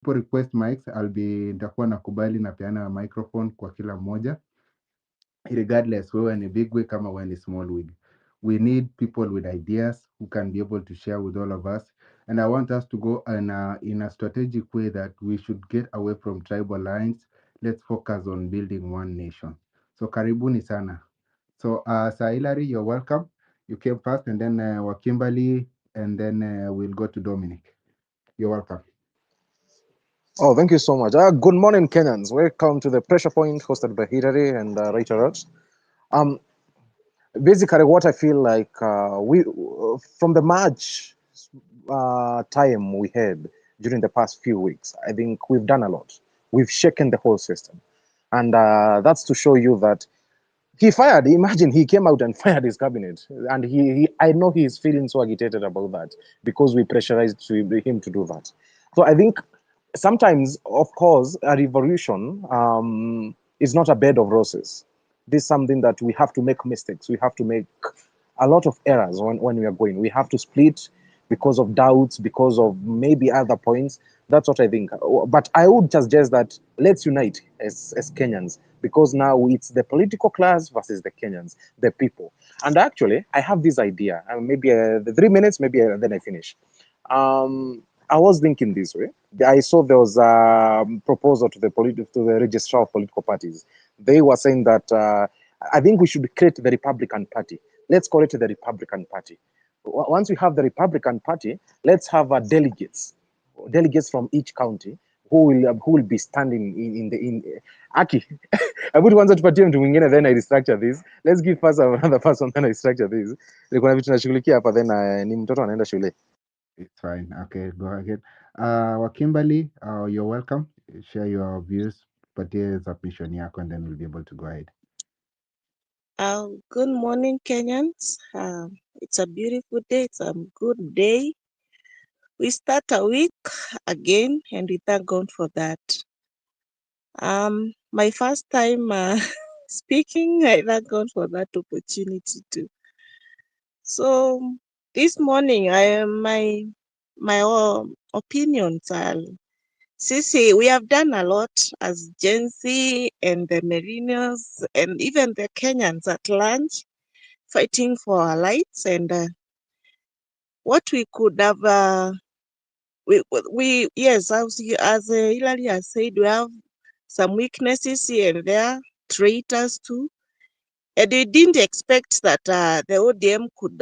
people request mics, nitakuwa nakubali na peana microphone kwa kila mmoja, regardless wewe ni big wig kama wewe ni small wig. We need people with ideas who can be able to share with all of us. And I want us to go in a strategic way that we should get away from tribal lines. Let's focus on building one nation. So karibuni sana. So Sir Hilary, you're welcome. You came first, and then Wakimberly, and then we'll go to Dominic. You're welcome. Oh, thank you so much. Good morning, Kenyans. Welcome to the Pressure Point hosted by Hilary and Rethinking. Basically, what I feel like from the March time we had during the past few weeks, I think we've done a lot. We've shaken the whole system. And that's to show you that imagine he came out and fired his cabinet. And I know he is feeling so agitated about that because we pressurized him to do that. So I think sometimes, of course, a revolution is not a bed of roses. This is something that we have to make mistakes. We have to make a lot of errors when we are going. We have to split because of doubts, because of maybe other points. That's what I think. But I would suggest that let's unite as Kenyans, because now it's the political class versus the Kenyans, the people. And actually, I have this idea. Maybe the 3 minutes, maybe then I finish. I was thinking this way. I saw there was a proposal to the registrar of political parties. They were saying that I think we should create the Republican Party. Let's call it the Republican Party. Once we have the Republican Party, let's have delegates from each county who will be standing in Aki. I would want to party mtu mwingine, then I restructure this. Let's give first another person, then I restructure this. Kuna vitu nashughulikia hapa, then ni mtoto anaenda shule. It's fine. Okay, go ahead. Wakimberly, you're welcome. Share your views, patia submission yako, and then we'll be able to go ahead. Good morning, Kenyans. It's a beautiful day. It's a good day. We start a week again, and we thank God for that. My first time speaking, I thank God for that opportunity too. So this morning, my opinions are. Sisi, we have done a lot as Gen Z and the millennials and even the Kenyans at large, fighting for our rights. And what we could have, yes, as Hilary has said, we have some weaknesses here and there, traitors too. And we didn't expect that the ODM could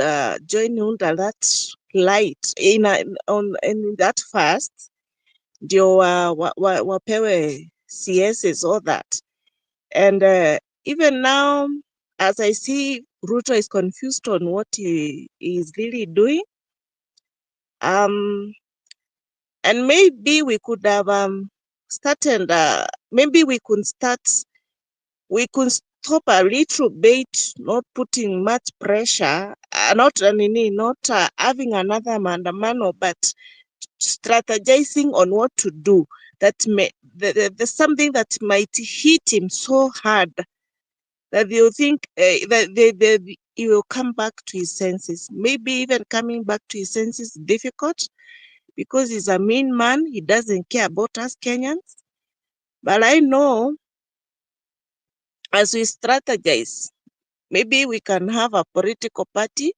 join under that light in that fast. Ndio wapewe CSs, all that. And even now, as I see, Ruto is confused on what he is really doing. And maybe we could have started, maybe we could stop a little bit, not putting much pressure, not having another maandamano, but strategizing on what to do. That there's something that might hit him so hard that they'll think that he will come back to his senses. Maybe even coming back to his senses is difficult because he's a mean man. He doesn't care about us Kenyans. But I know as we strategize, maybe we can have a political party.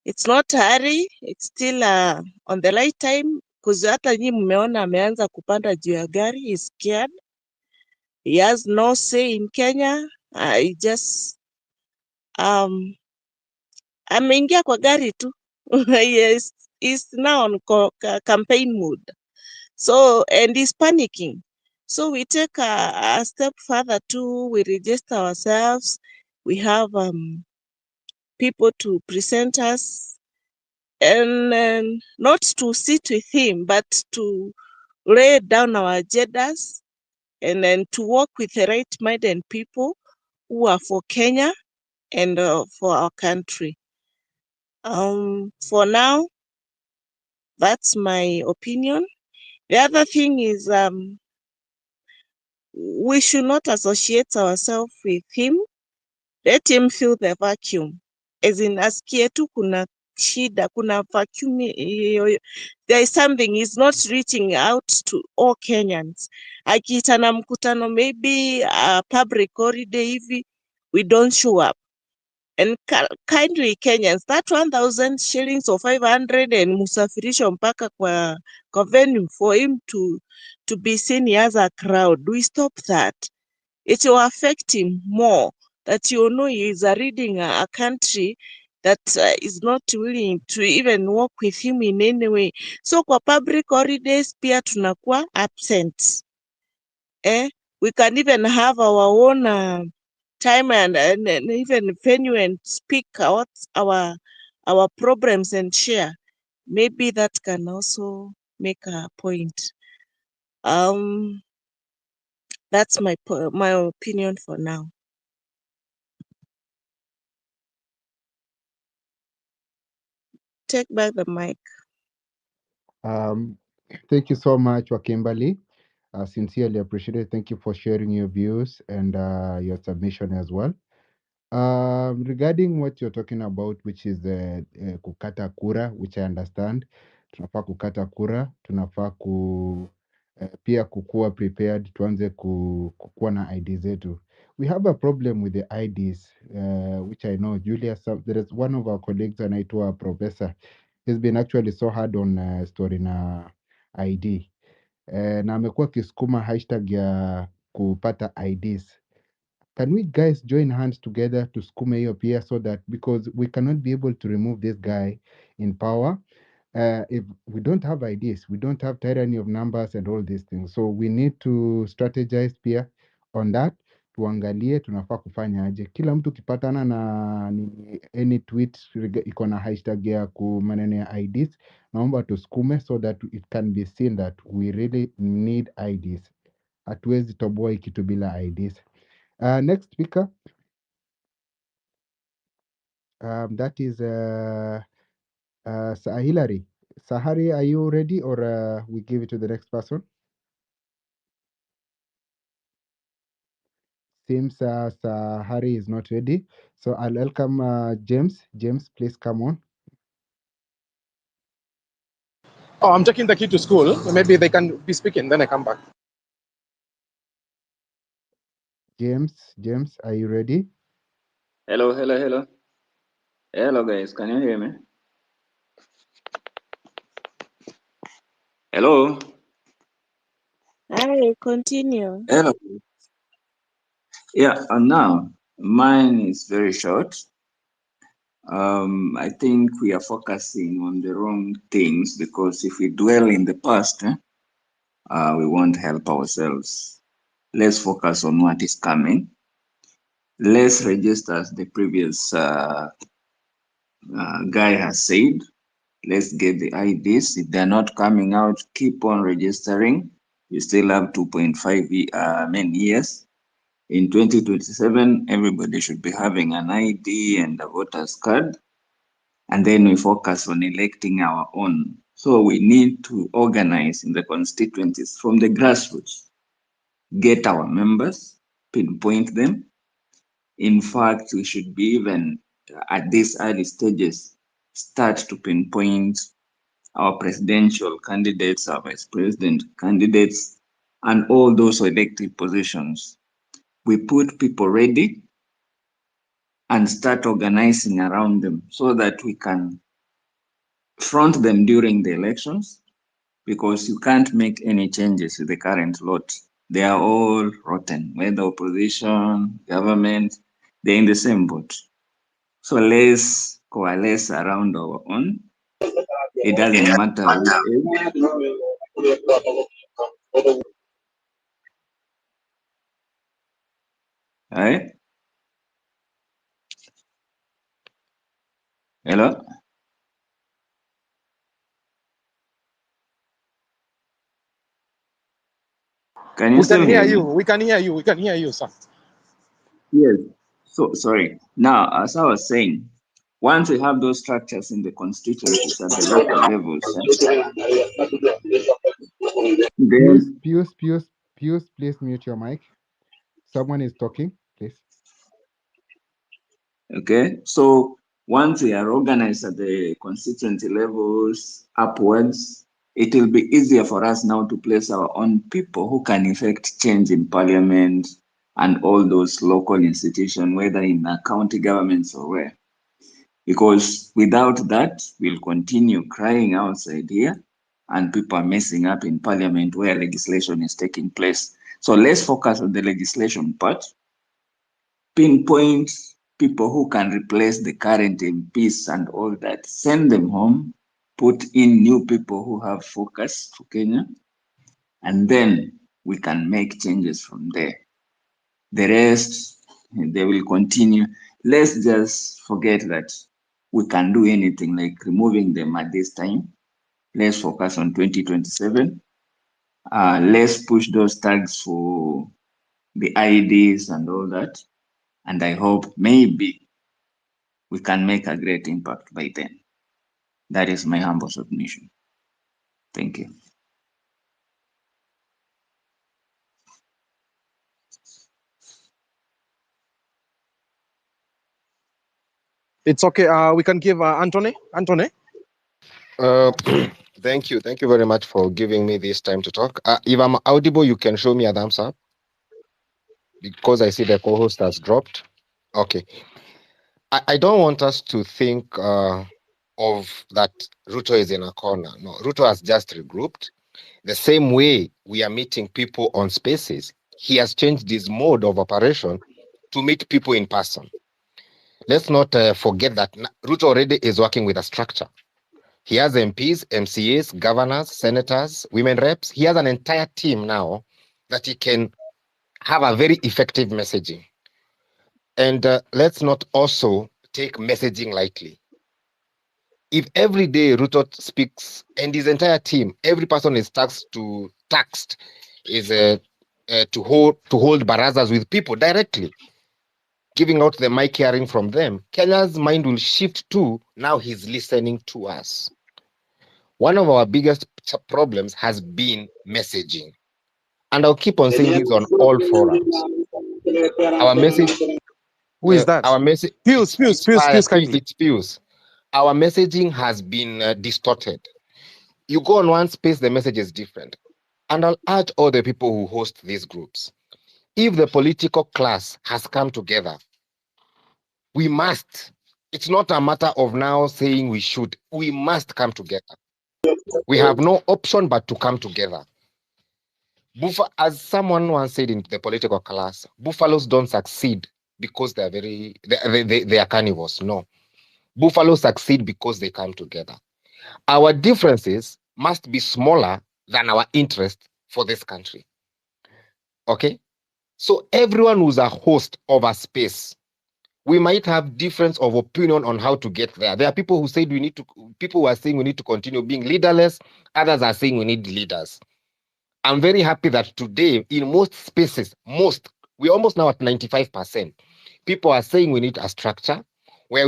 It's not hurry. It's still on the right time. Because hata nyi mmeona ameanza kupanda juu ya gari. He's scared. He has no say in Kenya. He just ameingia kwa gari tu. Yes, he's now on campaign mode. So, and he's panicking. So we take a step further too. We register ourselves. We have people to present us. And not to sit with him, but to lay down our agendas and then to work with the right-minded people who are for Kenya and for our country. For now, that's my opinion. The other thing is we should not associate ourselves with him. Let him fill the vacuum. As in, asikie tu kuna shida, kuna vacuum, there is something is not reaching out to all Kenyans. Akiitana mkutano maybe a public holiday hivi, we don't show up. And kindly Kenyans, that 1,000 shillings or 500 and musafirisho mpaka kwa venue for him to be seen as a crowd. We stop that. It will affect him more, that he is leading a country that is not willing to even work with him in any way. So kwa public holidays pia tunakuwa absent. We can even have our own time and even venue and speak out our problems and share. Maybe that can also make a point. That's my opinion for now. Take back the mic. Thank you so much, Wakimberly. Sincerely appreciate it. Thank you for sharing your views and your submission as well. Regarding what you're talking about, which is kukata kura, which I understand, tunafaa kukata kura, tunafaa pia kukuwa prepared, tuanze kukuwa na ID zetu. We have a problem with the IDs, which I know Julius, there is one of our colleagues anaitwa Professor. He's been actually so hard on story na ID. Na amekuwa akisukuma hashtag ya kupata IDs. Can we guys join hands together to sukuma hiyo pia, so that, because we cannot be able to remove this guy in power if we don't have ideas, we don't have tyranny of numbers and all these things. So we need to strategize pia on that. Tuangalie tunafaa kufanya aje. Kila mtu kipatana na any tweet iko na hashtag ya maneno ya IDs, naomba tusukume so that it can be seen that we really need IDs. Hatuwezi toboa kitu bila IDs. Next speaker, that is Hilary. Sahari, are you ready, or we give it to the next person? Seems Sahari is not ready. So I'll welcome James. James, please come on. Oh, I'm taking the kid to school. Maybe they can be speaking, then I come back. James, are you ready? Hello. Hello, guys. Can you hear me? Hello. Hi, continue. Hello. Yeah, and now mine is very short. I think we are focusing on the wrong things, because if we dwell in the past, we won't help ourselves. Let's focus on what is coming. Let's register, as the previous guy has said. Let's get the IDs. If they're not coming out, keep on registering. You still have 2.5 years. In 2027, everybody should be having an ID and a voter's card. And then we focus on electing our own. So we need to organize in the constituencies from the grassroots, get our members, pinpoint them. In fact, we should be even at these early stages, start to pinpoint our presidential candidates, our vice president candidates, and all those elected positions. We put people ready and start organizing around them so that we can front them during the elections, because you can't make any changes to the current lot. They are all rotten, whether opposition, government, they're in the same boat. So let's coalesce around our own. It doesn't matter which age. Right? Hello? Can you We still can hear hear you. me? We can hear you. We can hear you, sir. Yes. So sorry. Now, as I was saying, once we have those structures in the constituencies at the local levels, then Pius, please mute your mic. Someone is talking, please. okay. So Once we are organized at the constituency levels upwards, it will be easier for us now to place our own people who can effect change in parliament and all those local institutions, whether in county governments or where. Because without that, we'll continue crying outside here and people are messing up in parliament where legislation is taking place. So let's focus on the legislation part, pinpoint people who can replace the current MPs and all that, send them home, put in new people who have focus for Kenya, and then we can make changes from there. The rest, they will continue. Let's just forget that we can do anything like removing them at this time. Let's focus on 2027. Let's push those tags for the IDs and all that. And I hope maybe we can make a great impact by then. That is my humble submission. Thank you. It's okay. We can give Anthony. Anthony. Thank you. Thank you very much for giving me this time to talk. If I'm audible, you can show me a thumbs up because I see the co-host has dropped. Okay. I don't want us to think of that Ruto is in a corner. No, Ruto has just regrouped. The same way we are meeting people on spaces, he has changed his mode of operation to meet people in person. Let's not forget that Ruto already is working with a structure. He has MPs, MCAs, governors, senators, women reps. He has an entire team now that he can have a very effective messaging. And let's not also take messaging lightly. If every day Ruto speaks and his entire team, every person is tasked to hold barazas with people directly, giving out the mic, hearing from them, Kenya's mind will shift to now he's listening to us. One of our biggest problems has been messaging. And I'll keep on saying this on all forums. Our message. Who is that? Our message. Fuse kindly. It's Fuse. Our messaging has been distorted. You go on one space, the message is different. And I'll urge all the people who host these groups. If the political class has come together, we must. It's not a matter of now saying we should. We must come together. We have no option but to come together. As someone once said in the political class, buffaloes don't succeed because they are carnivores. No. Buffaloes succeed because they come together. Our differences must be smaller than our interest for this country. Okay? So everyone who's a host of a space, we might have difference of opinion on how to get there. There are people who said people who are saying we need to continue being leaderless. Others are saying we need leaders. I'm very happy that today, in most spaces, we're almost now at 95%. People are saying we need a structure where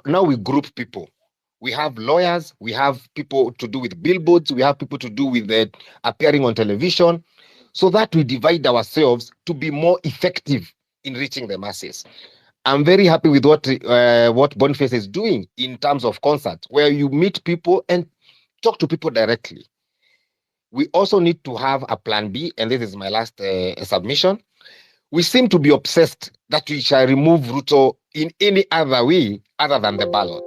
now we group people. We have lawyers, we have people to do with billboards, we have people to do with appearing on television, so that we divide ourselves to be more effective in reaching the masses. I'm very happy with what Boniface is doing in terms of concerts, where you meet people and talk to people directly. We also need to have a plan B, and this is my last submission. We seem to be obsessed that we shall remove Ruto in any other way other than the ballot.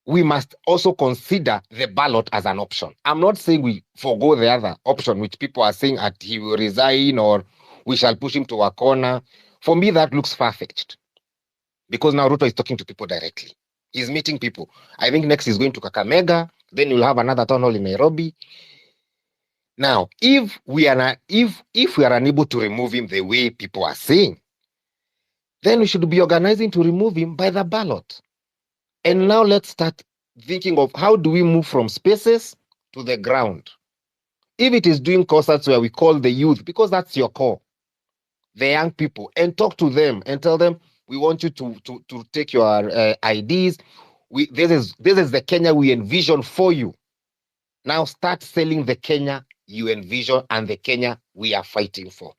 We must also consider the ballot as an option. I'm not saying we forgo the other option, which people are saying that he will resign or we shall push him to a corner. For me, that looks far-fetched because now Ruto is talking to people directly. He's meeting people. I think next he's going to Kakamega. Then you'll have another town hall in Nairobi. Now, if we are unable to remove him the way people are saying, then we should be organizing to remove him by the ballot. And now let's start thinking of how do we move from spaces to the ground. If it is doing concerts where we call the youth, because that's your core, the young people, and talk to them and tell them, we want you to take your IDs. This is the Kenya we envision for you. Now start selling the Kenya you envision and the Kenya we are fighting for.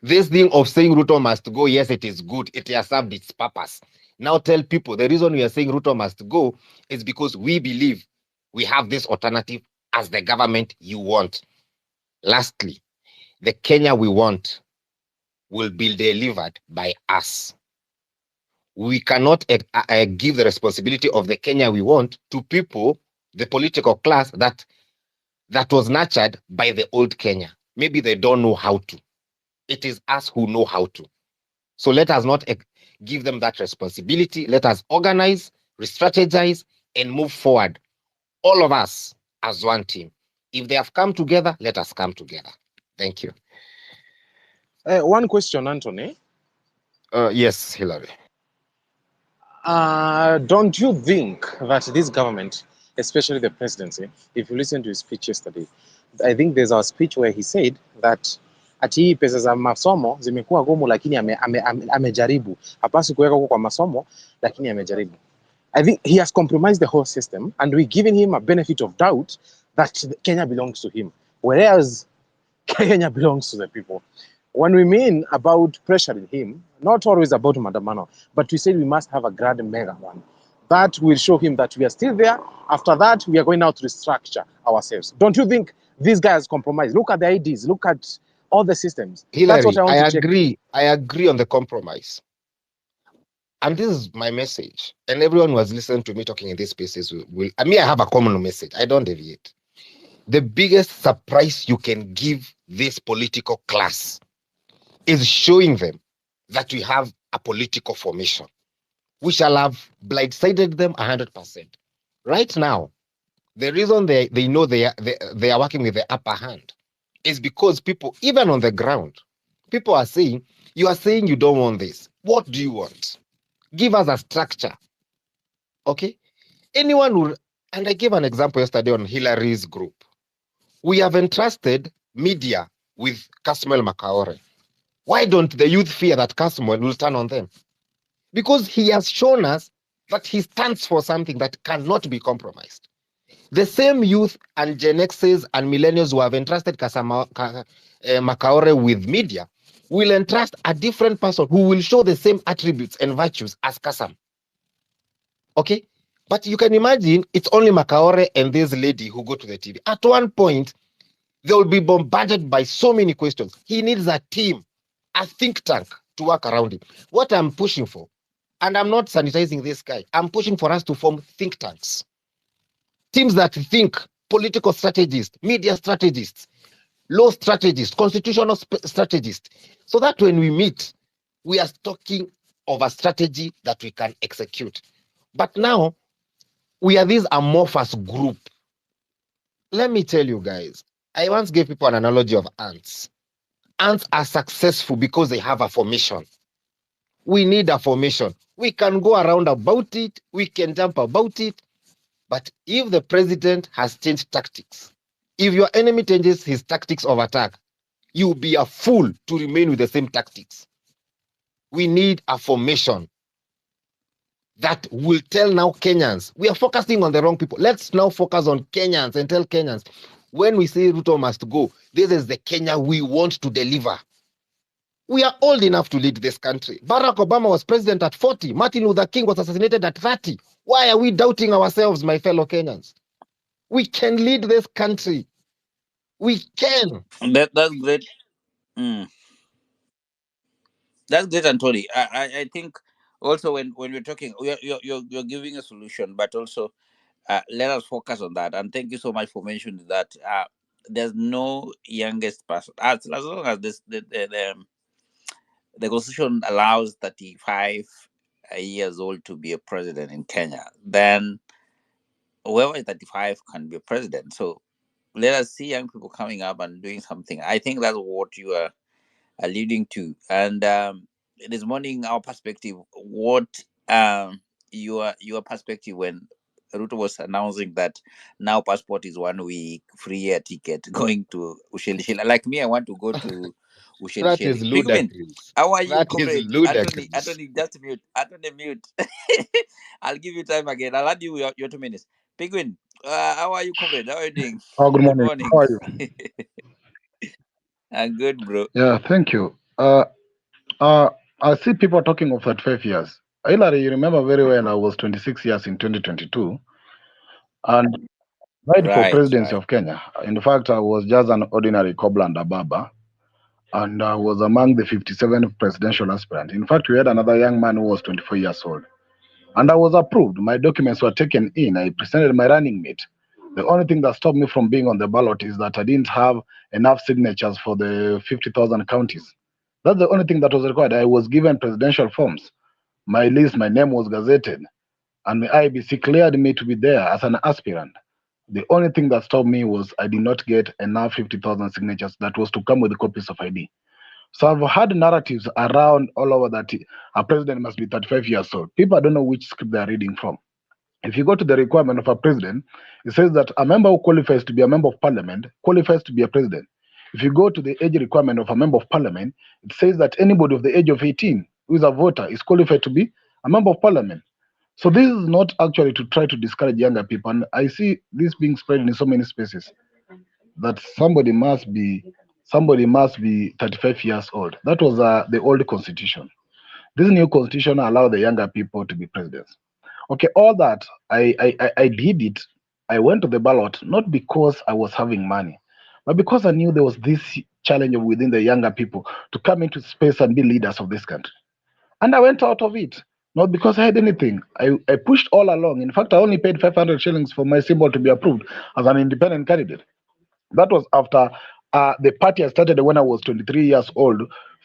This thing of saying Ruto must go, yes, it is good. It has served its purpose. Now tell people the reason we are saying Ruto must go is because we believe we have this alternative as the government you want. Lastly, the Kenya we want will be delivered by us. We cannot give the responsibility of the Kenya we want to people, the political class that was nurtured by the old Kenya. Maybe they don't know how to. It is us who know how to. So let us not give them that responsibility. Let us organize, re-strategize, and move forward. All of us as one team. If they have come together, let us come together. Thank you. One question, Anthony. Yes, Hillary. Don't you think that this government, especially the presidency, if you listen to his speech yesterday, I think there's a speech where he said that ati hii pesa za masomo zimekuwa gumu, lakini amejaribu. Hapasi kuweka kwa masomo, lakini amejaribu. I think he has compromised the whole system, and we're giving him a benefit of doubt that Kenya belongs to him, whereas Kenya belongs to the people. When we mean about pressuring him, not always about Mandamano, but we said we must have a grand mega one. That will show him that we are still there. After that, we are going now to restructure ourselves. Don't you think these guys compromise? Look at the IDs, look at all the systems. Hillary, that's what I want to agree. check. I agree on the compromise. And this is my message. And everyone who has listened to me talking in these spaces I have a common message. I don't deviate. The biggest surprise you can give this political class is showing them that we have a political formation. We shall have blindsided them 100%. Right now, the reason they know they are working with the upper hand is because people, even on the ground, people are saying, you are saying you don't want this. What do you want? Give us a structure. Okay? Anyone who, and I gave an example yesterday on Hillary's group. We have entrusted media with Kasmuel Makaore. Why don't the youth fear that Kasmuel will turn on them? Because he has shown us that he stands for something that cannot be compromised. The same youth and Gen X's and millennials who have entrusted Makaore with media will entrust a different person who will show the same attributes and virtues as Kasam. Okay? But you can imagine it's only Makaore and this lady who go to the TV. At one point, they will be bombarded by so many questions. He needs a team, a think tank to work around him. What I'm pushing for, and I'm not sanitizing this guy, I'm pushing for us to form think tanks. Teams that think, political strategists, media strategists, law strategists, constitutional strategists, so that when we meet, we are talking of a strategy that we can execute. But now, we are this amorphous group. Let me tell you guys, I once gave people an analogy of ants. Ants are successful because they have a formation. We need a formation. We can go around about it, we can jump about it, but if the president has changed tactics, if your enemy changes his tactics of attack, you'll be a fool to remain with the same tactics. We need a formation that will tell now Kenyans, we are focusing on the wrong people. Let's now focus on Kenyans and tell Kenyans, when we say Ruto must go, this is the Kenya we want to deliver. We are old enough to lead this country. Barack Obama was president at 40. Martin Luther King was assassinated at 30. Why are we doubting ourselves, my fellow Kenyans? We can lead this country. We can. That's great. Mm. That's great, Anthony. I think also when we're talking, you're giving a solution, but also let us focus on that. And thank you so much for mentioning that. There's no youngest person as long as the constitution allows 35 years old to be a president in Kenya. Then whoever is 35 can be a president. So let us see young people coming up and doing something. I think that's what you are alluding to. And this morning, our perspective, what your perspective when Ruto was announcing that now passport is 1 week, free air ticket going to Ushelishela. Like me, I want to go to That is Ushelishela. Pigman, ludicrous. how are you, That is comrade? ludicrous. Anthony, just mute. Anthony, mute. I'll give you time again. I'll add you your 2 minutes. Pigman, how are you, comrade? How are you doing? Oh, good Good morning. morning. How are you? Good, bro. Yeah, thank you. Uh, I see people talking of 35 years. Hillary, you remember very well, I was 26 years in 2022 and tried for Right, presidency right. of Kenya. In fact, I was just an ordinary cobbler and a barber, and I was among the 57 presidential aspirants. In fact, we had another young man who was 24 years old. And I was approved. My documents were taken in. I presented my running mate. The only thing that stopped me from being on the ballot is that I didn't have enough signatures for the 50,000 counties. That's the only thing that was required. I was given presidential forms. My list, my name was gazetted, and the IBC cleared me to be there as an aspirant. The only thing that stopped me was I did not get enough 50,000 signatures that was to come with the copies of ID. So I've had narratives around all over that a president must be 35 years old. People don't know which script they're reading from. If you go to the requirement of a president, it says that a member who qualifies to be a member of parliament qualifies to be a president. If you go to the age requirement of a member of parliament, it says that anybody of the age of 18 who is a voter is qualified to be a member of parliament. So this is not actually to try to discourage younger people. And I see this being spread in so many spaces that somebody must be 35 years old. That was the old constitution. This new constitution allows the younger people to be presidents. Okay, all that I did it. I went to the ballot not because I was having money, but because I knew there was this challenge within the younger people to come into space and be leaders of this country. And I went out of it, not because I had anything. I pushed all along. In fact, I only paid 500 shillings for my symbol to be approved as an independent candidate. That was after the party I started when I was 23 years old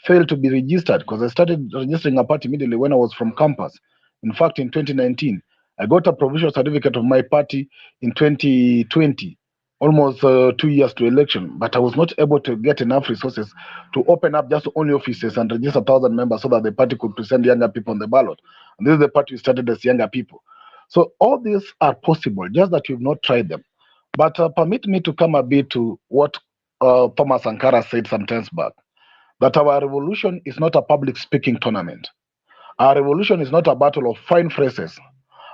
failed to be registered because I started registering a party immediately when I was from campus. In fact, in 2019, I got a provisional certificate of my party in 2020, almost 2 years to election, but I was not able to get enough resources to open up just only offices and register 1,000 members so that the party could present younger people on the ballot. And this is the party we started as younger people. So all these are possible, just that you've not tried them. But permit me to come a bit to what Thomas Sankara said some times back, that our revolution is not a public speaking tournament. Our revolution is not a battle of fine phrases.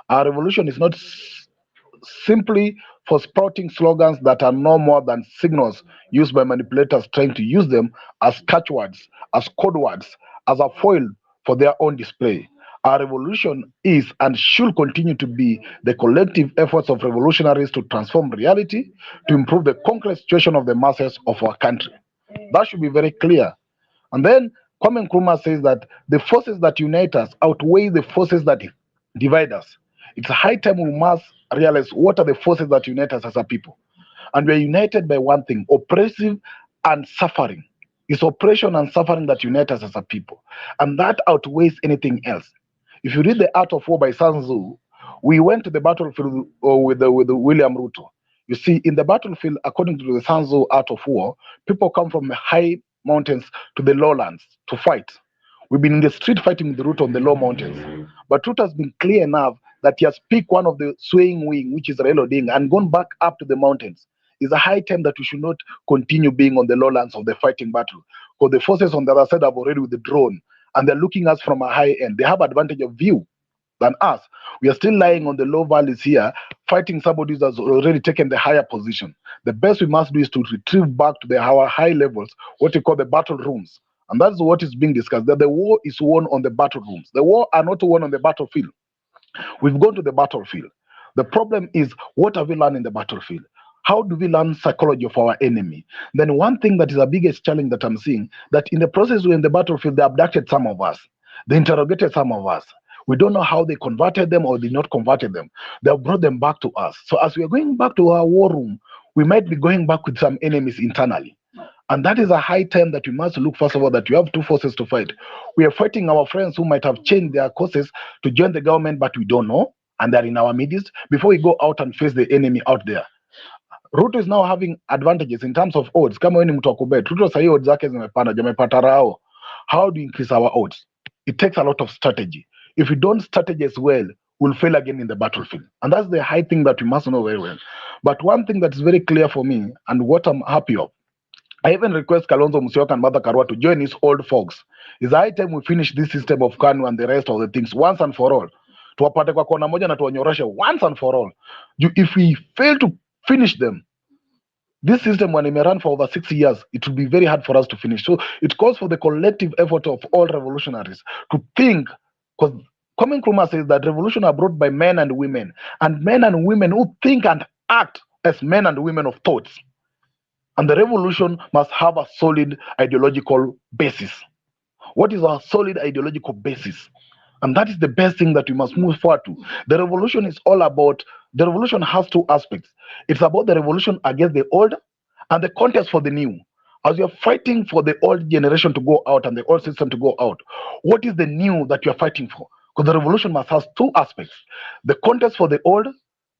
Our revolution is not simply for spouting slogans that are no more than signals used by manipulators trying to use them as catchwords, as code words, as a foil for their own display. Our revolution is and should continue to be the collective efforts of revolutionaries to transform reality, to improve the concrete situation of the masses of our country. That should be very clear. And then Kwame Nkrumah says that the forces that unite us outweigh the forces that divide us. It's a high time we must realize what are the forces that unite us as a people. And we're united by one thing, oppressive and suffering. It's oppression and suffering that unite us as a people. And that outweighs anything else. If you read The Art of War by Sun Tzu, we went to the battlefield with William Ruto. You see, in the battlefield, according to the Sun Tzu Art of War, people come from the high mountains to the lowlands to fight. We've been in the street fighting with Ruto on the low mountains. But Ruto has been clear enough that he has picked one of the swaying wing, which is Raila Odinga, and gone back up to the mountains. It's a high time that we should not continue being on the lowlands of the fighting battle. Because the forces on the other side have already withdrawn and they're looking at us from a high end. They have advantage of view than us. We are still lying on the low valleys here, fighting somebody who has already taken the higher position. The best we must do is to retrieve back to our high levels, what we call the battle rooms. And that's what is being discussed, that the war is won on the battle rooms. The war are not won on the battlefield. We've gone to the battlefield. The problem is, what have we learned in the battlefield? How do we learn psychology of our enemy? Then one thing that is the biggest challenge that I'm seeing, that in the process we're in the battlefield, they abducted some of us. They interrogated some of us. We don't know how they converted them or did not converted them. They have brought them back to us. So as we are going back to our war room, we might be going back with some enemies internally. And that is a high time that we must look, first of all, that we have two forces to fight. We are fighting our friends who might have changed their courses to join the government, but we don't know, and they're in our midst, before we go out and face the enemy out there. Ruto is now having advantages in terms of odds. Kama wewe ni mtu wa kubet, Ruto sahii odds zake zimepanda, jamepata rao. How do you increase our odds? It takes a lot of strategy. If we don't strategize well, we'll fail again in the battlefield. And that's the high thing that we must know very well. But one thing that is very clear for me, and what I'm happy of, I even request Kalonzo Musyoka and Martha Karua to join his old folks. It's high time we finish this system of KANU and the rest of the things once and for all. Tuwapate kwa kona moja na tuwanyoroshe once and for all. If we fail to finish them, This system, when it may run for over 6 years, it will be very hard for us to finish. So it calls for the collective effort of all revolutionaries to think, because Kwame Nkrumah says that revolution are brought by men and women who think and act as men and women of thoughts. And the revolution must have a solid ideological basis. What is our solid ideological basis? And that is the best thing that we must move forward to. The revolution is all about, the revolution has two aspects. It's about the revolution against the old and the contest for the new. As you're fighting for the old generation to go out and the old system to go out, what is the new that you're fighting for? Because the revolution must have two aspects: the contest for the old,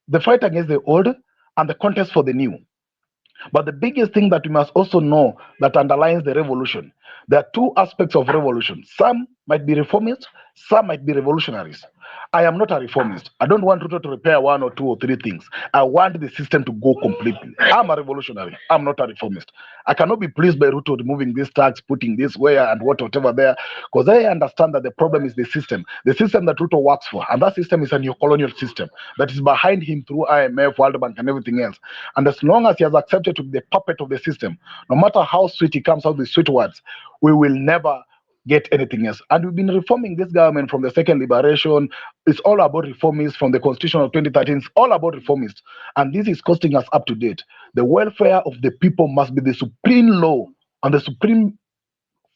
the fight against the old, and the contest for the new. But the biggest thing that we must also know that underlines the revolution, there are two aspects of revolution. Some might be reformists, some might be revolutionaries. I am not a reformist. I don't want Ruto to repair one or two or three things. I want the system to go completely. I'm a revolutionary. I'm not a reformist. I cannot be pleased by Ruto removing this tax, putting this where and whatever there, because I understand that the problem is the system that Ruto works for. And that system is a neo-colonial system that is behind him through IMF, World Bank, and everything else. And as long as he has accepted to be the puppet of the system, no matter how sweet he comes out with sweet words, we will never get anything else. And we've been reforming this government from the second liberation. It's all about reformists from the constitution of 2013. It's all about reformists. And this is costing us up to date. The welfare of the people must be the supreme law and the supreme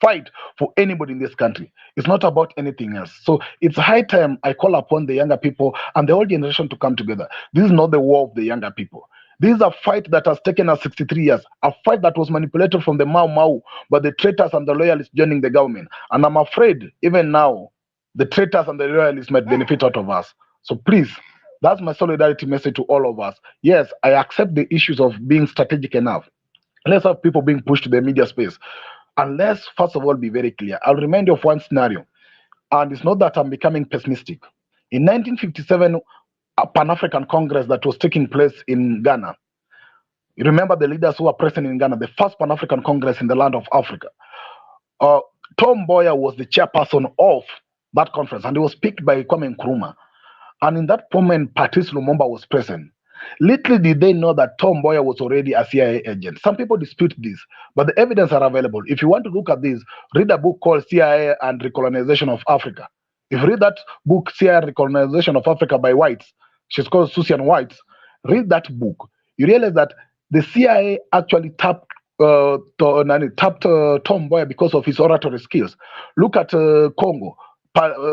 fight for anybody in this country. It's not about anything else. So it's high time I call upon the younger people and the old generation to come together. This is not the war of the younger people. This is a fight that has taken us 63 years, a fight that was manipulated from the Mau Mau by the traitors and the loyalists joining the government. And I'm afraid, even now, the traitors and the loyalists might benefit out of us. So please, that's my solidarity message to all of us. Yes, I accept the issues of being strategic enough. Let's have people being pushed to the media space. And let's, first of all, be very clear. I'll remind you of one scenario. And it's not that I'm becoming pessimistic. In 1957, a Pan-African Congress that was taking place in Ghana. You remember the leaders who were present in Ghana, the first Pan-African Congress in the land of Africa. Uh, Tom Mboya was the chairperson of that conference, and he was picked by Kwame Nkrumah. And in that moment, Patrice Lumumba was present. Little did they know that Tom Mboya was already a CIA agent. Some people dispute this, but the evidence are available. If you want to look at this, read a book called CIA and Recolonization of Africa. If you read that book, CIA and Recolonization of Africa by Whites, she's called Susan Whites, read that book. You realize that the CIA actually tapped Tom Mboya because of his oratory skills. Look at Congo.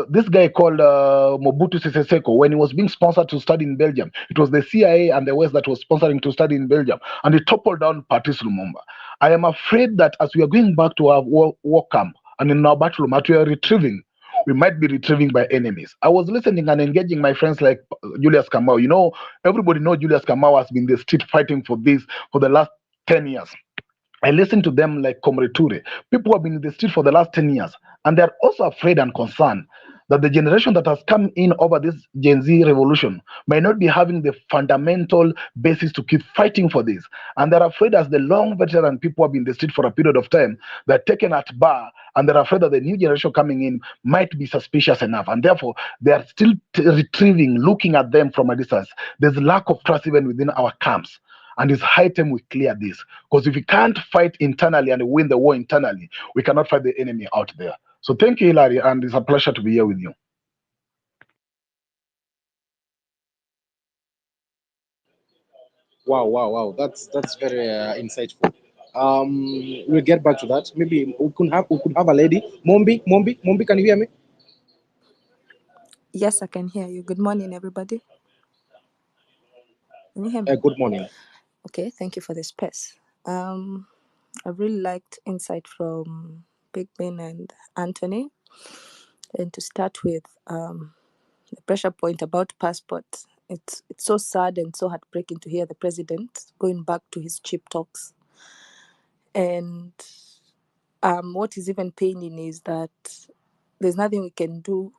This guy called Mobutu Sese Seko, when he was being sponsored to study in Belgium, it was the CIA and the West that was sponsoring to study in Belgium, and he toppled down Patrice Lumumba. I am afraid that as we are going back to our war camp and in our battle room, as we are retrieving, we might be retrieving by enemies. I was listening and engaging my friends like Julius Kamau. You know, everybody knows Julius Kamau has been in the street fighting for this for the last 10 years. I listen to them like Comrade Ture. People have been in the street for the last 10 years, and they're also afraid and concerned that the generation that has come in over this Gen Z revolution may not be having the fundamental basis to keep fighting for this. And they're afraid, as the long veteran people have been in the street for a period of time, they're taken at bar, and they're afraid that the new generation coming in might be suspicious enough. And therefore, they're still retrieving, looking at them from a distance. There's lack of trust even within our camps. And it's high time we clear this. Because if we can't fight internally and win the war internally, we cannot fight the enemy out there. So thank you, Hilary, and it's a pleasure to be here with you. Wow. That's very insightful. We'll get back to that. Maybe we could have a lady. Mombi, can you hear me? Yes, I can hear you. Good morning, everybody. Can you hear me? Good morning. Okay, thank you for the space. I really liked insight from Big Ben and Anthony. And to start with, the pressure point about passport. It's so sad and so heartbreaking to hear the president going back to his cheap talks. And what is even paining is that there's nothing we can do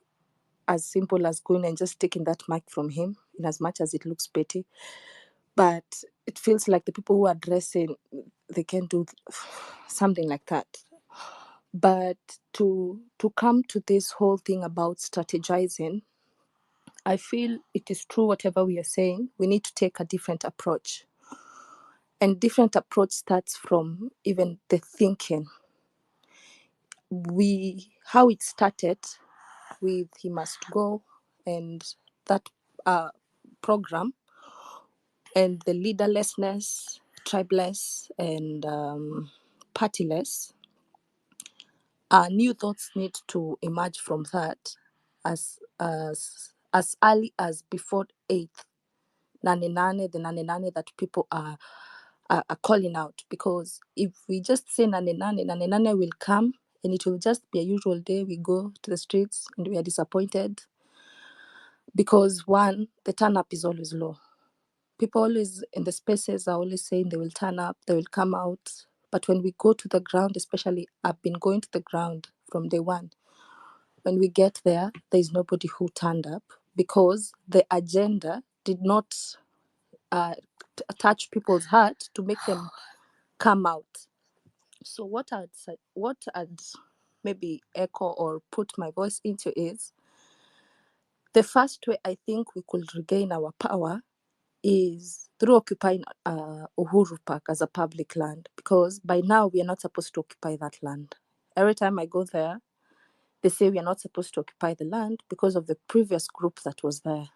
as simple as going and just taking that mic from him, in as much as it looks petty. But it feels like the people who are addressing, they can do something like that. But to come to this whole thing about strategizing, I feel it is true whatever we are saying. We need to take a different approach. And different approach starts from even the thinking. How it started with He Must Go and that program, and the leaderlessness, tribeless, and partyless. New thoughts need to emerge from that as early as before 8th Nane, the Nane that people are calling out. Because if we just say Nane will come and it will just be a usual day, we go to the streets and we are disappointed. Because one, the turn up is always low. People always in the spaces are always saying they will turn up, they will come out. But when we go to the ground, especially I've been going to the ground from day one, when we get there, there is nobody who turned up because the agenda did not touch people's heart to make them come out. So what I'd maybe echo or put my voice into is the first way I think we could regain our power is through occupying Uhuru Park as a public land, because by now we are not supposed to occupy that land. Every time I go there, they say we are not supposed to occupy the land because of the previous group that was there.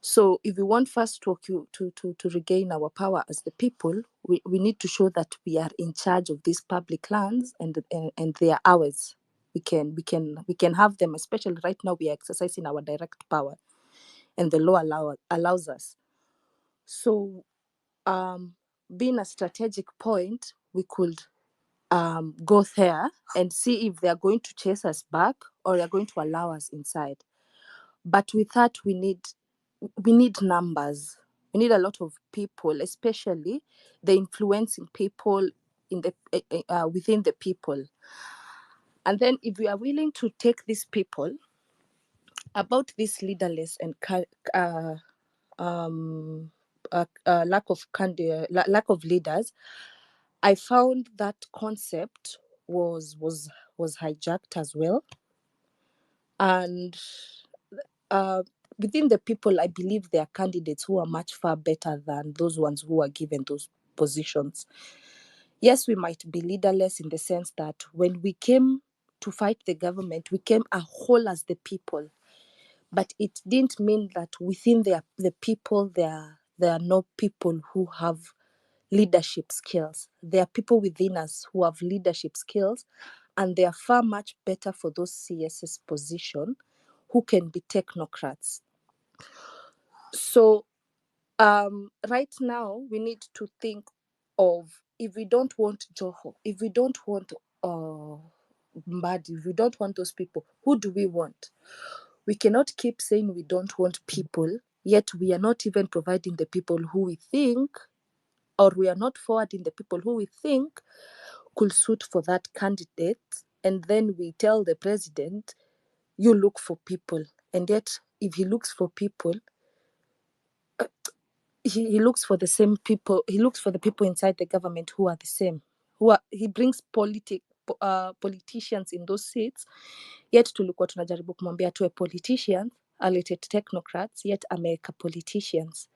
So if we want first to regain our power as the people, we need to show that we are in charge of these public lands and they are ours. We can have them, especially right now we are exercising our direct power and the law allows us. So being a strategic point, we could go there and see if they are going to chase us back or they are going to allow us inside. But with that, we need numbers. We need a lot of people, especially the influencing people in the within the people. And then if we are willing to take these people about this leaderless and lack of leaders, I found that concept was hijacked as well. And within the people, I believe there are candidates who are much far better than those ones who are given those positions. Yes, we might be leaderless in the sense that when we came to fight the government, we came a whole as the people. But it didn't mean that within the people there are no people who have leadership skills. There are people within us who have leadership skills, and they are far much better for those CSS position who can be technocrats. So right now we need to think of, if we don't want Joho, if we don't want Mbadi, if we don't want those people, who do we want? We cannot keep saying we don't want people, yet we are not even providing the people who we think, or we are not forwarding the people who we think could suit for that candidate. And then we tell the president, you look for people. And yet, if he looks for people, he looks for the same people. He looks for the people inside the government who are the same. He brings politicians in those seats, yet tulikuwa tunajaribu kumwambia tuwe politicians, alete technocrats, yet ameweka politicians.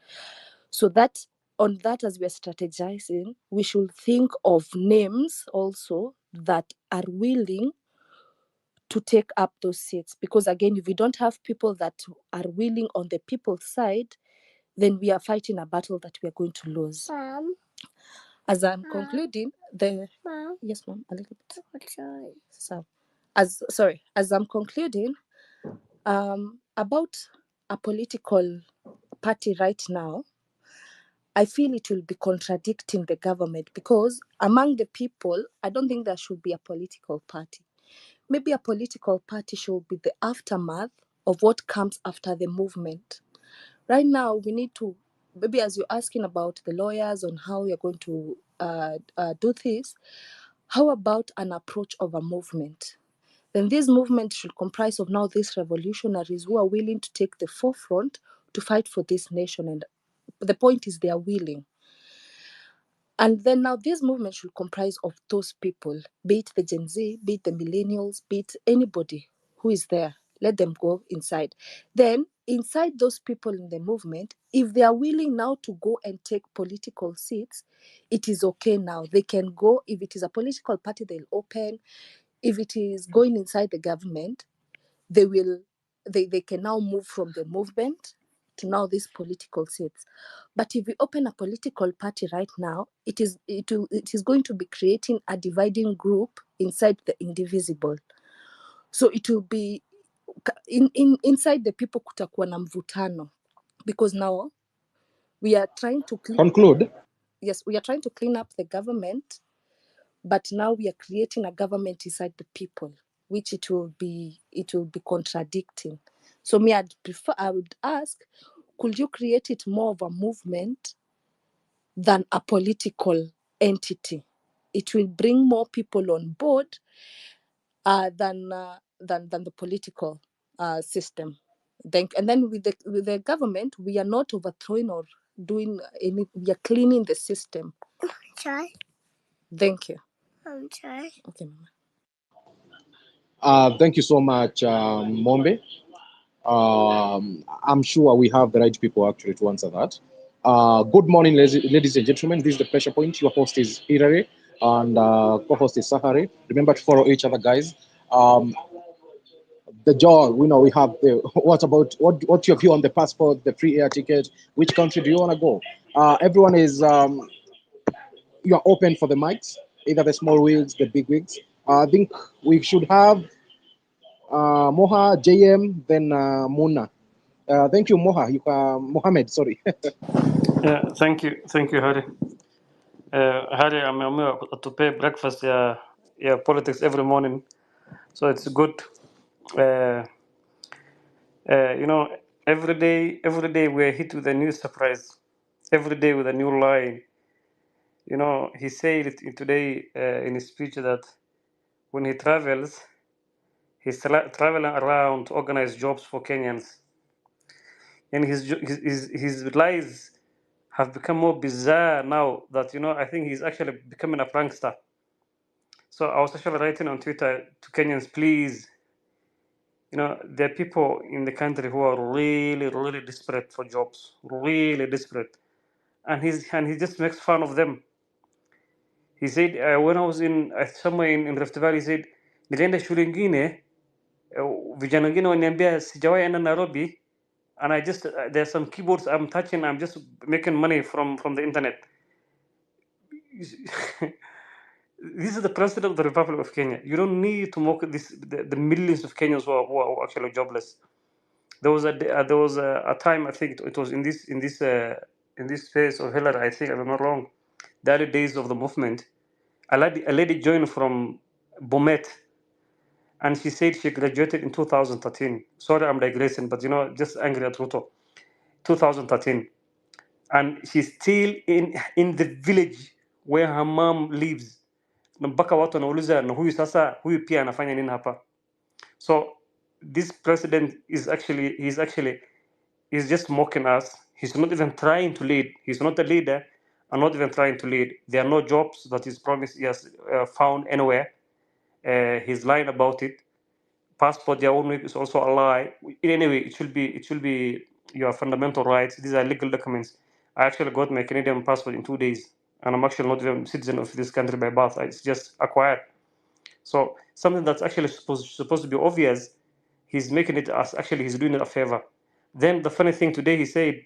So that on that, as we are strategizing, we should think of names also that are willing to take up those seats. Because again, if we don't have people that are willing on the people's side, then we are fighting a battle that we are going to lose. As I'm concluding, yes, ma'am, a little bit. So, as I'm concluding, about a political party right now, I feel it will be contradicting the government, because among the people, I don't think there should be a political party. Maybe a political party should be the aftermath of what comes after the movement. Right now, we need to, maybe as you're asking about the lawyers on how you're going to do this, how about an approach of a movement? Then this movement should comprise of now these revolutionaries who are willing to take the forefront to fight for this nation. And the point is they are willing. And then now this movement should comprise of those people, be it the Gen Z, be it the millennials, be it anybody who is there. let them go inside. Then inside those people in the movement, if they are willing now to go and take political seats, it is okay now. They can go. If it is a political party, they'll open. If it is going inside the government, they can now move from the movement to now these political seats. But if we open a political party right now, it is going to be creating a dividing group inside the indivisible. So it will be inside the people kutakuwa na mvutano, because now we are trying to Conclude. Yes, we are trying to clean up the government, but now we are creating a government inside the people, which it will be contradicting. So I would ask, could you create it more of a movement than a political entity? It will bring more people on board than the political system. And then with the government, we are not overthrowing or doing any. We are cleaning the system. Try. Thank you. Try. Okay, Mama. Thank you so much, Mombe. I'm sure we have the right people actually to answer that. Good morning, ladies and gentlemen. This is the Pressure Point. Your host is Hilary, and co-host is Sahari. Remember to follow each other, guys. The jaw, we have the what's your view on the passport, the free air ticket? Which country do you want to go? Everyone is you're open for the mics, either the small wigs, the big wigs. I think we should have Moha, JM, then Muna. Thank you, Moha. Mohammed, sorry. Yeah, thank you, Harry. Harry, I'm to pay breakfast. Yeah, politics every morning, so it's good. Uh, you know, every day we're hit with a new surprise. Every day with a new lie. You know, he said it today in his speech that when he travels, he's traveling around to organize jobs for Kenyans, and his lies have become more bizarre now that I think he's actually becoming a prankster. So I was actually writing on Twitter to Kenyans, please, there are people in the country who are really, really desperate for jobs, really desperate, and he just makes fun of them. He said when I was in somewhere in Rift Valley, he said nilienda shule ingine, vijana wengine waniambia sijawahi enda Nairobi, and I just there's some keyboards I'm touching, I'm just making money from the internet. This is the president of the Republic of Kenya. You don't need to mock the millions of Kenyans who are actually jobless. There was a time, I think it was in this phase of Hillary, I think, if I'm not wrong, the early days of the movement. A lady joined from Bomet, and she said she graduated in 2013. Sorry, I'm digressing, but just angry at Ruto. 2013, and she's still in the village where her mom lives. Na mpaka watu wanauliza na huyu pia anafanya nini hapa. So this president he's just mocking us. He's not even trying to lead. He's not a leader and not even trying to lead. There are no jobs that he's promised he has found anywhere. He's lying about it. Passport, their own is also a lie. Anyway, it should be your fundamental rights. These are legal documents. I actually got my Canadian passport in 2 days, and I'm actually not even a citizen of this country by birth. It's just acquired. So something that's actually supposed to be obvious, he's making it as actually he's doing it a favor. Then the funny thing today, he said,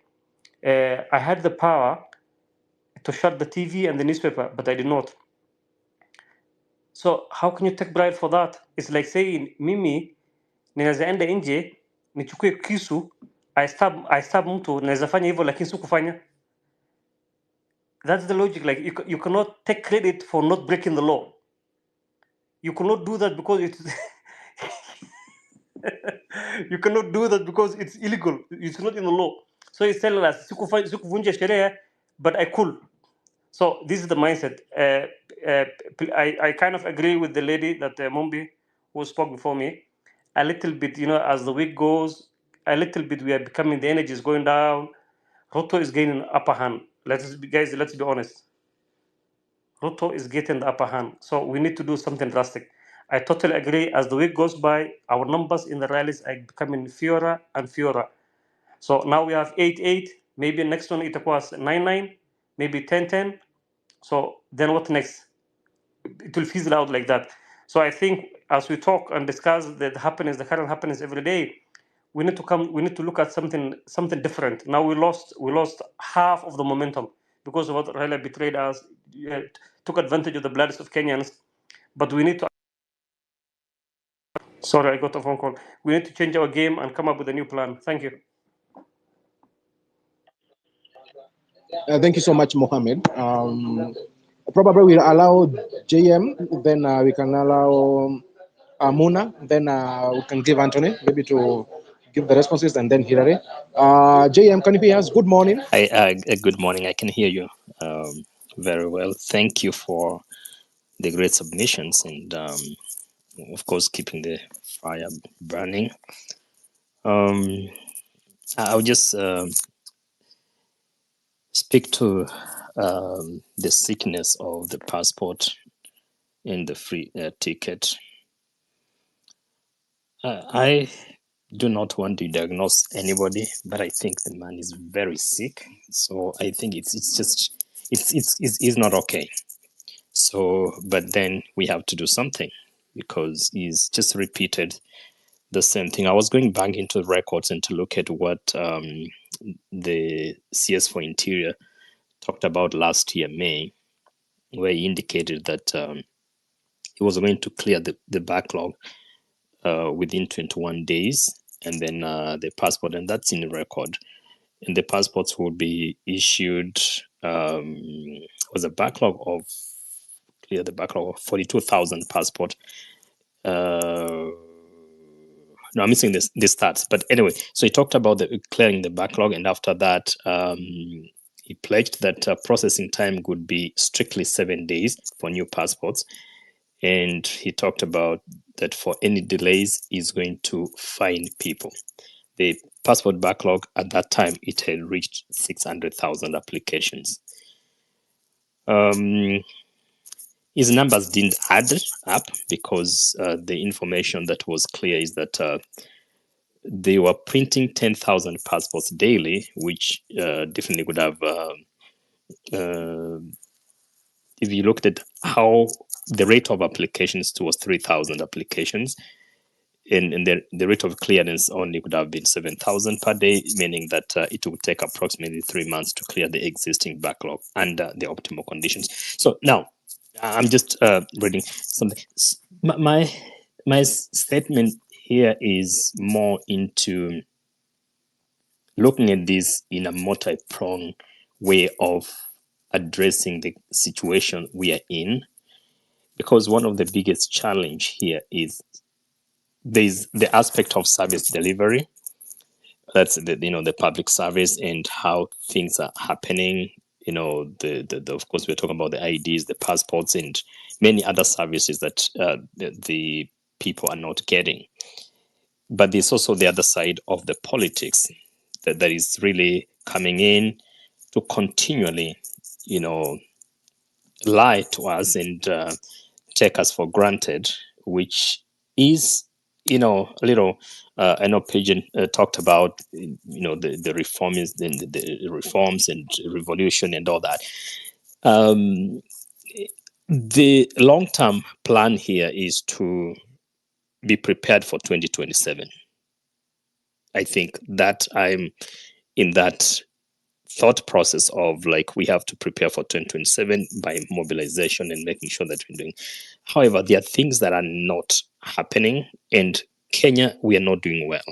I had the power to shut the TV and the newspaper, but I did not. So how can you take bribe for that? It's like saying, mimi ninaweza enda nje nichukue kisu, I stab mtu, naweza fanya hivyo lakini sikufanya. That's the logic. Like you cannot take credit for not breaking the law. You cannot do that because it's you cannot do that because it's illegal. It's not in the law. So he's telling us sikuvunja sheria, but I could. So this is the mindset. I kind of agree with the lady that Mumbi who spoke before me. A little bit, as the week goes, a little bit we are becoming, the energy is going down. Ruto is gaining upper hand. Let's be honest. Ruto is getting the upper hand. So we need to do something drastic. I totally agree. As the week goes by, our numbers in the rallies are becoming fewer and fewer. So now we have 8-8. Maybe next one it was 9-9, maybe 10-10. So then what next? It will fizzle out like that. So I think as we talk and discuss the happenings, the current happenings every day, we need to come. We need to look at something different. Now we lost half of the momentum because of what Raila betrayed us, took advantage of the bloods of Kenyans. But we need to. Sorry, I got a phone call. We need to change our game and come up with a new plan. Thank you. Thank you so much, Mohammed. Probably we'll allow JM, then we can allow Muna, then we can give Anthony maybe to give the responses, and then Hilary. JM, can you hear us? Good morning. Good morning. I can hear you very well. Thank you for the great submissions and, of course, keeping the fire burning. I'll just speak to the sickness of the passport and the free ticket. I do not want to diagnose anybody, but I think the man is very sick. So I think it's not okay. So, but then we have to do something because he's just repeated the same thing. I was going back into records and to look at what the CS for Interior talked about last year, May, where he indicated that he was going to clear the backlog within 21 days, and then the passport, and that's in the record. And the passports will be issued. Was a backlog of clear the backlog of 42,000 passport. No, I'm missing this stats. But anyway, so he talked about clearing the backlog, and after that, he pledged that processing time would be strictly 7 days for new passports. And he talked about that for any delays, he's going to fine people. The passport backlog at that time, it had reached 600,000 applications. His numbers didn't add up because the information that was clear is that they were printing 10,000 passports daily, which definitely would have, if you looked at how the rate of applications was 3,000 applications, and the rate of clearance only would have been 7,000 per day, meaning that it would take approximately 3 months to clear the existing backlog under the optimal conditions. So now, I'm just reading something. My statement here is more into looking at this in a multi-pronged way of addressing the situation we are in, because one of the biggest challenge here is there's the aspect of service delivery. That's the public service and how things are happening. The of course we're talking about the IDs, the passports, and many other services that the people are not getting. But there's also the other side of the politics that is really coming in to continually, lie to us and take us for granted, which is, a little. I know Pigeon talked about, the reforms, the reforms and revolution and all that. The long-term plan here is to be prepared for 2027. I think that I'm in that thought process of like we have to prepare for 2027 by mobilization and making sure that we're doing. However, there are things that are not happening, and Kenya, we are not doing well.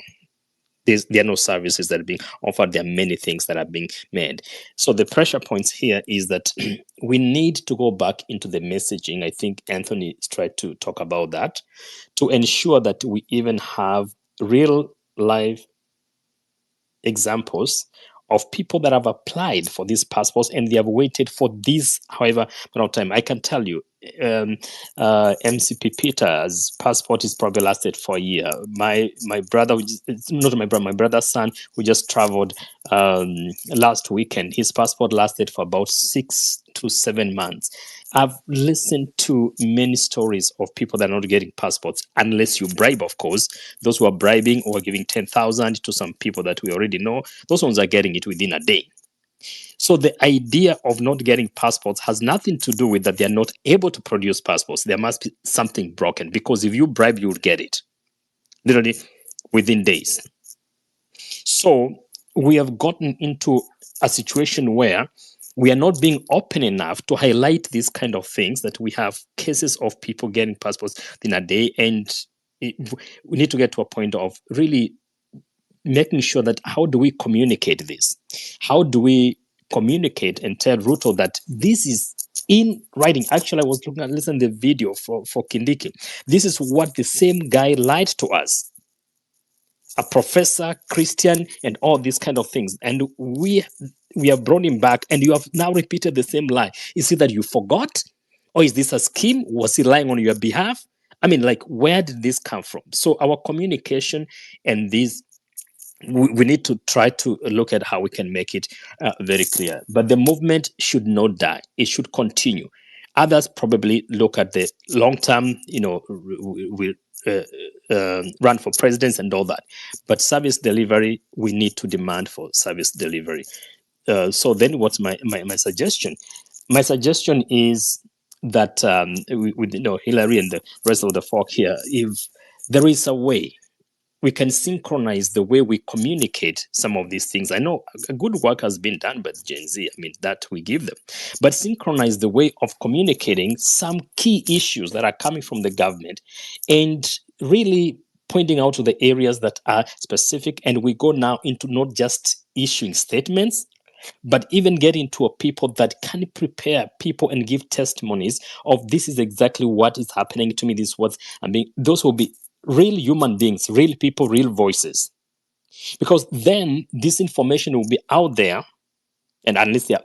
There are no services that are being offered. There are many things that are being made. So the pressure points here is that we need to go back into the messaging. I think Anthony tried to talk about that, to ensure that we even have real life examples of people that have applied for these passports and they have waited for this however amount of time. I can tell you, MCP Peter's passport is probably lasted for a year. My brother, it's not my brother, my brother's son, who just traveled last weekend, his passport lasted for about 6 to 7 months. I've listened to many stories of people that are not getting passports unless you bribe, of course. Those who are bribing or giving 10,000 to some people that we already know, those ones are getting it within a day. So the idea of not getting passports has nothing to do with that they are not able to produce passports. There must be something broken, because if you bribe, you will get it literally within days. So we have gotten into a situation where we are not being open enough to highlight these kind of things, that we have cases of people getting passports in a day. And we need to get to a point of really making sure that how do we communicate this? How do we communicate and tell Ruto that this is in writing? Actually, I was listening to the video for Kindiki. This is what the same guy lied to us. A professor, Christian, and all these kind of things. And we have brought him back, and you have now repeated the same lie. Is it that you forgot? Or is this a scheme? Was he lying on your behalf? I mean, like, where did this come from? So our communication and these, we need to try to look at how we can make it very clear. But the movement should not die. It should continue. Others probably look at the long term, we run for presidents and all that. But service delivery, we need to demand for service delivery. So then what's my suggestion? My suggestion is that with Hillary and the rest of the folk here, if there is a way we can synchronize the way we communicate some of these things. I know a good work has been done by Gen Z, I mean, that we give them, but synchronize the way of communicating some key issues that are coming from the government, and really pointing out to the areas that are specific. And we go now into not just issuing statements, but even getting to a people that can prepare people and give testimonies of this is exactly what is happening to me. This is what's, I mean, those will be real human beings, real people, real voices. Because then this information will be out there, and unless they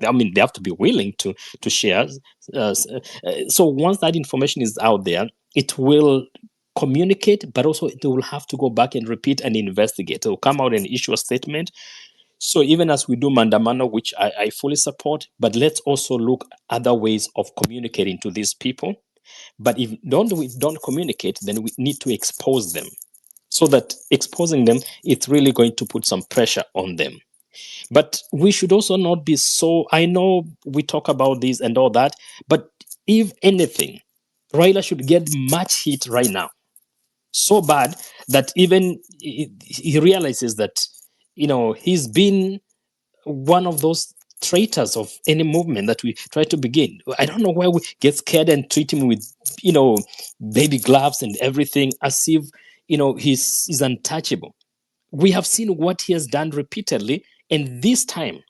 have to be willing to share. So once that information is out there, it will communicate, but also it will have to go back and repeat and investigate. It will come out and issue a statement. So even as we do Mandamano, which I fully support, but let's also look other ways of communicating to these people. But if we don't communicate, then we need to expose them. So that exposing them, it's really going to put some pressure on them. But we should also not be so, I know we talk about this and all that, but if anything, Raila should get much heat right now. So bad that even he realizes that, he's been one of those traitors of any movement that we try to begin. I don't know why we get scared and treat him with, baby gloves and everything, as if, he's untouchable. We have seen what he has done repeatedly, and this time,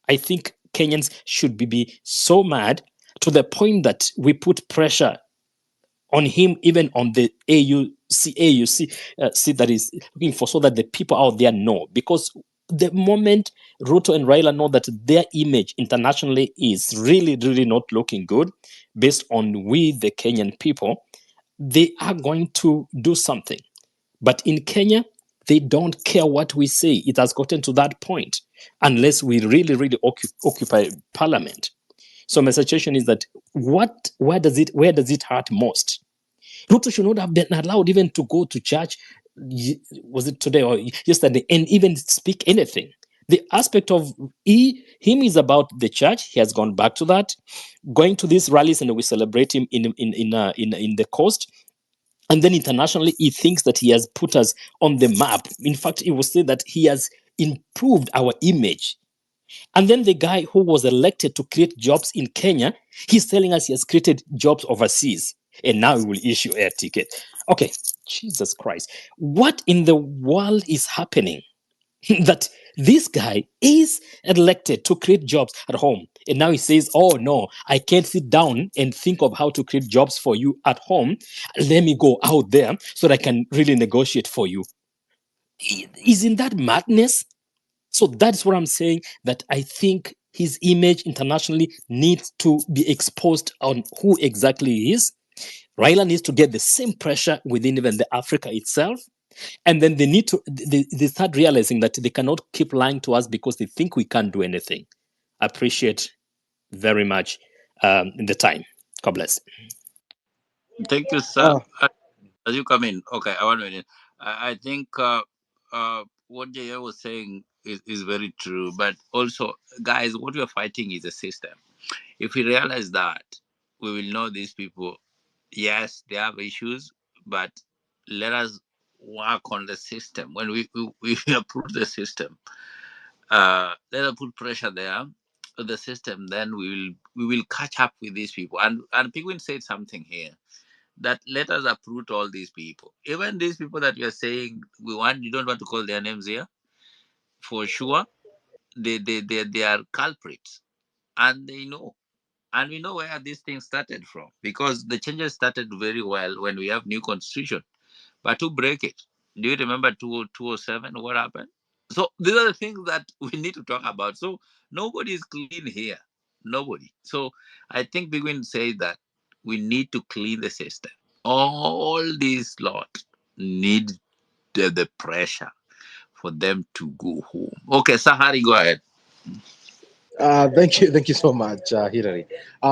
I think Kenyans should be so mad to the point that we put pressure on him, even on the AUC that is looking for, so that the people out there know. Because the moment Ruto and Raila know that their image internationally is really, really not looking good, based on we, the Kenyan people, they are going to do something. But in Kenya, they don't care what we say. It has gotten to that point, unless we really, really occupy parliament. So my suggestion is that where does it hurt most? Ruto should not have been allowed even to go to church, was it today or yesterday, and even speak anything. The aspect of him is about the church. He has gone back to that, going to these rallies, and we celebrate him in the coast. And then internationally, he thinks that he has put us on the map. In fact, he will say that he has improved our image. And then the guy who was elected to create jobs in Kenya, he's telling us he has created jobs overseas. And now he will issue air ticket. Okay, Jesus Christ. What in the world is happening that this guy is elected to create jobs at home? And now he says, oh no, I can't sit down and think of how to create jobs for you at home. Let me go out there so that I can really negotiate for you. Isn't that madness? So that's what I'm saying, that I think his image internationally needs to be exposed on who exactly he is. Raila needs to get the same pressure within even the Africa itself. And then they need to, they start realizing that they cannot keep lying to us because they think we can't do anything. I appreciate very much the time. God bless. Thank you, sir. As you come in, okay, I want to. I think what Jaya was saying is very true. But also, guys, what we are fighting is a system. If we realize that, we will know these people. Yes, they have issues, but let us work on the system. When we approve the system, let us put pressure there on the system. Then we will catch up with these people. And Penguin said something here, that let us uproot all these people. Even these people that we are saying you don't want to call their names here, for sure, they are culprits, and they know. And we know where these things started from, because the changes started very well when we have new constitution. But to break it, do you remember 2007? What happened? So these are the things that we need to talk about. So nobody is clean here. Nobody. So I think Bigwin said that we need to clean the system. All these lot need the pressure for them to go home. Okay, Sahari, go ahead. Thank you so much, Hilary.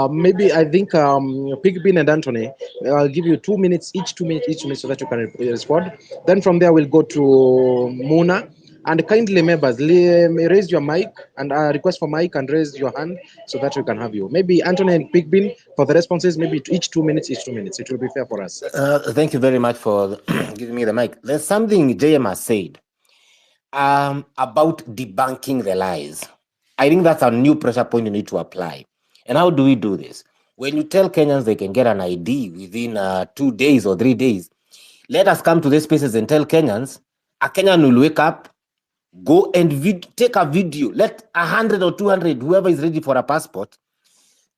Maybe I think Pigbin and Anthony, I'll give you 2 minutes each, 2 minutes each, so that you can respond. Then from there we'll go to Muna. And kindly members, raise your mic and request for mic and raise your hand so that we can have you. Maybe Anthony and Pigbin for the responses, maybe each 2 minutes, each 2 minutes. It will be fair for us. Thank you very much for giving me the mic. There's something JM has said about debunking the lies. I think that's a new pressure point you need to apply. And how do we do this? When you tell Kenyans they can get an ID within 2 days or 3 days, let us come to these spaces and tell Kenyans, a Kenyan will wake up, go and take a video, let 100 or 200, whoever is ready for a passport,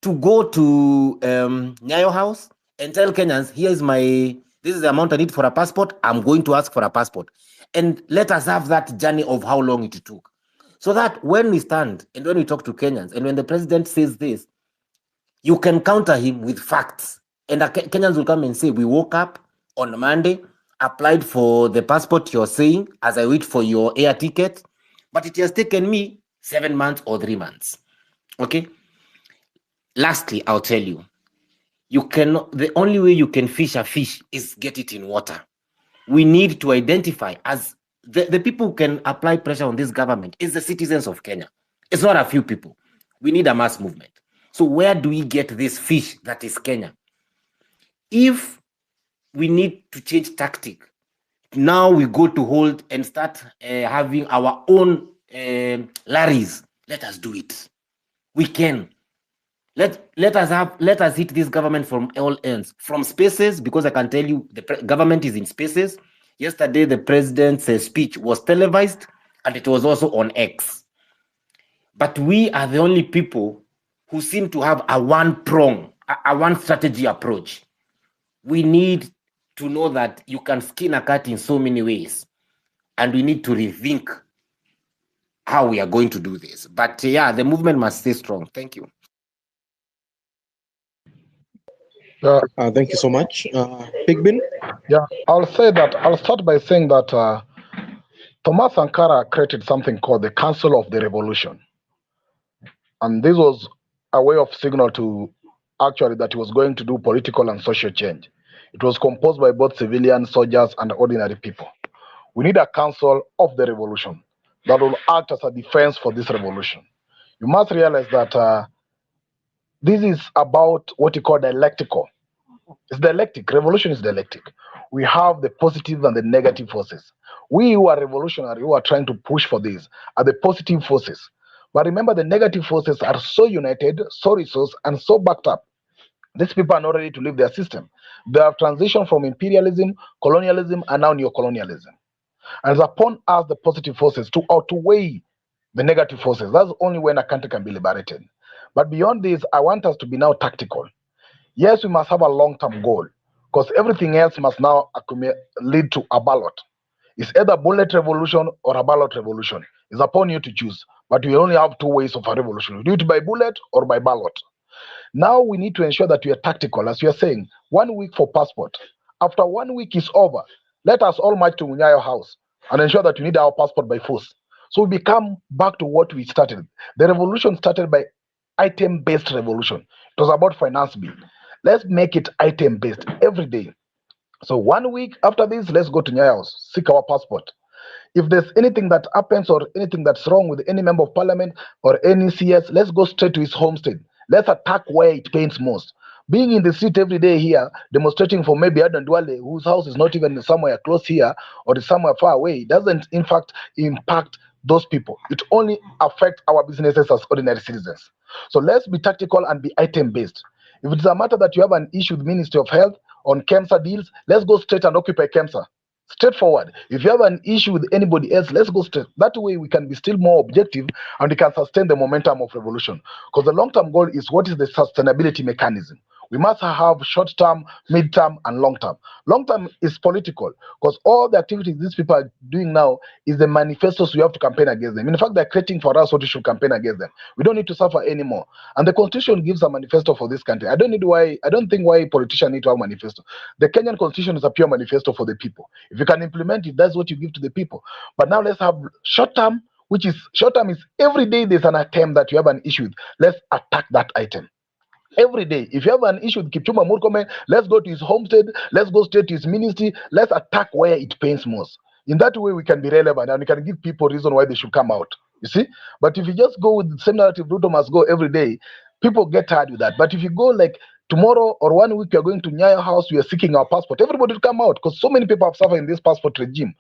to go to Nyayo House and tell Kenyans, this is the amount I need for a passport, I'm going to ask for a passport. And let us have that journey of how long it took. So that when we stand and when we talk to Kenyans, and when the president says this, you can counter him with facts. And Kenyans will come and say, we woke up on Monday, applied for the passport you're saying, as I wait for your air ticket, but it has taken me 7 months or 3 months. Okay? Lastly, I'll tell you, the only way you can fish a fish is get it in water. We need to identify as the people who can apply pressure on this government is the citizens of Kenya. It's not a few people. We need a mass movement. So where do we get this fish that is Kenya? If we need to change tactic, now we go to hold and start having our own lorries. Let us do it. We can. Let us hit this government from all ends, from spaces, because I can tell you the government is in spaces. Yesterday, the president's speech was televised, and it was also on X. But we are the only people who seem to have a one-prong, a one-strategy approach. We need to know that you can skin a cat in so many ways, and we need to rethink how we are going to do this. But yeah, the movement must stay strong. Thank you. Thank you so much. Pigbin? Yeah, I'll start by saying that Thomas Sankara created something called the Council of the Revolution. And this was a way of signal to actually that he was going to do political and social change. It was composed by both civilian soldiers and ordinary people. We need a council of the revolution that will act as a defense for this revolution. You must realize that this is about what you call dialectical. It's dialectic. Revolution is dialectic. We have the positive and the negative forces. We who are revolutionary, who are trying to push for this, are the positive forces. But remember, the negative forces are so united, so resourced, and so backed up. These people are not ready to leave their system. They have transitioned from imperialism, colonialism, and now neocolonialism. And it's upon us, the positive forces, to outweigh the negative forces. That's only when a country can be liberated. But beyond this, I want us to be now tactical. Yes, we must have a long-term goal, because everything else must now lead to a ballot. It's either bullet revolution or a ballot revolution. It's upon you to choose. But we only have two ways of a revolution. We do it by bullet or by ballot. Now we need to ensure that we are tactical, as you are saying. 1 week for passport. After 1 week is over, let us all march to Munyayo House and ensure that we need our passport by force. So we become back to what we started. The revolution started by item-based revolution. It was about finance bill. Let's make it item-based every day. So 1 week after this, let's go to Nyayo House, seek our passport. If there's anything that happens or anything that's wrong with any member of parliament or any CS, let's go straight to his homestead. Let's attack where it pains most. Being in the street every day here, demonstrating for maybe Adan Duale, whose house is not even somewhere close here or is somewhere far away, doesn't in fact impact those people. It only affects our businesses as ordinary citizens. So let's be tactical and be item based. If it's a matter that you have an issue with Ministry of Health on KEMSA deals, let's go straight and occupy KEMSA. Straightforward. If you have an issue with anybody else, let's go straight. That way we can be still more objective and we can sustain the momentum of revolution. Because the long-term goal is what is the sustainability mechanism. We must have short-term, mid-term, and long-term. Long-term is political because all the activities these people are doing now is the manifestos we have to campaign against them. In fact, they're creating for us what we should campaign against them. We don't need to suffer anymore. And the constitution gives a manifesto for this country. I don't think why politicians need to have manifesto. The Kenyan constitution is a pure manifesto for the people. If you can implement it, that's what you give to the people. But now let's have short-term, which is short-term is every day there's an item that you have an issue with. Let's attack that item. Every day, if you have an issue with Kipchumba Murkomen, let's go to his homestead, let's go straight to his ministry, let's attack where it pains most. In that way, we can be relevant and we can give people reason why they should come out. You see? But if you just go with the same narrative, Ruto must go every day, people get tired with that. But if you go like tomorrow or 1 week, you're going to Nyayo House, we are seeking our passport, everybody will come out because so many people have suffered in this passport regime.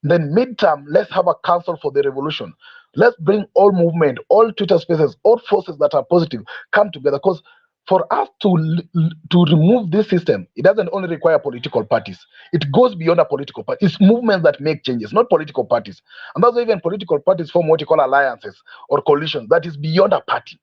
Then midterm, let's have a council for the revolution. Let's bring all movement, all Twitter spaces, all forces that are positive come together. Because for us to remove this system, it doesn't only require political parties. It goes beyond a political party. It's movements that make changes, not political parties. And that's why even political parties form what you call alliances or coalitions. That is beyond a party.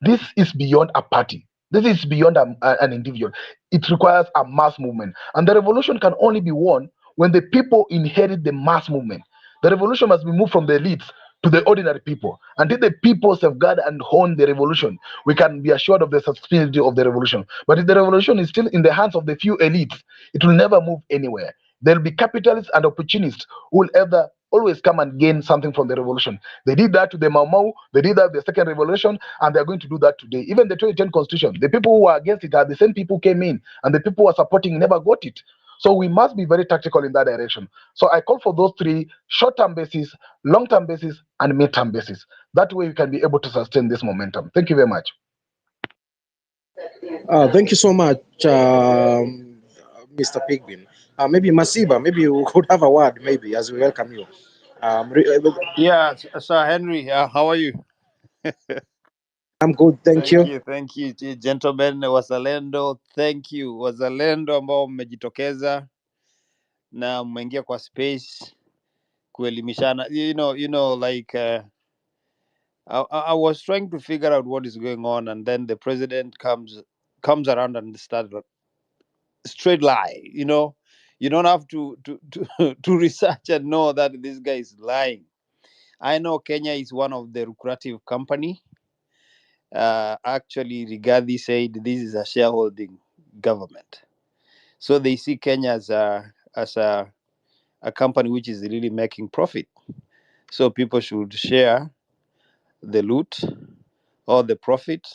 This is beyond a party. This is beyond an individual. It requires a mass movement. And the revolution can only be won when the people inherit the mass movement. The revolution must be moved from the elites to the ordinary people. Until the people safeguard and hone the revolution, we can be assured of the sustainability of the revolution. But if the revolution is still in the hands of the few elites, it will never move anywhere. There will be capitalists and opportunists who will ever always come and gain something from the revolution. They did that to the Mau Mau, they did that with the second revolution, and they're going to do that today. Even the 2010 constitution, the people who were against it are the same people who came in, and the people who are supporting never got it. So we must be very tactical in that direction. So I call for those three: short-term basis, long-term basis, and mid-term basis. That way we can be able to sustain this momentum. Thank you very much. Thank you so much, Mr. Pigbin. Maybe Masiba, maybe you could have a word, maybe, as we welcome you. Yeah, Sir Henry, how are you? I'm good, thank you. Thank you, gentlemen. Wazalendo, thank you. Wazalendo ambao mmejitokeza na mmeingia kwa space kuelimishana. I was trying to figure out what is going on, and then the president comes around and starts straight lie. You don't have to to research and know that this guy is lying. I know Kenya is one of the lucrative company. Actually, Rigathi said this is a shareholding government, so they see Kenya as a company which is really making profit. So people should share the loot or the profit,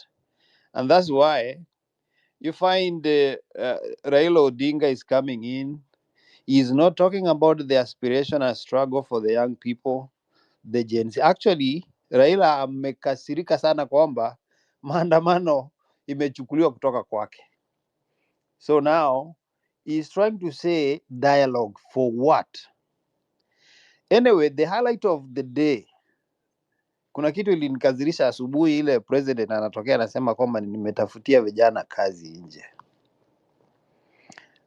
and that's why you find Raila Odinga is coming in. He's not talking about the aspiration and struggle for the young people, the Gen Z. Actually, Raila amekasirika sana kwamba maandamano imechukuliwa kutoka kwake. So now he's trying to say dialogue for what? Anyway, the highlight of the day, kuna kitu ilinikazirisha asubuhi, ile president anatokea anasema kwamba nimetafutia vijana kazi nje.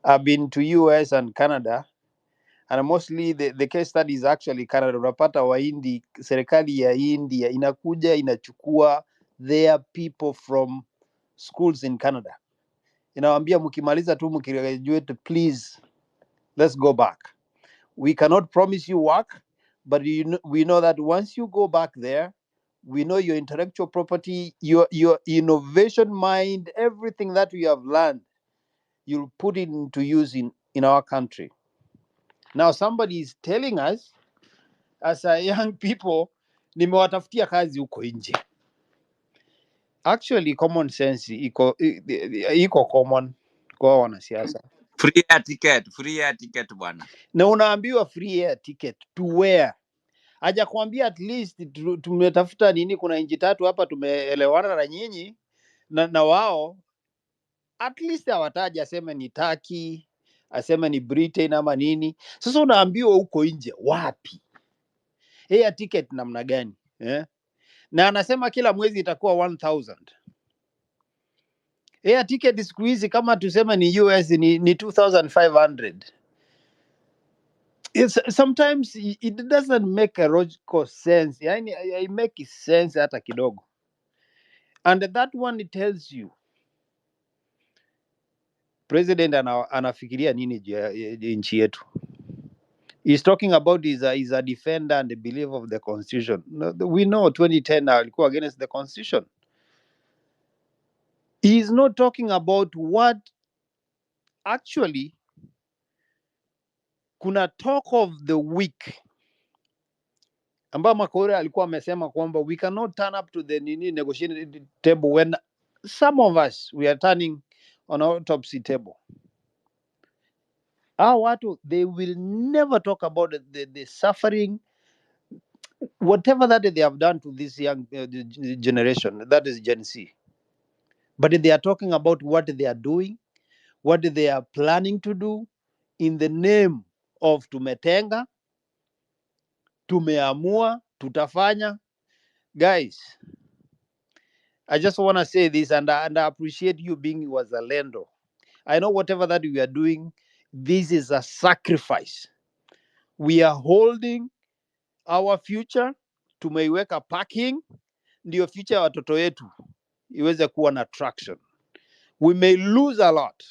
I've been to US and Canada, and mostly the case study is actually Canada. Unapata Wahindi, serikali ya India inakuja inachukua their people from schools in Canada. Inawaambia mkimaliza tu mkigraduate, please let's go back. We cannot promise you work, but we know that once you go back there, We know your intellectual property, your innovation mind, everything that we have learned, you'll put it into use in our country. Now somebody is telling us as a young people, nimewatafutia kazi huko nje. Actually common sense iko common kwa wanasiasa. Free air ticket bwana. Na unaambiwa free air ticket to where? Hajakwambia at least tumetafuta nini, kuna nchi tatu hapa tumeelewana na nyinyi na wao at least hawataja aseme ni Turkey, aseme ni Britain ama nini. Sasa unaambiwa huko nje wapi? Air ticket namna gani? Na anasema kila mwezi itakuwa 1000. Air ticket siku hizi kama tuseme ni US ni 2500. Sometimes it doesn't make a logical sense. Yani I make sense hata kidogo. And that one it tells you president anafikiria nini nchi yetu. He's talking about he's a defender and a believer of the constitution. We know 2010 alikuwa against the constitution. He is not talking about what actually kuna talk of the week ambayo Makore alikuwa amesema kwamba we cannot turn up to the negotiating table when some of us we are turning on our autopsy table. Our watu, they will never talk about the suffering, whatever that they have done to this young generation, that is Gen Z. But they are talking about what they are doing, what they are planning to do in the name of tumetenga, tumeamua, tutafanya. Guys, I just want to say this, and I appreciate you being wazalendo. I know whatever that we are doing, this is a sacrifice. We are holding our future, tumeiweka parking, ndio future ya watoto wetu iweze kuwa na traction. We may lose a lot.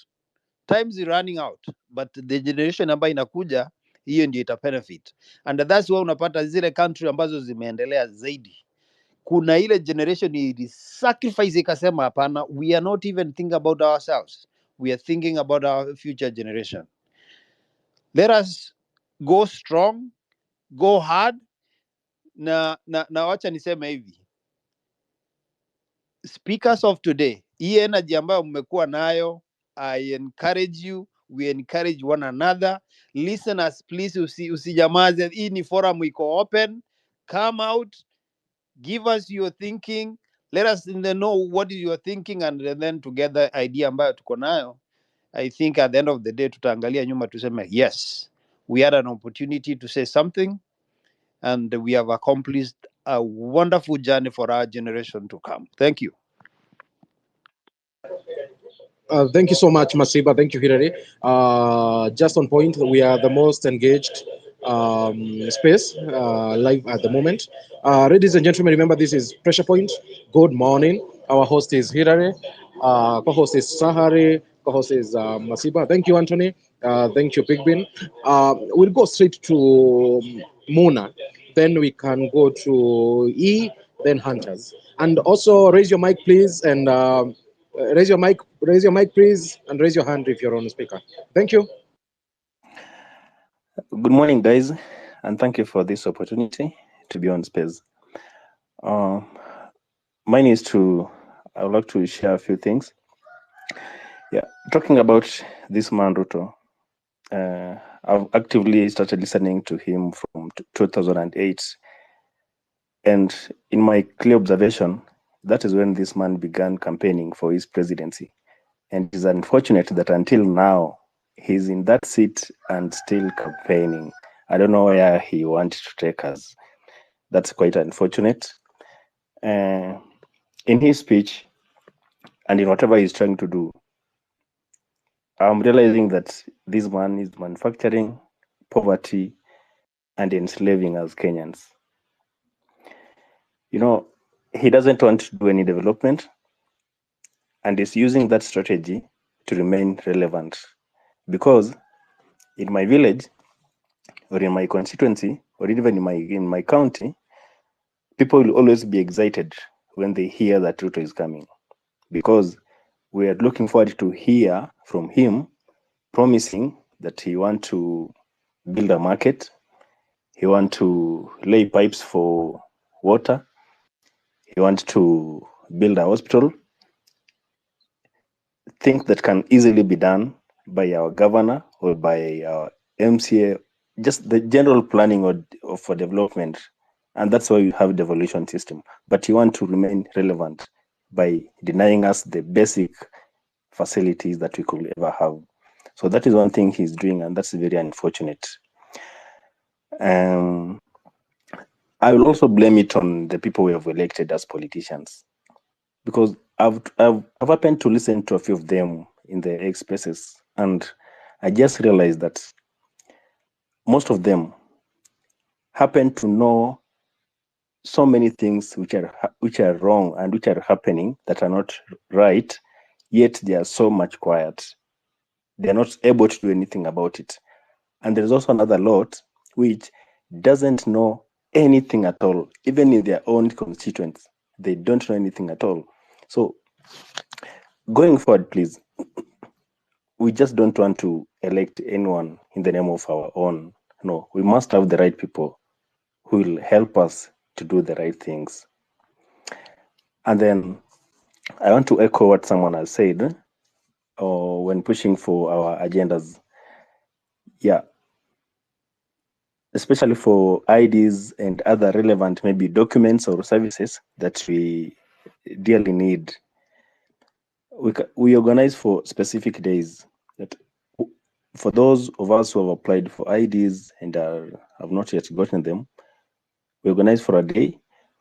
Time is running out, but the generation ambayo inakuja, hiyo ndio ita benefit. And that's why unapata zile country ambazo zimeendelea zaidi, kuna ile generation ili sacrifice ikasema hapana, we are not even thinking about ourselves, we are thinking about our future generation. Let us go strong, go hard. Na wacha niseme hivi, speakers of today, hii energy ambayo mmekuwa nayo, I encourage you, we encourage one another. Listeners, please usijamaze, hii ni forum iko open. Come out, give us your thinking, let us know what is your thinking, and then together idea ambayo tuko nayo, I think at the end of the day tutaangalia nyuma tuseme yes, we had an opportunity to say something and we have accomplished a wonderful journey for our generation to come. Thank you. Thank you so much, Masiba. Thank you, Hilary. Just on point, we are the most engaged space live at the moment. Ladies and gentlemen, remember this is Pressure Point. Good morning. Our host is Hilary. Co-host is Sahari. Co-host is Masiba. Thank you, Anthony. Thank you, Big Ben. We'll go straight to Muna. Then we can go to E, then Hunters. And also raise your mic, please, and raise your mic, please, and raise your hand if you're on the speaker. Thank you. Good morning, guys, and thank you for this opportunity to be on space. Mine is I would like to share a few things. Yeah, talking about this man Ruto, I've actively started listening to him from 2008, and in my clear observation, that is when this man began campaigning for his presidency. And it is unfortunate that until now, he's in that seat and still campaigning. I don't know where he wanted to take us. That's quite unfortunate. In his speech and in whatever he's trying to do, I'm realizing that this man is manufacturing poverty and enslaving us Kenyans. You know, he doesn't want to do any development and is using that strategy to remain relevant. Because in my village, or in my constituency, or even in my county, people will always be excited when they hear that Ruto is coming, because we are looking forward to hear from him promising that he want to build a market, he want to lay pipes for water, he wants to build a hospital, things that can easily be done by our governor or by our MCA, just the general planning for development. And that's why we have devolution system. But you want to remain relevant by denying us the basic facilities that we could ever have. So that is one thing he's doing, and that's very unfortunate. I will also blame it on the people we have elected as politicians, because I've happened to listen to a few of them in the X spaces, and I just realized that most of them happen to know so many things which are wrong and which are happening that are not right, yet they are so much quiet. They are not able to do anything about it. And there's also another lot which doesn't know anything at all, even in their own constituents. They don't know anything at all. So going forward, please, we just don't want to elect anyone in the name of our own. No, we must have the right people who will help us to do the right things. And then I want to echo what someone has said when pushing for our agendas. Yeah, especially for IDs and other relevant maybe documents or services that we dearly need. We organize for specific days that for those of us who have applied for IDs and have not yet gotten them, we organize for a day,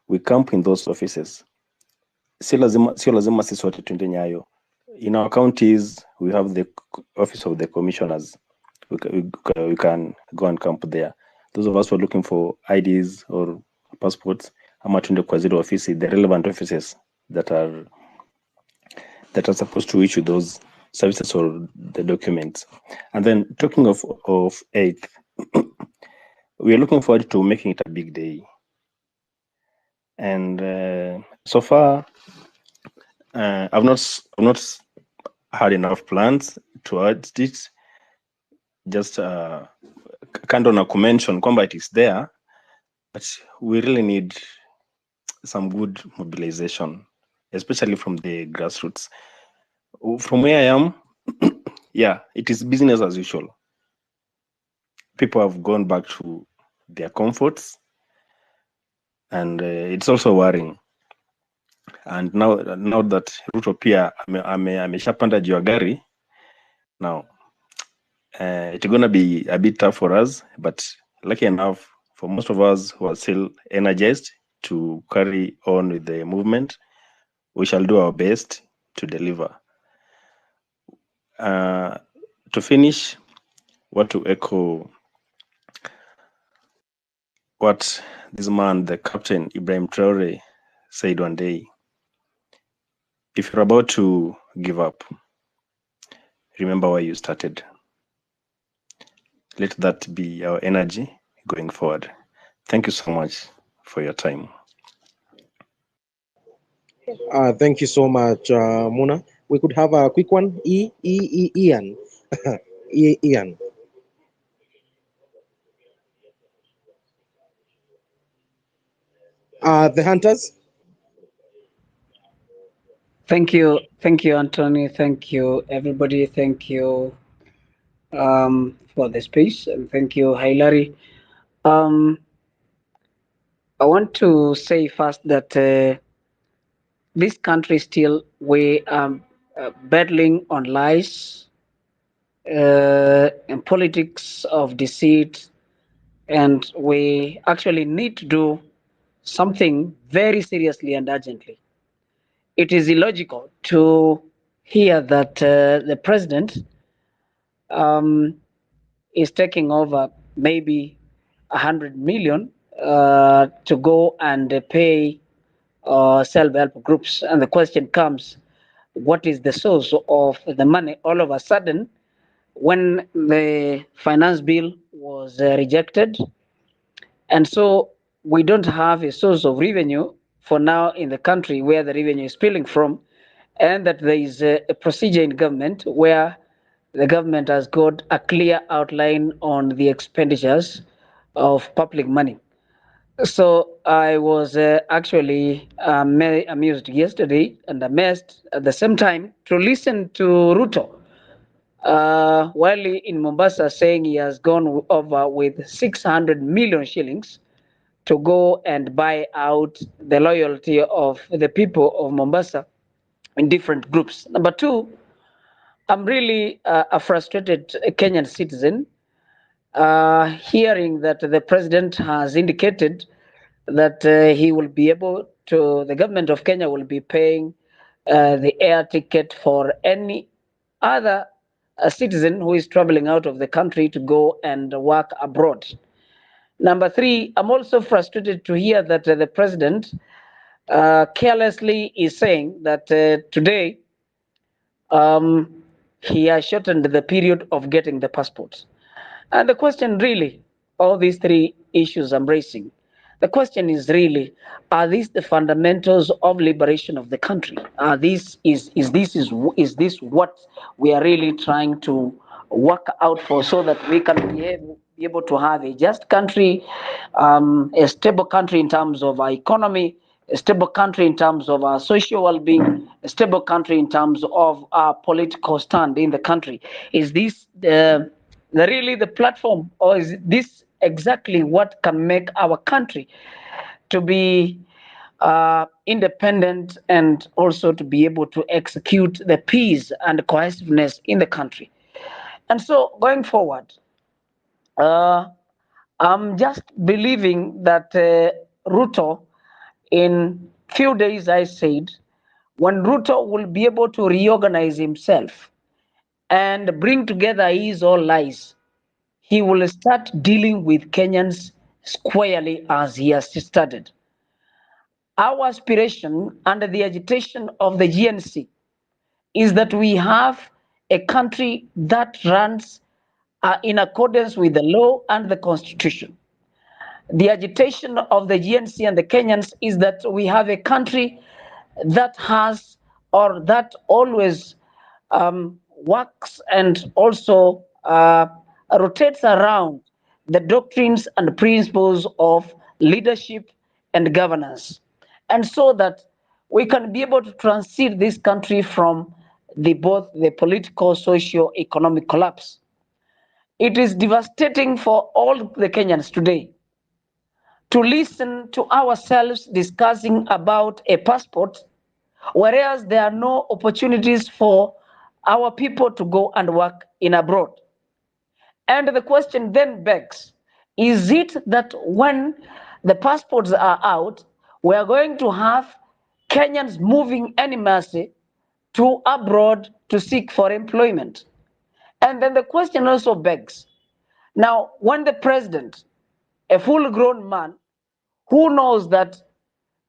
we camp in those offices. Sio lazima sisi sote tuende Nyayo. In our counties, we have the office of the commissioners. We can go and camp there. Those of us who are looking for IDs or passports, ama tuende kwa zile office, the relevant offices that are supposed to issue those services or the documents. And then talking of 8th, we are looking forward to making it a big day. And so far, I've not had enough plans towards it. Just kando na kumention kwamba it is there, but we really need some good mobilization, especially from the grassroots. From where I am, yeah, it is business as usual. People have gone back to their comforts, and it's also worrying. And now that Ruto pia ameshapanda juu ya gari, now it's gonna be a bit tough for us, but lucky enough for most of us who are still energized to carry on with the movement, we shall do our best to deliver. To finish, want to echo what this man, the Captain Ibrahim Traore, said one day. If you're about to give up, remember why you started. Let that be our energy going forward. Thank you so much for your time. Thank you so much, Muna. We could have a quick one. Ian. Ian. The Hunters. Thank you, Anthony. Thank you, everybody. Thank you for the space, and thank you, Hilary. I want to say first that this country still we are battling on lies and politics of deceit, and we actually need to do something very seriously and urgently. It is illogical to hear that the president is taking over maybe 100 million to go and pay self-help groups. And the question comes, what is the source of the money? All of a sudden, when the finance bill was rejected, and so we don't have a source of revenue for now in the country where the revenue is spilling from, and that there is a procedure in government where the government has got a clear outline on the expenditures of public money. So I was actually amused yesterday and amazed at the same time to listen to Ruto while in Mombasa saying he has gone over with 600 million shillings to go and buy out the loyalty of the people of Mombasa in different groups. Number two, I'm really a frustrated Kenyan citizen hearing that the president has indicated that he will be able to, the government of Kenya will be paying the air ticket for any other citizen who is traveling out of the country to go and work abroad. Number three, I'm also frustrated to hear that the president carelessly is saying that today he has shortened the period of getting the passports. And the question really, all these three issues I'm raising, the question is really, are these the fundamentals of liberation of the country? Are these is this what we are really trying to work out for, so that we can be able to have a just country, a stable country in terms of our economy, a stable country in terms of our social well-being, a stable country in terms of our political stand in the country? Is this really the platform, or is this exactly what can make our country to be independent and also to be able to execute the peace and cohesiveness in the country? And so going forward, I'm just believing that Ruto, in few days, I said, when Ruto will be able to reorganize himself and bring together his all lies, he will start dealing with Kenyans squarely as he has started. Our aspiration under the agitation of the GNC is that we have a country that runs in accordance with the law and the constitution. The agitation of the GNC and the Kenyans is that we have a country that has, or that always works and also rotates around the doctrines and principles of leadership and governance. And so that we can be able to transit this country from both the political, socio-economic collapse. It is devastating for all the Kenyans today to listen to ourselves discussing about a passport, whereas there are no opportunities for our people to go and work in abroad. And the question then begs, is it that when the passports are out, we are going to have Kenyans moving en masse to abroad to seek for employment? And then the question also begs, now when the president, a full-grown man who knows that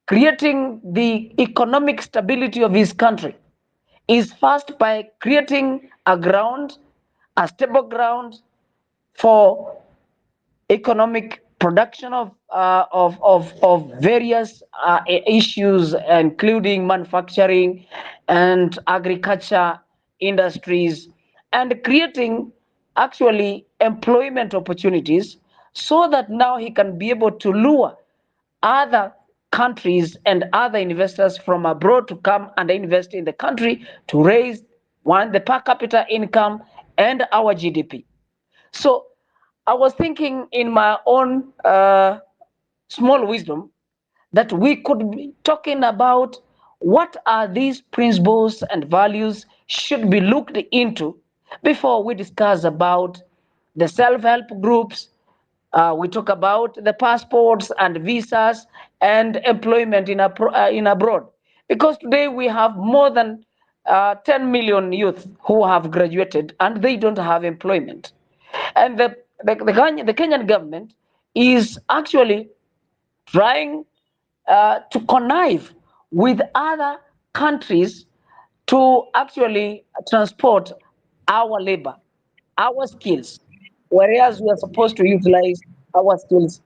creating the economic stability of his country is first by creating a ground, a stable ground for economic production of various issues, including manufacturing and agriculture industries, and creating actually employment opportunities, so that now he can be able to lure other countries and other investors from abroad to come and invest in the country to raise one, the per capita income and our GDP. So I was thinking in my own small wisdom that we could be talking about what are these principles and values should be looked into before we discuss about the self-help groups. We talk about the passports and visas and employment in abroad, because today we have more than 10 million youth who have graduated and they don't have employment. And the Kenyan government is actually trying to connive with other countries to actually transport our labor, our skills, whereas we are supposed to utilize our skills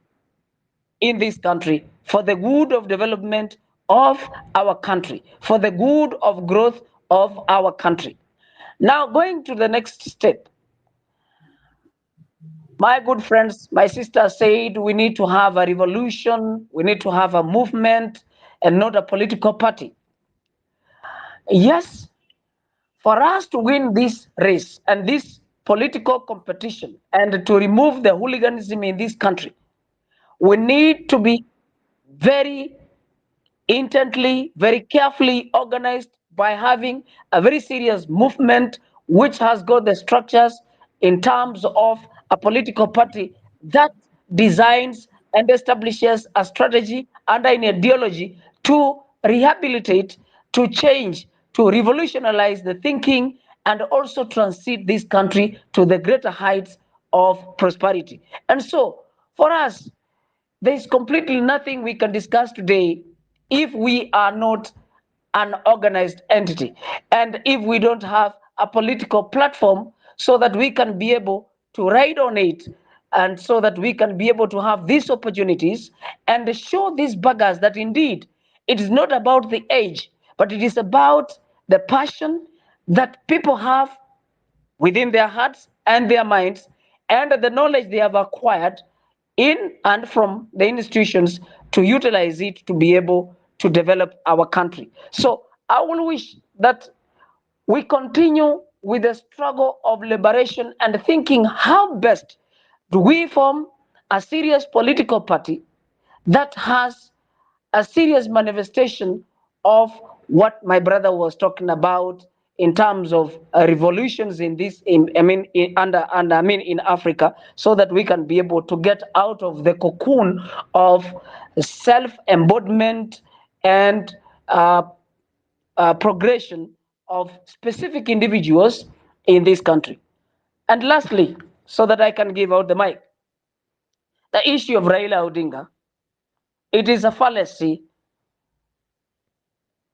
in this country for the good of development of our country, for the good of growth of our country. Now, going to the next step, my good friends, my sister said we need to have a revolution, we need to have a movement and not a political party. Yes, for us to win this race and this political competition and to remove the hooliganism in this country, we need to be very intently, very carefully organized by having a very serious movement which has got the structures in terms of a political party that designs and establishes a strategy and an ideology to rehabilitate, to change, to revolutionize the thinking and also transit this country to the greater heights of prosperity. And so, for us, there is completely nothing we can discuss today if we are not an organized entity and if we don't have a political platform so that we can be able to ride on it and so that we can be able to have these opportunities and show these buggers that indeed it is not about the age, but it is about the passion that people have within their hearts and their minds and the knowledge they have acquired in and from the institutions to utilize it to be able to develop our country. So I will wish that we continue with the struggle of liberation and thinking how best do we form a serious political party that has a serious manifestation of what my brother was talking about in terms of revolutions in this in Africa, so that we can be able to get out of the cocoon of self embodiment and progression of specific individuals in this country. And lastly, so that I can give out the mic, the issue of Raila Odinga, it is a fallacy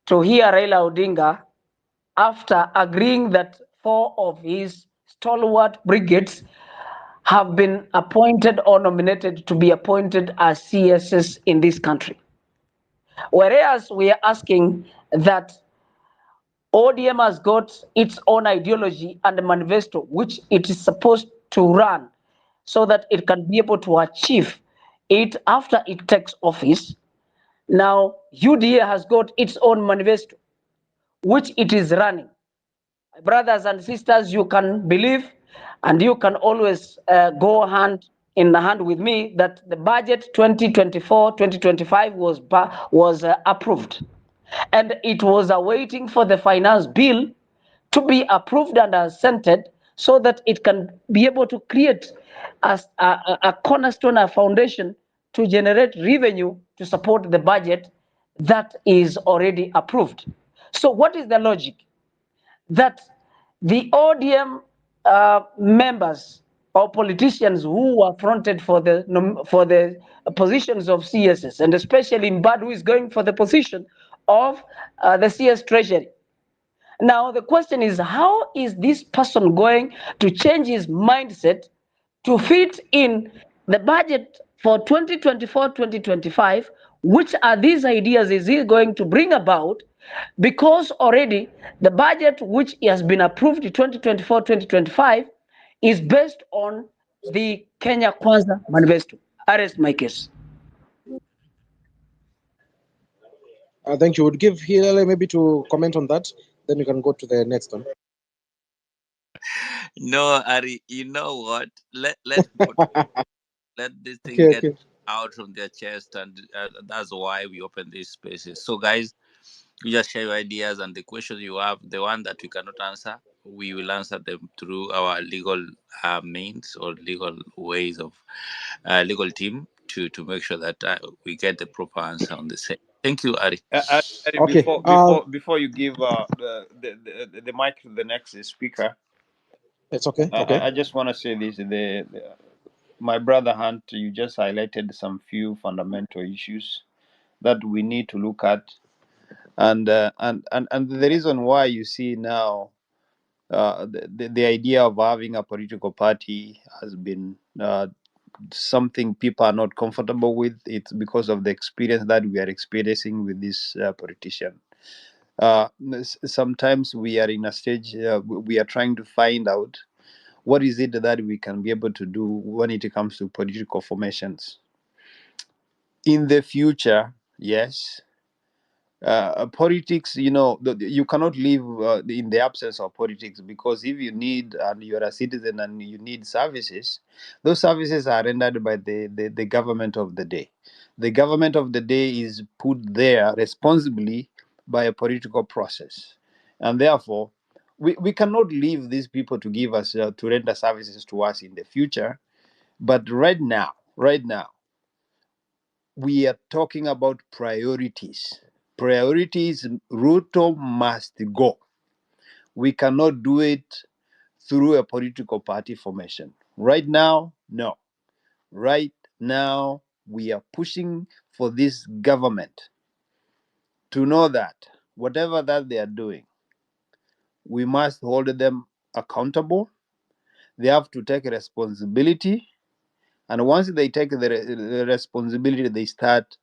to hear Raila Odinga after agreeing that 4 of his stalwart brigades have been appointed or nominated to be appointed as CSS in this country. Whereas we are asking that ODM has got its own ideology and manifesto, which it is supposed to run so that it can be able to achieve it after it takes office. Now, UDA has got its own manifesto, which it is running. Brothers and sisters, you can believe and you can always go hand in hand with me that the budget 2024-2025 was approved, and it was awaiting for the finance bill to be approved and assented so that it can be able to create a cornerstone, a foundation to generate revenue to support the budget that is already approved. So what is the logic? That the ODM members or politicians who were fronted for the positions of CSS, and especially Mbad, who is going for the position of the CS Treasury. Now the question is, how is this person going to change his mindset to fit in the budget for 2024-2025? Which are these ideas is he going to bring about? Because already the budget which has been approved 2024-2025 is based on the Kenya Kwanza manifesto. I rest my case. Thank you. Would give Hilary maybe to comment on that, then you can go to the next one. No, Ari, you know what? Let people let this thing Okay, get okay. out from their chest, and that's why we open these spaces. So, guys, you just share your ideas and the questions you have. The one that we cannot answer, we will answer them through our legal means or legal ways of legal team to make sure that we get the proper answer on the same. Thank you, Ari. Ari, Okay. before you give the mic to the next speaker, It's okay. Okay. I just want to say this: my brother Hunt, you just highlighted some few fundamental issues that we need to look at, and the reason why you see now the idea of having a political party has been something people are not comfortable with. It's because of the experience that we are experiencing with this politician. Sometimes we are in a stage, we are trying to find out what is it that we can be able to do when it comes to political formations. In the future, yes, politics, you cannot live in the absence of politics, because if you need, and you're a citizen and you need services, those services are rendered by the government of the day. The government of the day is put there responsibly by a political process, and therefore we cannot leave these people to give us to render services to us in the future. But right now we are talking about priorities. Priorities, Ruto must go. We cannot do it through a political party formation. Right now, no. Right now, we are pushing for this government to know that whatever that they are doing, we must hold them accountable. They have to take responsibility. And once they take the responsibility, they start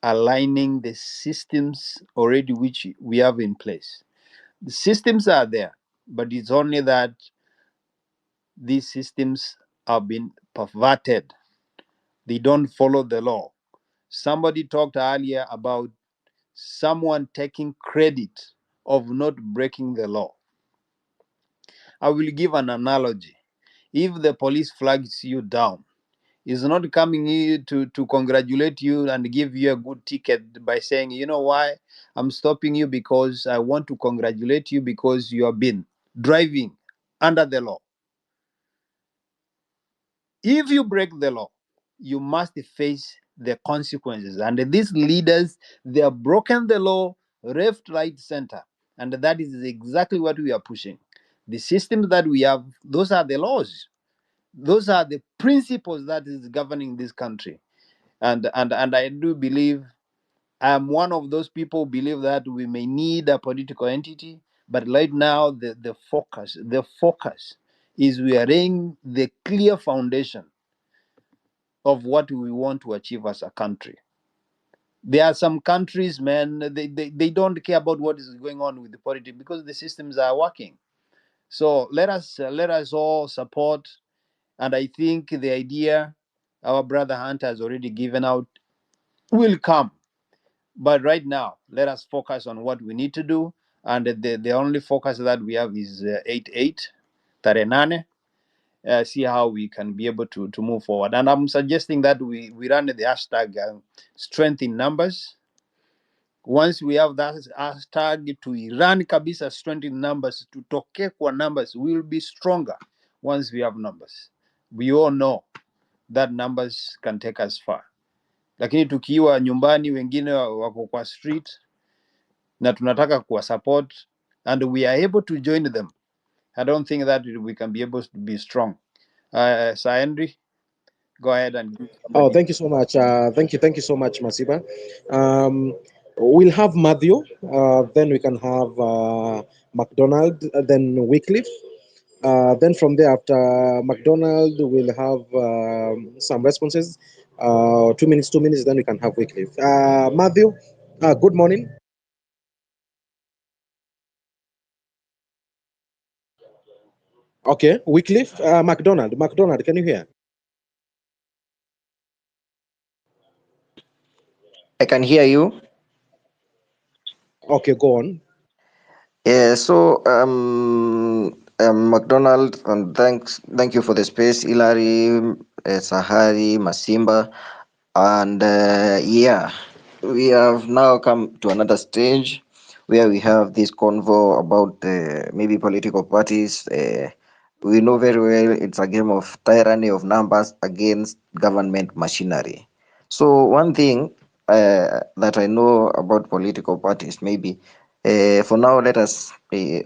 aligning the systems already which we have in place. The systems are there, but it's only that these systems have been perverted. They don't follow the law. Somebody talked earlier about someone taking credit of not breaking the law. I will give an analogy. If the police flags you down, is not coming here to congratulate you and give you a good ticket by saying, you know why, I'm stopping you because I want to congratulate you because you have been driving under the law. If you break the law, you must face the consequences. And these leaders, they have broken the law left, right, center. And that is exactly what we are pushing. The systems that we have, those are the laws. Those are the principles that is governing this country. And I do believe, I'm one of those people who believe that we may need a political entity, but right now the focus is we are laying the clear foundation of what we want to achieve as a country. There are some countries, man, they don't care about what is going on with the politics because the systems are working. So let us all support, and I think the idea our brother Hunter has already given out will come. But right now, let us focus on what we need to do. And the only focus that we have is 8-8, Tarenane. See how we can be able to move forward. And I'm suggesting that we run the hashtag strength in numbers. Once we have that hashtag to run kabisa strength in numbers, to toke kwa numbers, we will be stronger once we have numbers. We all know that numbers can take us far. Lakini tukiwa nyumbani, wengine wako kwa street, na tunataka kuwa support and we are able to join them, I don't think that we can be able to be strong. Sir Henry, go ahead and give Oh, somebody. thank you so much. Thank you so much, Masiba. We'll have Matthew, then we can have McDonald, then Wycliffe. Then from there, after McDonald, we'll have some responses. 2 minutes, then we can have Wycliffe. Matthew, good morning. Okay, Wycliffe, McDonald, can you hear? I can hear you. Okay, go on. Yeah, so McDonald, and thank you for the space, Hilary, Sahari, Masimba, and yeah, we have now come to another stage where we have this convo about maybe political parties. We know very well it's a game of tyranny of numbers against government machinery. So one thing that I know about political parties, maybe for now, let us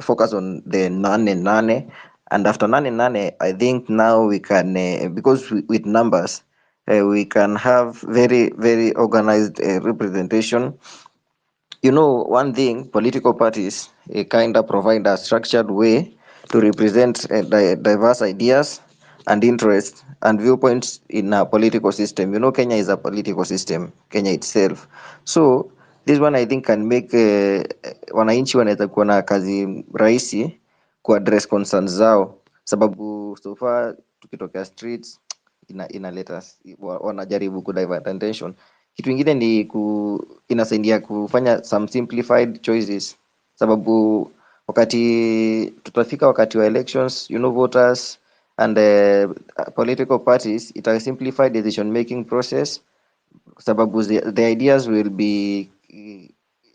focus on the Nane. And after Nane, I think now we can, because with numbers, we can have very, very organized representation. You know, one thing, political parties kind of provide a structured way to represent diverse ideas and interests and viewpoints in a political system. You know, Kenya is a political system, Kenya itself. So this one I think can make wananchi wanaweza kuwa na kazi rahisi kuaddress concerns zao, sababu so far tukitokea streets inaleta wanajaribu ku divert attention. Kitu ingine ni inasaidia kufanya some simplified choices, sababu wakati tutafika wakati wa elections, you know, voters and political parties, it will simplify decision making process, sababu the ideas will be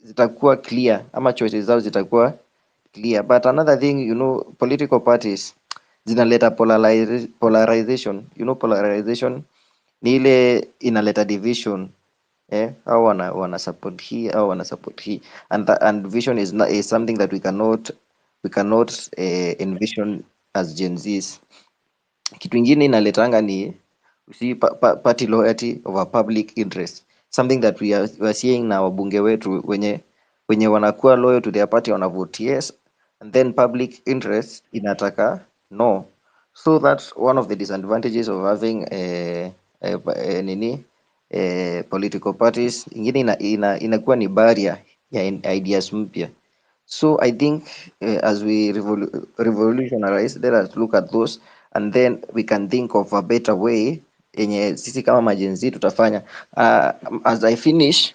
zitakuwa clear, ama choices zao zitakuwa clear. But another thing, you know, political parties zinaleta polarization. You know, polarization ni ile inaleta division, au wana support hii au wana support hii, and vision is something that we cannot envision as Gen Zs. Kitu ingine inaletanga ni see party loyalty over public interest, something that we are seeing na wabunge wetu wenye wanakuwa loyal to their party, wana vote yes, and then public interest inataka no. So that's one of the disadvantages of having political parties. Ingine inakuwa ni barrier ya ideas mpya. So I think as we revolutionize, let us look at those, and then we can think of a better way yenye sisi kama majenzi tutafanya. As I finish,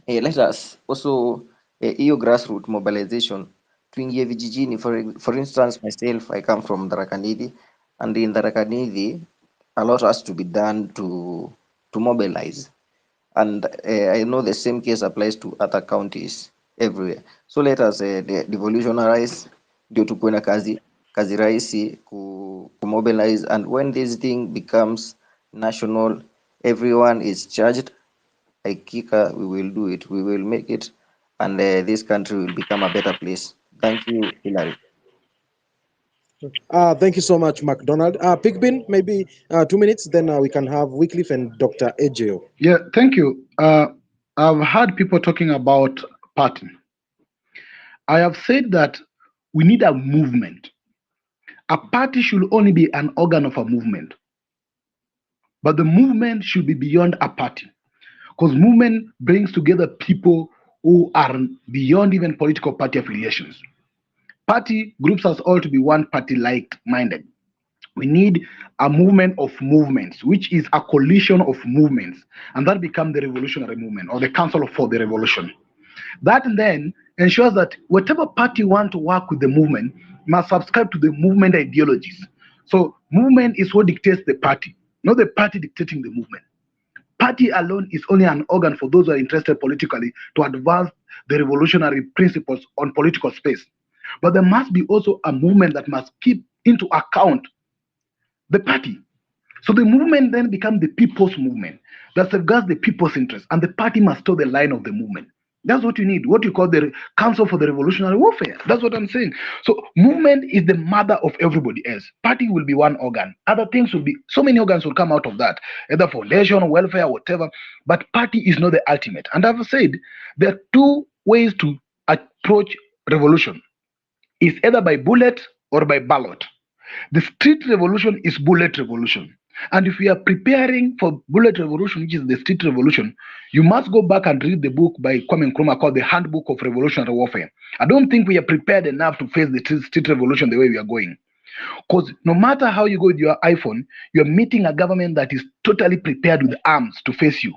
let us also hiyo grassroots mobilization tuingie vijijini. For instance, myself, I come from Tharaka Nithi, and in Tharaka Nithi a lot has to be done to mobilize, and I know the same case applies to other counties everywhere. So let us devolutionize ndio tukuwe na kazi rahisi ku mobilize, and when this thing becomes national, everyone is charged. Hakika we will do it, we will make it, and this country will become a better place. Thank you, Hilary. Thank you so much, McDonald. Pigbin, maybe 2 minutes, then we can have Wycliffe and Dr. Ejeo. Yeah, thank you. I've heard people talking about party. I have said that we need a movement. A party should only be an organ of a movement, but the movement should be beyond a party, because movement brings together people who are beyond even political party affiliations. Party groups us all to be one party like-minded. We need a movement of movements, which is a coalition of movements, and that becomes the revolutionary movement or the council for the revolution. That then ensures that whatever party want to work with the movement must subscribe to the movement ideologies. So movement is what dictates the party, not the party dictating the movement. Party alone is only an organ for those who are interested politically to advance the revolutionary principles on political space. But there must be also a movement that must keep into account the party. So the movement then becomes the people's movement that safeguards the people's interest, and the party must toe the line of the movement. That's what you need, what you call the Council for the Revolutionary Warfare. That's what I'm saying. So movement is the mother of everybody else. Party will be one organ. Other things will be, so many organs will come out of that, either foundation, welfare, whatever. But party is not the ultimate. And I've said there are two ways to approach revolution. It's either by bullet or by ballot. The street revolution is bullet revolution. And if we are preparing for bullet revolution, which is the street revolution, you must go back and read the book by Kwame Nkrumah called The Handbook of Revolutionary Warfare. I don't think we are prepared enough to face the street revolution the way we are going. Because no matter how you go with your iPhone, you're meeting a government that is totally prepared with arms to face you.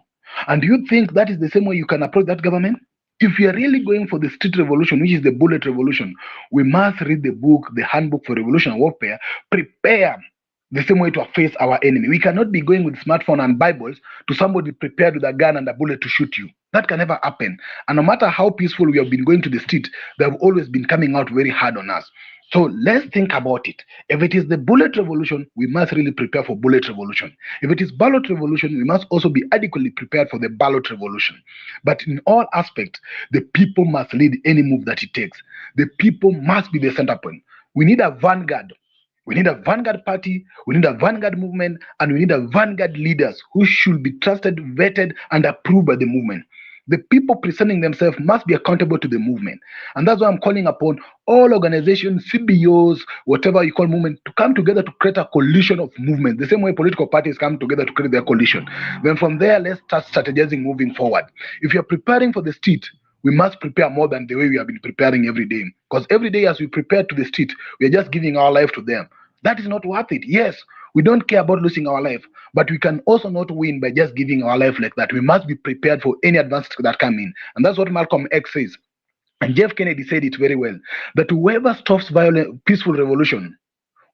And do you think that is the same way you can approach that government? If we are really going for the street revolution, which is the bullet revolution, we must read the book, The Handbook for Revolutionary Warfare, prepare the same way to face our enemy. We cannot be going with smartphone and Bibles to somebody prepared with a gun and a bullet to shoot you. That can never happen. And no matter how peaceful we have been going to the street, they have always been coming out very hard on us. So let's think about it. If it is the bullet revolution, we must really prepare for bullet revolution. If it is ballot revolution, we must also be adequately prepared for the ballot revolution. But in all aspects, the people must lead any move that it takes. The people must be the center point. We need a vanguard. We need a vanguard party, we need a vanguard movement, and we need a vanguard leaders who should be trusted, vetted, and approved by the movement. The people presenting themselves must be accountable to the movement. And that's why I'm calling upon all organizations, CBOs, whatever you call movement, to come together to create a coalition of movement, the same way political parties come together to create their coalition. Then from there, let's start strategizing moving forward. If you're preparing for the street, we must prepare more than the way we have been preparing every day. Because every day as we prepare to the street, we are just giving our life to them. That is not worth it. Yes, we don't care about losing our life, but we can also not win by just giving our life like that. We must be prepared for any advances that come in. And that's what Malcolm X says. And Jeff Kennedy said it very well, that whoever stops violent, peaceful revolution,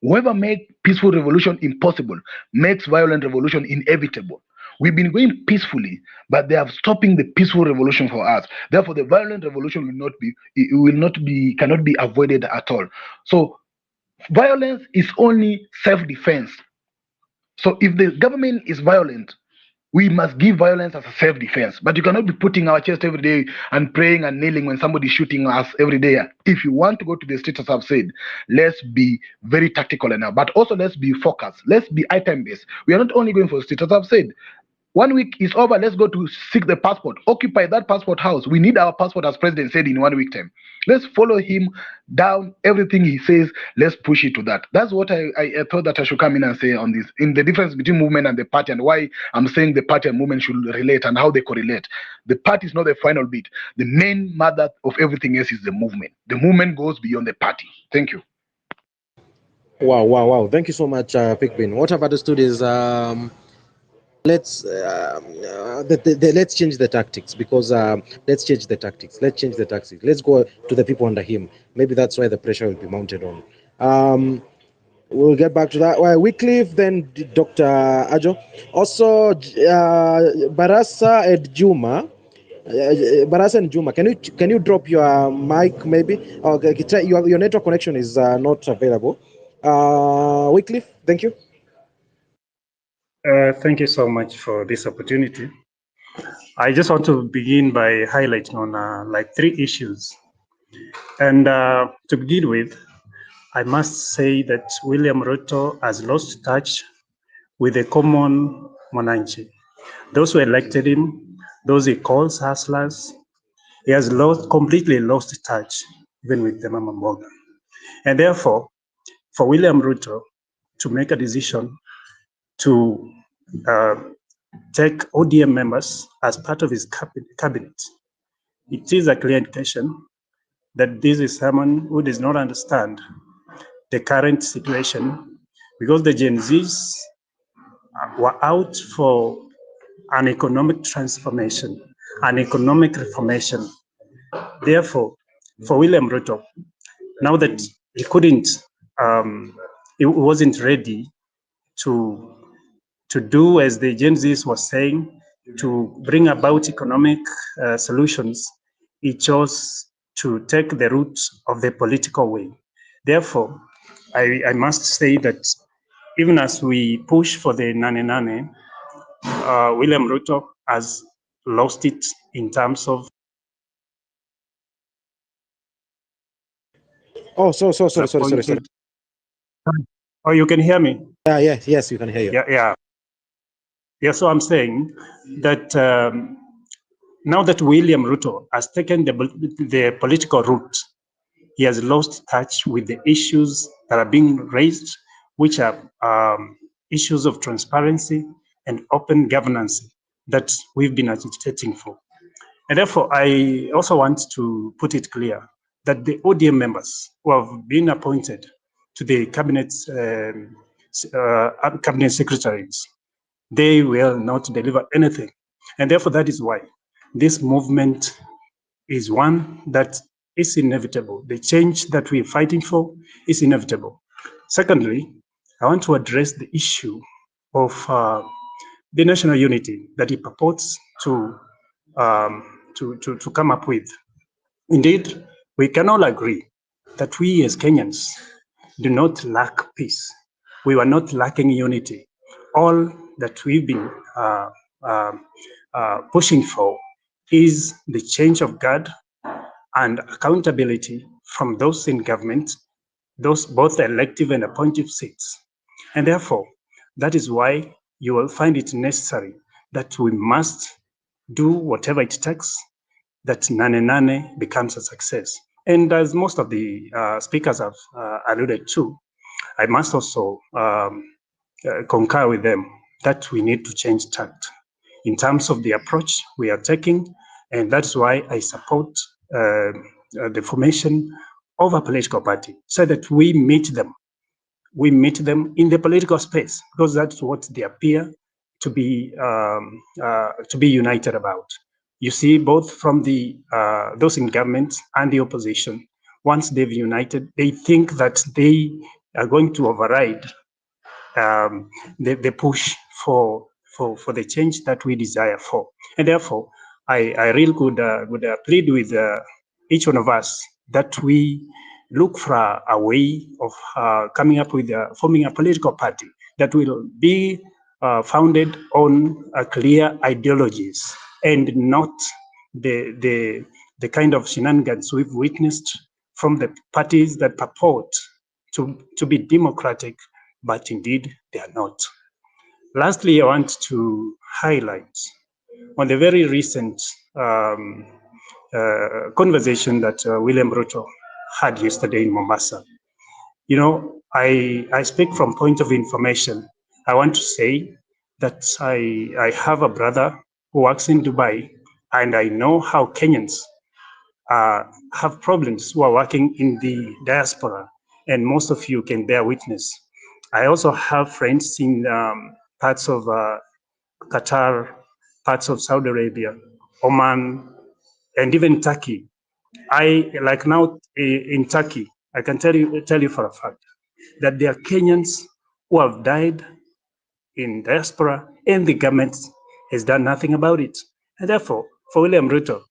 whoever makes peaceful revolution impossible, makes violent revolution inevitable. We've been going peacefully, but they are stopping the peaceful revolution for us. Therefore, the violent revolution cannot be avoided at all. So violence is only self-defense. So if the government is violent, we must give violence as a self-defense. But you cannot be putting our chest every day and praying and kneeling when somebody's shooting us every day. If you want to go to the street, as I've said, let's be very tactical enough. But also let's be focused. Let's be item-based. We are not only going for the street, as I've said. 1 week is over. Let's go to seek the passport. Occupy that passport house. We need our passport, as President said, in 1 week time. Let's follow him down. Everything he says, let's push it to that. That's what I thought that I should come in and say on this, in the difference between movement and the party, and why I'm saying the party and movement should relate and how they correlate. The party is not the final bit. The main mother of everything else is the movement. The movement goes beyond the party. Thank you. Wow. Thank you so much, Pickbin. What I've understood is let's change the tactics, because let's change the tactics. Let's go to the people under him. Maybe that's why the pressure will be mounted on. We'll get back to that. Well, Wycliffe, then Dr. Ajo. Also, Barasa and Juma. Barasa and Juma, can you drop your mic maybe? Okay, your network connection is not available. Wycliffe, thank you. Thank you so much for this opportunity. I just want to begin by highlighting on like 3 issues. And to begin with, I must say that William Ruto has lost touch with the common Mwananchi. Those who elected him, those he calls hustlers, he has completely lost touch even with the Mama Mboga. And therefore, for William Ruto to make a decision to take ODM members as part of his cabinet, it is a clear indication that this is someone who does not understand the current situation, because the Gen Zs were out for an economic transformation, an economic reformation. Therefore, for William Ruto, now that he couldn't, he wasn't ready to do as the Gen Zs were saying, to bring about economic solutions, he chose to take the route of the political way. Therefore, I must say that even as we push for the Nane, William Ruto has lost it in terms of. Oh, sorry. Oh, you can hear me? Yes, you can hear you. Yeah, so I'm saying that now that William Ruto has taken the political route, he has lost touch with the issues that are being raised, which are issues of transparency and open governance that we've been agitating for. And therefore, I also want to put it clear that the ODM members who have been appointed to the cabinet secretaries, they will not deliver anything. And therefore, that is why this movement is one that is inevitable. The change that we're fighting for is inevitable. Secondly, I want to address the issue of the national unity that he purports to come up with. Indeed, we can all agree that we as Kenyans do not lack peace. We were not lacking unity. All that we've been pushing for is the change of guard and accountability from those in government, those both elective and appointive seats. And therefore, that is why you will find it necessary that we must do whatever it takes that Nane becomes a success. And as most of the speakers have alluded to, I must also concur with them that we need to change tact in terms of the approach we are taking. And that's why I support the formation of a political party so that we meet them in the political space, because that's what they appear to be united about. You see, both from the those in government and the opposition, once they've united, they think that they are going to override the push for the change that we desire for. And therefore, I really would plead with each one of us that we look for a way of coming up with forming a political party that will be founded on clear ideologies and not the kind of shenanigans we've witnessed from the parties that purport to be democratic, but indeed they are not. Lastly, I want to highlight on the very recent conversation that William Ruto had yesterday in Mombasa. You know, I speak from point of information. I want to say that I have a brother who works in Dubai, and I know how Kenyans have problems who are working in the diaspora, and most of you can bear witness. I also have friends in parts of Qatar, parts of Saudi Arabia, Oman, and even Turkey. I like now in Turkey, I can tell you for a fact that there are Kenyans who have died in diaspora, and the government has done nothing about it. And therefore, for William Ruto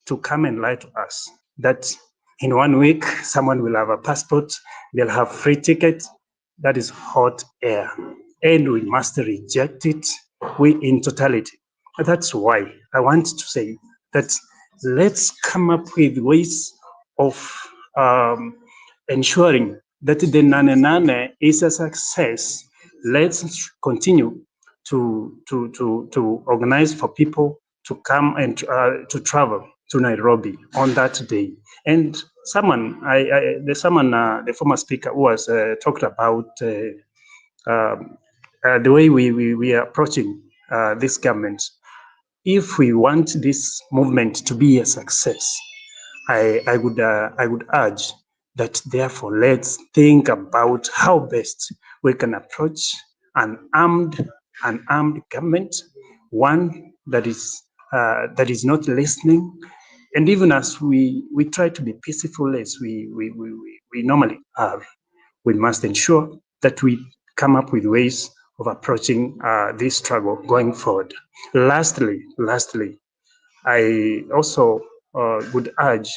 to come and lie to us that in 1 week someone will have a passport, they'll have free tickets, that is hot air, and we must reject it in totality. That's why I want to say that let's come up with ways of ensuring that the Nane is a success. Let's continue to organize for people to come and to travel to Nairobi on that day. And the former speaker who was talked about the way we are approaching this government. If we want this movement to be a success, I would urge that therefore let's think about how best we can approach an armed government, one that is not listening, and even as we try to be peaceful as we normally are, we must ensure that we come up with ways of approaching this struggle going forward. Lastly, I also would urge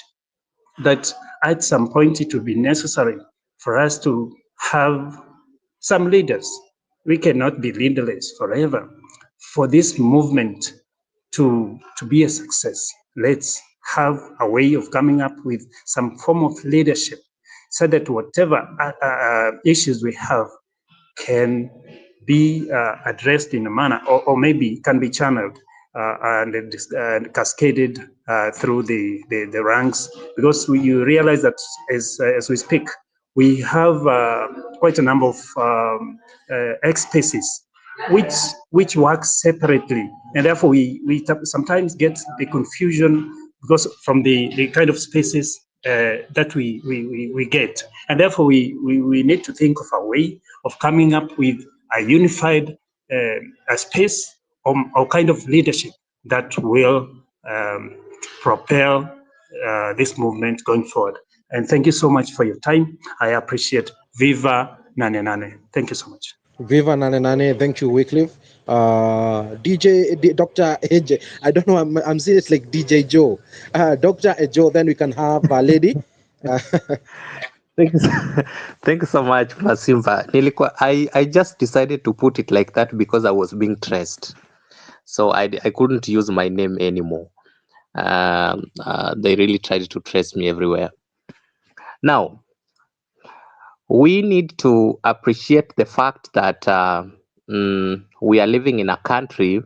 that at some point it will be necessary for us to have some leaders. We cannot be leaderless forever. For this movement to be a success, let's have a way of coming up with some form of leadership so that whatever issues we have can be addressed in a manner, or maybe can be channeled and cascaded through the ranks, because you realize that as we speak, we have quite a number of X-spaces which work separately, and therefore we sometimes get the confusion because from the kind of spaces that we get, and therefore we need to think of a way of coming up with a unified a space or kind of leadership that will propel this movement going forward. And thank you so much for your time. I appreciate. Viva Nane. Thank you so much. Viva Nane, thank you, Wycliffe. Dr. AJ, I don't know, I'm seeing it's like DJ Joe. Dr. Joe, then we can have a lady. Thank you, thank you so much, Masimba. I just decided to put it like that because I was being traced. So I couldn't use my name anymore. They really tried to trace me everywhere. Now, we need to appreciate the fact that we are living in a country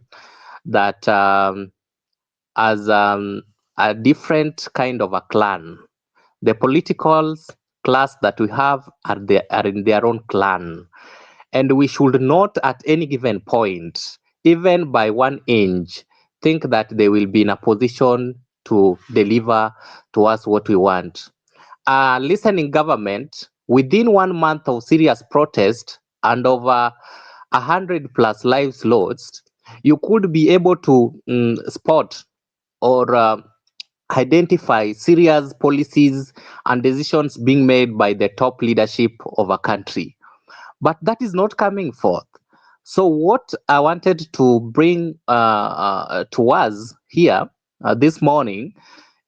that as a different kind of a clan. The political class that we have are in their own clan, and we should not at any given point, even by 1 inch, think that they will be in a position to deliver to us what we want. A listening government, within 1 month of serious protest and over 100 plus lives lost, you could be able to spot or identify serious policies and decisions being made by the top leadership of a country. But that is not coming forth. So what I wanted to bring to us here this morning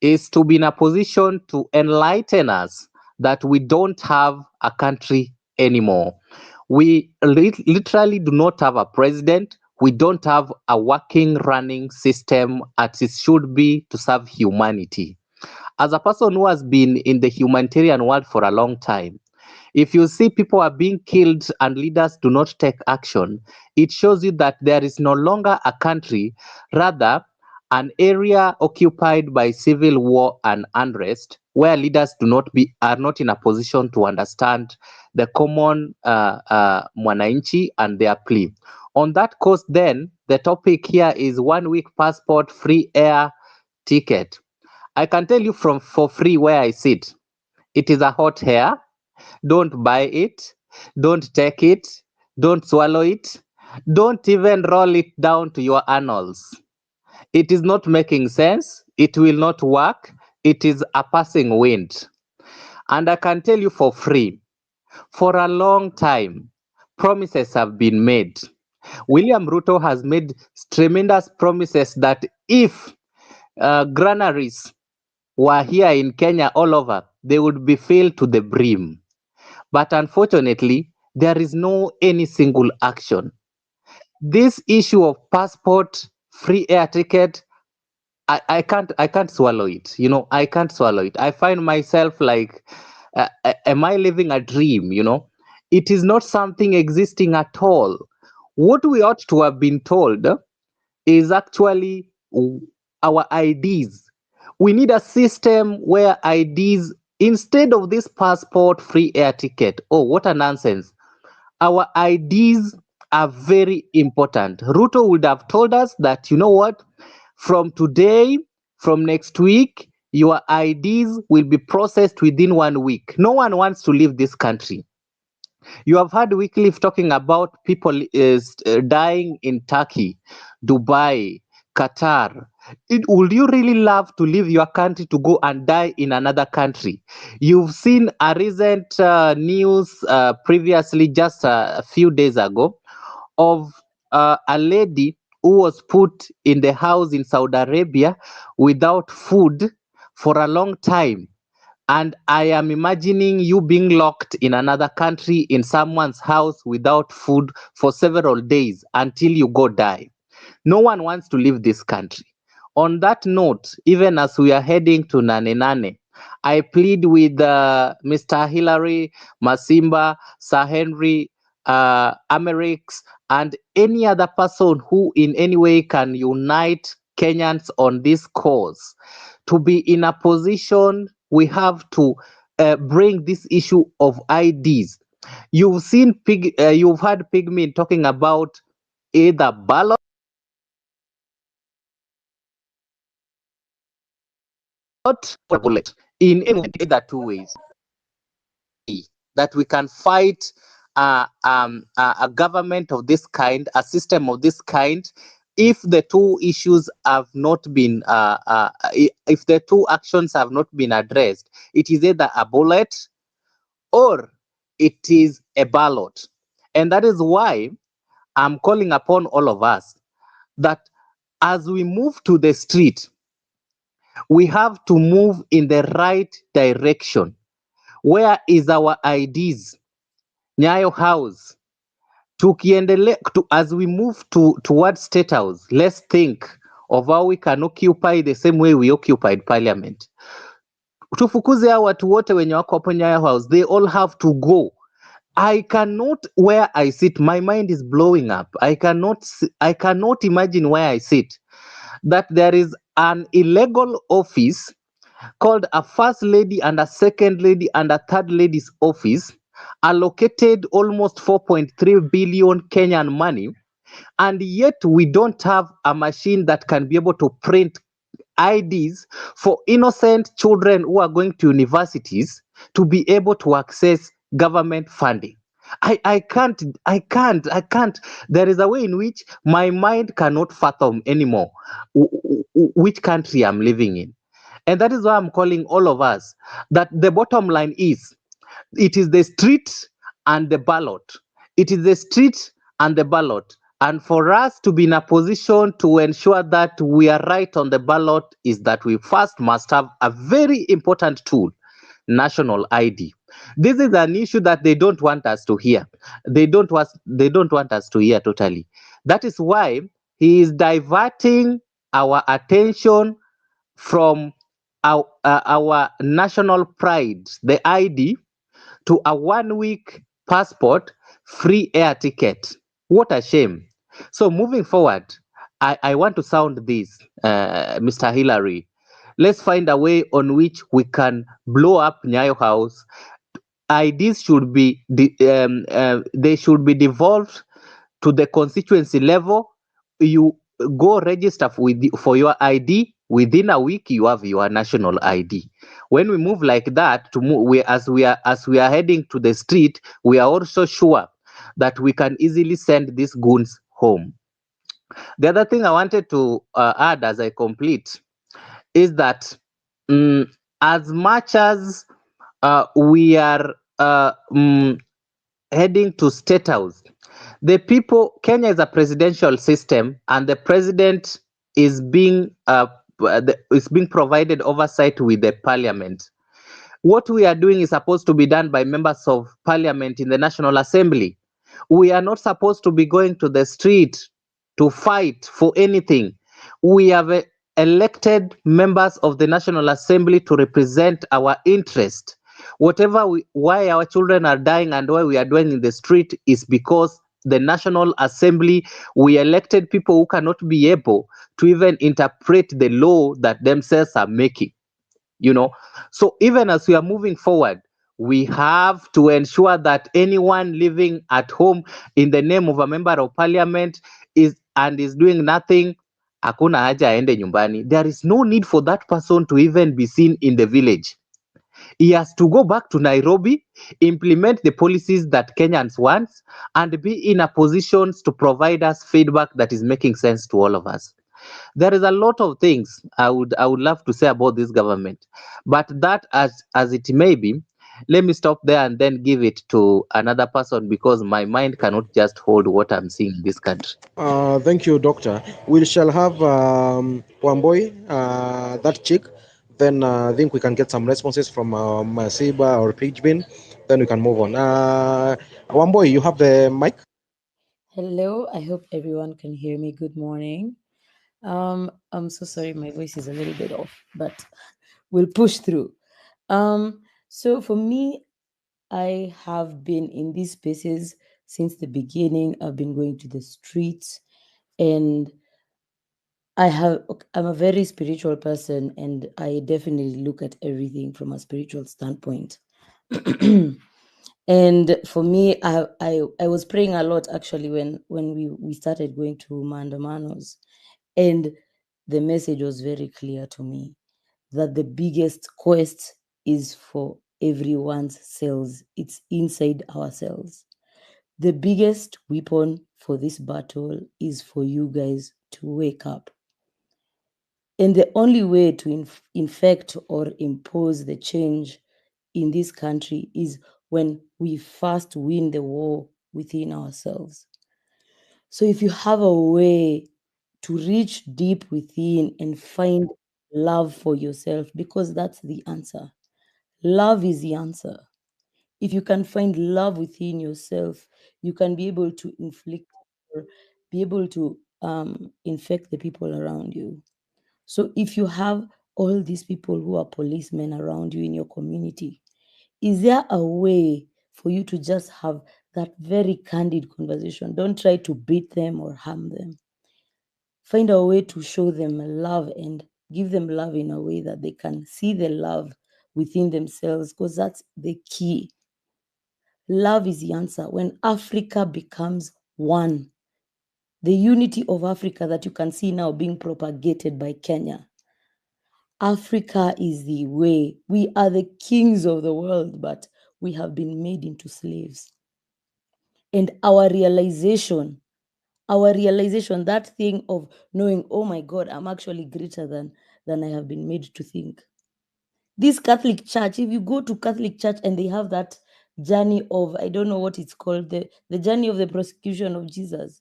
is to be in a position to enlighten us that we don't have a country anymore. We literally do not have a president. We don't have a working, running system as it should be to serve humanity. As a person who has been in the humanitarian world for a long time, if you see people are being killed and leaders do not take action, it shows you that there is no longer a country, rather an area occupied by civil war and unrest, where leaders are not in a position to understand the common mwananchi and their plea. On that course, then the topic here is 1 week passport, free air ticket. I can tell you for free where I sit. It is a hot air. Don't buy it. Don't take it. Don't swallow it. Don't even roll it down to your annals. It is not making sense. It will not work. It is a passing wind. And I can tell you for free, for a long time, promises have been made. William Ruto has made tremendous promises that if granaries were here in Kenya all over, they would be filled to the brim. But unfortunately, there is no any single action. This issue of passport, free air ticket, I can't swallow it. I can't swallow it. I find myself like, am I living a dream? It is not something existing at all. What we ought to have been told is actually our IDs. We need a system where IDs, instead of this passport free air ticket, oh, what a nonsense. Our IDs are very important. Ruto would have told us that, you know what, from today, from next week, your IDs will be processed within 1 week. No one wants to leave this country. You have heard Wycliffe talking about people dying in Turkey, Dubai, Qatar. Would you really love to leave your country to go and die in another country? You've seen a recent news previously, just a few days ago, of a lady who was put in the house in Saudi Arabia without food for a long time. And I am imagining you being locked in another country in someone's house without food for several days until you go die. No one wants to leave this country. On that note, even as we are heading to Nane, I plead with Mr. Hillary, Masimba, Sir Henry, Amerix, and any other person who in any way can unite Kenyans on this cause. To be in a position, we have to bring this issue of IDs. You've heard Pigmin talking about either Ballot or bullet in either two ways. That we can fight a government of this kind, a system of this kind, if the two issues have not been, if the two actions have not been addressed. It is either a bullet or it is a ballot. And that is why I'm calling upon all of us that as we move to the street, we have to move in the right direction. Where is our IDs? Nyayo House. As we move towards State House, let's think of how we can occupy the same way we occupied Parliament. Tufukuze hao watu wote wenye wako hapo Nyayo House, they all have to go. I cannot, where I sit, my mind is blowing up. I cannot imagine where I sit, that there is an illegal office called a first lady and a second lady and a third lady's office, allocated almost 4.3 billion Kenyan money, and yet we don't have a machine that can be able to print IDs for innocent children who are going to universities to be able to access government funding. I can't. There is a way in which my mind cannot fathom anymore which country I'm living in. And that is why I'm calling all of us that the bottom line is it is the street and the ballot. It is the street and the ballot. And for us to be in a position to ensure that we are right on the ballot is that we first must have a very important tool, national ID. This is an issue that they don't want us to hear. They don't want us to hear totally. That is why he is diverting our attention from our national pride, the ID, to a 1 week passport, free air ticket. What a shame. So moving forward, I want to sound this, Mr. Hillary. Let's find a way on which we can blow up Nyayo House. IDs should be they should be devolved to the constituency level. You go register for your ID. Within a week, you have your national ID. When we move like that, to move, as we are heading to the street, we are also sure that we can easily send these goons home. The other thing I wanted to add as I complete is that as much as we are heading to state house, the people, Kenya is a presidential system, and the president is being provided oversight with the parliament. What we are doing is supposed to be done by members of parliament in the National Assembly. We are not supposed to be going to the street to fight for anything. We have elected members of the National Assembly to represent our interest. Why our children are dying and why we are doing in the street is because the National Assembly, we elected people who cannot be able to even interpret the law that themselves are making. So even as we are moving forward, we have to ensure that anyone living at home in the name of a member of parliament is doing nothing, hakuna haja aende nyumbani. There is no need for that person to even be seen in the village. He has to go back to Nairobi, implement the policies that Kenyans want, and be in a position to provide us feedback that is making sense to all of us. There is a lot of things I would love to say about this government, but that as it may be, let me stop there and then give it to another person because my mind cannot just hold what I'm seeing in this country. Thank you, Doctor. We shall have Wamboy, that chick. Then I think we can get some responses from Masiba or Pidgin. Then we can move on. Wamboy, you have the mic. Hello, I hope everyone can hear me. Good morning. I'm so sorry, my voice is a little bit off, but we'll push through. So for me, I have been in these spaces since the beginning. I've been going to the streets, and I'm a very spiritual person, and I definitely look at everything from a spiritual standpoint. And for me, I was praying a lot actually when we started going to Mandamanos, and the message was very clear to me that the biggest quest is for everyone's cells. It's inside our cells. The biggest weapon for this battle is for you guys to wake up. And the only way to infect or impose the change in this country is when we first win the war within ourselves. So if you have a way to reach deep within and find love for yourself, because that's the answer. Love is the answer. If you can find love within yourself, you can be able to inflict or be able to infect the people around you. So if you have all these people who are policemen around you in your community, is there a way for you to just have that very candid conversation? Don't try to beat them or harm them. Find a way to show them love and give them love in a way that they can see the love within themselves, because that's the key. Love is the answer. When Africa becomes one, the unity of Africa that you can see now being propagated by Kenya, Africa is the way. We are the kings of the world, but we have been made into slaves. And our realization, that thing of knowing, oh my God, I'm actually greater than I have been made to think. This Catholic Church, if you go to Catholic Church and they have that journey of, I don't know what it's called, the journey of the prosecution of Jesus.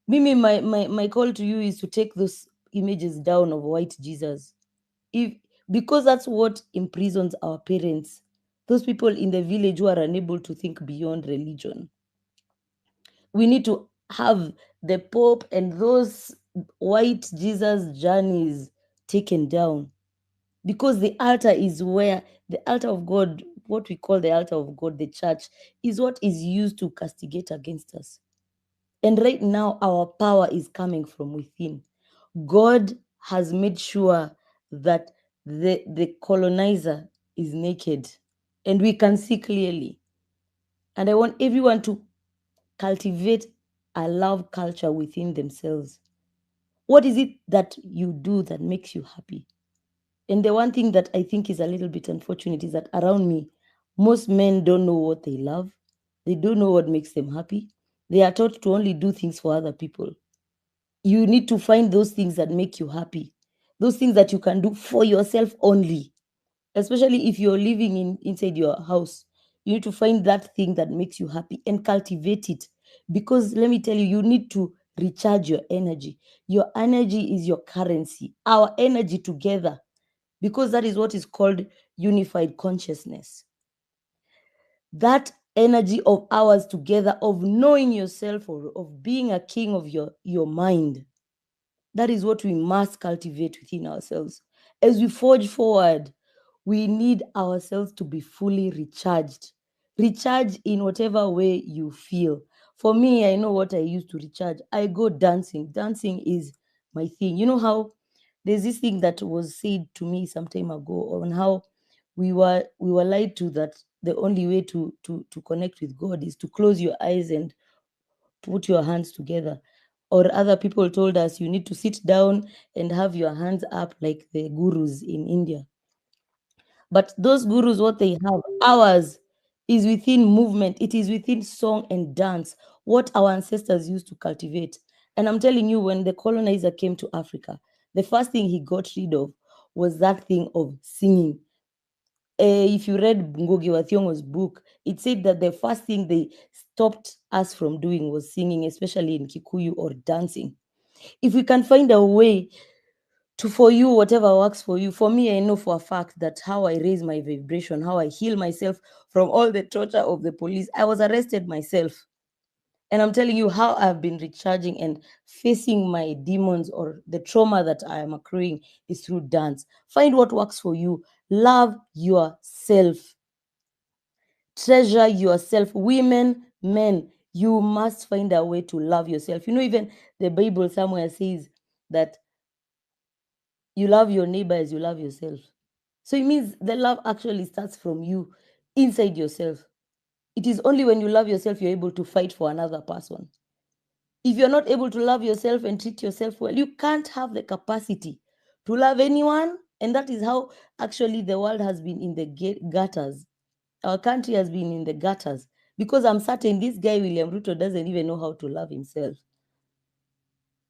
Mimi, my call to you is to take those images down of white Jesus. Because that's what imprisons our parents, those people in the village who are unable to think beyond religion. We need to have the Pope and those white Jesus journeys taken down, because the altar is where the altar of God, what we call the altar of God, the church, is what is used to castigate against us. And right now, our power is coming from within. God has made sure that the colonizer is naked, and we can see clearly. And I want everyone to cultivate a love culture within themselves. What is it that you do that makes you happy? And the one thing that I think is a little bit unfortunate is that around me, most men don't know what they love. They don't know what makes them happy. They are taught to only do things for other people. You need to find those things that make you happy, those things that you can do for yourself only, especially if you're living inside your house. You need to find that thing that makes you happy and cultivate it, because let me tell you, you need to recharge your energy. Your energy is your currency, our energy together, because that is what is called unified consciousness. That energy of ours together, of knowing yourself, or of being a king of your mind, that is what we must cultivate within ourselves. As we forge forward, we need ourselves to be fully recharged. Recharge in whatever way you feel. For me, I know what I use to recharge. I go dancing. Dancing is my thing. You know how there's this thing that was said to me some time ago on how we were lied to, that the only way to connect with God is to close your eyes and put your hands together. Or other people told us you need to sit down and have your hands up like the gurus in India. But those gurus, what they have, ours is within movement. It is within song and dance, what our ancestors used to cultivate. And I'm telling you, when the colonizer came to Africa, the first thing he got rid of was that thing of singing. If you read Ngugi wa Thiong'o's book, it said that the first thing they stopped us from doing was singing, especially in Kikuyu, or dancing. If we can find a way to, for you, whatever works for you. For me, I know for a fact that how I raise my vibration, how I heal myself from all the torture of the police. I was arrested myself. And I'm telling you how I've been recharging and facing my demons or the trauma that I am accruing is through dance. Find what works for you. Love yourself. Treasure yourself. Women, men, you must find a way to love yourself. You know, even the Bible somewhere says that you love your neighbor as you love yourself. So it means the love actually starts from you, inside yourself. It is only when you love yourself you're able to fight for another person. If you're not able to love yourself and treat yourself well, you can't have the capacity to love anyone. And that is how actually the world has been in the gutters. Our country has been in the gutters because I'm certain this guy, William Ruto, doesn't even know how to love himself.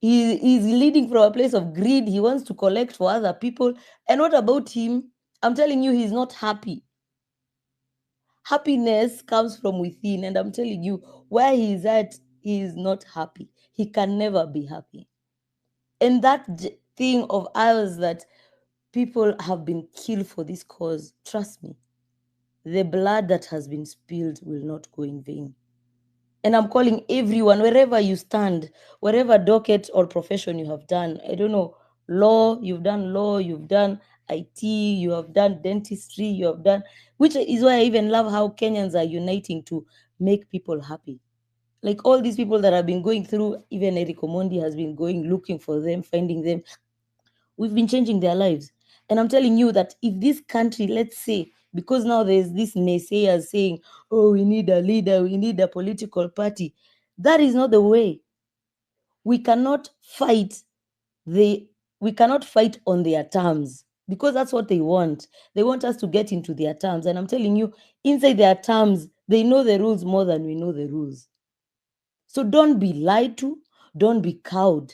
He's leading from a place of greed. He wants to collect for other people. And what about him? I'm telling you, he's not happy. Happiness comes from within. And I'm telling you, where he's at, he is not happy. He can never be happy. And that thing of ours that people have been killed for this cause, trust me, the blood that has been spilled will not go in vain. And I'm calling everyone, wherever you stand, wherever docket or profession you have done, I don't know, law, you've done IT, you have done dentistry, you have done, which is why I even love how Kenyans are uniting to make people happy. Like all these people that have been going through, even Eric Omondi has been going, looking for them, finding them. we've been changing their lives. And I'm telling you that if this country, let's say, because now there's this naysayers saying, oh, we need a leader, we need a political party. That is not the way. We cannot fight on their terms, because that's what they want. They want us to get into their terms. And I'm telling you, inside their terms, they know the rules more than we know the rules. So don't be lied to, don't be cowed.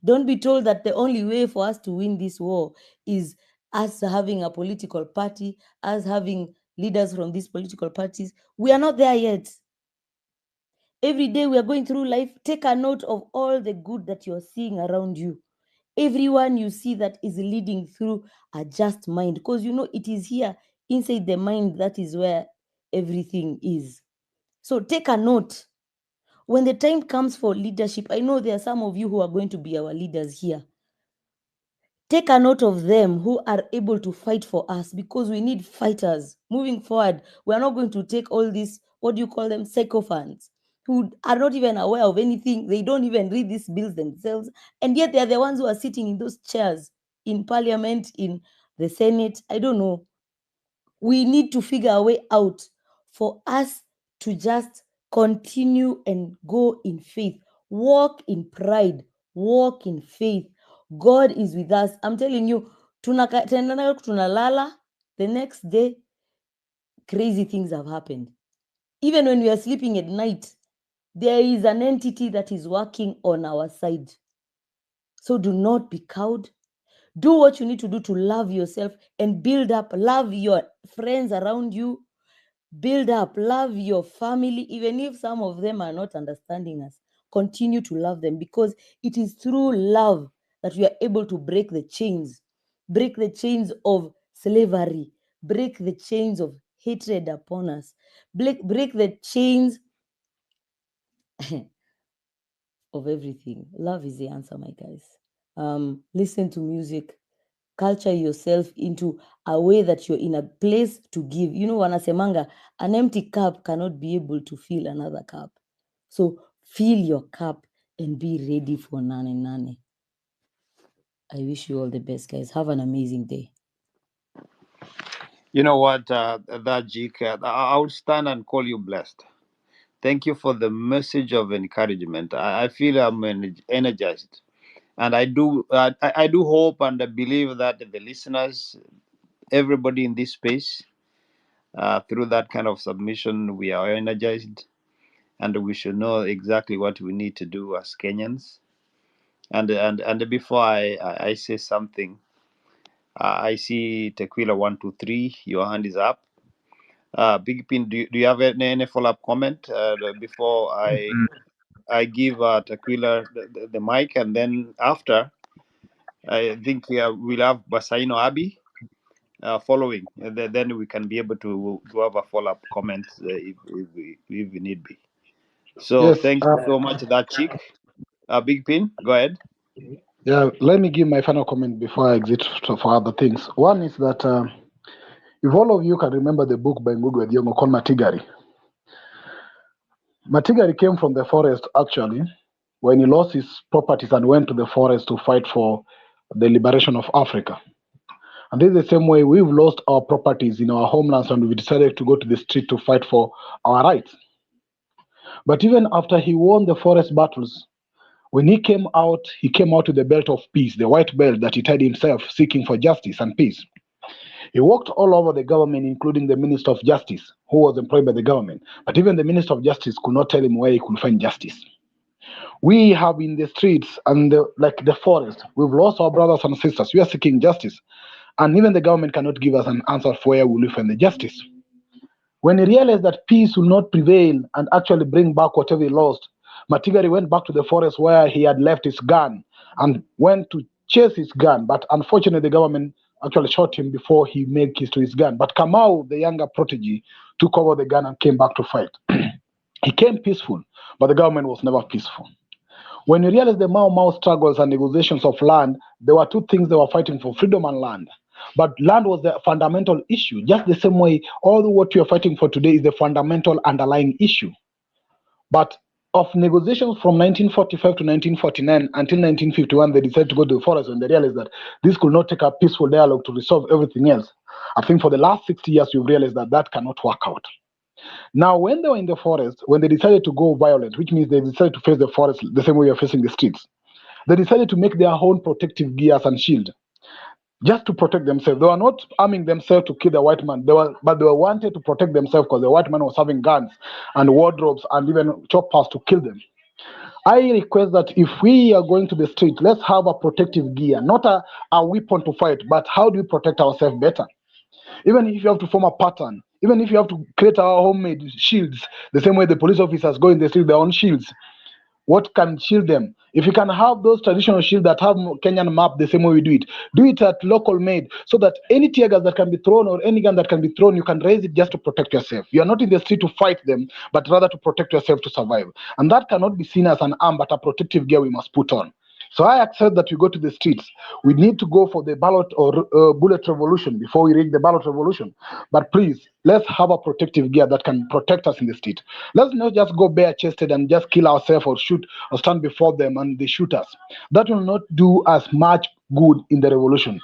Don't be told that the only way for us to win this war is us having a political party, us having leaders from these political parties. We are not there yet. Every day we are going through life, take a note of all the good that you're seeing around you. Everyone you see that is leading through a just mind, because you know it is here inside the mind that is where everything is. So take a note. When the time comes for leadership, I know there are some of you who are going to be our leaders here. Take a note of them who are able to fight for us, because we need fighters. Moving forward, we are not going to take all these, what do you call them, sycophants, who are not even aware of anything. They don't even read these bills themselves. And yet they are the ones who are sitting in those chairs in parliament, in the Senate. I don't know. We need to figure a way out for us to just continue and go in faith, walk in pride, walk in faith. God is with us. I'm telling you, tunalala, the next day, crazy things have happened. Even when we are sleeping at night, there is an entity that is working on our side. So do not be cowed. Do what you need to do to love yourself and build up. Love your friends around you. Build up. Love your family, even if some of them are not understanding us. Continue to love them, because it is through love that we are able to break the chains of slavery, break the chains of hatred upon us, break the chains of everything. Love is the answer, my guys. Listen to music, culture yourself into a way that you're in a place to give. You know, wanasemanga, an empty cup cannot be able to fill another cup. So fill your cup and be ready for Nane. I wish you all the best, guys. Have an amazing day. You know what, that Jik, I would stand and call you blessed. Thank you for the message of encouragement. I feel I'm energized, and I do hope and I believe that the listeners, everybody in this space, through that kind of submission, we are energized, and we should know exactly what we need to do as Kenyans. And before I say something, I see Tequila 123. Your hand is up. Big Pin, do you have any follow-up comment before I give Tequila the mic, and then after I think we'll have Basaino Abi following, and then we can be able to have a follow-up comment if we need be. So Yes. thank you so much, that chick. Big Pin, go ahead. Yeah. Let me give my final comment before I exit for other things. One is that if all of you can remember the book by Ngugi wa Thiong'o called Matigari. Matigari came from the forest actually when he lost his properties and went to the forest to fight for the liberation of Africa. And this is the same way we've lost our properties in our homelands and we decided to go to the street to fight for our rights. But even after he won the forest battles, when he came out to the belt of peace, the white belt that he tied himself, seeking for justice and peace. He walked all over the government, including the Minister of Justice, who was employed by the government. But even the Minister of Justice could not tell him where he could find justice. We have in the streets and like the forest, we've lost our brothers and sisters. We are seeking justice. And even the government cannot give us an answer for where we will find the justice. When he realized that peace will not prevail and actually bring back whatever he lost, Matigari went back to the forest where he had left his gun and went to chase his gun. But unfortunately, the government actually shot him before he made peace to his gun. But Kamau, the younger protege, took over the gun and came back to fight. He came peaceful, but the government was never peaceful. When you realize the Mau Mau struggles and negotiations of land, there were two things they were fighting for: freedom and land. But land was the fundamental issue, just the same way all what you are fighting for today is the fundamental underlying issue. But of negotiations from 1945 to 1949 until 1951, they decided to go to the forest when they realized that this could not take a peaceful dialogue to resolve everything else. I think for the last 60 years, you've realized that that cannot work out. Now, when they were in the forest, when they decided to go violent, which means they decided to face the forest the same way you're facing the streets, they decided to make their own protective gears and shield just to protect themselves. They were not arming themselves to kill the white man. But they were wanted to protect themselves because the white man was having guns and wardrobes and even choppers to kill them. I request that if we are going to the street, let's have a protective gear, not a weapon to fight, but how do we protect ourselves better? Even if you have to form a pattern, even if you have to create our homemade shields, the same way the police officers go in the street, their own shields. What can shield them? If you can have those traditional shields that have Kenyan map the same way we do it at local made so that any tear gas that can be thrown or any gun that can be thrown, you can raise it just to protect yourself. You are not in the street to fight them, but rather to protect yourself to survive. And that cannot be seen as an arm, but a protective gear we must put on. So I accept that we go to the streets. We need to go for the ballot or bullet revolution before we reach the ballot revolution. But please, let's have a protective gear that can protect us in the street. Let's not just go bare chested and just kill ourselves or shoot or stand before them and they shoot us. That will not do us much good in the revolution.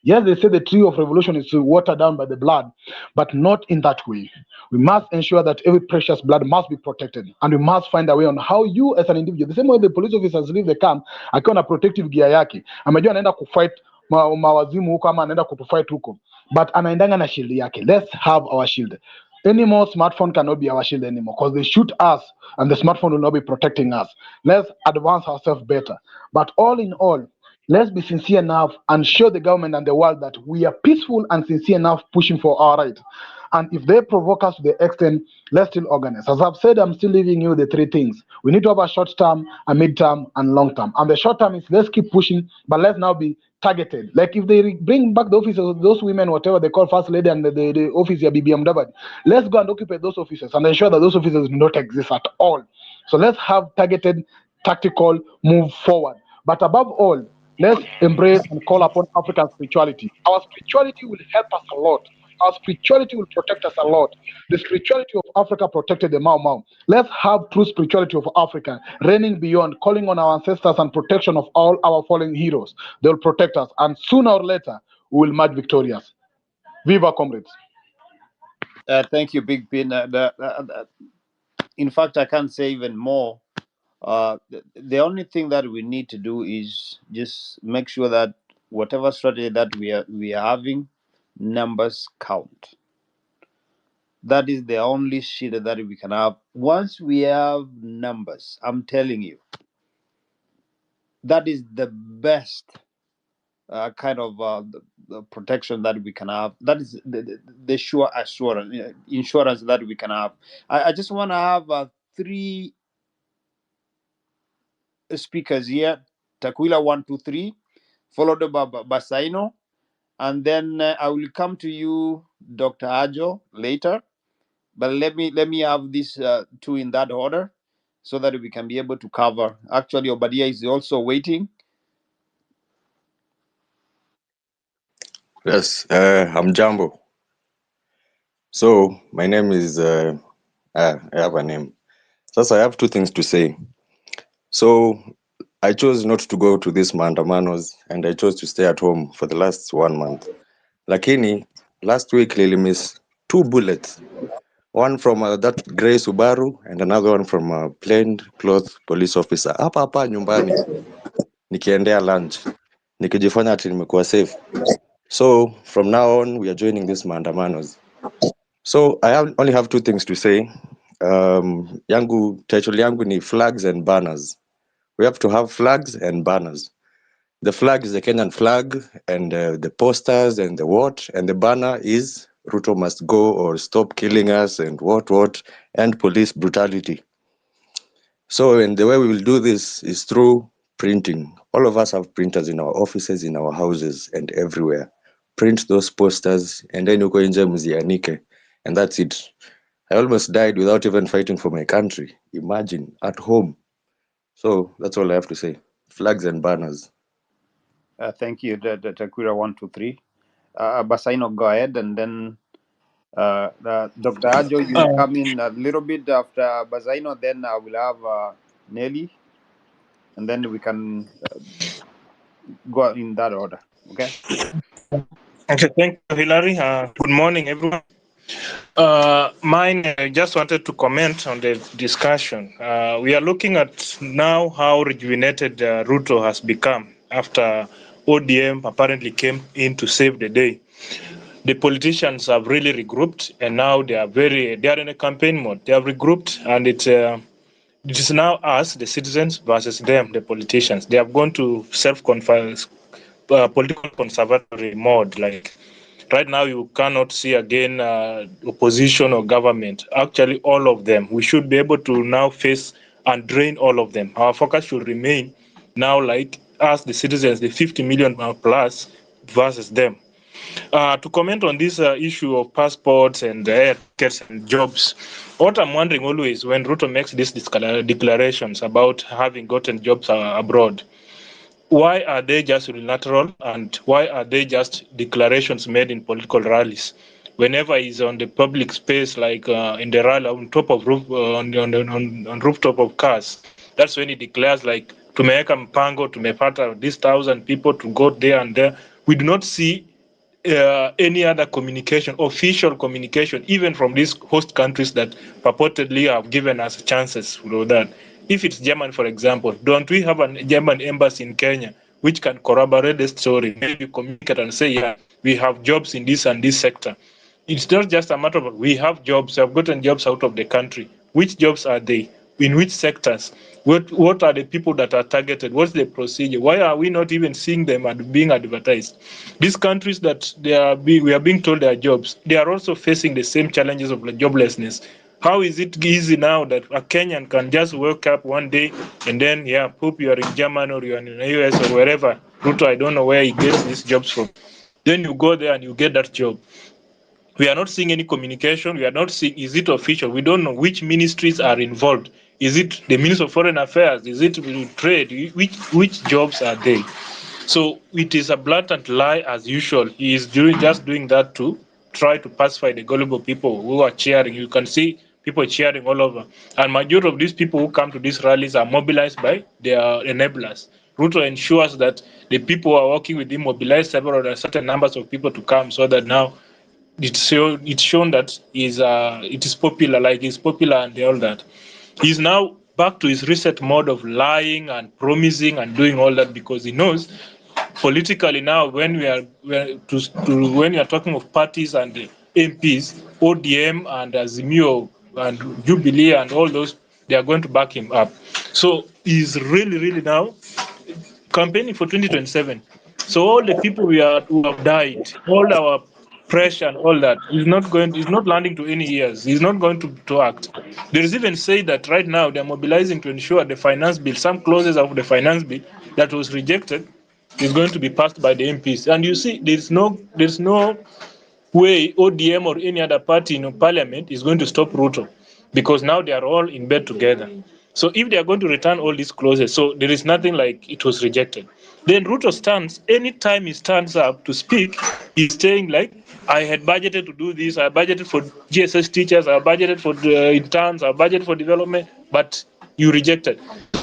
Yes, they say the tree of revolution is watered down by the blood, but not in that way. We must ensure that every precious blood must be protected, and we must find a way on how you as an individual, the same way the police officers leave the camp akiwa na protective gear yake, amejua anaenda kufight mawazimu huko ama anaenda kutufight huko, but anaendanga na shield yake. Let's have our shield. Anymore smartphone cannot be our shield anymore because they shoot us and the smartphone will not be protecting us. Let's advance ourselves better. But all in all, let's be sincere enough and show the government and the world that we are peaceful and sincere enough pushing for our right. And if they provoke us to the extent, let's still organize. As I've said, I'm still leaving you the three things. We need to have a short term, a mid term, and long term. And the short term is let's keep pushing, but let's now be targeted. Like if they bring back the offices of those women, whatever they call first lady and the office of BBM, let's go and occupy those offices and ensure that those offices do not exist at all. So let's have targeted, tactical move forward. But above all, let's embrace and call upon African spirituality. Our spirituality will help us a lot. Our spirituality will protect us a lot. The spirituality of Africa protected the Mau Mau. Let's have true spirituality of Africa, reigning beyond, calling on our ancestors and protection of all our fallen heroes. They will protect us, and sooner or later, we will emerge victorious. Viva, comrades. Thank you, Big Pin. In fact, I can't say even more. The only thing that we need to do is just make sure that whatever strategy that we are having, numbers count. That is the only shit that we can have. Once we have numbers, I'm telling you, that is the best kind of the protection that we can have. That is the sure assurance, insurance that we can have. I just want to have three speakers here: Takwila 1, 2, 3, followed by Basaino, and then I will come to you, Dr. Ajo, later. But let me have these two in that order, so that we can be able to cover. Actually, Obadia is also waiting. Yes, I'm Jambo. So my name is I have a name. So I have two things to say. So I chose not to go to these maandamanos and I chose to stay at home for the last 1 month. Lakini last week Lily missed 2 bullets. One from that grey Subaru and another one from a plain clothes police officer. Hapa nyumbani nikiendea lunch. Nikijifanya ati nimekuwa safe. So from now on we are joining these maandamanos. So I only have 2 things to say. Title yangu ni flags and banners. We have to have flags and banners. The flag is the Kenyan flag, and the posters and the what, and the banner is Ruto must go or stop killing us and what, and police brutality. So, and the way we will do this is through printing. All of us have printers in our offices, in our houses, and everywhere. Print those posters, and then you go nje mzianike, and that's it. I almost died without even fighting for my country. Imagine, at home. So that's all I have to say. Flags and banners. Thank you, Takwira 1, 2, 3. Basaino, go ahead, and then Dr. Ajo, you will come in a little bit after Bazaino, then I will have Nelly, and then we can go in that order. Okay. Okay, thank you, Hilary. Good morning, everyone. I just wanted to comment on the discussion. We are looking at now how rejuvenated Ruto has become after ODM apparently came in to save the day. The politicians have really regrouped, and now they are in a campaign mode. They have regrouped, and it is now us, the citizens, versus them, the politicians. They have gone to political conservatory mode. Like right now, you cannot see again opposition or government. Actually, all of them. We should be able to now face and drain all of them. Our focus should remain now, like us, the citizens, the 50 million plus versus them. To comment on this issue of passports and air tickets and jobs, what I'm wondering always when Ruto makes these declarations about having gotten jobs abroad, why are they just unilateral and why are they just declarations made in political rallies? Whenever he's on the public space, like in the rally on top of on rooftop of cars, that's when he declares like tumeweka mpango, tumepata these 1,000 people to go there and there. We do not see any other communication, official communication, even from these host countries that purportedly have given us chances for that. If it's German, for example, don't we have a German embassy in Kenya which can corroborate the story, maybe communicate and say, yeah, we have jobs in this and this sector. It's not just a matter of we have jobs, we have gotten jobs out of the country. Which jobs are they? In which sectors? What are the people that are targeted? What's the procedure? Why are we not even seeing them and being advertised? These countries that we are being told they are jobs, they are also facing the same challenges of joblessness. How is it easy now that a Kenyan can just wake up one day and then, yeah, poop, you are in Germany or you are in the US or wherever. Ruto, I don't know where he gets these jobs from. Then you go there and you get that job. We are not seeing any communication. We are not seeing, is it official? We don't know which ministries are involved. Is it the Minister of Foreign Affairs? Is it trade? Which jobs are they? So it is a blatant lie as usual. He is just doing that to try to pacify the gullible people who are cheering. You can see people cheering all over. And majority of these people who come to these rallies are mobilized by their enablers. Ruto ensures that the people who are working with him mobilize certain numbers of people to come so that now it's shown that it is popular, like he's popular and all that. He's now back to his reset mode of lying and promising and doing all that because he knows politically now when when you are talking of parties and MPs, ODM and Azimio and Jubilee and all those, they are going to back him up. So he's really now campaigning for 2027. So all the people who have died, all our pressure and all that is not landing to any ears. He's not going to act. There is even say that right now they're mobilizing to ensure the finance bill, some clauses of the finance bill that was rejected is going to be passed by the MPs. And you see, there's no way ODM or any other party in parliament is going to stop Ruto because now they are all in bed together. So if they are going to return all these clauses, so there is nothing like it was rejected. Then Ruto stands, anytime he stands up to speak, he's saying like, I had budgeted to do this, I budgeted for GSS teachers, I budgeted for the interns, I budgeted for development, but you rejected.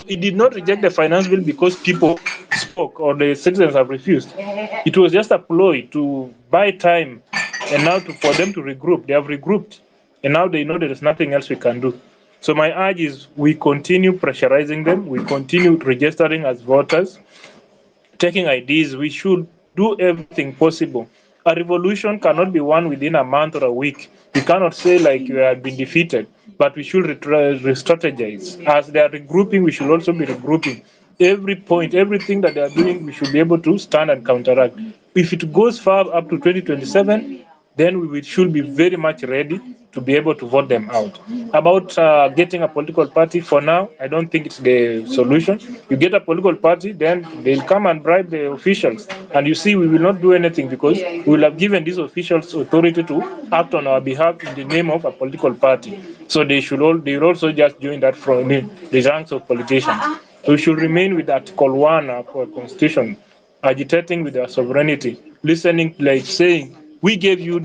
He did not reject the finance bill because people spoke or the citizens have refused. It was just a ploy to buy time and now for them to regroup. They have regrouped and now they know there is nothing else we can do. So my urge is we continue pressurizing them, we continue registering as voters, taking IDs, we should do everything possible. A revolution cannot be won within a month or a week. We cannot say like we have been defeated, but we should re-strategize. As they are regrouping, we should also be regrouping. Every point, everything that they are doing, we should be able to stand and counteract. If it goes far up to 2027, then should be very much ready to be able to vote them out. About getting a political party, for now, I don't think it's the solution. You get a political party, then they'll come and bribe the officials. And you see, we will not do anything because we will have given these officials authority to act on our behalf in the name of a political party. So they will also just join that from the ranks of politicians. So we should remain with Article 1 of our Constitution, agitating with our sovereignty, listening, like saying, we gave you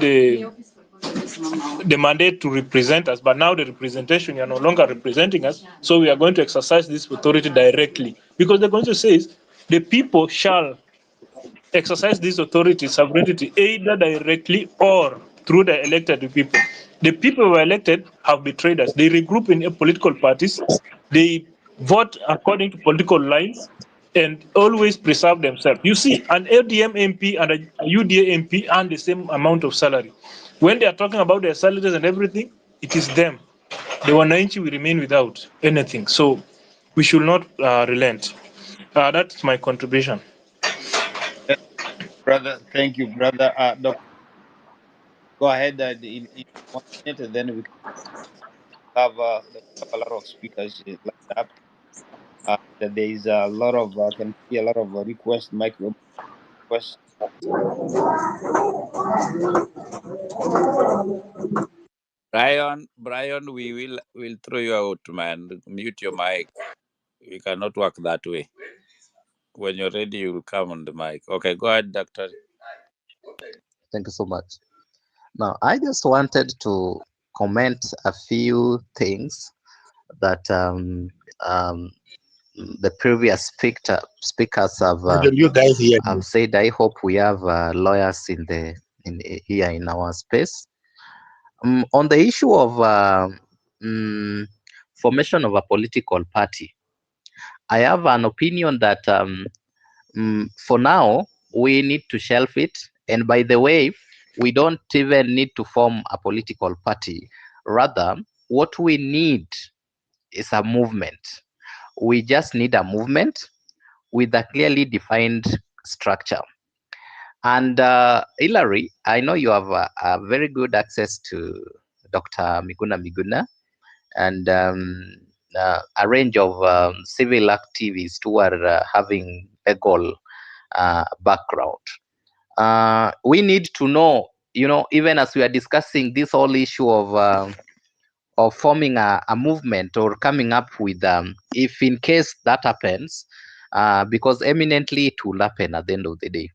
the mandate to represent us, but now the representation, you are no longer representing us, so we are going to exercise this authority directly. Because the Constitution says the people shall exercise this authority, sovereignty, either directly or through the elected people. The people who were elected have betrayed us. They regroup in political parties, they vote according to political lines, and always preserve themselves. You see, an LDM MP and a UDA MP earn the same amount of salary. When they are talking about their salaries and everything, it is them. The Wananchi will remain without anything. So we should not relent. That's my contribution. Brother, thank you, brother. Doc, go ahead in 1 minute, and then we have a lot of speakers lined up. There is a lot of can see a lot of requests, micro requests. Brian, we will throw you out, man. Mute your mic. We cannot work that way. When you're ready, you will come on the mic. Okay, go ahead, Doctor. Thank you so much. Now, I just wanted to comment a few things that the previous speakers have You guys hear me? said. I hope we have lawyers here in our space. On the issue of formation of a political party, I have an opinion that for now we need to shelve it. And by the way, we don't even need to form a political party. Rather, what we need is a movement. We just need a movement with a clearly defined structure. And Hilary, I know you have a very good access to Dr. Miguna and a range of civil activists who are having a goal background. We need to know, even as we are discussing this whole issue of forming a movement or coming up with, if in case that happens, because eminently it will happen at the end of the day.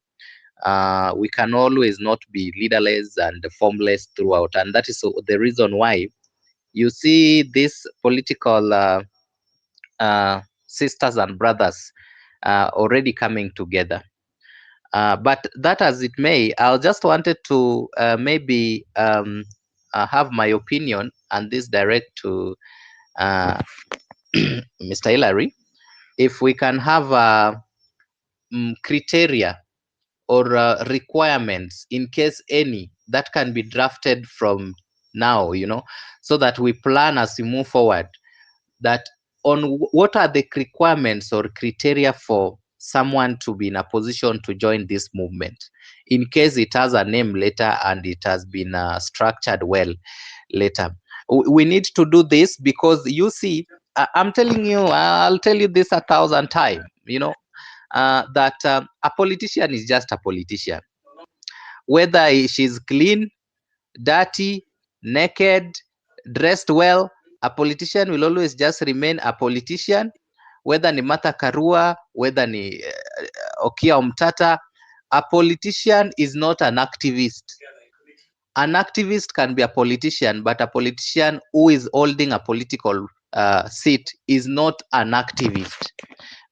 We can always not be leaderless and formless throughout, and that is the reason why you see these political sisters and brothers already coming together. But that as it may, I just wanted to maybe have my opinion and this direct to Mr. Hilary. If we can have criteria or requirements, in case any, that can be drafted from now, so that we plan as we move forward, that on what are the requirements or criteria for someone to be in a position to join this movement, in case it has a name later and it has been structured well later. We need to do this because you see, I'm telling you, I'll tell you this 1,000 times, that a politician is just a politician. Whether she's clean, dirty, naked, dressed well, a politician will always just remain a politician. Whether ni Martha Karua, whether ni Okia Omtata, a politician is not an activist. An activist can be a politician, but a politician who is holding a political seat is not an activist.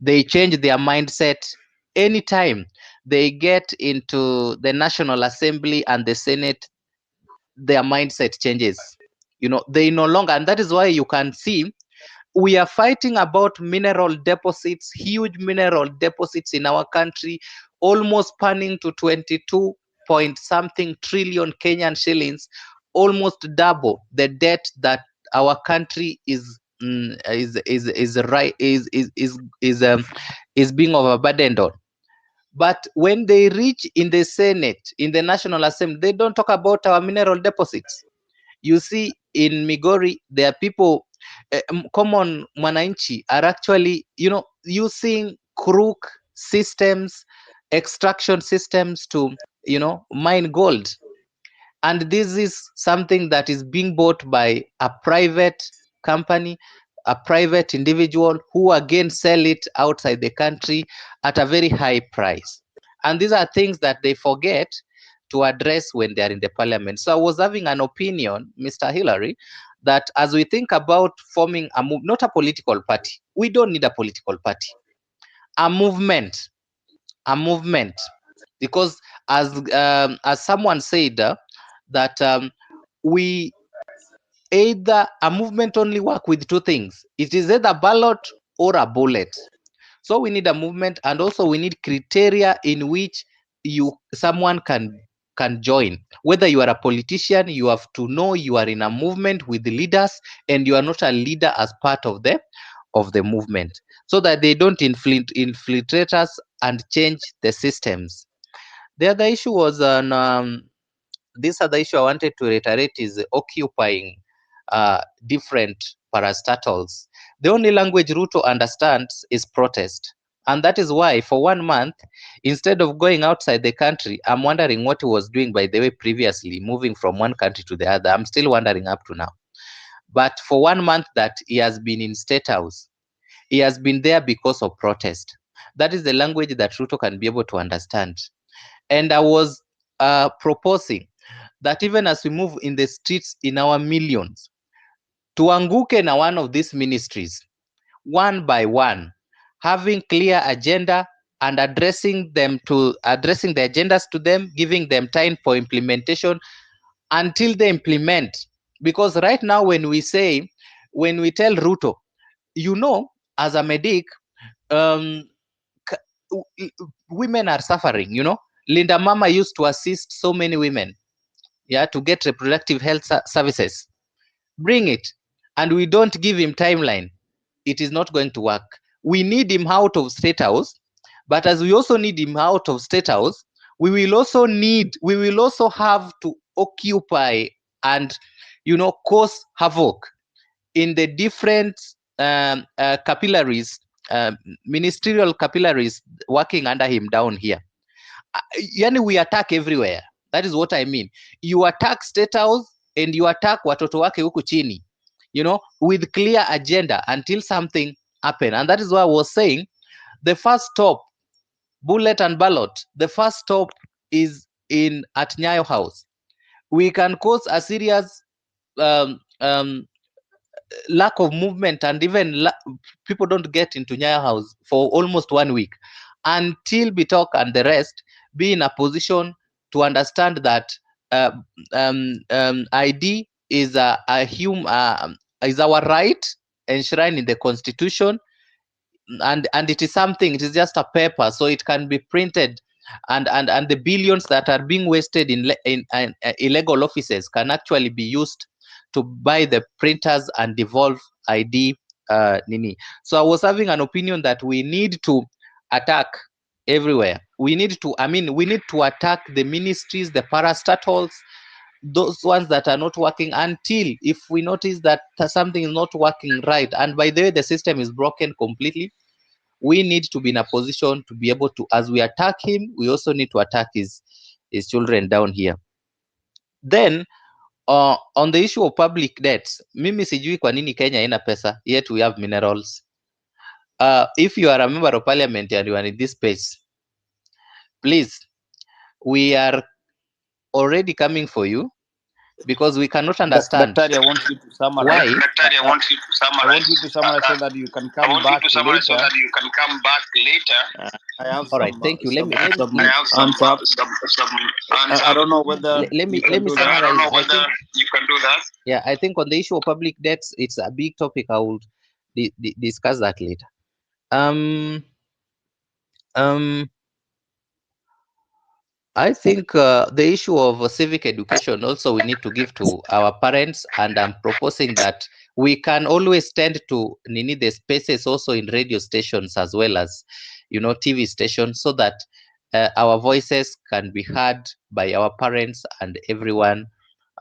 They change their mindset anytime they get into the National Assembly and the Senate. Their mindset changes. They no longer, and that is why you can see we are fighting about mineral deposits, huge mineral deposits in our country, almost panning to 22 point something trillion Kenyan shillings, almost double the debt that our country is being overburdened on. But when they reach in the Senate, in the National Assembly, they don't talk about our mineral deposits. You see, in Migori, there are people, common mwananchi, are actually, using crook systems, extraction systems to, mine gold. And this is something that is being bought by a private company, a private individual who again sell it outside the country at a very high price. And these are things that they forget to address when they are in the parliament. So I was having an opinion, Mr. Hillary, that as we think about forming not a political party, we don't need a political party, a movement, because as someone said that we either a movement only work with two things. It is either ballot or a bullet. So we need a movement, and also we need criteria in which someone can join. Whether you are a politician, you have to know you are in a movement with the leaders, and you are not a leader as part of the movement, so that they don't infiltrate us and change the systems. The other issue was on this other issue I wanted to reiterate is occupying different parastatals. The only language Ruto understands is protest. And that is why for 1 month, instead of going outside the country, I'm wondering what he was doing, by the way, previously, moving from one country to the other. I'm still wondering up to now. But for 1 month that he has been in State House, he has been there because of protest. That is the language that Ruto can be able to understand. And I was proposing that even as we move in the streets in our millions, tuanguke na one of these ministries, one by one, having clear agenda and addressing the agendas to them, giving them time for implementation until they implement. Because right now when we tell Ruto, as a medic, women are suffering, Linda Mama used to assist so many women, to get reproductive health services. Bring it. And we don't give him timeline, it is not going to work. We need him out of State House, but as we also need him out of State House, we will also have to occupy and cause havoc in the different capillaries, ministerial capillaries working under him down here. Yani we attack everywhere. That is what I mean. You attack State House and you attack watoto wake huku chini, with clear agenda until something happen. And that is why I was saying the first stop, bullet and ballot, the first stop is at Nyayo House. We can cause a serious lack of movement, and even people don't get into Nyayo House for almost 1 week until Bitok and the rest be in a position to understand that ID is is our right enshrined in the Constitution, and it is something. It is just a paper, so it can be printed, and the billions that are being wasted in illegal offices can actually be used to buy the printers and devolve ID nini. So I was having an opinion that we need to attack everywhere. We need to attack the ministries, the parastatals, those ones that are not working, until if we notice that something is not working right, and by the way the system is broken completely, we need to be in a position to be able to, as we attack him, we also need to attack his children down here. Then on the issue of public debts, mimi sijui kwa nini Kenya haina pesa, yet we have minerals. If you are a member of parliament and you are in this space, please, we are already coming for you, because we cannot understand Daktari, I want you to summarize. why. Daktari, I want you to summarize. I want you to summarize so that you can come back later. I have All right, thank you. Let me I don't know whether let me summarize. I don't know whether you can do that. Yeah, I think on the issue of public debts, it's a big topic. I will discuss that later. I think the issue of civic education also we need to give to our parents, and I'm proposing that we can always tend to need the spaces also in radio stations as well as TV stations, so that our voices can be heard by our parents and everyone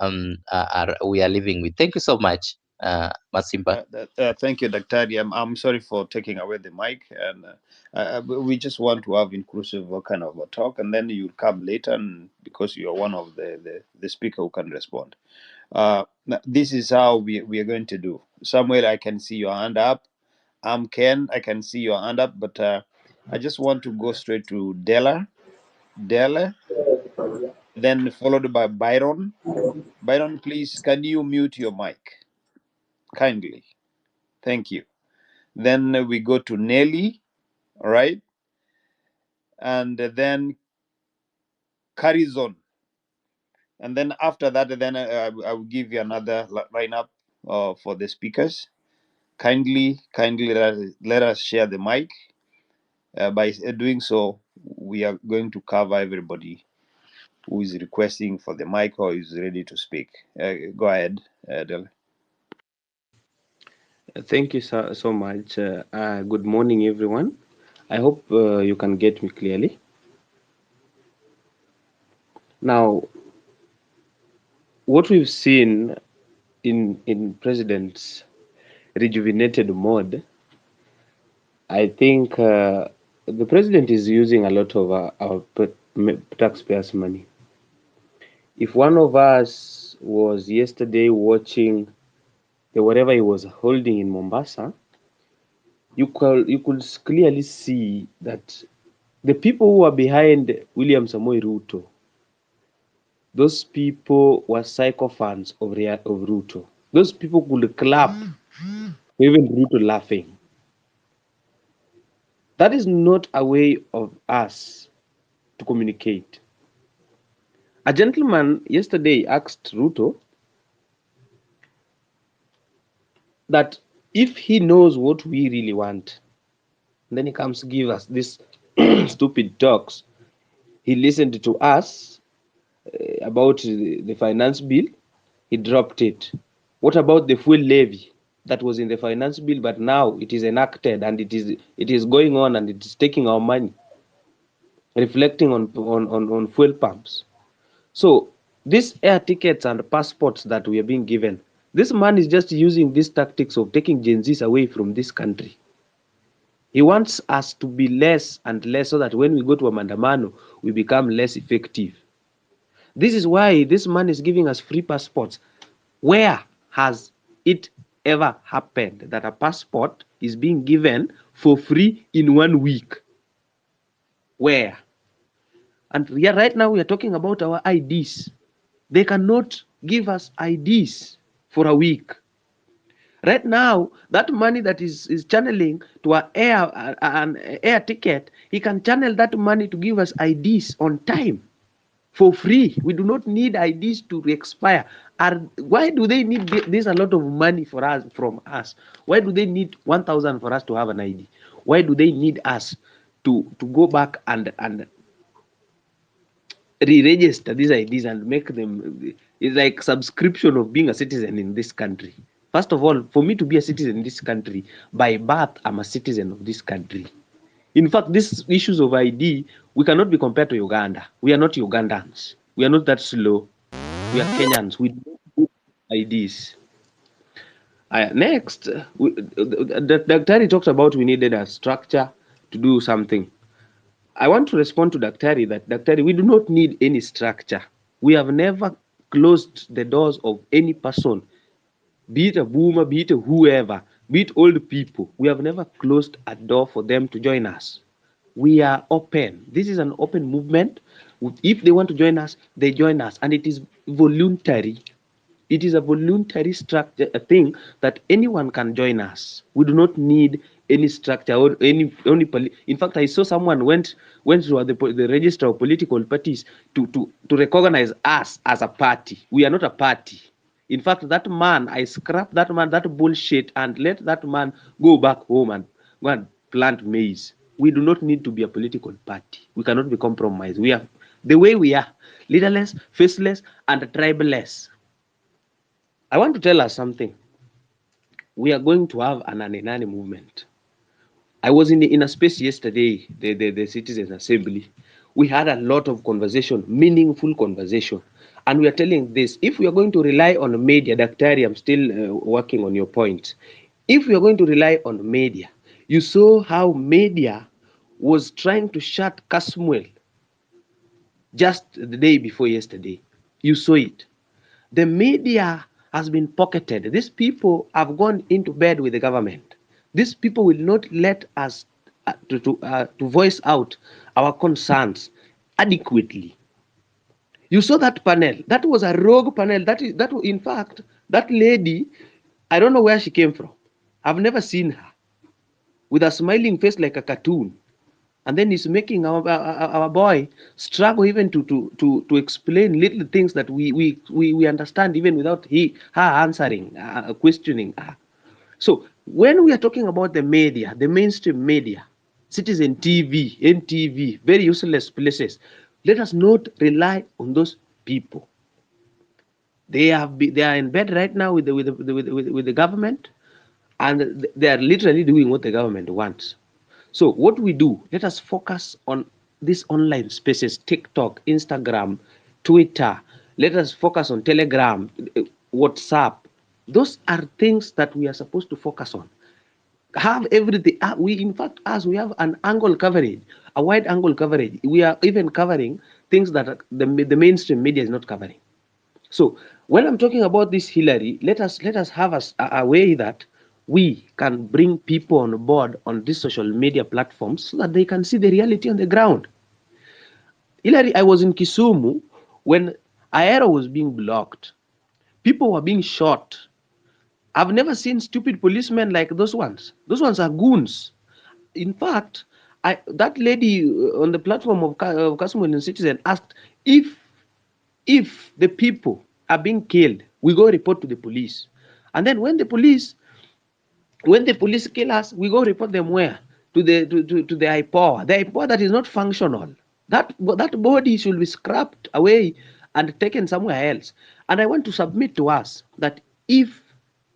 we are living with. Thank you so much, Masimba. Thank you, Daktari. I'm sorry for taking away the mic, and we just want to have inclusive kind of a talk, and then you'll come later, and because you're one of the speaker who can respond. This is how we are going to do. Samuel, I can see your hand up. Ken, I can see your hand up, but I just want to go straight to Della. then followed by Byron. Byron, please, can you mute your mic? Kindly. Thank you. Then we go to Nelly, all right? And then Carizon. And then after that, then I will give you another lineup for the speakers. Kindly let us share the mic. By doing so, we are going to cover everybody who is requesting for the mic or is ready to speak. Go ahead, Del. Thank you so much. Good morning, everyone. I hope you can get me clearly. Now, what we've seen in President's rejuvenated mode, I think the President is using a lot of our taxpayers' money. If one of us was yesterday watching whatever he was holding in Mombasa, you could clearly see that the people who are behind William Samoei Ruto, those people were sycophants of Ruto. Those people could clap, even Ruto laughing. That is not a way of us to communicate. A gentleman yesterday asked Ruto that if he knows what we really want, then he comes to give us these stupid talks. He listened to us about the finance bill, he dropped it. What about the fuel levy that was in the finance bill, but now it is enacted and it is going on and it is taking our money, reflecting on fuel pumps. So these air tickets and passports that we are being given, this man is just using these tactics of taking Gen Zs away from this country. He wants us to be less and less so that when we go to a mandamano, we become less effective. This is why this man is giving us free passports. Where has it ever happened that a passport is being given for free in 1 week? Where? And right now we are talking about our IDs. They cannot give us IDs for a week. Right now, that money that is channeling to an air ticket, he can channel that money to give us IDs on time for free. We do not need IDs to expire. Why do they need this a lot of money from us? Why do they need 1,000 for us to have an ID? Why do they need us to go back and re-register these IDs and make them? It's like subscription of being a citizen in this country. First of all, for me to be a citizen in this country, by birth, I'm a citizen of this country. In fact, these issues of ID, we cannot be compared to Uganda. We are not Ugandans. We are not that slow. We are Kenyans. We do IDs. Next, Daktari talked about we needed a structure to do something. I want to respond to Daktari that, Daktari, we do not need any structure. We have never closed the doors of any person, be it a boomer, be it a whoever, be it old people. We have never closed a door for them to join us. We are open. This is an open movement. If they want to join us, they join us, and it is voluntary. It is a voluntary structure, a thing that anyone can join us. We do not need any structure or any only. In fact, I saw someone went to the register of political parties to recognize us as a party. We are not a party. In fact, that man, I scrapped that man, that bullshit, and let that man go back home and go and plant maize. We do not need to be a political party. We cannot be compromised. We are the way we are, leaderless, faceless, and tribeless. I want to tell us something. We are going to have an Nane movement. I was in a space yesterday, the Citizens Assembly. We had a lot of conversation, meaningful conversation. And we are telling this, if we are going to rely on media, Daktari, I'm still working on your point. If we are going to rely on media, you saw how media was trying to shut Kasmuel just the day before yesterday. You saw it. The media has been pocketed. These people have gone into bed with the government. These people will not let us to voice out our concerns adequately. You saw that panel. That was a rogue panel. In fact, that lady, I don't know where she came from. I've never seen her with a smiling face like a cartoon. And then it's making our boy struggle even to explain little things that we understand even without her answering, questioning her. So when we are talking about the media, the mainstream media, Citizen TV, NTV, very useless places, let us not rely on those people. They are in bed right now with the government, and they are literally doing what the government wants. So what we do, let us focus on these online spaces, TikTok, Instagram, Twitter. Let us focus on Telegram, WhatsApp. Those are things that we are supposed to focus on. Have everything. In fact, as we have an angle coverage, a wide angle coverage. We are even covering things that the mainstream media is not covering. So when I'm talking about this, Hillary, let us have a way that we can bring people on board on these social media platforms so that they can see the reality on the ground. Hillary, I was in Kisumu when Aero was being blocked. People were being shot. I've never seen stupid policemen like those ones. Those ones are goons. In fact, that lady on the platform of Kasumu Citizen asked if the people are being killed, we go report to the police. And then when the police kill us, we go report them where? To the IPOA. The IPOA that is not functional. That body should be scrapped away and taken somewhere else. And I want to submit to us that if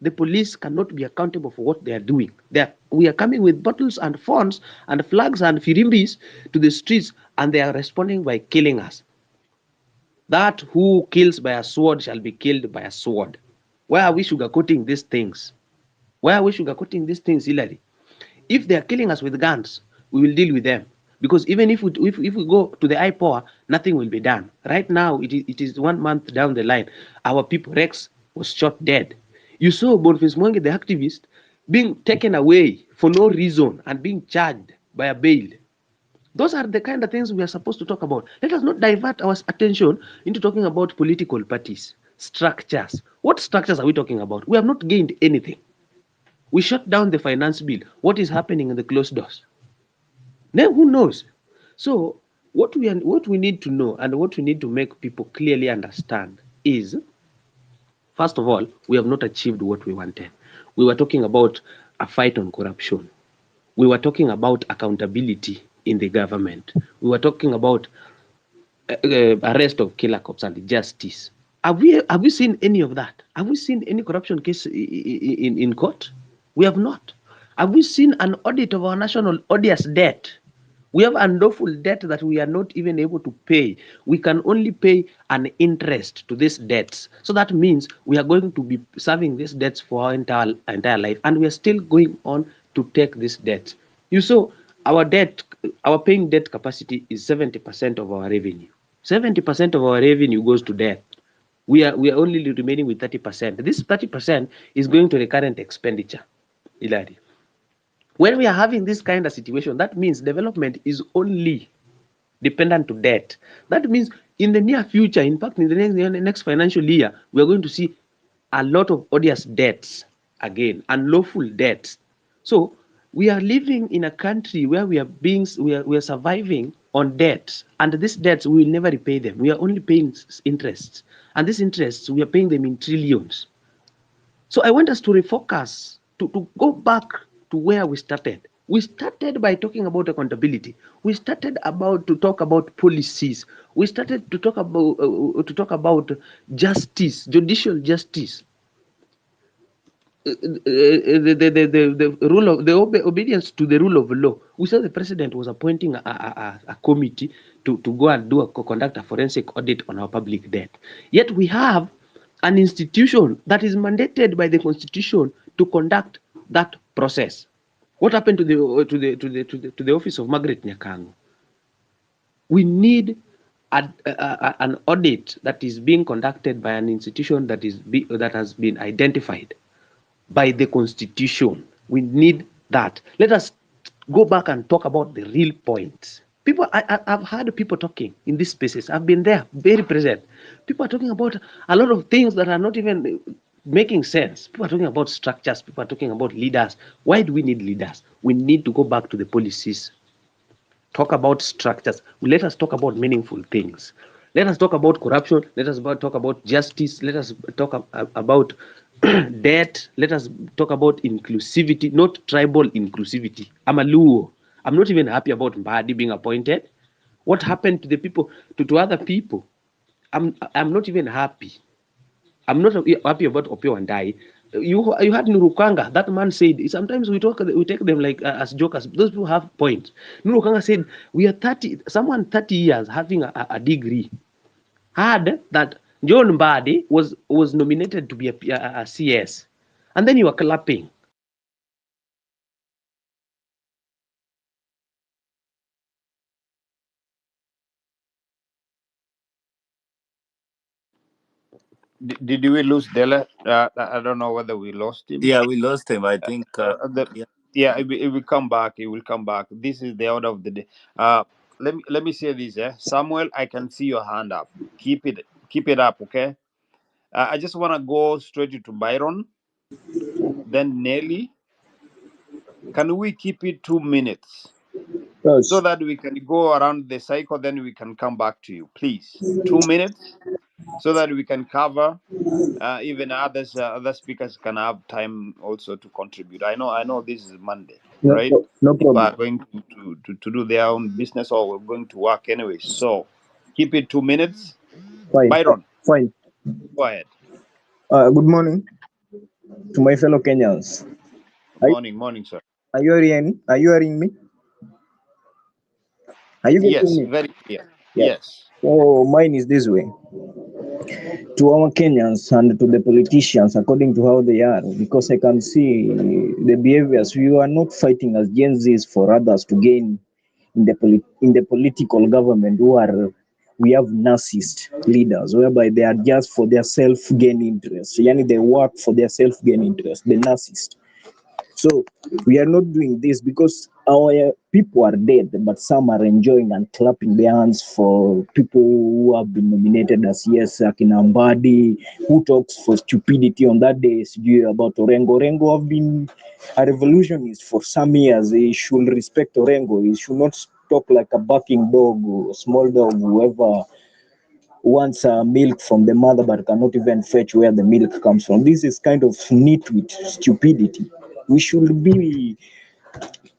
the police cannot be accountable for what they are doing, we are coming with bottles and phones and flags and firimbis to the streets, and they are responding by killing us. That who kills by a sword shall be killed by a sword. Why are we sugarcoating these things? Why are we sugarcoating these things, Hillary? If they are killing us with guns, we will deal with them. Because even if we go to the IPOA, nothing will be done. Right now, it is 1 month down the line. Our people, Rex, was shot dead. You saw Boniface Mwangi, the activist, being taken away for no reason and being charged by a bail. Those are the kind of things we are supposed to talk about. Let us not divert our attention into talking about political parties, structures. What structures are we talking about? We have not gained anything. We shut down the finance bill. What is happening in the closed doors? Then who knows? So what we need to know and what we need to make people clearly understand is, first of all, we have not achieved what we wanted. We were talking about a fight on corruption. We were talking about accountability in the government. We were talking about arrest of killer cops and justice. Have we seen any of that? Have we seen any corruption case in court? We have not. Have we seen an audit of our national odious debt? We have unlawful debt that we are not even able to pay. We can only pay an interest to these debts. So that means we are going to be serving these debts for our entire life, and we are still going on to take these debts. You saw our paying debt capacity is 70% of our revenue. 70% of our revenue goes to debt. We are only remaining with 30%. This 30% is going to recurrent expenditure, Ilari. When we are having this kind of situation, that means development is only dependent to debt. That means in the near future, in fact, in the next financial year, we are going to see a lot of odious debts again, unlawful debts. So we are living in a country where we are surviving on debts, and these debts we will never repay them. We are only paying interests, and these interests we are paying them in trillions. So I want us to refocus, to go back to where we started. We started by talking about accountability. We started to talk about policies. We started to talk about justice, judicial justice. The rule of the obedience to the rule of law. We saw the president was appointing a committee to go and conduct a forensic audit on our public debt. Yet we have an institution that is mandated by the constitution to conduct that process. What happened to the office of Margaret Nyakango? We need an audit that is being conducted by an institution that has been identified by the constitution. We need that. Let us go back and talk about the real points. People, I've heard people talking in these spaces. I've been there, very present. People are talking about a lot of things that are not even making sense. People are talking about structures. People are talking about leaders. Why do we need leaders? We need to go back to the policies, talk about structures. Let us talk about meaningful things. Let us talk about corruption. Let us talk about justice. Let us talk about debt. Let us talk about inclusivity, not tribal inclusivity. I'm a Luo. I'm not even happy about Mbadi being appointed. What happened to the people, to other people? I'm not even happy. I'm not happy about Opio and I. You had Nurukanga. That man said sometimes we take them like as jokers. Those people have points. Nurukanga said we are 30. Someone 30 years having a degree heard that John Mbadi was nominated to be a CS, and then you are clapping. Did we lose Dele? I don't know whether we lost him. Yeah, we lost him. I think. Yeah. Yeah, it will come back. It will come back. This is the order of the day. Let me say this. Samuel, I can see your hand up. Keep it up. Okay. I just want to go straight to Byron, then Nelly. Can we keep it 2 minutes so that we can go around the cycle? Then we can come back to you, please. 2 minutes so that we can cover. Even other speakers can have time also to contribute. I know this is Monday, right? No People problem. are going to do their own business or going to work anyway. So keep it 2 minutes. Fine. Byron, Fine. go ahead. Good morning to my fellow Kenyans. Morning, sir. Are you hearing? Are you hearing me? Are you getting Yes, me? very clear. Yeah. Yes. So mine is this way. To our Kenyans and to the politicians, according to how they are, because I can see the behaviors. We are not fighting as Gen Zs for others to gain in the political government. We have narcissist leaders whereby they are just for their self-gain interest. Yani they work for their self-gain interest. The narcissist. So we are not doing this because our people are dead, but some are enjoying and clapping their hands for people who have been nominated as yes, Akinambadi, who talks for stupidity on that day about Orengo. Orengo have been a revolutionist for some years. He should respect Orengo. He should not talk like a barking dog or small dog, whoever wants milk from the mother but cannot even fetch where the milk comes from. This is kind of nitwit stupidity. We should be,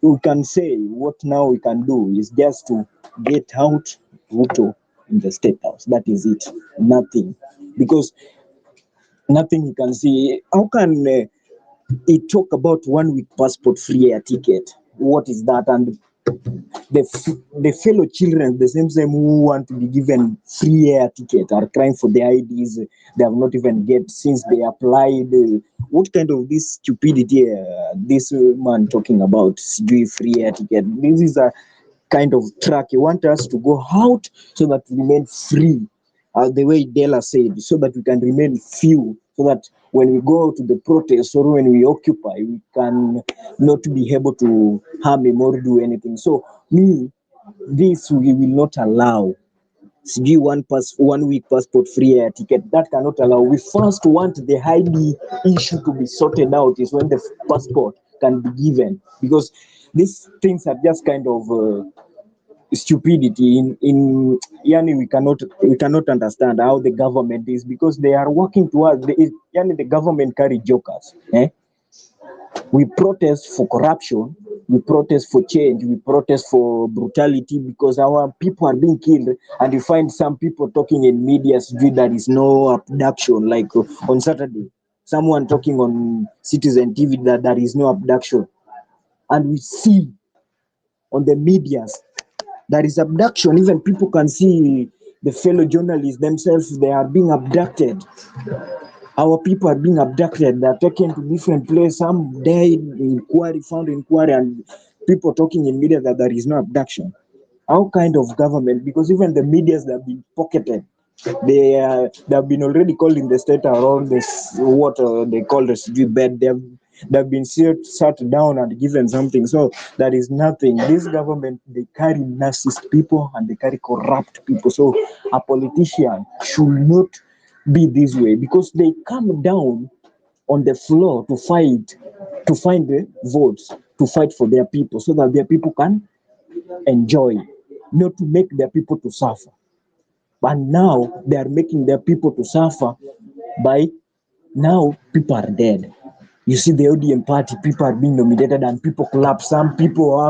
we can say what now we can do is just to get out Ruto in the state house. That is it. Nothing. Because nothing you can see. How can he talk about 1 week passport free air ticket? What is that? And the fellow children, the same who want to be given free air ticket are crying for their IDs. They have not even get since they applied. What kind of this stupidity this man talking about? Free air ticket. This is a kind of track. You want us to go out so that we remain free, the way Della said, so that we can remain few, so that when we go to the protest or when we occupy, we can not be able to harm him or do anything. So this we will not allow. CG 1 week passport free air ticket. That cannot allow. We first want the ID issue to be sorted out. Is when the passport can be given, because these things are just kind of stupidity. In Yani, we cannot understand how the government is, because they are working towards Yani the government carry jokers. We protest for corruption, we protest for change, we protest for brutality because our people are being killed, and you find some people talking in media there is no abduction. Like on Saturday, someone talking on Citizen TV that there is no abduction, and we see on the medias there is abduction. Even people can see the fellow journalists themselves, they are being abducted. Our people are being abducted. They're taken to different places. Some died in quarry, found in quarry, and people talking in media that there is no abduction. How kind of government? Because even the medias that have been pocketed, they have been already called in the state around this what they call the bed. They've been sat down and given something. So there is nothing. This government, they carry narcissist people and they carry corrupt people. So a politician should not be this way because they come down on the floor to fight, to find the votes, to fight for their people so that their people can enjoy, not to make their people to suffer. But now they are making their people to suffer by now people are dead. You see the ODM party, people are being nominated and people clap. Some people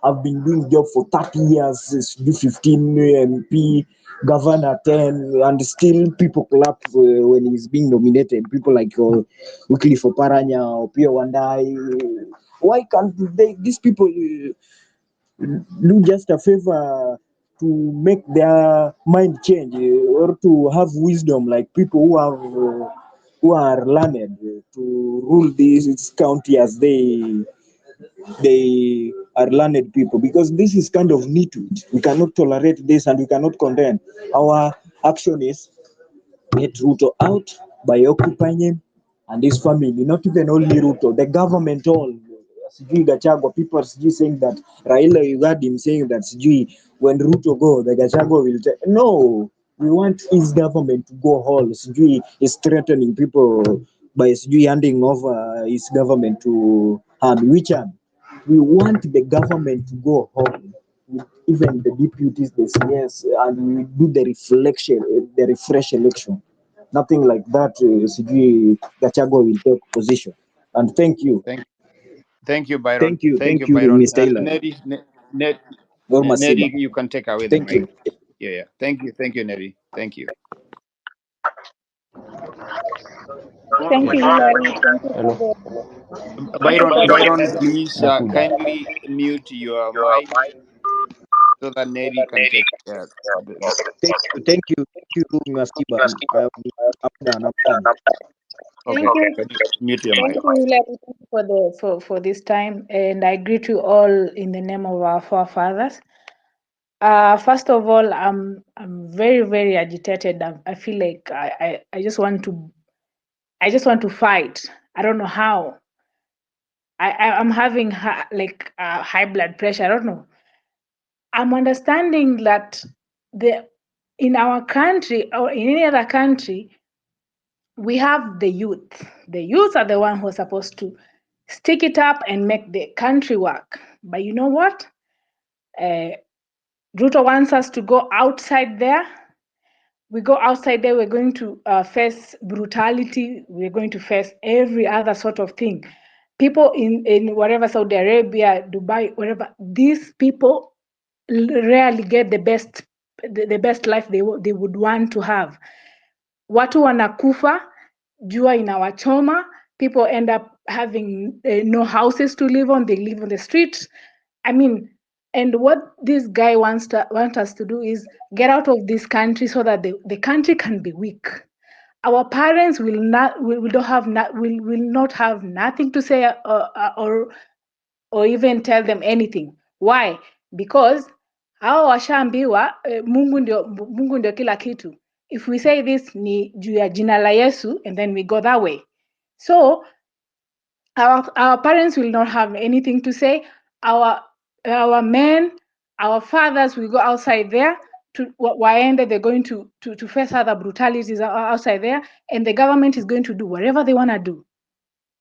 have been doing job for 30 years, 15 MP, governor 10, and still people clap when he's being nominated. People like Wycliffe Oparanya or Pio Wandai. Why can't these people do just a favor to make their mind change or to have wisdom like people who are learned to rule this county as they are learned people, because this is kind of nitwit. We cannot tolerate this and we cannot condemn. Our action is get Ruto out by occupying him and his family, not even only Ruto, the government all. Sijui Gachagua, people are saying that Raila, you heard him saying that sijui when Ruto go, the Gachagua will take. No, we want his government to go whole. Sijui is threatening people by sijui handing over his government to Army. Which Army? We want the government to go home. Even the deputies, the CS, and we do the refresh election. Nothing like that. Sijui Gachagua will take position. And thank you. Thank you, Byron. Thank you, Byron. Mr. Hillary. Or Neri, Masiba. you can take away the Thank mic. you. Yeah. Thank you, Neri. Thank you. Thank you, Yeah. Hillary. Thank you Hello. for Byron, please Nakuja. kindly mute your mic so that Neri can take the Thank you, Masiba. I'm done. Okay. thank you. Can you mute your Thank mic? you, Hillary. Thank you for this time, and I greet you all in the name of our forefathers. First of all, I'm very, very agitated. I feel like I just want to fight. I don't know how. I'm having high blood pressure. I don't know. I'm understanding that in our country or in any other country, we have the youth. The youth are the one who are supposed to stick it up and make the country work. But you know what? Ruto wants us to go outside there. We go outside there, we're going to face brutality. We're going to face every other sort of thing. People in whatever, Saudi Arabia, Dubai, wherever, these people rarely get the best life they would want to have. Watu wanakufa, jua inawachoma, people end up having no houses to live on, they live on the streets. I mean, and what this guy wants us to do is get out of this country so that the country can be weak. Our parents will not have nothing to say or even tell them anything. Why? Because hao washaambiwa Mungu ndio kila kitu. If we say this ni juu ya jina la Yesu, and then we go that way. So our parents will not have anything to say. Our men, our fathers will go outside there to waende, they're going to face other brutalities outside there, and the government is going to do whatever they want to do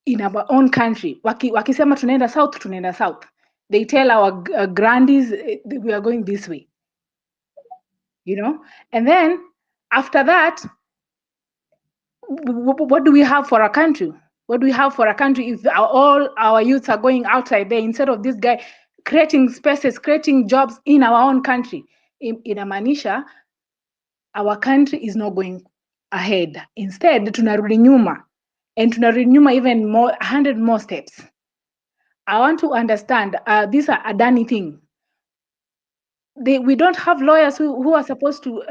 in our own country. Wakisema tunaenda south. They tell our grandies we are going this way. And then after that, what do we have for our country? What do we have for a country if all our youths are going outside there instead of this guy creating spaces, creating jobs in our own country? Inamaanisha our country is not going ahead. Instead, tunarudi nyuma, and tunarudi nyuma even more, 100 more steps. I want to understand this Adani thing. We don't have lawyers who are supposed to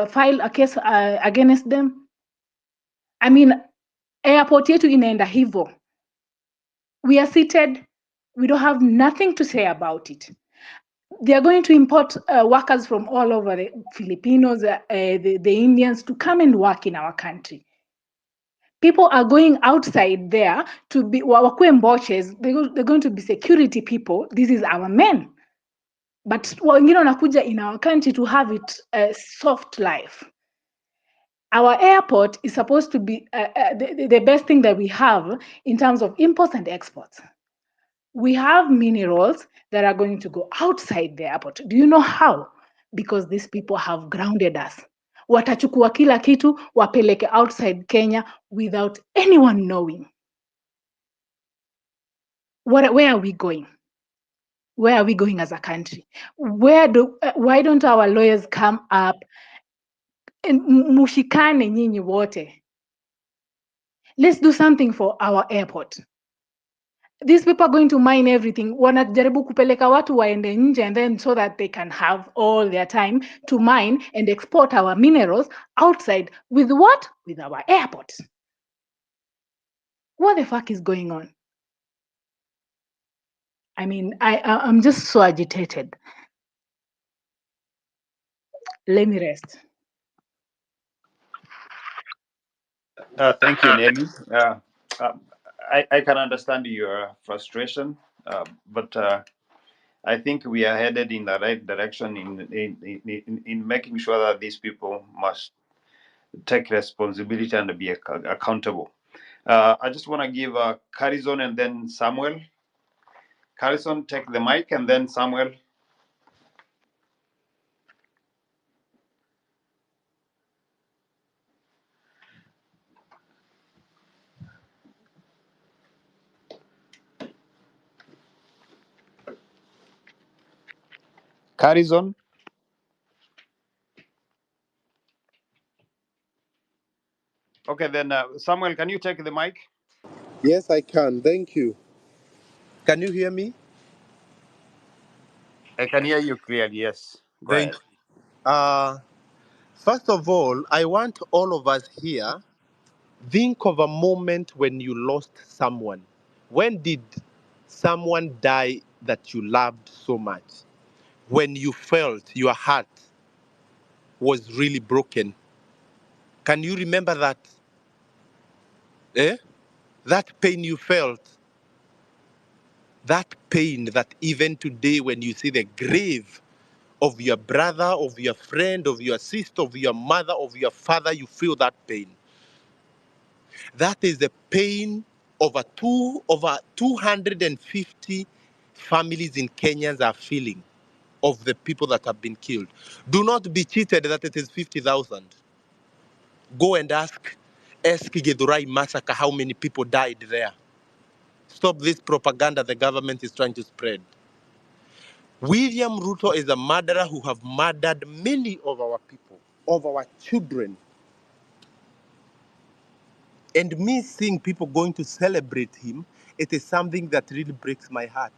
file a case against them. I mean, airport yetu inaenda hivyo. We are seated. We don't have nothing to say about it. They are going to import workers from all over, the Filipinos, the Indians, to come and work in our country. People are going outside there to be wakue mboches. They're going to be security people. This is our men. But wengine wanakuja in our country to have it a soft life. Our airport is supposed to be the best thing that we have in terms of imports and exports. We have minerals that are going to go outside the airport. Do you know how? Because these people have grounded us. Watachukua kila kitu wapeleke outside Kenya without anyone knowing. Where are we going? Where are we going as a country? Why don't our lawyers come up and mushikane nyinyi wote? Let's do something for our airport. These people are going to mine everything. Wanajaribu kupeleka watu waende nje, and then so that they can have all their time to mine and export our minerals outside with what? With our airport. What the fuck is going on? I mean, I'm just so agitated. Let me rest. Thank you, Nelly. I can understand your frustration, but I think we are headed in the right direction in making sure that these people must take responsibility and be accountable. I just want to give Carison and then Samuel. Carison, take the mic, and then Samuel. Carison. Okay, then Samuel, can you take the mic? Yes, I can. Thank you. Can you hear me? I can hear you clearly. Yes. Go Thank ahead. you. First of all, I want all of us here think of a moment when you lost someone. When did someone die that you loved so much? When you felt your heart was really broken. Can you remember that? Eh? That pain you felt. That pain that even today when you see the grave of your brother, of your friend, of your sister, of your mother, of your father, you feel that pain. That is the pain over 250 families in Kenya are feeling of the people that have been killed. Do not be cheated that it is 50,000. Go and ask Githurai massacre how many people died there. Stop this propaganda the government is trying to spread. William Ruto is a murderer who have murdered many of our people, of our children. And me seeing people going to celebrate him, it is something that really breaks my heart.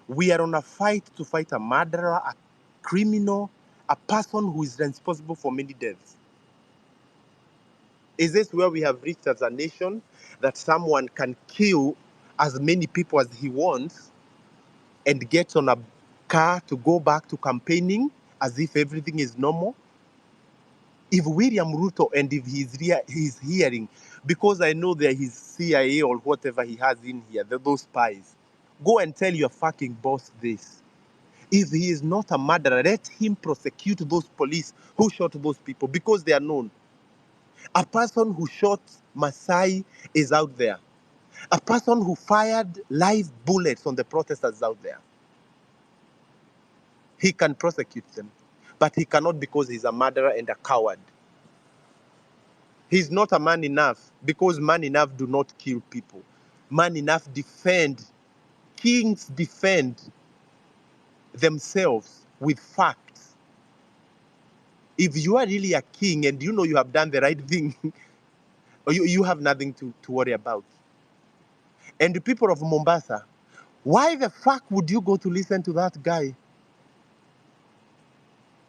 We are on a fight to fight a murderer, a criminal, a person who is responsible for many deaths. Is this where we have reached as a nation, that someone can kill as many people as he wants and get on a car to go back to campaigning as if everything is normal? If William Ruto, and if he's hearing, because I know that he's CIA or whatever he has in here, those spies, go and tell your fucking boss this. If he is not a murderer, let him prosecute those police who shot those people, because they are known. A person who shot Masai is out there. A person who fired live bullets on the protesters is out there. He can prosecute them, but he cannot because he's a murderer and a coward. He's not a man enough, because man enough do not kill people. Man enough defend. Kings defend themselves with facts. If you are really a king and you know you have done the right thing, you have nothing to worry about. And the people of Mombasa, why the fuck would you go to listen to that guy?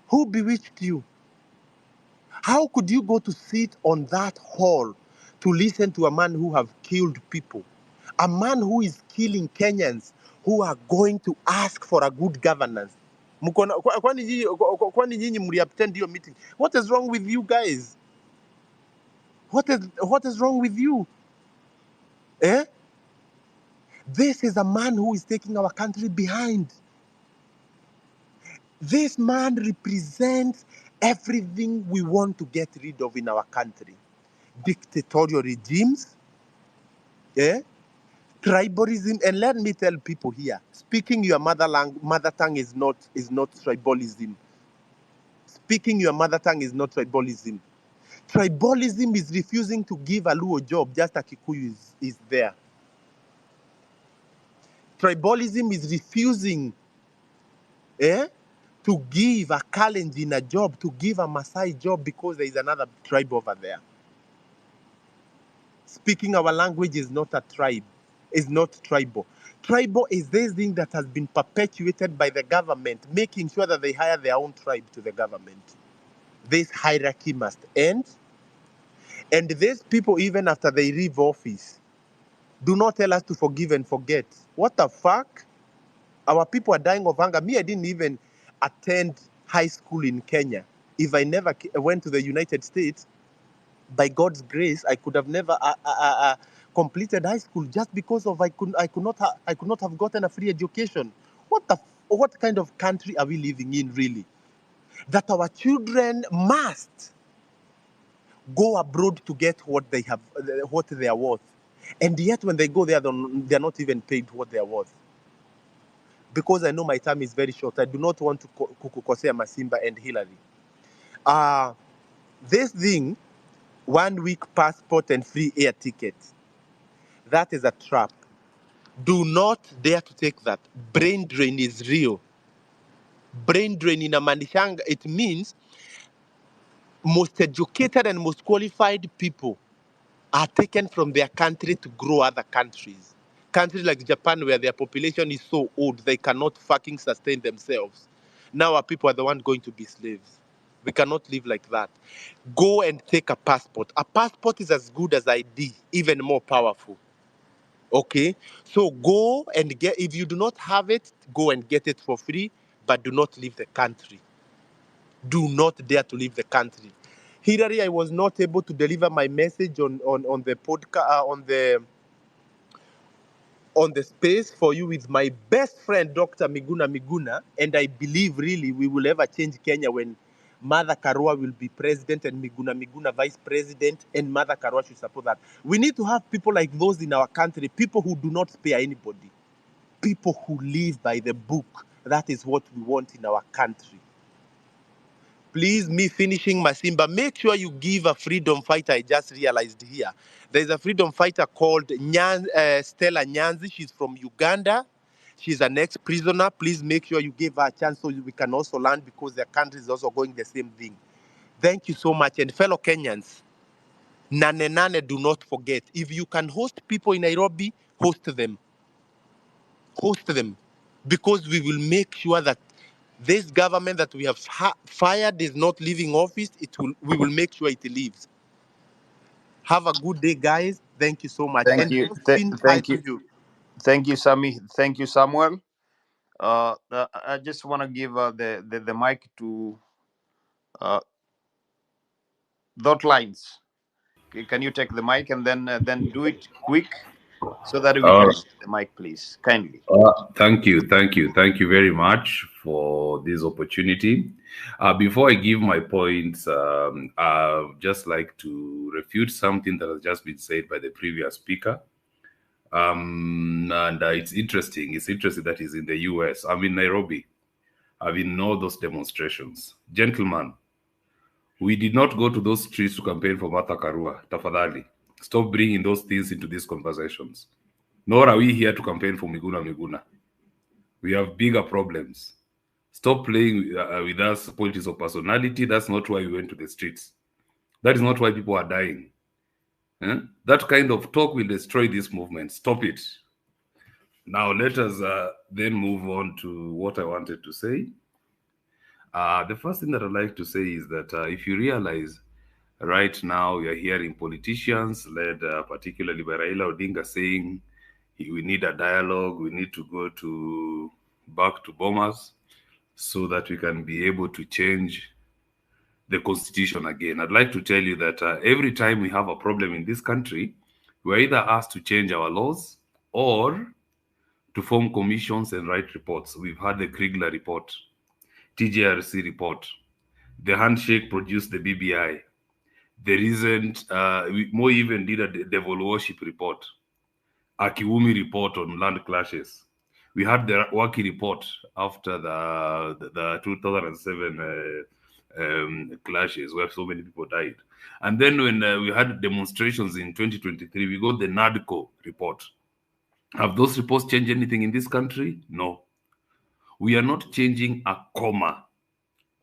Who bewitched you? How could you go to sit on that hall to listen to a man who have killed people? A man who is killing Kenyans who are going to ask for a good governance. Kwani nyinyi mliattend your meeting? What is wrong with you guys? What is wrong with you? Eh? This is a man who is taking our country behind. This man represents everything we want to get rid of in our country. Dictatorial regimes, eh? Tribalism, and let me tell people here, speaking your mother tongue is not tribalism. Speaking your mother tongue is not tribalism. Tribalism is refusing to give a Luo job just a Kikuyu is there. Tribalism is refusing to give a Kalenjin a job, to give a Maasai job because there is another tribe over there. Speaking our language is not a tribe, is not tribal. Tribal is this thing that has been perpetuated by the government, making sure that they hire their own tribe to the government. This hierarchy must end. And these people, even after they leave office, do not tell us to forgive and forget. What the fuck? Our people are dying of hunger. Me, I didn't even attend high school in Kenya. If I never went to the United States, by God's grace, I could have never completed high school just because of I could not have gotten a free education. What kind of country are we living in, really? That our children must go abroad to get what they are worth, and yet when they go there, they're not even paid what they are worth. Because I know my time is very short, I do not want to kukukosea Masimba and Hillary. This thing, 1 week passport and free air ticket, that is a trap. Do not dare to take that. Brain drain is real. Brain drain in a manishanga, it means most educated and most qualified people are taken from their country to grow other countries. Countries like Japan, where their population is so old, they cannot fucking sustain themselves. Now our people are the ones going to be slaves. We cannot live like that. Go and take a passport. A passport is as good as ID, even more powerful. Okay? So go and get, if you do not have it, go and get it for free, but do not leave the country. Do not dare to leave the country. Hillary, I was not able to deliver my message on the podcast, on the space for you with my best friend, Dr. Miguna, and I believe really we will ever change Kenya when Mother Karua will be president and Miguna vice president, and Mother Karua should support that. We need to have people like those in our country, people who do not spare anybody, people who live by the book. That is what we want in our country. Please, me finishing Masimba, make sure you give a freedom fighter. I just realized here. There's a freedom fighter called Stella Nyanzi. She's from Uganda. She's an ex-prisoner. Please make sure you give her a chance so we can also learn, because their country is also going the same thing. Thank you so much. And fellow Kenyans, Nane, do not forget. If you can host people in Nairobi, host them. Host them. Because we will make sure that this government that we have fired is not leaving office. We will make sure it leaves. Have a good day, guys. Thank you so much. Thank And you. Josephine, hi Thank to you. you. Thank you, Sammy. Thank you, Samuel. I just want to give the mic to Dot Lines. Can you take the mic and then do it quick so that we All can right. share the mic, please, kindly. Thank you very much for this opportunity. Before I give my points, I'd just like to refute something that has just been said by the previous speaker. And it's interesting. It's interesting that he's in the US. I'm in Nairobi. I've been in all those demonstrations. Gentlemen, we did not go to those streets to campaign for Martha Karua. Tafadhali, stop bringing those things into these conversations. Nor are we here to campaign for Miguna. We have bigger problems. Stop playing with us politics of personality. That's not why we went to the streets. That is not why people are dying. That kind of talk will destroy this movement. Stop it. Now let us then move on to what I wanted to say. The first thing that I'd like to say is that if you realize right now we are hearing politicians led particularly by Raila Odinga saying we need a dialogue, we need to go back to Bomas so that we can be able to change the constitution again. I'd like to tell you that every time we have a problem in this country, we're either asked to change our laws or to form commissions and write reports. We've had the Kriegler report, TJRC report, the handshake produced the BBI. The recent, Mo even did a devil worship report, a Kiwumi report on land clashes. We had the Waki report after the 2007 clashes where so many people died. And then when we had demonstrations in 2023, we got the NADCO report. Have those reports changed anything in this country? No. We are not changing a comma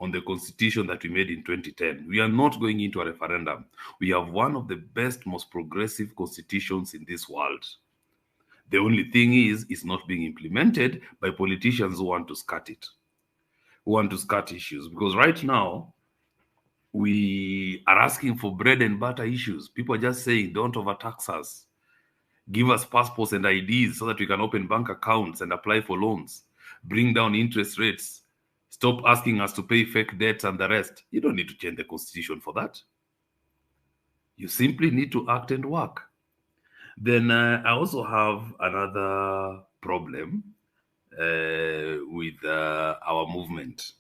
on the constitution that we made in 2010. We are not going into a referendum. We have one of the best, most progressive constitutions in this world. The only thing is, it's not being implemented by politicians who want to skirt it, who want to skirt issues. Because right now, we are asking for bread and butter issues. People are just saying, don't overtax us. Give us passports and IDs so that we can open bank accounts and apply for loans. Bring down interest rates. Stop asking us to pay fake debts and the rest. You don't need to change the constitution for that. You simply need to act and work. Then I also have another problem with our movement.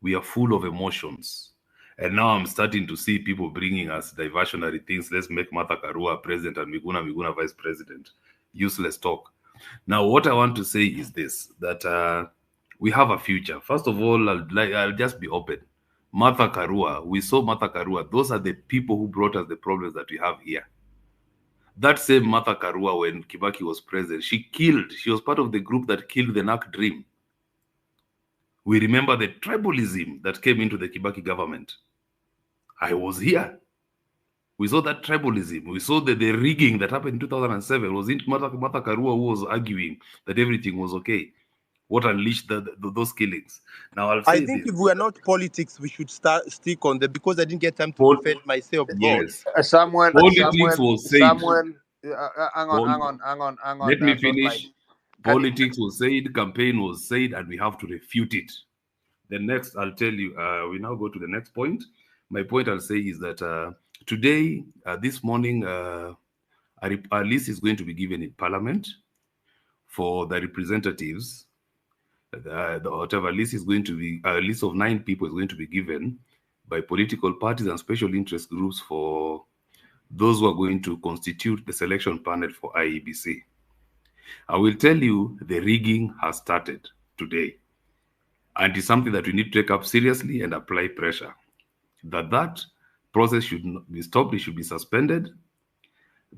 We are full of emotions. And now I'm starting to see people bringing us diversionary things. Let's make Martha Karua president and Miguna vice president. Useless talk. Now, what I want to say is this, that we have a future. First of all, I'll just be open. Martha Karua, we saw Martha Karua. Those are the people who brought us the problems that we have here. That same Martha Karua, when Kibaki was president, she was part of the group that killed the NAC dream. We remember the tribalism that came into the Kibaki government. I was here. We saw that tribalism. We saw the rigging that happened in 2007. It was Martha Karua who was arguing that everything was okay. What unleashed those killings? Now, I think if we are not politics, we should stick on them, because I didn't get time to defend myself. Yes. Samuel, Politics was said. Samuel, hang on. Let me finish. Politics was said, campaign was said, and we have to refute it. The next, I'll tell you, we now go to the next point. My point I'll say is that today, this morning, a list is going to be given in Parliament for the representatives. Whatever list is going to be, a list of 9 people is going to be given by political parties and special interest groups for those who are going to constitute the selection panel for IEBC. I will tell you, the rigging has started today. And it's something that we need to take up seriously and apply pressure. That process should not be stopped, it should be suspended.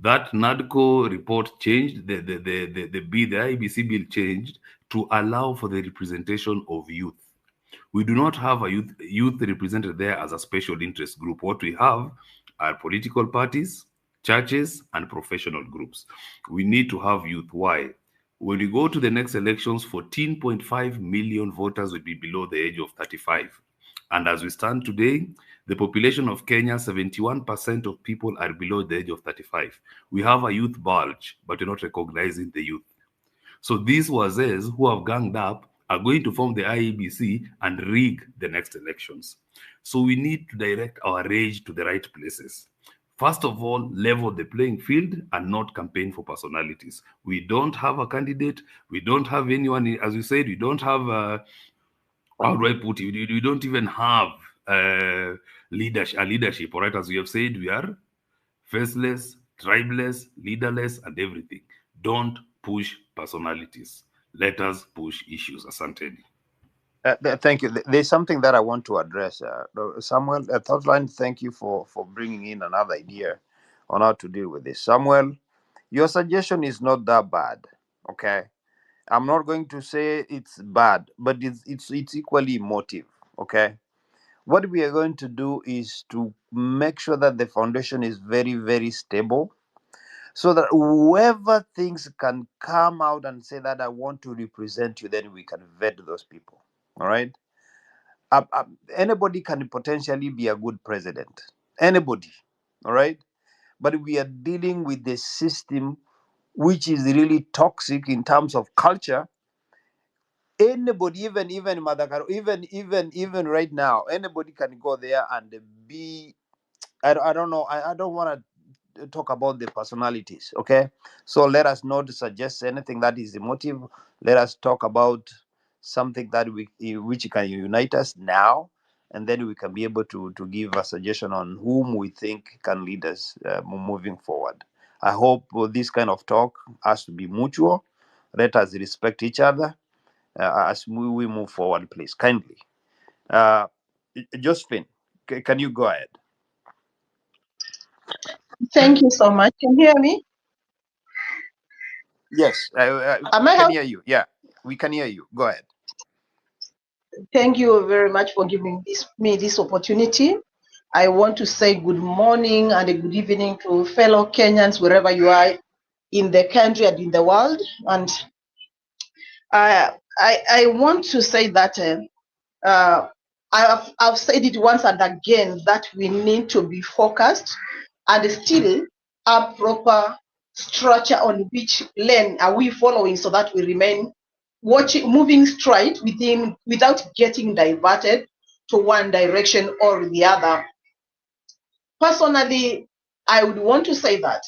That NADCO report changed, the IEBC bill changed to allow for the representation of youth. We do not have a youth represented there as a special interest group. What we have are political parties, churches, and professional groups. We need to have youth. Why? When we go to the next elections, 14.5 million voters will be below the age of 35. And as we stand today, the population of Kenya, 71% of people are below the age of 35. We have a youth bulge, but we're not recognizing the youth. So these wazes who have ganged up are going to form the IEBC and rig the next elections. So we need to direct our rage to the right places. First of all, level the playing field and not campaign for personalities. We don't have a candidate. We don't have anyone, as you said, we don't have, how do I put it? We don't even have leadership, all right? As we have said, we are faceless, tribeless, leaderless, and everything. Don't push personalities. Let us push issues. Asante. Thank you. There's something that I want to address. Samuel, Thoughtline, thank you for bringing in another idea on how to deal with this. Samuel, your suggestion is not that bad, okay? I'm not going to say it's bad, but it's equally emotive, okay? What we are going to do is to make sure that the foundation is very, very stable, so that whoever thinks can come out and say that I want to represent you, then we can vet those people. All right. Anybody can potentially be a good president. Anybody. All right. But we are dealing with the system which is really toxic in terms of culture, Anybody, even Madakaro, even right now, anybody can go there and be. I don't know. I don't want to talk about the personalities. Okay, so let us not suggest anything that is emotive. Let us talk about something that which can unite us now, and then we can be able to give a suggestion on whom we think can lead us moving forward. I hope this kind of talk has to be mutual. Let us respect each other as we move forward, please, kindly. Uh, Josephine, can you go ahead? Thank you so much. Can you hear me? Yes, Am I can help? hear you. Yeah, we can hear you. Go ahead. Thank you very much for giving me this opportunity. I want to say good morning and a good evening to fellow Kenyans wherever you are in the country and in the world. And I want to say that I've said it once and again that we need to be focused and still have proper structure on which lane are we following so that we remain moving straight without getting diverted to one direction or the other. Personally, I would want to say that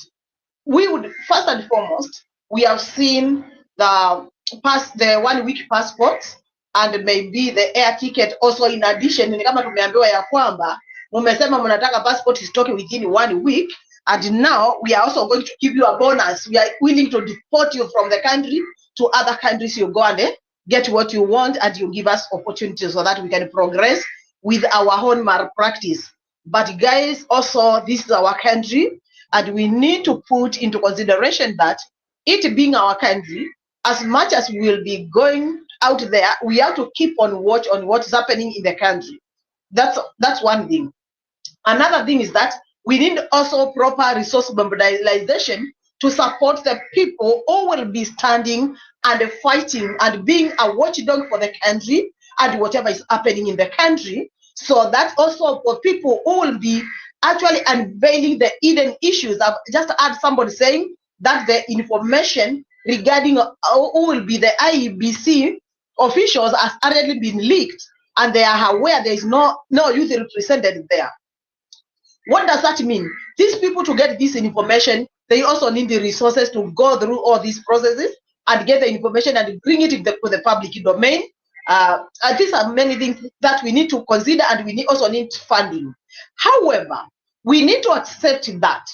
we would first and foremost, we have seen the 1 week passports and maybe the air ticket also. In addition, ni kama tumeambiwa ya kwamba mumesema mnataka passport isitoke within 1 week, and now we are also going to give you a bonus. We are willing to deport you from the country to other countries. You go and get what you want, and you give us opportunities so that we can progress with our own malpractice. But guys, also this is our country, and we need to put into consideration that it being our country, as much as we will be going out there, we have to keep on watch on what's happening in the country. That's one thing. Another thing is that we need also proper resource mobilization to support the people who will be standing and fighting and being a watchdog for the country and whatever is happening in the country. So that's also for people who will be actually unveiling the hidden issues. I've just had somebody saying that the information regarding who will be the IEBC officials has already been leaked, and they are aware there is no youth represented there. What does that mean? These people, to get this information, they also need the resources to go through all these processes and get the information and bring it to the public domain. And these are many things that we need to consider, and we also need funding. However, we need to accept that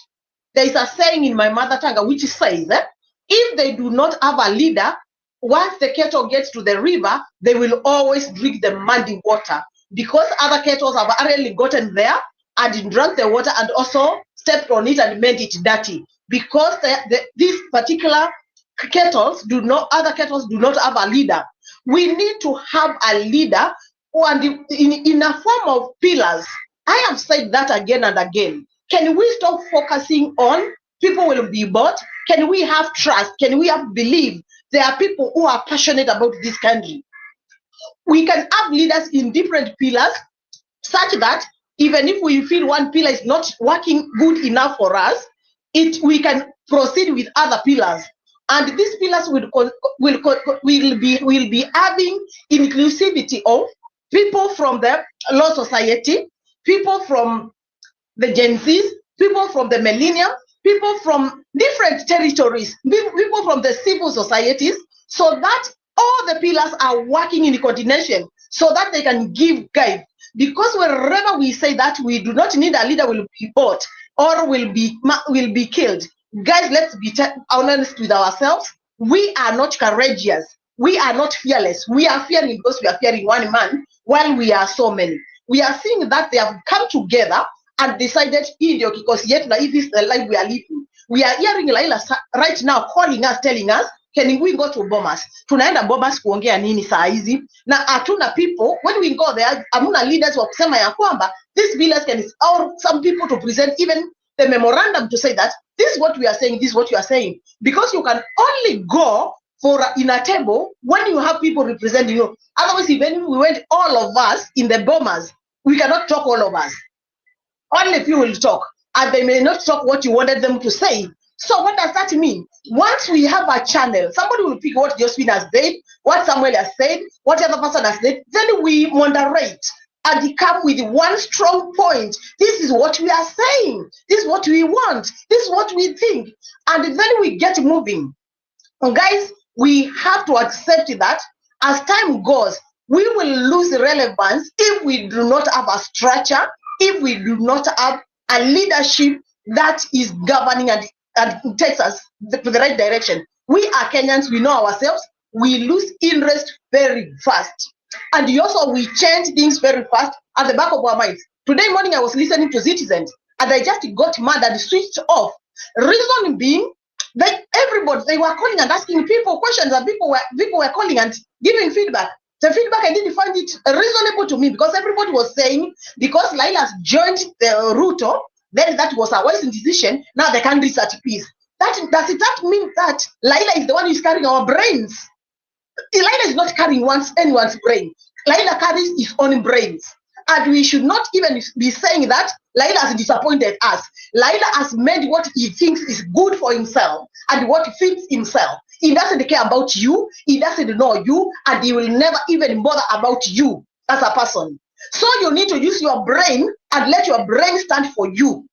there is a saying in my mother tongue which says that if they do not have a leader, once the cattle gets to the river, they will always drink the muddy water, because other cattle have already gotten there and drank the water and also stepped on it and made it dirty, because these particular other kettles do not have a leader. We need to have a leader, and in a form of pillars. I have said that again and again. Can we stop focusing on people will be bought? Can we have trust? Can we have belief? There are people who are passionate about this country. We can have leaders in different pillars, such that even if we feel one pillar is not working good enough for us, we can proceed with other pillars, and these pillars will be having inclusivity of people from the law society, people from the Gen Zs, people from the millennium, people from different territories, people from the civil societies, so that all the pillars are working in coordination so that they can give guide. Because wherever we say that we do not need a leader will be bought or will be killed, guys, let's be honest with ourselves. We are not courageous. We are not fearless. We are fearing because we are fearing one man while we are so many. We are seeing that they have come together and decided, because yet now, if this is the life we are living. We are hearing Laila right now calling us, telling us, can we go to Bomas? Tunaenda Bomas kuongea nini saa hizi? Na hatuna people, when we go there, hamuna leaders wa kusema ya kwamba these leaders can, or some people to present even the memorandum to say that this is what we are saying, this is what you are saying. Because you can only go in a table when you have people representing you. Otherwise, even we went all of us in the Bomas, we cannot talk all of us. Only few will talk, and they may not talk what you wanted them to say. So what does that mean? Once we have a channel, somebody will pick what Josephine has said, what Samuel has said, what the other person has said, then we moderate and come with one strong point. This is what we are saying. This is what we want. This is what we think. And then we get moving. And guys, we have to accept that as time goes, we will lose relevance if we do not have a structure, if we do not have a leadership that is governing and takes us to the right direction. We are Kenyans, we know ourselves, we lose interest very fast. And also we change things very fast at the back of our minds. Today morning I was listening to Citizens and I just got mad and switched off. Reason being, they were calling and asking people questions, and people were calling and giving feedback. The feedback, I didn't find it reasonable to me, because everybody was saying because Laila's joined the Ruto, then that was a wise decision. Now the country is at peace. Does that mean that Laila is the one who is carrying our brains? Laila is not carrying anyone's brain. Laila carries his own brains. And we should not even be saying that Laila has disappointed us. Laila has made what he thinks is good for himself and what fits himself. He doesn't care about you, he doesn't know you, and he will never even bother about you as a person. So you need to use your brain and let your brain stand for you.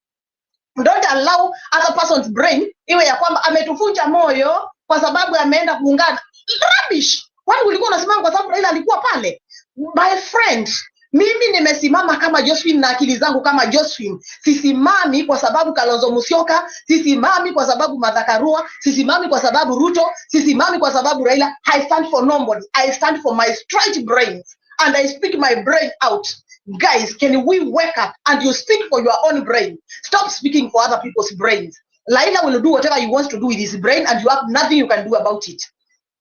Don't allow other person's brain iwe ya kwamba ametufunja moyo kwa sababu ameenda kuungana. Rubbish. Kwani ulikuwa unasimama kwa sababu Raila alikuwa pale? My friend, mimi nimesimama kama Josephine na akili zangu kama Josephine. Sisimami kwa sababu Kalonzo Musyoka, sisimami kwa sababu Martha Karua, sisimami kwa sababu Ruto, sisimami kwa sababu Raila. I stand for nobody. I stand for my straight brains and I speak my brain out. Guys, can we wake up and you speak for your own brain? Stop speaking for other people's brains. Laila will do whatever he wants to do with his brain and you have nothing you can do about it.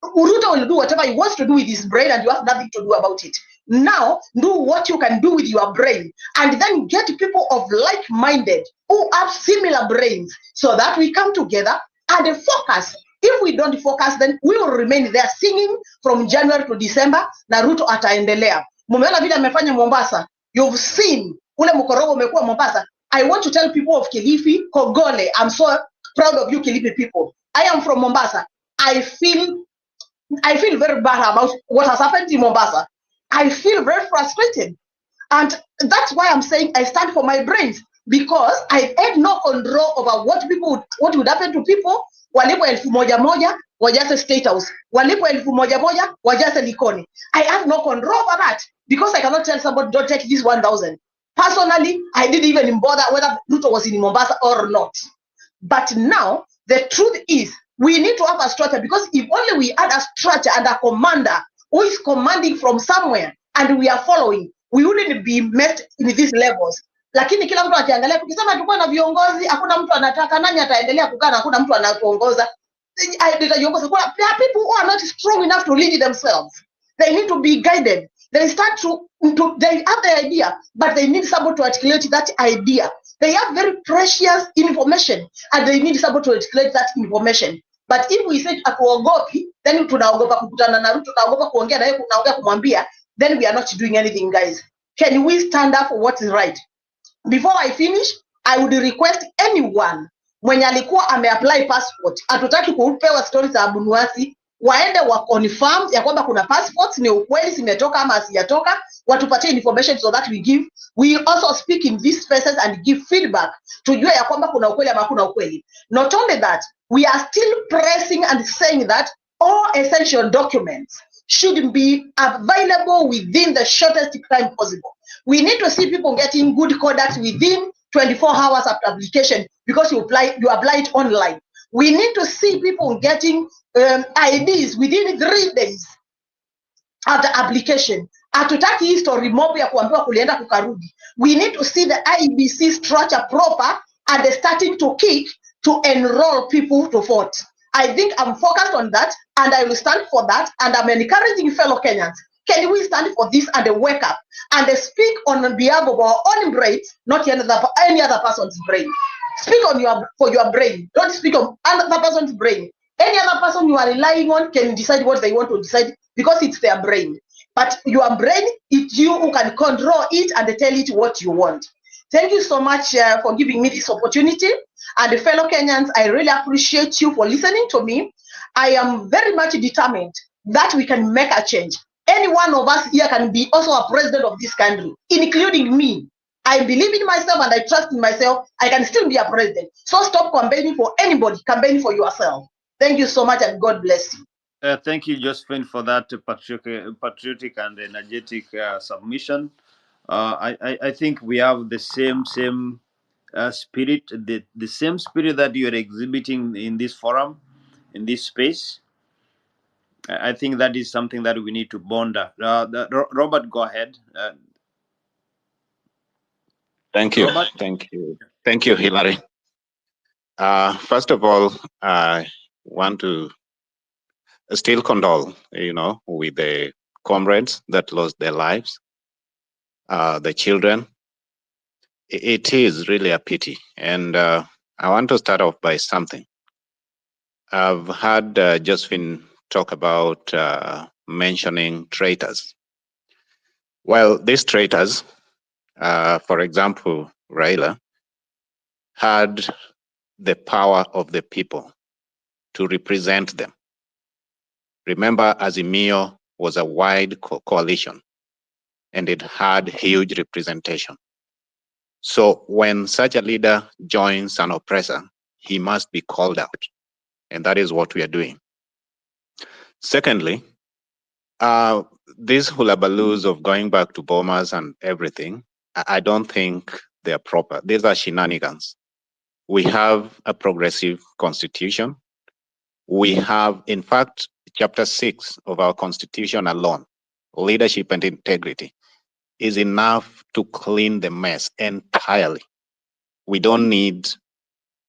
Ruto will do whatever he wants to do with his brain and you have nothing to do about it. Now, do what you can do with your brain and then get people of like-minded who have similar brains so that we come together and focus. If we don't focus, then we will remain there singing from January to December na Ruto ataendelea. Mumeona vile amefanya Mombasa. You've seen ule mkorogo umekuwa Mombasa. I want to tell people of Kilifi, Kogole, I'm so proud of you Kilifi people. I am from Mombasa. I feel very bad about what has happened in Mombasa. I feel very frustrated. And that's why I'm saying I stand for my brains, because I had no control over what would happen to people. Walipo 1,000 wajaze State House. Walipo 1,000 wajaze Likoni. I have no control over that, because I cannot tell somebody don't take this 1,000. Personally, I didn't even bother whether Ruto was in Mombasa or not. But now, the truth is, we need to have a structure, because if only we had a structure and a commander who is commanding from somewhere and we are following, we wouldn't be met in these levels. Lakini kila mtu akiangalia tukisema tuko na viongozi, hakuna mtu anataka, nani ataendelea kukaa na hakuna mtu anatuongoza. There are people who are not strong enough to lead themselves. They need to be guided. They they have the idea, but they need someone to articulate that idea. They have very precious information and they need someone to articulate that information. But if we say atuogopi, then tunaogopa kukutana na Ruto, tunaogopa kuongea na yeye, tunaongea kumwambia, then we are not doing anything, guys. Can we stand up for what is right? Before I finish, I would request anyone mwenye alikuwa ameapply passport, hatutaki kupewa stories za abunuasi, waende wa confirm ya kwamba kuna passports ni ukweli zimetoka ama hazijatoka, watupatie information so that we also speak in these spaces and give feedback, tujue ya kwamba kuna ukweli ama kuna ukweli. Not only that, we are still pressing and saying that all essential documents should be available within the shortest time possible. We need to see people getting good conduct within 24 hours after application, because you apply it online. We need to see people getting IDs within 3 days after application. Hatutaki history mob ya kuambiwa kulienda kukarudi. We need to see the IBC structure proper and starting to kick to enroll people to vote. I think I'm focused on that and I will stand for that, and I'm encouraging fellow Kenyans. Can we stand for this and wake up and speak on behalf of our own brains, not any other person's brain? Speak for your brain. Don't speak on another person's brain. Any other person you are relying on can decide what they want to decide, because it's their brain. But your brain, it's you who can control it and tell it what you want. Thank you so much for giving me this opportunity. And fellow Kenyans, I really appreciate you for listening to me. I am very much determined that we can make a change. Any one of us here can be also a president of this country, including me. I believe in myself and I trust in myself. I can still be a president. So stop campaigning for anybody, campaign for yourself. Thank you so much and God bless you. Thank you, Josephine, for that patriotic and energetic submission. I think we have the same spirit, the same spirit that you are exhibiting in this forum, in this space. I think that is something that we need to bond. Robert, go ahead. Thank you. Robert? Thank you. Thank you, Hillary. First of all, I want to still condole, with the comrades that lost their lives, the children. It is really a pity. And I want to start off by something. I've had Josephine talk about mentioning traitors. Well, these traitors, for example, Raila, had the power of the people to represent them. Remember, Azimio was a wide coalition and it had huge representation. So when such a leader joins an oppressor, he must be called out. And that is what we are doing. Secondly, these hullabaloos of going back to bombers and everything, I don't think they're proper. These are shenanigans. We have a progressive constitution. We have, in fact, chapter 6 of our constitution alone, leadership and integrity, is enough to clean the mess entirely. We don't need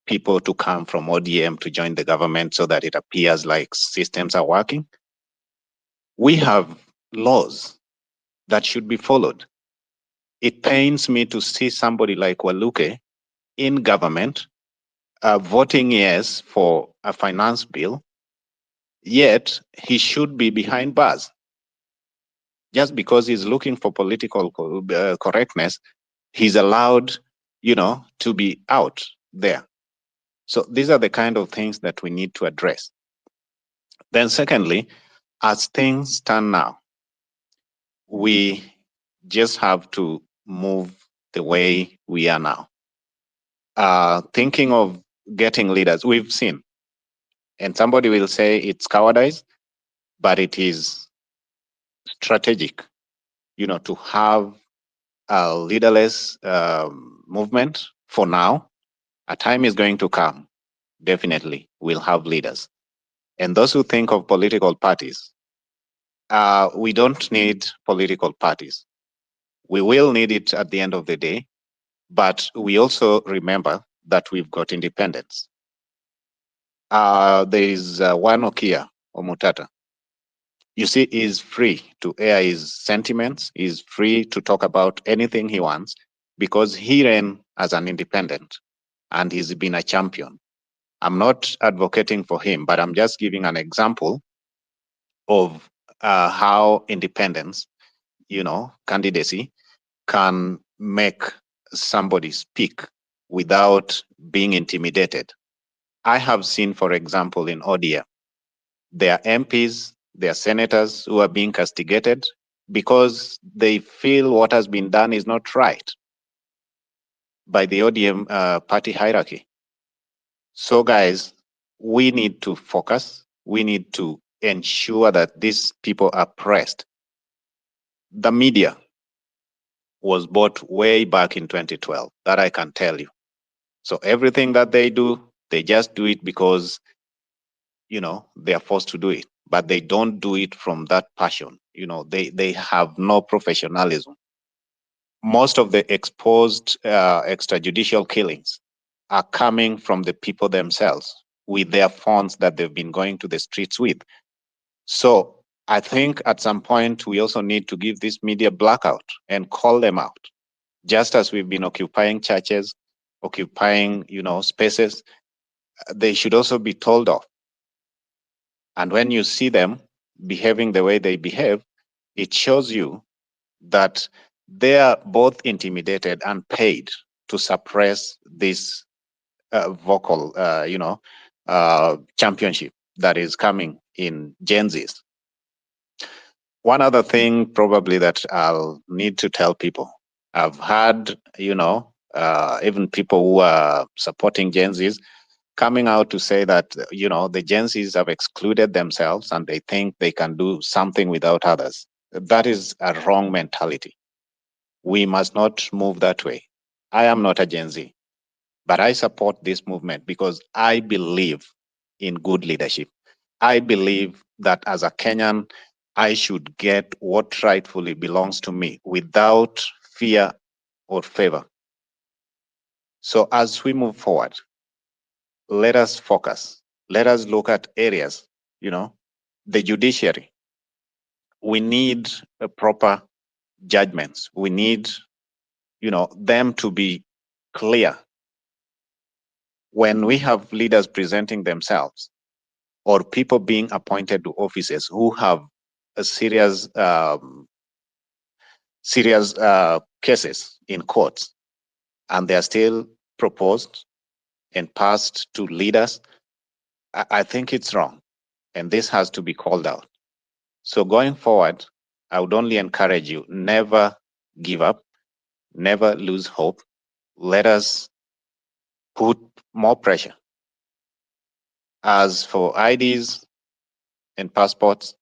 people to come from ODM to join the government so that it appears like systems are working. We have laws that should be followed. It pains me to see somebody like Waluke in government voting yes for a finance bill, yet he should be behind bars. Just because he's looking for political correctness, he's allowed, to be out there. So these are the kind of things that we need to address. Then secondly, as things stand now, we just have to move the way we are now. Thinking of getting leaders, we've seen, and somebody will say it's cowardice, but it is strategic, to have a leaderless movement for now. A time is going to come, definitely, we'll have leaders. And those who think of political parties, we don't need political parties. We will need it at the end of the day, but we also remember that we've got independence. There is one Okia Omutata. You see, he's free to air his sentiments. He's free to talk about anything he wants because he ran as an independent and he's been a champion. I'm not advocating for him, but I'm just giving an example of how independence, candidacy can make somebody speak without being intimidated. I have seen, for example, in ODM, there are MPs, there are senators who are being castigated because they feel what has been done is not right by the ODM party hierarchy. So guys, we need to focus. We need to ensure that these people are pressed. The media was bought way back in 2012, that I can tell you. So everything that they do, they just do it because, they are forced to do it, but they don't do it from that passion. They have no professionalism. Most of the exposed extrajudicial killings are coming from the people themselves with their funds that they've been going to the streets with. So I think at some point we also need to give this media blackout and call them out. Just as we've been occupying churches, occupying, spaces, they should also be told off. And when you see them behaving the way they behave, it shows you that they are both intimidated and paid to suppress this vocal, championship that is coming in Gen Zs. One other thing probably that I'll need to tell people, I've had, even people who are supporting Gen Zs coming out to say that, the Gen Zs have excluded themselves and they think they can do something without others. That is a wrong mentality. We must not move that way. I am not a Gen Z, but I support this movement because I believe in good leadership. I believe that as a Kenyan, I should get what rightfully belongs to me without fear or favor. So as we move forward, let us focus. Let us look at areas, the judiciary. We need a proper judgments. We need, them to be clear. When we have leaders presenting themselves or people being appointed to offices who have a serious cases in courts, and they are still proposed and passed to leaders, I think it's wrong. And this has to be called out. So going forward, I would only encourage you, never give up, never lose hope. Let us put more pressure. As for IDs and passports,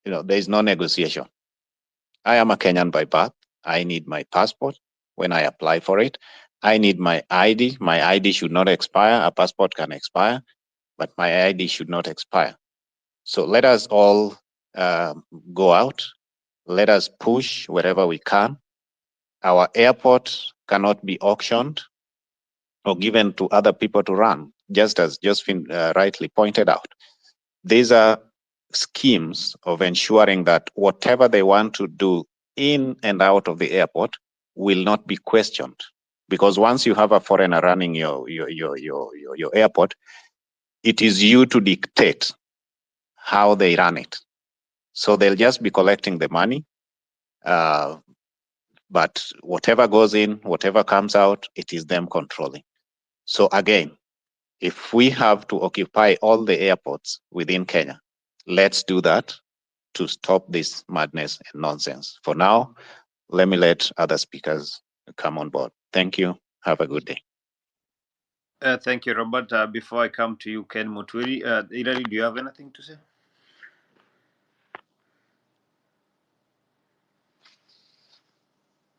there is no negotiation. I am a Kenyan by birth. I need my passport when I apply for it. I need my ID. My ID should not expire. A passport can expire, but my ID should not expire. So let us all go out. Let us push wherever we can. Our airport cannot be auctioned or given to other people to run, just as Josephine rightly pointed out. These are schemes of ensuring that whatever they want to do in and out of the airport will not be questioned. Because once you have a foreigner running your airport, it is you to dictate how they run it. So they'll just be collecting the money, but whatever goes in, whatever comes out, it is them controlling. So again, if we have to occupy all the airports within Kenya, let's do that to stop this madness and nonsense. For now, let me let other speakers come on board. Thank you. Have a good day. Thank you, Robert. Before I come to you, Ken Muturi, Hilary, do you have anything to say?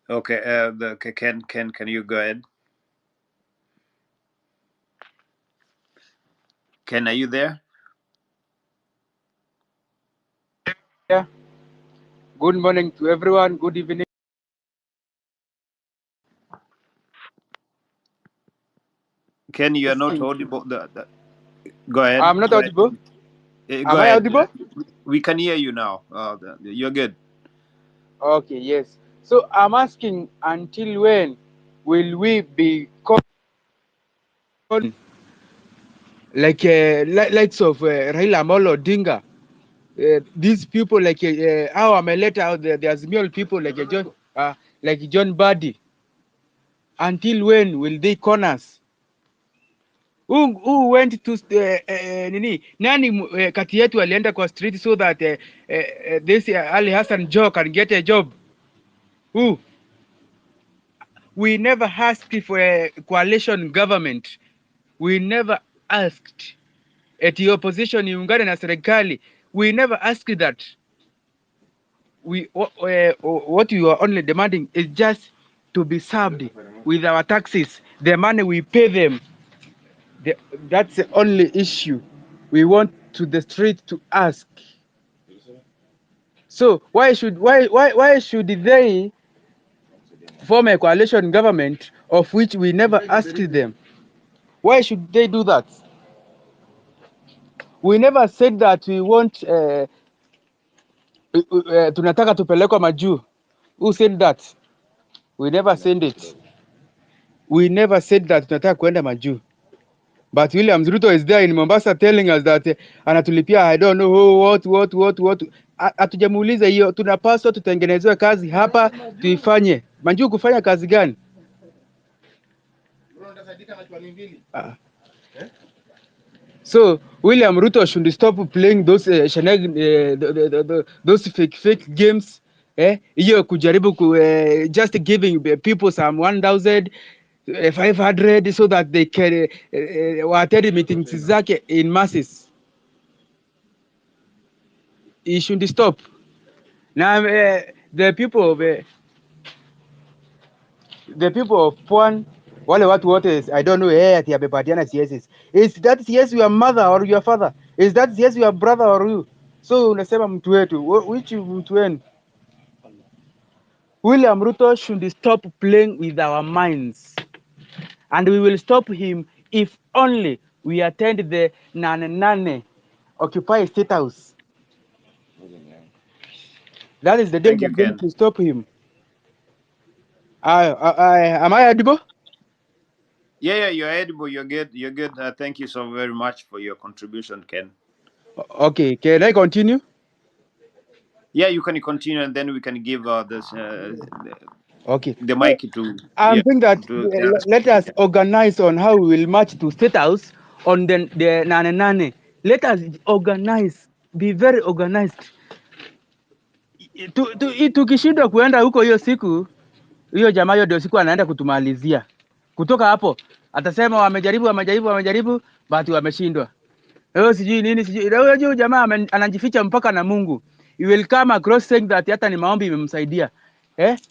Okay, Ken, can you go ahead? Ken, are you there? Yeah. Good morning to everyone. Good evening. Ken, you are not audible. Go ahead. I'm not audible. Go Am I ahead. audible? We can hear you now. You're good. Okay, yes. So I'm asking, until when will we be like likes of Raila Amolo Odinga? These people like how I'm a letter out there. There's many people like John Buddy. Until when will they con us? Who went to nani kati yetu alienda kwa street so that this Ali Hassan Joe can get a job? Who? We never asked for a coalition government. We never asked eti opposition iungane na serikali. We never asked that. What we are only demanding is just to be served with our taxes, the money we pay them. That's the only issue we want to the street to ask. So why should they form a coalition government of which we never asked them? Why should they do that? We never said that we want tunataka tupelekwa majuu. Who said that? We never said it. We never said that tunataka kuenda majuu. But William Ruto is there in Mombasa telling us that anatulipia I don't know what. Hatujamuuliza hiyo, tunapaswa tutengenezewe kazi hapa tuifanye. Majuu kufanya kazi gani? So William Ruto should stop playing those those fake games. Hiyo kujaribu just giving people some 1,500 so that they can attend meetings zake in masses. He should stop. Now the people of Pwan, wale watu wote, I don't know, ati amepatiana CSs. Is that CS your mother or your father? Is that CS your brother or you? So unasema mtu wetu, which mtu wenu? William Ruto should stop playing with our minds, and we will stop him if only we attend the Nane Occupy State House. That is the day Thank we you, are going Ken. to stop him. Am I audible? Yeah, you're edible. You're good. You're good. Thank you so very much for your contribution, Ken. Okay, can I continue? Yeah, you can continue, and then we can give Okay. the mic to I'm thinking that to the other let us speaker. organize on how we will march to State House on the Nane. Let us organize, be very organized. Tukishindwa kuenda huko hiyo siku, hiyo jamaa hiyo ndio siku anaenda kutumalizia. Kutoka hapo atasema wamejaribu, but wameshindwa. Sijui nini, sijui. Huyo jamaa anajificha mpaka na Mungu. You will come across saying that hata ni maombi imemsaidia.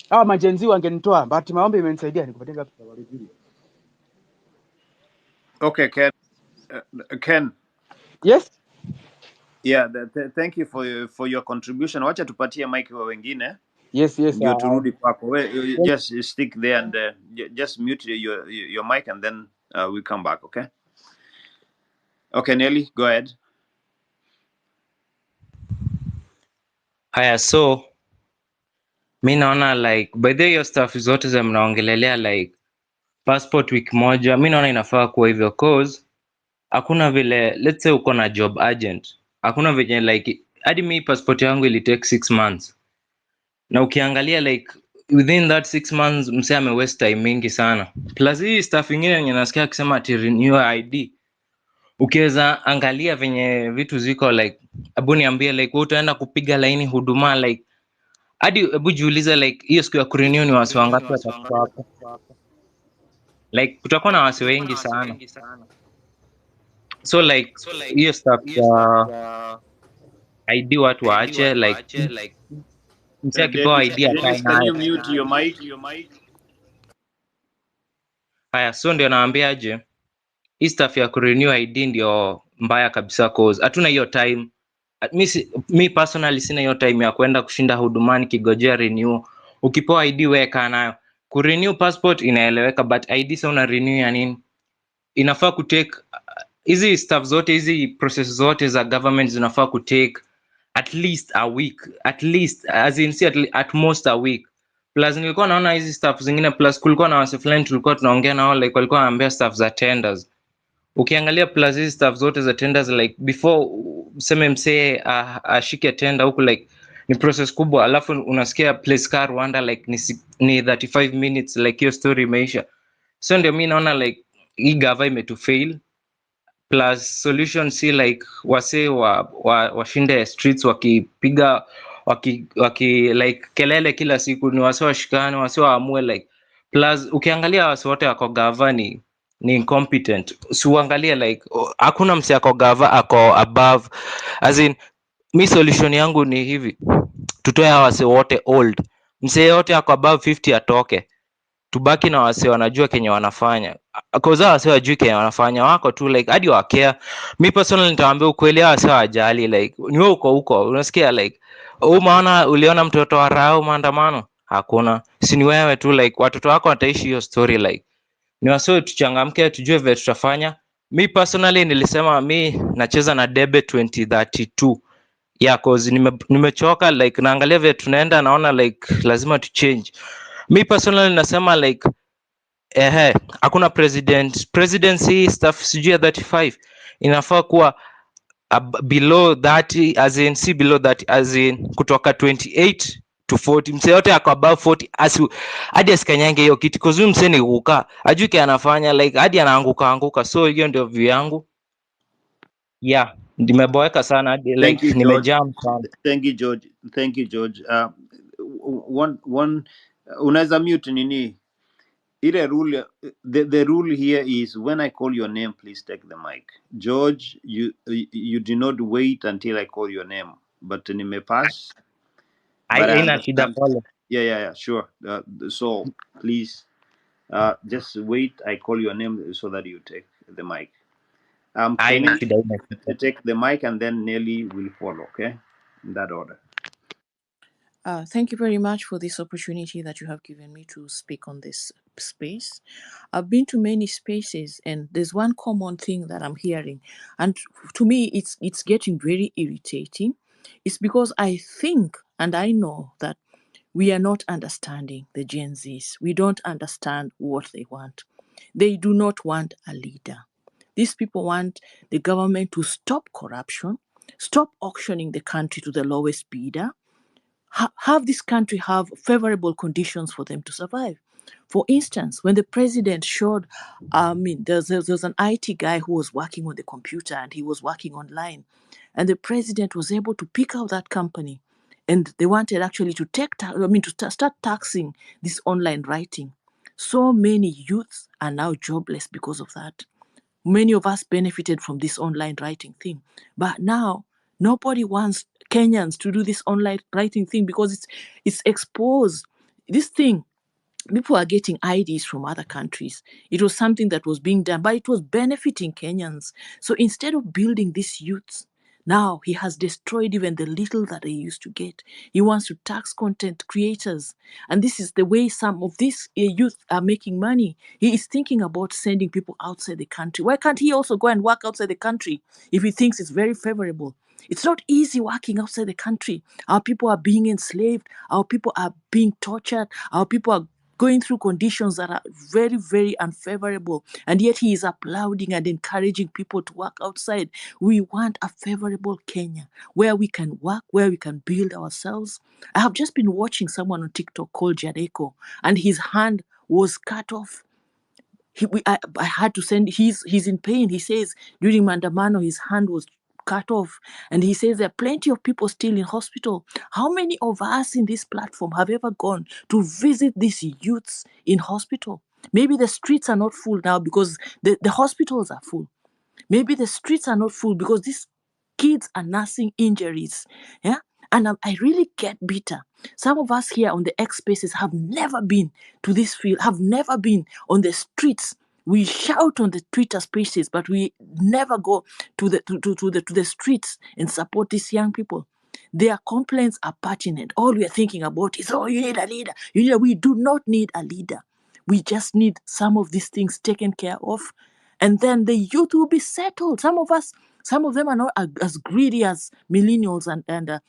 Hawa majenzi wangenitoa, but maombi imenisaidia. Nikupatie ngapi? Okay, Ken. Yes. Yeah, thank you for your contribution. Wacha tupatie mic wa wengine. Yes. Ndio turudi kwako. Just stick there and just mute your mic, and then we come back, okay? Okay, Nelly, go ahead. Haya, so mi naona like by the way hiyo stuff zote za mnaongelelea like passport wiki moja, mi naona inafaa kuwa hivyo cause hakuna vile, let's say uko na job agent, hakuna vile like hadi mi passport yangu ili take 6 months, na ukiangalia like within that 6 months msee ame waste time mingi sana, plus hii stuff ingine yenye nasikia akisema ati renew ID. Ukiweza angalia venye vitu ziko like, abu niambie like wewe utaenda kupiga laini huduma like hadi hebu jiulize like hiyo siku ya kurenew ni wasi wangapi watakuwa hapo, like kutakuwa na wasi wengi sana. So like hiyo stuff ya ID watu waache like msee akipewa ID akae Can you nayo. mute your mic? Haya, so ndio naambia aje hii stuff ya kurenew ID ndio mbaya kabisa cause hatuna hiyo time. Mi personally sina hiyo time ya kwenda kushinda hudumani kigojea renew. Ukipewa ID weka nayo. Kurenew passport inaeleweka, but ID sa una renew ya nini? Inafaa kutake hizi stuff zote, hizi process zote za government zinafaa kutake at least a week, at least as in see at most a week. Plus nilikuwa naona hizi stuff zingine, plus kulikuwa na wase fulani tulikuwa tunaongea nao like walikuwa wanaambia stuff za tenders. Ukiangalia plus hizi stuff zote za tenders like before useme msee ashike tender huku like ni process kubwa, alafu unasikia place car Rwanda like ni 35 minutes like hiyo story imeisha. So ndio mimi naona like hii gava imetufail, plus solution si like wase washinde streets wakipiga waki like kelele kila siku, ni wase washikane, wase waamue like. Plus ukiangalia wase wote wako gava ni incompetent. Usiangalie like hakuna mse ako gava ako above, as in mi solution yangu ni hivi, tutoe wase wote old, mse yote ako above 50 atoke, tubaki na wase wanajua kenye wanafanya. Cause wase wajui kenye wanafanya wako tu like hadi wakea. Mi personally nitawaambia ukweli, wase wajali like ni wewe uko huko unasikia like umeona uliona mtoto wa rao maandamano, hakuna. Si ni wewe tu like watoto wako wataishi hiyo story like. Ni wasio tuchangamke tujue vile tutafanya. Mi personally nilisema mi nacheza na debe 2032. Yeah, cause nimechoka like naangalia vile tunaenda naona like lazima tu change. Mi personally nasema like hakuna presidency stuff sijui ya 35 inafaa kuwa below 30, as in si below 30, as in kutoka 28 to 40, msee yote ako above 40 hadi asikanyange hiyo kiti cause huyu msee ni kukaa ajui kile anafanya like hadi anaanguka. So hiyo ndio view yangu. Yeah, nimeboeka sana hadi Thank like you, George. nimejam sana. Thank you, George. Thank you, George. One unaweza mute nini? Ile rule, the rule here is when I call your name, please take the mic. George, you do not wait until I call your name. But nimepass. But I Haina shida understand. pole. Yeah, sure. So please, just wait. I call your name so that you take the mic. Haina Kenyan, shida. take the mic, and then Nelly will follow. Okay, in that order. Thank you very much for this opportunity that you have given me to speak on this space. I've been to many spaces, and there's one common thing that I'm hearing, and to me, it's getting very irritating. It's because I think and I know that we are not understanding the Gen Zs. We don't understand what they want. They do not want a leader. These people want the government to stop corruption, stop auctioning the country to the lowest bidder, have this country have favorable conditions for them to survive. For instance, when the president showed, there's an IT guy who was working on the computer and he was working online, and the president was able to pick out that company, and they wanted actually to start taxing this online writing. So many youths are now jobless because of that. Many of us benefited from this online writing thing, but now nobody wants Kenyans to do this online writing thing because it's exposed. This thing, people are getting IDs from other countries. It was something that was being done, but it was benefiting Kenyans. So instead of building these youths, now he has destroyed even the little that they used to get. He wants to tax content creators. And this is the way some of these youth are making money. He is thinking about sending people outside the country. Why can't he also go and work outside the country if he thinks it's very favorable? It's not easy working outside the country. Our people are being enslaved. Our people are being tortured. Our people are going through conditions that are very, very unfavorable. And yet he is applauding and encouraging people to work outside. We want a favorable Kenya where we can work, where we can build ourselves. I have just been watching someone on TikTok called Jadeko, and his hand was cut off. I had to send, he's in pain. He says during Mandamano, his hand was cut off. And he says there are plenty of people still in hospital. How many of us in this platform have ever gone to visit these youths in hospital? Maybe the streets are not full now because the hospitals are full. Maybe the streets are not full because these kids are nursing injuries. Yeah. And I really get bitter. Some of us here on the X spaces have never been to this field, have never been on the streets. We shout on the Twitter spaces, but we never go to the streets and support these young people. Their complaints are pertinent. All we are thinking about is, oh, you need a leader. We do not need a leader. We just need some of these things taken care of. And then the youth will be settled. Some of them are not as greedy as millennials and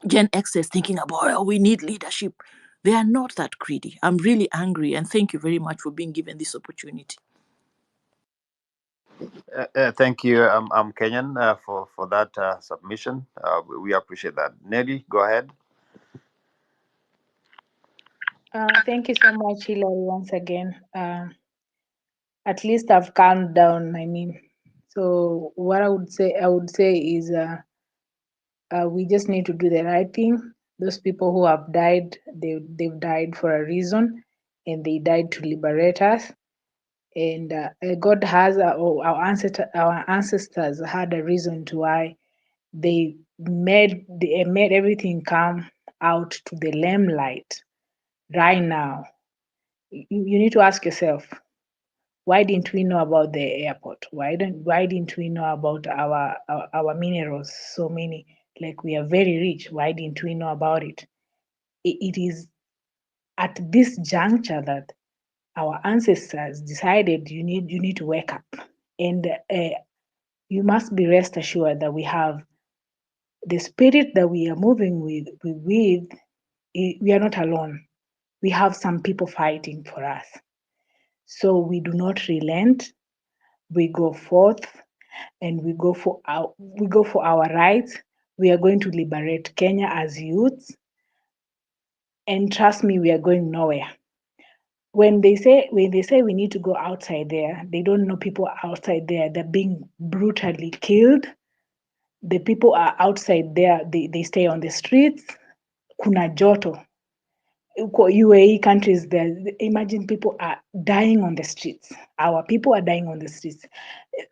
Gen Xers thinking about, oh, we need leadership. They are not that greedy. I'm really angry, and thank you very much for being given this opportunity. Thank you, Kenyan, for that submission. We appreciate that. Nelly, go ahead. Thank you so much, Hillary, once again. At least I've calmed down. So what I would say is we just need to do the right thing. Those people who have died, they've died for a reason, and they died to liberate us. And God has our ancestors had a reason to why they made everything come out to the limelight right now. You need to ask yourself, why didn't we know about the airport? Why didn't we know about our minerals? So many, like we are very rich. Why didn't we know about it? It is at this juncture that our ancestors decided you need to wake up, and you must be rest assured that we have the spirit that we are moving with. We are not alone. We have some people fighting for us, so we do not relent. We go forth and we go for our rights. We are going to liberate Kenya as youths. And trust me, we are going nowhere. When they say we need to go outside there, they don't know people outside there. They're being brutally killed. The people are outside there. They stay on the streets. Kuna joto. UAE countries, there, imagine people are dying on the streets. Our people are dying on the streets.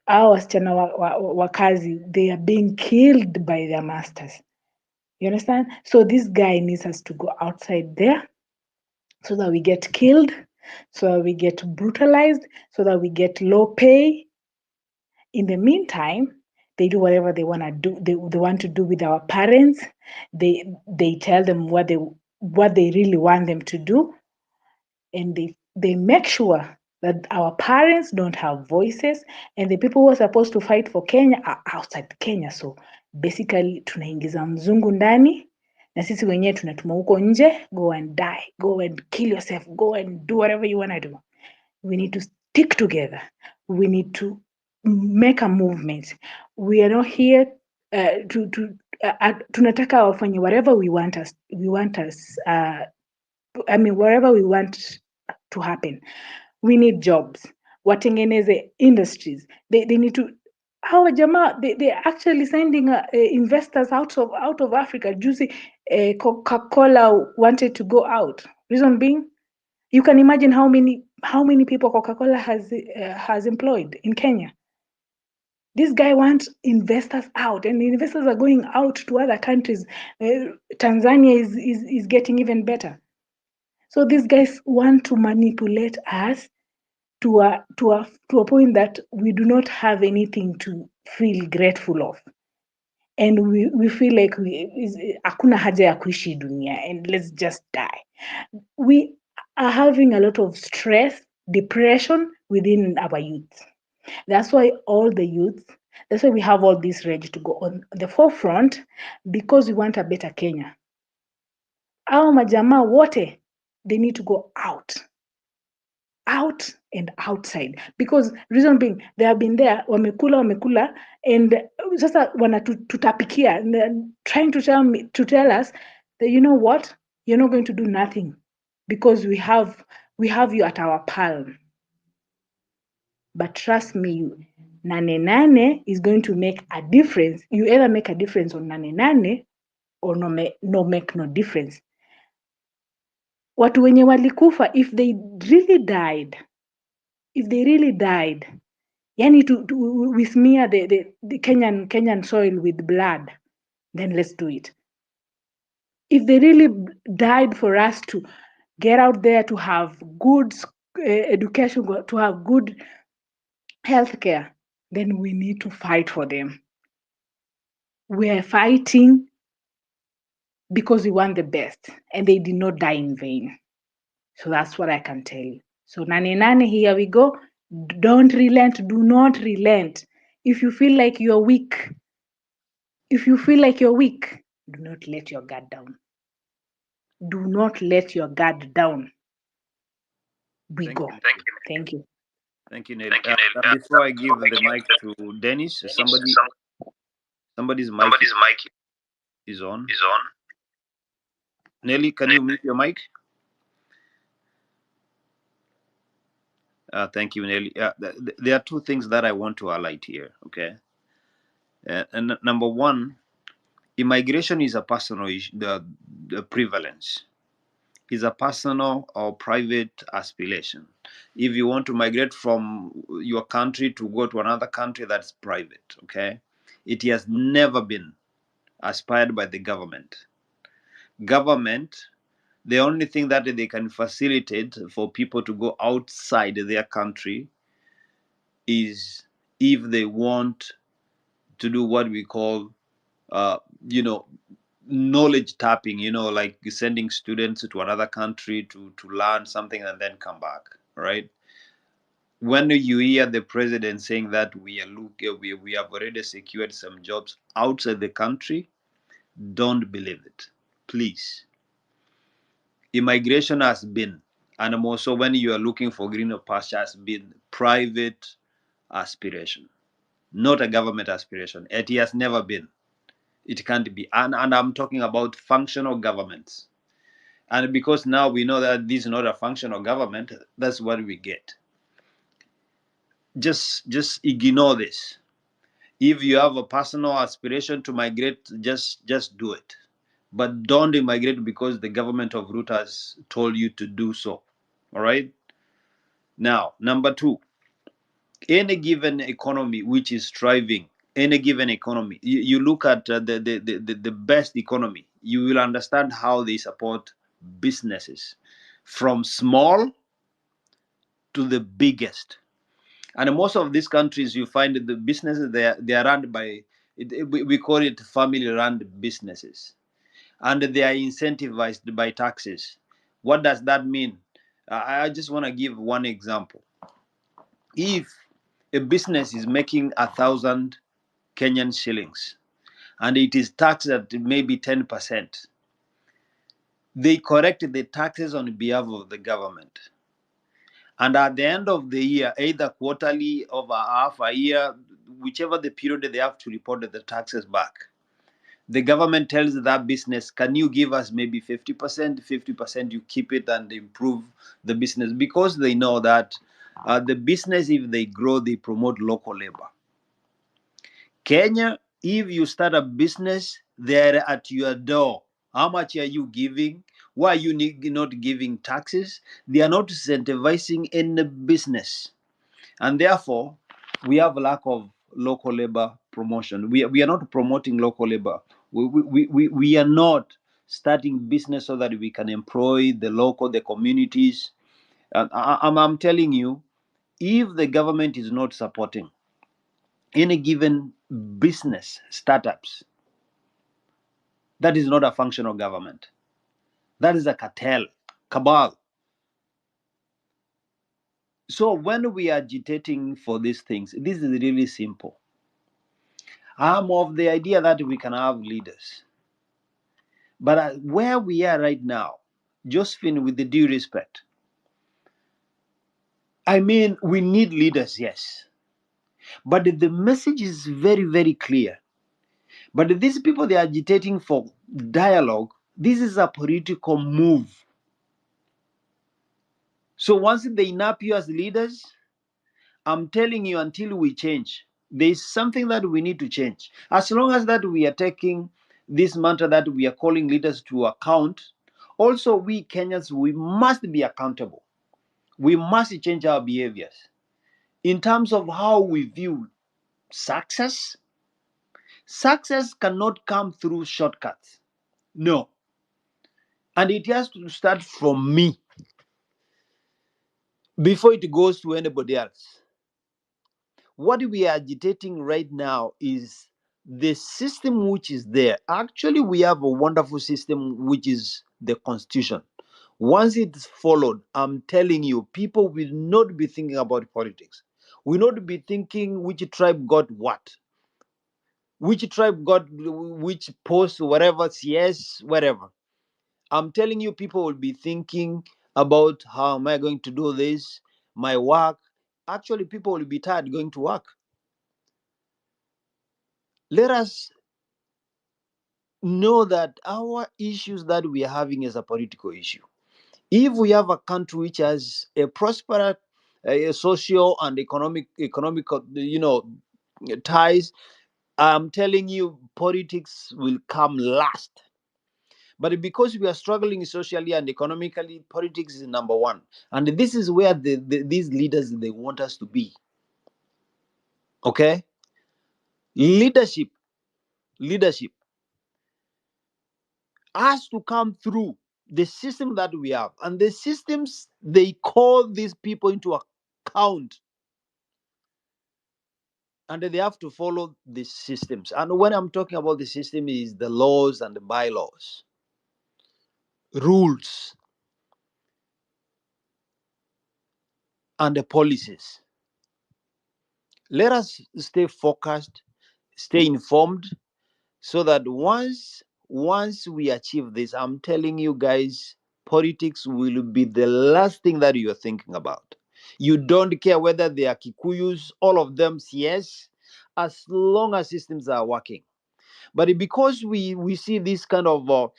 Our wasichana wakazi, they are being killed by their masters. You understand? So this guy needs us to go outside there so that we get killed, so that we get brutalized, so that we get low pay. In the meantime, they do whatever they want to do. They want to do with our parents. They tell them what they really want them to do, and they make sure that our parents don't have voices, and the people who are supposed to fight for Kenya are outside Kenya. So basically tunaingiza mzungu ndani na sisi wenyewe tunatuma huko nje. Go and die, go and kill yourself, go and do whatever you want to do. We need to stick together. We need to make a movement. We are not here tunataka wafanye whatever we want us whatever we want to happen. We need jobs. Watengeneze industries. They need to. Hawa jamaa, they're actually sending investors out of Africa. Juicy, Coca-Cola wanted to go out. Reason being, you can imagine how many people Coca-Cola has employed in Kenya. This guy wants investors out, and the investors are going out to other countries. Tanzania is getting even better. So these guys want to manipulate us to a point that we do not have anything to feel grateful of, and we feel like hakuna haja ya kuishi dunia, and let's just die. We are having a lot of stress, depression within our youth. That's why that's why we have all this rage to go on the forefront, because we want a better Kenya. Our majamaa wote, they need to go out and outside, because reason being, they have been there, wamekula, and sasa wanatutapikia, and they're trying to tell us that, you know what, you're not going to do nothing because we have you at our palm. But trust me, Nane is going to make a difference. You either make a difference on Nane or no make no difference. Watu wenye walikufa, if they really died, yani we smear the Kenyan soil with blood, then let's do it. If they really died for us to get out there, to have good education, to have good healthcare, then we need to fight for them. We are fighting because we want the best, and they did not die in vain. So that's what I can tell you. So Nane, here we go. Don't relent. Do not relent. If you feel like you're weak, do not let your guard down. Do not let your guard down. We Thank go. you. Thank you. Thank you, Nate. Before I give the mic to Dennis, somebody's mic is on. Nelly, can you mute your mic? Thank you, Nelly. There are two things that I want to highlight here, okay? And number one, immigration is a personal issue, the prevalence is a personal or private aspiration. If you want to migrate from your country to go to another country, that's private, okay? It has never been aspired by the government. The only thing that they can facilitate for people to go outside their country is if they want to do what we call, knowledge tapping, like sending students to another country to learn something and then come back, right? When you hear the president saying that we have already secured some jobs outside the country, don't believe it, please. Immigration has been, and also when you are looking for greener pasture, has been private aspiration, not a government aspiration. It has never been. It can't be. And I'm talking about functional governments. And because now we know that this is not a function of government, that's what we get. Just ignore this. If you have a personal aspiration to migrate, just do it. But don't immigrate because the government of Ruto has told you to do so. All right? Now, number two, any given economy which is thriving, any given economy, you look at the best economy, you will understand how they support businesses from small to the biggest. And most of these countries, you find that the businesses, they are run by, we call it family-run businesses. And they are incentivized by taxes. What does that mean? I just want to give one example. If a business is making 1,000 Kenyan shillings and it is taxed at maybe 10%, they correct the taxes on behalf of the government. And at the end of the year, either quarterly or half a year, whichever the period, they have to report the taxes back. The government tells that business, can you give us maybe 50%? 50%, you keep it and improve the business, because they know that the business, if they grow, they promote local labor. Kenya, if you start a business, they're at your door. How much are you giving? Why are you not giving taxes? They are not incentivizing any business. And therefore, we have a lack of local labor promotion. We are not promoting local labor. We are not starting business so that we can employ the communities. I'm telling you, if the government is not supporting any given business, startups, that is not a function of government. That is a cartel, cabal. So when we are agitating for these things, this is really simple. I'm of the idea that we can have leaders. But where we are right now, Josephine, with the due respect, I mean, we need leaders, yes. But the message is very, very clear. But these people, they are agitating for dialogue. This is a political move. So once they nap you as leaders, I'm telling you, until we change, there is something that we need to change. As long as that we are taking this mantra that we are calling leaders to account, also we Kenyans, we must be accountable. We must change our behaviors in terms of how we view success. Success cannot come through shortcuts. No. And it has to start from me before it goes to anybody else. What we are agitating right now is the system which is there. Actually, we have a wonderful system which is the constitution. Once it's followed, I'm telling you, people will not be thinking about politics. Will not be thinking which tribe got what, which tribe got which post, whatever, CS, whatever. I'm telling you, people will be thinking about how am I going to do this, my work. Actually, people will be tired going to work. Let us know that our issues that we are having is a political issue. If we have a country which has a prosperous social and economical, ties, I'm telling you, politics will come last. But because we are struggling socially and economically, politics is number one. And this is where these leaders, they want us to be. Okay? Leadership has to come through the system that we have. And the systems, they call these people into account. And they have to follow the systems. And when I'm talking about the system, is the laws and the bylaws, rules, and the policies. Let us stay focused, stay informed, so that once we achieve this, I'm telling you guys, politics will be the last thing that you're thinking about. You don't care whether they are Kikuyus, all of them, yes, as long as systems are working. But because we see this kind of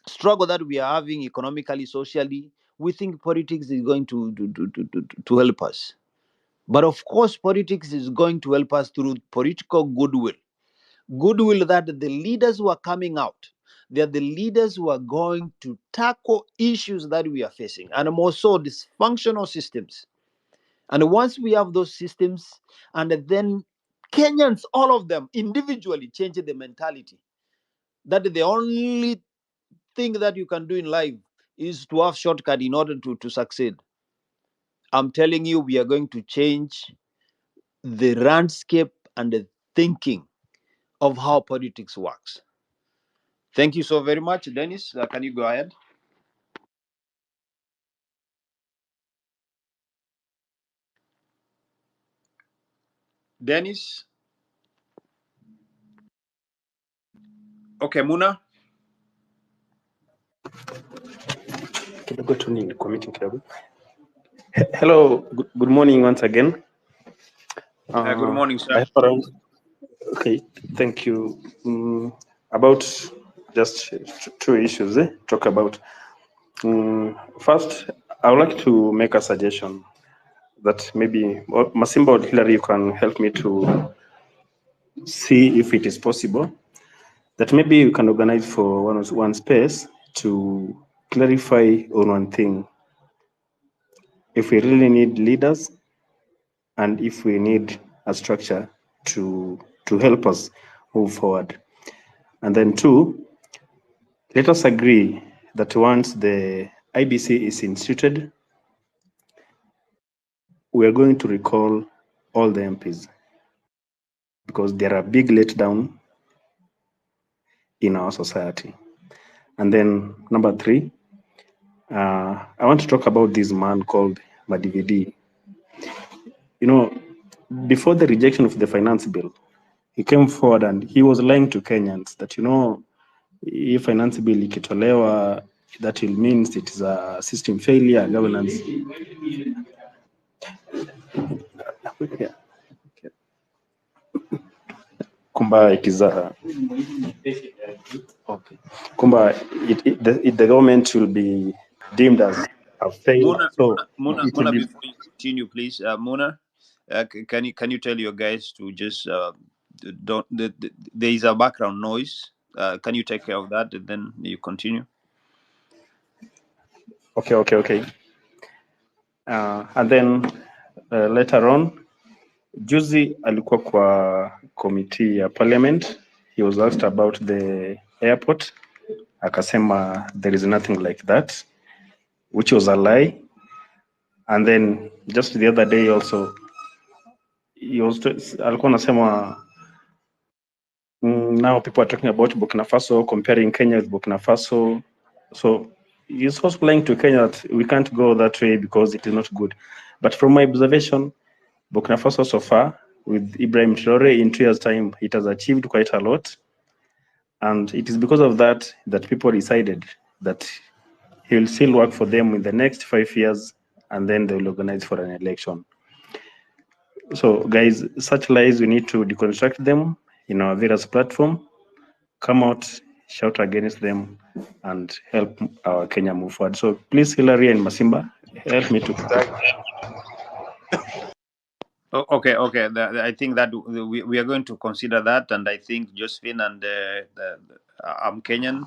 struggle that we are having economically, socially, we think politics is going to help us. But of course, politics is going to help us through political goodwill. Goodwill that the leaders who are coming out, they are the leaders who are going to tackle issues that we are facing, and more so dysfunctional systems. And once we have those systems, and then Kenyans, all of them individually change the mentality that the only thing that you can do in life is to have shortcut in order to succeed. I'm telling you, we are going to change the landscape and the thinking of how politics works. Thank you so very much, Dennis. Can you go ahead? Dennis? Okay, Muna? Kidogo tu nilikuwa meeting kidogo. Hello, good morning once again. Good morning, I sir. have around, okay, thank you. About just two issues, talk about. First, I would like to make a suggestion that maybe Masimba or Hillary, you can help me to see if it is possible that maybe you can organize for one space to clarify on one thing. If we really need leaders and if we need a structure to help us move forward. And then two, let us agree that once the IBC is instituted, we are going to recall all the MPs because there are big letdown in our society. And then number three, I want to talk about this man called Madividi. You know, before the rejection of the finance bill, he came forward and he was lying to Kenyans that, you know, if finance bill ikitolewa, that will mean it is a system failure, governance. Kumba, it is a okay. Kumba, the government will be deemed as a failed. Muna, before you continue, please, Muna, can you tell your guys to just don't there is a background noise. Can you take care of that and then you continue? Okay. And then later on, Juzi alikuwa kwa committee ya parliament. He was asked about the airport. Akasema there is nothing like that, which was a lie. And then just the other day also, he was alikuwa anasema now people are talking about Burkina Faso, comparing Kenya with Burkina Faso. So he's also lying to Kenya that we can't go that way because it is not good. But from my observation, Burkina Faso so far, with Ibrahim Traore, in 2 years' time, it has achieved quite a lot. And it is because of that people decided that he will still work for them in the next 5 years, and then they will organize for an election. So, guys, such lies, we need to deconstruct them in our various platforms, come out, shout against them, and help our Kenya move forward. So, please, Hillary and Masimba, help me to. Okay. I think that we are going to consider that, and I think Josephine and I'm Kenyan.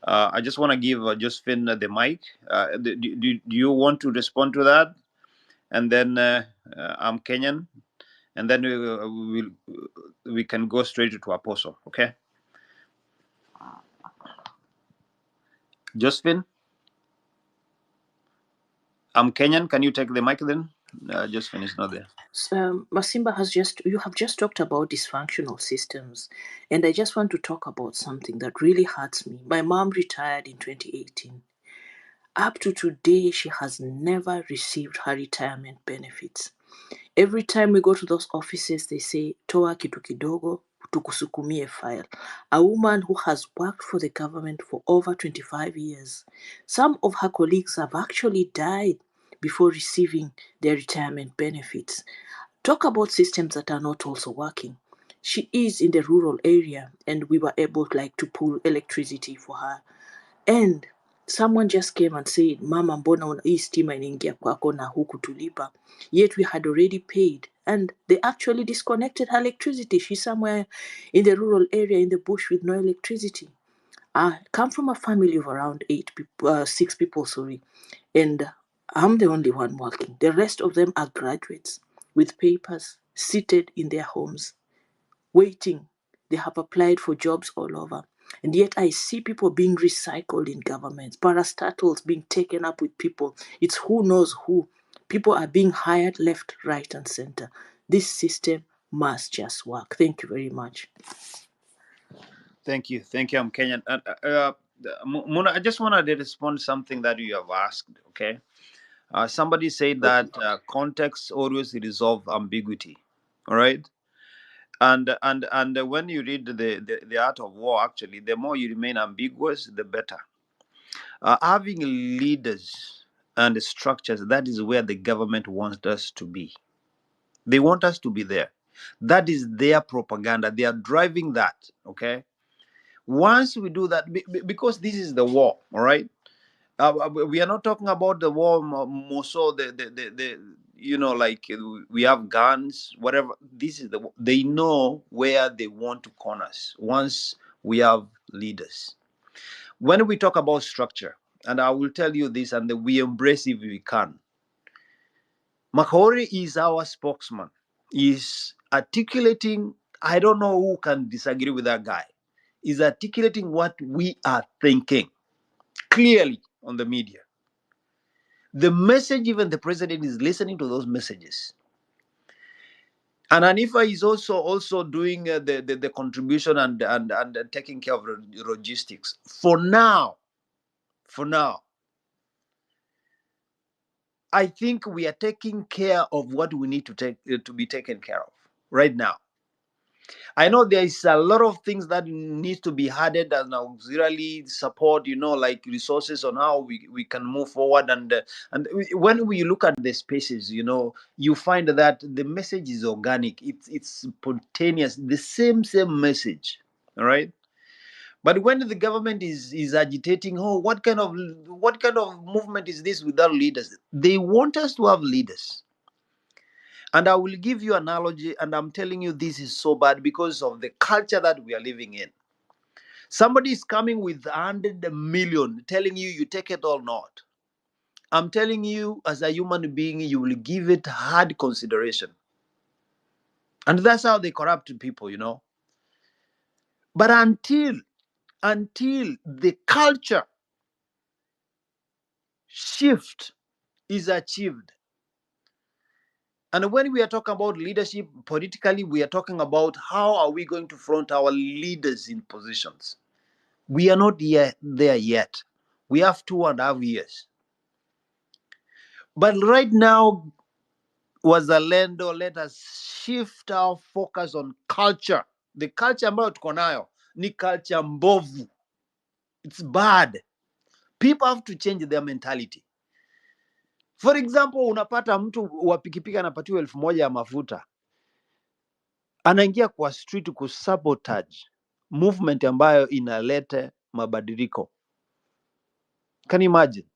I just want to give Josephine the mic. Do you want to respond to that? And then I'm Kenyan, and then we can go straight to Apostle. Okay, Josephine. I'm Kenyan. Can you take the mic then? Josephine is not there. Masimba you have just talked about dysfunctional systems, and I just want to talk about something that really hurts me. My mom retired in 2018. Up to today, she has never received her retirement benefits. Every time we go to those offices, they say, toa kitu kidogo, tukusukumie file. A woman who has worked for the government for over 25 years. Some of her colleagues have actually died before receiving their retirement benefits. Talk about systems that are not also working. She is in the rural area, and we were able to pull electricity for her. And someone just came and said, mama, mbona hii stima inaingia kwako na huku tulipa? Yet we had already paid. And they actually disconnected her electricity. She's somewhere in the rural area in the bush with no electricity. I come from a family of around 6 people, sorry. And I'm the only one working. The rest of them are graduates with papers, seated in their homes, waiting. They have applied for jobs all over. And yet I see people being recycled in governments, parastatals being taken up with people. It's who knows who. People are being hired left, right, and center. This system must just work. Thank you very much. Thank you. I'm Kenyan. Muna, I just wanted to respond to something that you have asked. Okay. Somebody said that context always resolve ambiguity. All right. And when you read the art of war, actually, the more you remain ambiguous, the better. Having leaders and structures, that is where the government wants us to be. They want us to be there. That is their propaganda. They are driving that. Okay. Once we do that, because this is the war, all right? We are not talking about the war more so the like we have guns, whatever. This is the war. They know where they want to corner us once we have leaders. When we talk about structure, and I will tell you this, and we embrace if we can. Makori is our spokesman. Is articulating, I don't know who can disagree with that guy, is articulating what we are thinking clearly on the media. The message, even the president is listening to those messages. And Anifa is also doing the contribution and taking care of logistics. For now, I think we are taking care of what we need to be taken care of right now. I know there is a lot of things that needs to be added as auxiliary support, like resources on how we can move forward. And when we look at the spaces, you find that the message is organic. It's spontaneous. The same message. All right. But when the government is agitating, what kind of movement is this without leaders? They want us to have leaders. And I will give you an analogy, and I'm telling you this is so bad because of the culture that we are living in. Somebody is coming with 100 million, telling you take it or not. I'm telling you, as a human being, you will give it hard consideration. And that's how they corrupt people, But until the culture shift is achieved, and when we are talking about leadership politically, we are talking about how are we going to front our leaders in positions. We are not there yet. We have 2.5 years. But right now, wazalendo, let us shift our focus on culture. The culture ambayo tuko nayo ni culture mbovu. It's bad. People have to change their mentality. For example, unapata mtu wa pikipiki anapatiwa 1,000 ya mafuta, anaingia kwa street kusabotage movement ambayo inaleta mabadiliko. Can you imagine?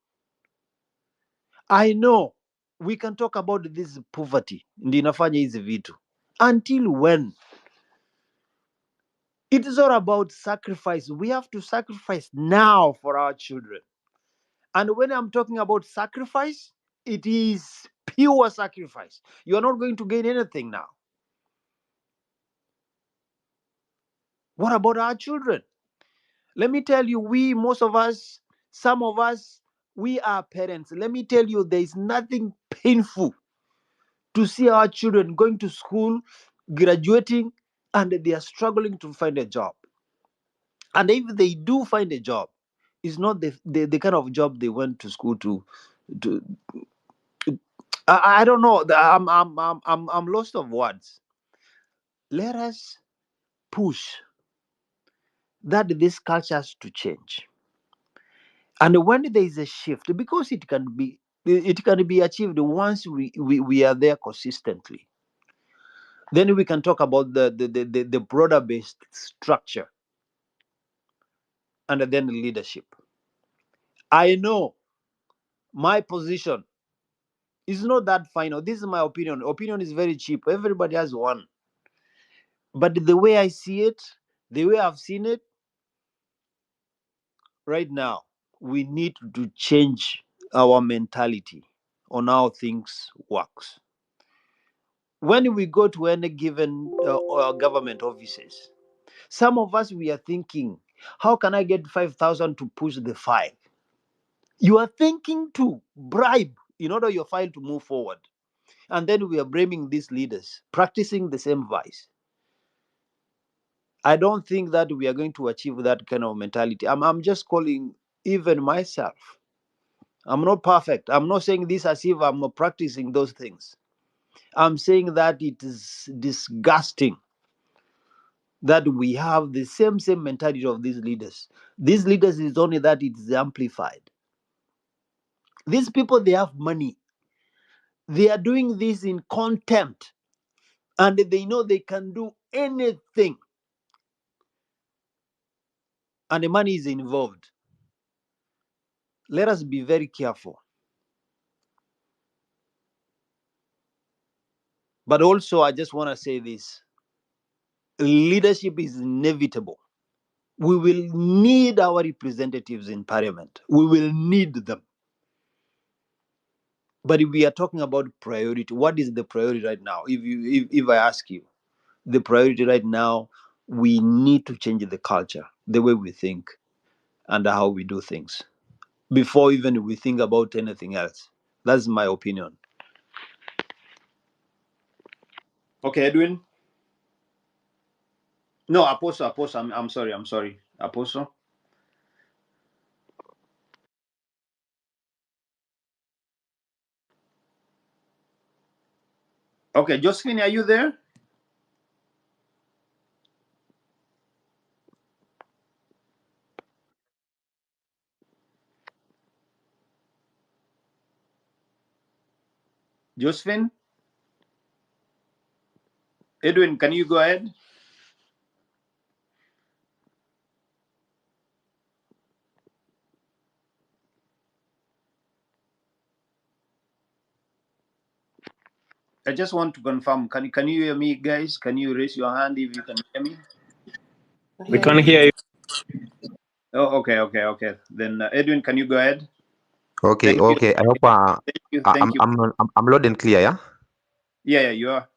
I know we can talk about this poverty ndi inafanya hizi vitu. Until when? It is all about sacrifice. We have to sacrifice now for our children. And when I'm talking about sacrifice, it is pure sacrifice. You are not going to gain anything now. What about our children? Let me tell you, some of us, we are parents. Let me tell you, there is nothing painful to see our children going to school, graduating, and they are struggling to find a job. And if they do find a job, it's not the kind of job they went to school to. I don't know. I'm lost of words. Let us push that this culture has to change. And when there is a shift, because it can be achieved once we are there consistently, then we can talk about the broader based structure and then the leadership. I know my position is not that final. This is my opinion. Opinion is very cheap. Everybody has one. But the way I see it, the way I've seen it right now, we need to change our mentality on how things works. When we go to any given government offices, some of us, we are thinking, how can I get 5,000 to push the file? You are thinking to bribe in order your file to move forward. And then we are blaming these leaders, practicing the same vice. I don't think that we are going to achieve that kind of mentality. I'm just calling even myself. I'm not perfect. I'm not saying this as if I'm practicing those things. I'm saying that it is disgusting that we have the same mentality of these leaders. These leaders is only that it is amplified. These people, they have money. They are doing this in contempt, and they know they can do anything, and the money is involved. Let us be very careful. But also, I just want to say this. Leadership is inevitable. We will need our representatives in parliament. We will need them. But if we are talking about priority, what is the priority right now? If I ask you, the priority right now, we need to change the culture, the way we think and how we do things, before even we think about anything else. That's my opinion. Okay, Edwin. No, Apostle. I'm sorry. Apostle. Okay, Josephine, are you there? Josephine? Edwin, can you go ahead? I just want to confirm. Can you hear me, guys? Can you raise your hand if you can hear me? We can hear you. Oh, okay. Then Edwin, can you go ahead? Okay, Thank you. okay. I hope Thank you. I'm loud and clear, yeah? Yeah, you are.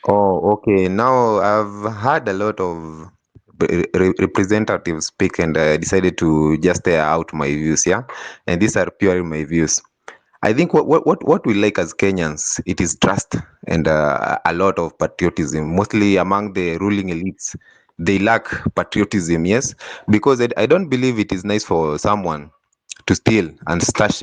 Oh, okay. Now I've had a lot of representatives speak, and I decided to just air out my views, yeah? And these are purely my views. I think what we like as Kenyans, it is trust and a lot of patriotism, mostly among the ruling elites. They lack patriotism, yes, because I don't believe it is nice for someone to steal and stash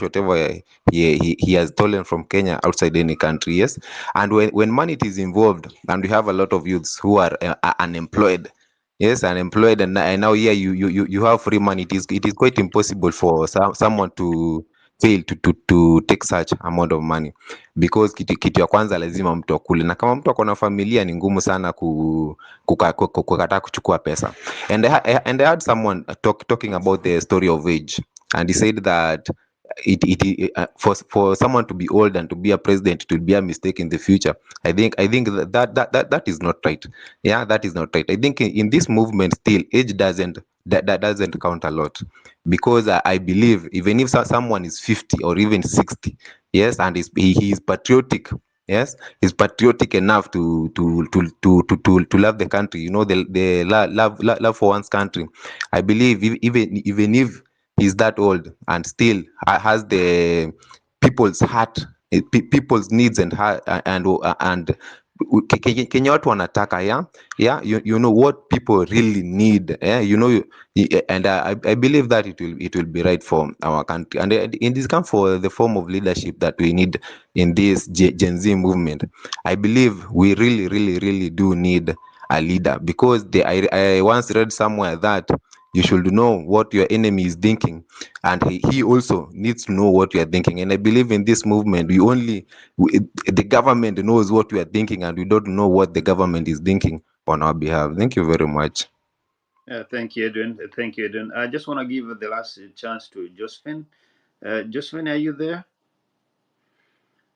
whatever he has stolen from Kenya outside any country, yes. And when money is involved, and we have a lot of youths who are unemployed, yes, unemployed, and now here you have free money. It is quite impossible for someone to fail to take such amount of money, because kitu ya kwanza lazima mtu akule, na kama mtu akona familia ni ngumu sana kukataa kuchukua pesa. And I heard someone talking about the story of age, and he said that for someone to be old and to be a president, it will be a mistake in the future. I think that is not right. Yeah, that is not right. I think in this movement still age that doesn't count a lot, because I believe even if someone is 50 or even 60, yes, and he is patriotic, yes, he's patriotic enough to love the country, the love for one's country. I believe even if he's that old and still has the people's heart, people's needs and heart, and Kenya watu wanataka, yeah, you know what people really need, and I believe that it will be right for our country, and it is come for the form of leadership that we need in this Gen Z movement. I believe we really do need a leader, because I once read somewhere that you should know what your enemy is thinking, and he also needs to know what you are thinking. And I believe in this movement, the government knows what we are thinking, and we don't know what the government is thinking on our behalf. Thank you very much. Thank you, Edwin. Thank you, Edwin. I just want to give the last chance to Josephine. Josephine, are you there?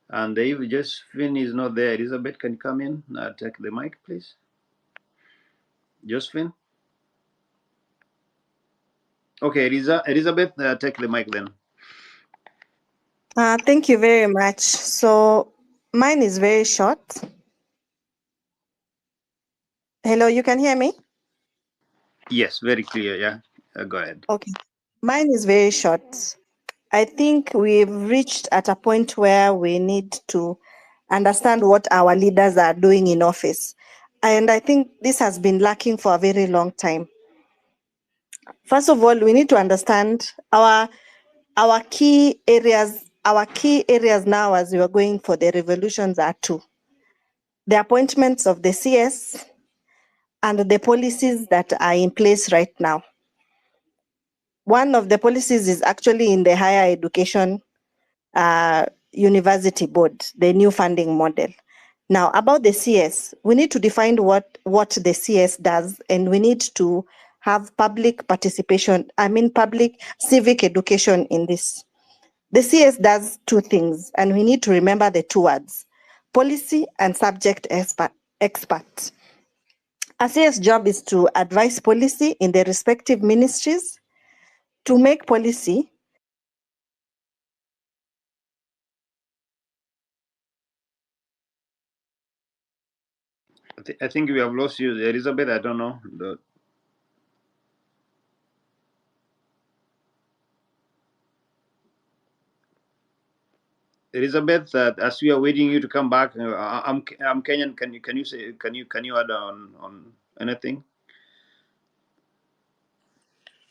And if Josephine is not there, Elizabeth can come in. Take the mic, please. Josephine? Okay, Elizabeth, take the mic then. Thank you very much. So mine is very short. Hello, you can hear me? Yes, very clear. Yeah, go ahead. Okay. Mine is very short. I think we've reached at a point where we need to understand what our leaders are doing in office. And I think this has been lacking for a very long time. First of all, we need to understand our key areas. Our key areas now, as we are going for the revolutions, are two: the appointments of the CS and the policies that are in place right now. One of the policies is actually in the higher education university board, the new funding model. Now, about the CS, we need to define what the CS does, and we need to have public participation, public civic education in this. The CS does two things, and we need to remember the two words: policy and subject expert. A CS job is to advise policy in the respective ministries, to make policy. I think we have lost you, Elizabeth. I don't know. Elizabeth, as we are waiting you to come back, I'm Kenyan. Can you say can you add on anything?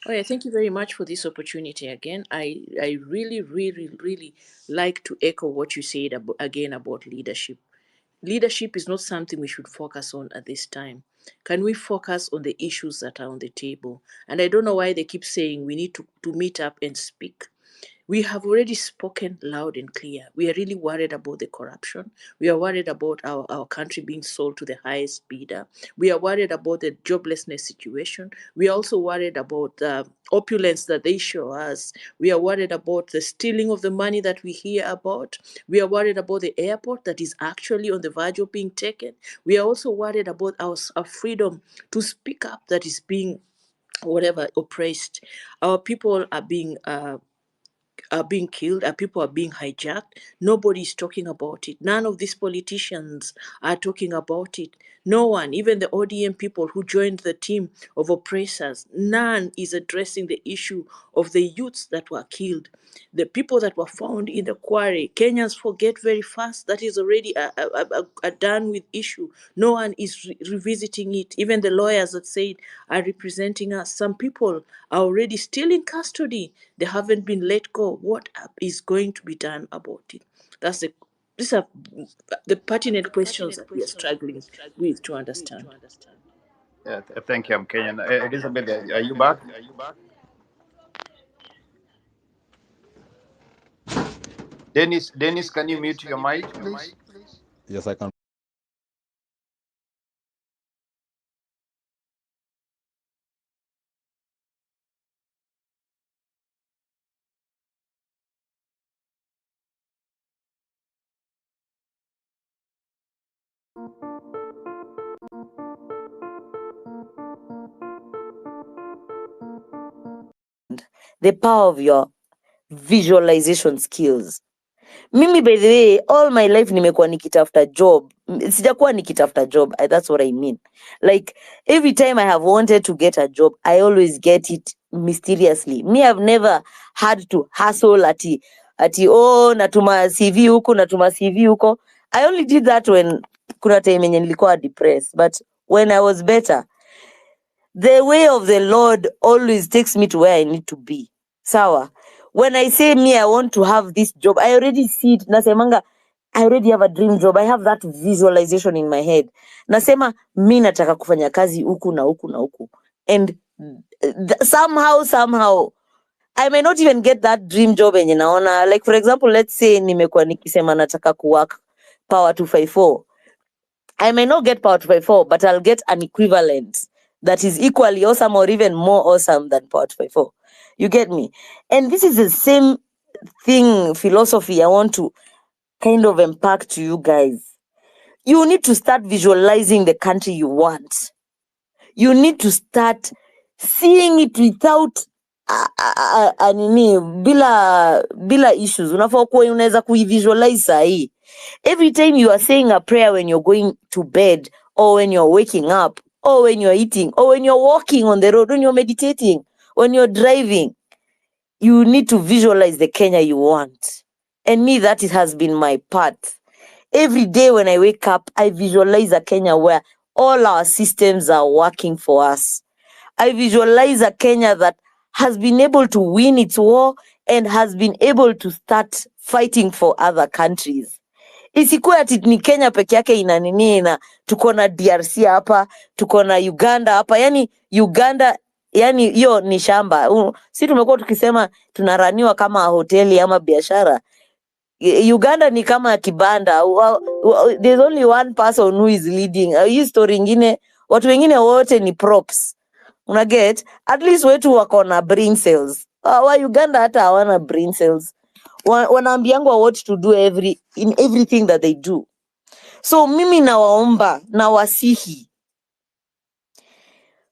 Oh yeah, thank you very much for this opportunity again. I really like to echo what you said again about leadership. Leadership is not something we should focus on at this time. Can we focus on the issues that are on the table? And I don't know why they keep saying we need to meet up and speak. We have already spoken loud and clear. We are really worried about the corruption. We are worried about our country being sold to the highest bidder. We are worried about the joblessness situation. We are also worried about the opulence that they show us. We are worried about the stealing of the money that we hear about. We are worried about the airport that is actually on the verge of being taken. We are also worried about our freedom to speak up that is being oppressed. Our people are being killed, people are being hijacked. Nobody's talking about it. None of these politicians are talking about it. No one, even the ODM people who joined the team of oppressors, none is addressing the issue of the youths that were killed. The people that were found in the quarry, Kenyans forget very fast. That is already a done with issue. No one is revisiting it. Even the lawyers that said are representing us, some people are already still in custody. They haven't been let go. What is going to be done about it? These are the pertinent questions that we are struggling with to understand. Thank you, I'm Kenyan. Elizabeth, are you back? Dennis, can you mute your mic, please? Yes, I can. The power of your visualization skills. Mimi, by the way, all my life nimekuwa nikitafuta job. Sijakuwa nikitafuta job. That's what I mean. Like, every time I have wanted to get a job, I always get it mysteriously. Me, I've never had to hustle ati natuma CV huko. I only did that when kuna time yenye nilikuwa depressed. But when I was better, the way of the Lord always takes me to where I need to be. Sawa. When I say me, I want to have this job, I already see it. Nasemanga, I already have a dream job. I have that visualization in my head. Nasema, mi nataka kufanya kazi huku na huku na huku. And somehow, I may not even get that dream job enye naona. Like, for example, let's say nimekuwa nikisema nataka kuwork Power 254. I may not get Power 254, but I'll get an equivalent that is equally awesome or even more awesome than Power 254. You get me? And this is the same thing, philosophy I want to kind of impact to you guys. You need to start visualizing the country you want. You need to start seeing it without nini, bila issues. Unafaa kuwa unaweza kuivisualize sahi. Every time you are saying a prayer when you're going to bed, or when you're waking up, or when you're eating, or when you're walking on the road, when you're meditating, when you're driving, you need to visualize the Kenya you want. And me, that it has been my part. Every day when I wake up, I visualize a Kenya where all our systems are working for us. I visualize a Kenya that has been able to win its war and has been able to start fighting for other countries. Isikuwe ati ni Kenya peke yake ina nini, na tuko na DRC hapa, tuko na Uganda hapa. Yani Uganda, yani hiyo ni shamba. Si tumekuwa tukisema tunaraniwa kama hoteli ama biashara. Uganda ni kama kibanda. There's only one person who is leading. Hii story ingine, watu wengine wote ni props. Una get? At least wetu wako na brain cells. Wa Uganda hata hawana brain cells. Wanaambiangwa what to do in everything that they do. So mimi nawaomba, nawasihi,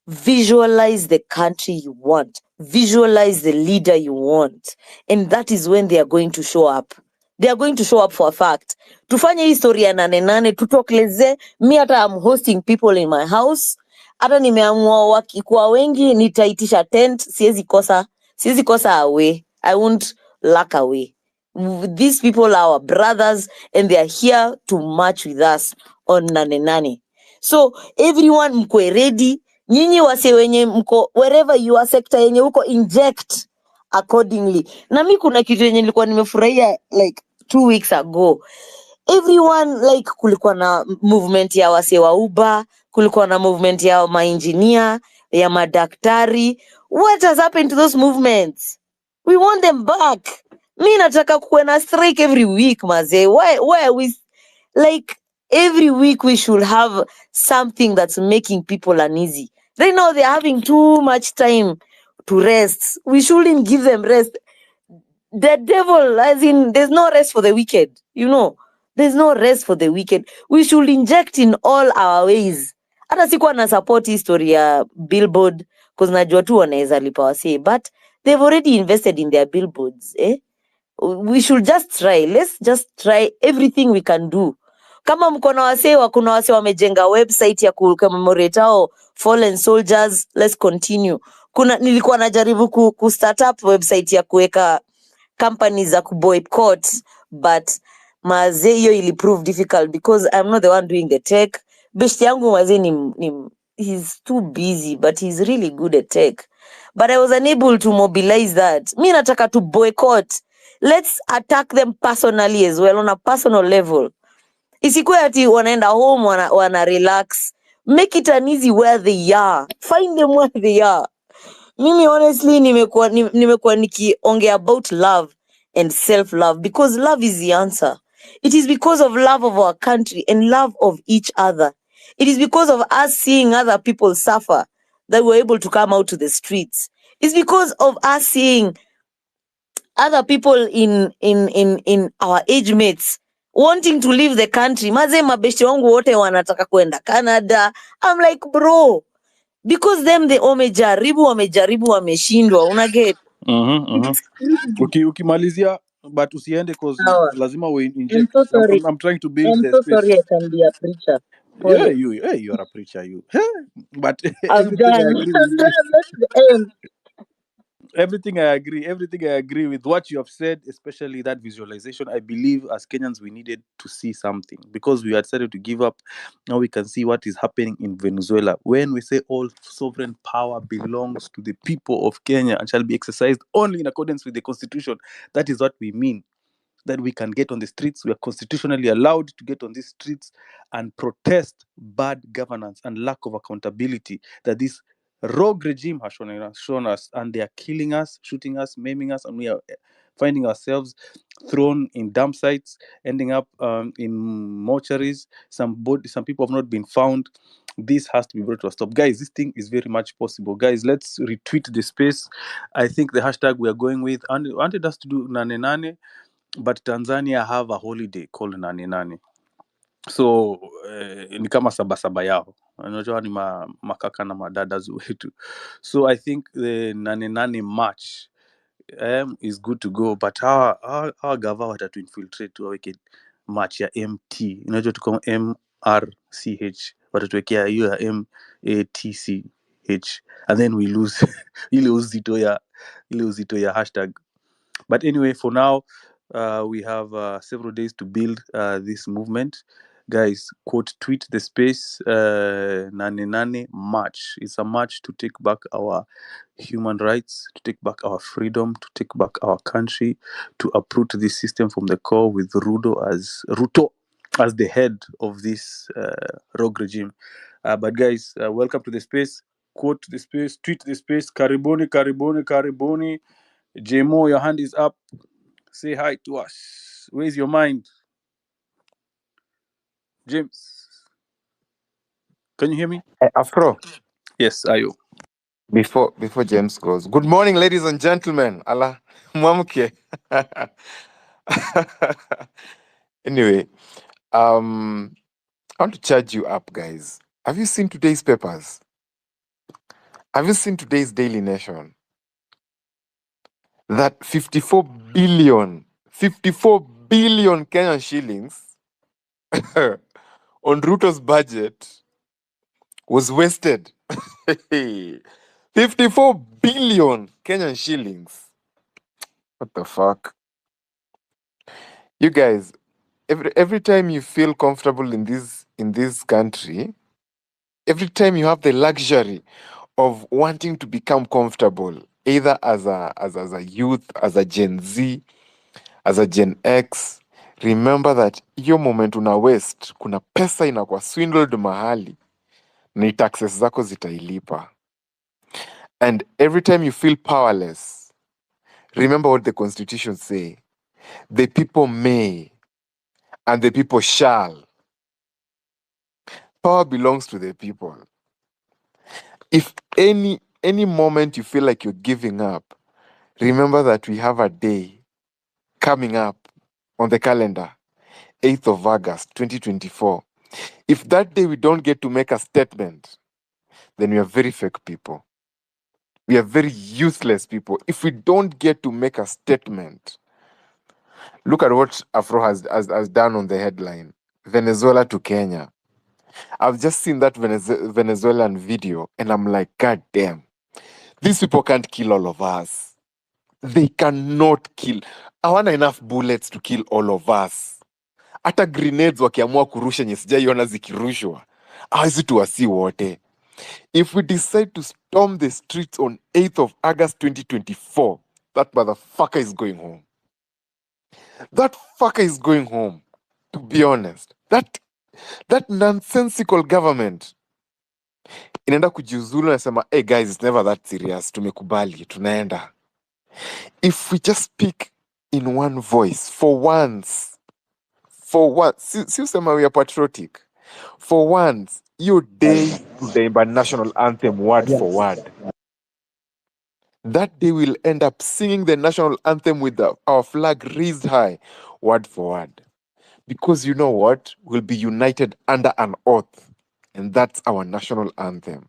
visualize the country you want. Visualize the leader you want. And that is when they are going to show up. They are going to show up for a fact. Tufanye history ya Nane, tutokeleze. Me hata I'm hosting people in my house. Hata nimeamua wakikuwa wengi, nitaitisha tent. Siwezi kosa away. I won't lack away. These people are our brothers and they are here to march with us on Nane. So everyone mkwe ready. Nyinyi wase wenye mko wherever you are sector yenye uko, inject accordingly. Na mi kuna kitu yenye nilikuwa nimefurahia like 2 weeks ago. Everyone, like, kulikuwa na movement ya wase wa Uber, kulikuwa na movement ya ma-engineer, ya madaktari. What has happened to those movements? We want them back. Mi nataka kuwe na strike every week, maze. Why are we, like, every week we should have something that's making people uneasy. Right now they're having too much time to rest. We shouldn't give them rest. The devil, as in, there's no rest for the wicked. There's no rest for the wicked. We should inject in all our ways. Hata sikuwa na support history ya billboard, because najua tu wanaweza lipa wase, but they've already invested in their billboards. We should just try. Let's just try everything we can do. Kama mkono wase, kuna wase wamejenga website ya commemorate hao fallen soldiers, let's continue. Nilikuwa najaribu start up website ya kuweka companies za kuboycott, but maze hiyo ili prove difficult because I'm not the one doing the tech. Beshte yangu maze he's too busy, but he's really good at tech. But I was unable to mobilize that. Mi nataka to boycott. Let's attack them personally as well, on a personal level. Isikuwe ati wanaenda home, wana relax. Make it an easy where they are. Find them where they are. Mimi honestly nimekuwa nikiongea about love and self-love because love is the answer. It is because of love of our country and love of each other. It is because of us seeing other people suffer that we're able to come out to the streets. It's because of us seeing other people in our age mates wanting to leave the country. Maze mabeshte wangu wote wanataka kwenda Canada. I'm like, bro, because them they wamejaribu wameshindwa, unaget. Ukimalizia but usiende cause lazima we I'm inject. so sorry. I'm trying to build I'm the so space. sorry I can be a preacher. Yeah, Pole. you are a preacher, you. But I'm everything done. I agree with I'm done. That's the end. everything I agree with what you have said, especially that visualization. I believe as Kenyans we needed to see something because we had started to give up. Now we can see what is happening in Venezuela. When we say all sovereign power belongs to the people of Kenya and shall be exercised only in accordance with the constitution, that is what we mean. That we can get on the streets. We are constitutionally allowed to get on these streets and protest bad governance and lack of accountability that this rogue regime has shown us, and they are killing us, shooting us, maiming us, and we are finding ourselves thrown in dump sites, ending up in mortuaries. Some people have not been found. This has to be brought to a stop. Guys, this thing is very much possible. Guys, let's retweet the space. I think the hashtag we are going with, and wanted us to do Nane, but Tanzania have a holiday called Nane. So ni kama sabasaba yao, unajua ni makaka na madadas wetu. So I think the Nane march is good to go, but our gava watatu infiltrate waweke march ya MT, unajua tuko MRCH, watatuwekea hiyo ya MATCH, and then we lose ile uzito ya hashtag. But anyway, for now, we have several days to build this movement. Guys, quote tweet the space Nane march. It's a march to take back our human rights, to take back our freedom, to take back our country, to uproot this system from the core with Ruto as the head of this rogue regime. But guys, welcome to the space. Quote the space, tweet the space. Karibuni, karibuni, karibuni. JMO, your hand is up. Say hi to us. Where's your mind? James, can you hear me? Afro, Yes, Ayo. before James goes. Good morning, ladies and gentlemen. Allah, mwamke. Anyway, I want to charge you up, guys. Have you seen today's papers? Have you seen today's Daily Nation? That 54 billion Kenyan shillings on Ruto's budget was wasted. 54 billion Kenyan shillings. What the fuck? You guys, every time you feel comfortable in this country, every time you have the luxury of wanting to become comfortable, either as a youth, as a Gen Z, as a Gen X, remember that hiyo moment una waste, kuna pesa inakuwa swindled mahali, ni taxes zako zitailipa. And every time you feel powerless, remember what the Constitution say. The people may and the people shall. Power belongs to the people. If any moment you feel like you're giving up, remember that we have a day coming up on the calendar, 8th of August, 2024. If that day we don't get to make a statement, then we are very fake people. We are very useless people. If we don't get to make a statement, look at what Afro has done on the headline, Venezuela to Kenya. I've just seen that Venezuelan video and I'm like, God damn, these people can't kill all of us. They cannot kill. Hawana enough bullets to kill all of us. Hata grenades wakiamua kurusha nye sijaiona zikirushwa, hawezi tuwasi wote. If we decide to storm the streets on 8th of August 2024, that motherfucker is going home. That fucker is going home, to be honest. That nonsensical government inaenda kujiuzulu na sema, hey guys, it's never that serious, tumekubali, tunaenda. If we just speak in one voice, for once, si usema we are patriotic, for once, your day tutaimba national anthem word for word. That day we'll end up singing the national anthem with our flag raised high, word for word. Because you know what? We'll be united under an oath. And that's our national anthem.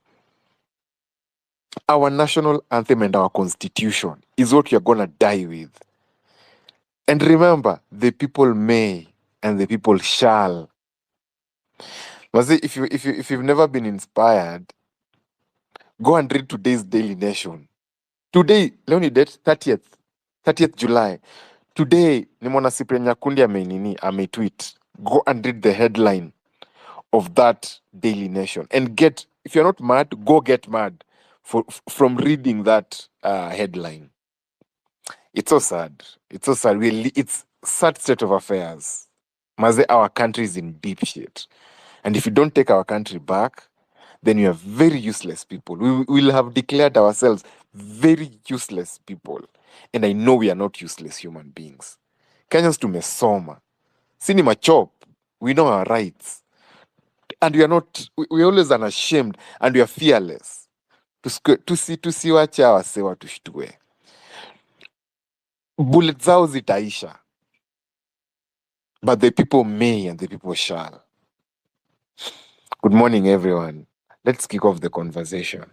Our national anthem and our constitution is what you're going to die with. And remember, the people may and the people shall. Mazi, if you've never been inspired, go and read today's Daily Nation. Today, leo ni date 30th July. Today, nimeona Cyprian Nyakundi ametweet. Go and read the headline of that Daily Nation. And if you're not mad, go get mad from reading that headline. It's so sad. It's so sad. It's sad state of affairs. Maze, our country is in deep shit. And if you don't take our country back, then you are very useless people. We will have declared ourselves very useless people. And I know we are not useless human beings. Kenyans tumesoma. Sini machop. We know our rights. and we are not, we always unashamed and we are fearless. Tusiwache wase watushtue. Bullet zao zitaisha, but the people may and the people shall. Good morning, everyone. Let's kick off the conversation.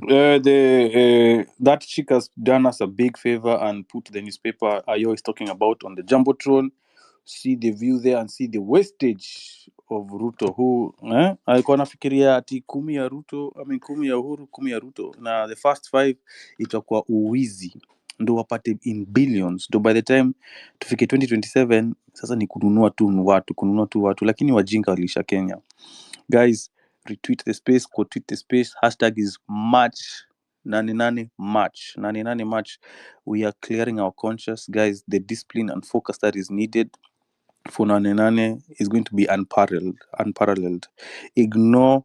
That chick has done us a big favor and put the newspaper Ayo is talking about on the Jumbotron. See the view there and see the wastage of Ruto, who alikuwa nafikiria ati 10 ya Ruto, 10 ya Uhuru, 10 ya Ruto, na the first 5 itakuwa uwizi ndo wapate in billions, ndo by the time tufike 2027 sasa ni kununua tu watu, lakini wajinga walisha Kenya. Guys, retweet the space, quote the space, hashtag is March 99 March 99 March. We are clearing our conscience, guys. The discipline and focus that is needed for 99 is going to be unparalleled. Ignore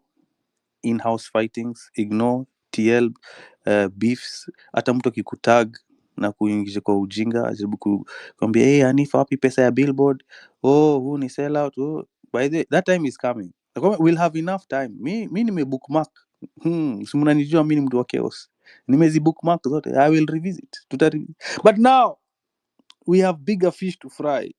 in-house fightings, ignore TL beefs. Hata mtu akikutag na kuingisha kwa ujinga ajaribu kuambia hey, Hanifa wapi pesa ya billboard, huu ni sell out, by the that time is coming. We'll have enough time. Mi nime bookmark. Si mnanijua mimi ni mtu wa chaos. Nimezi bookmark zote. I will revisit. But now we have bigger fish to fry.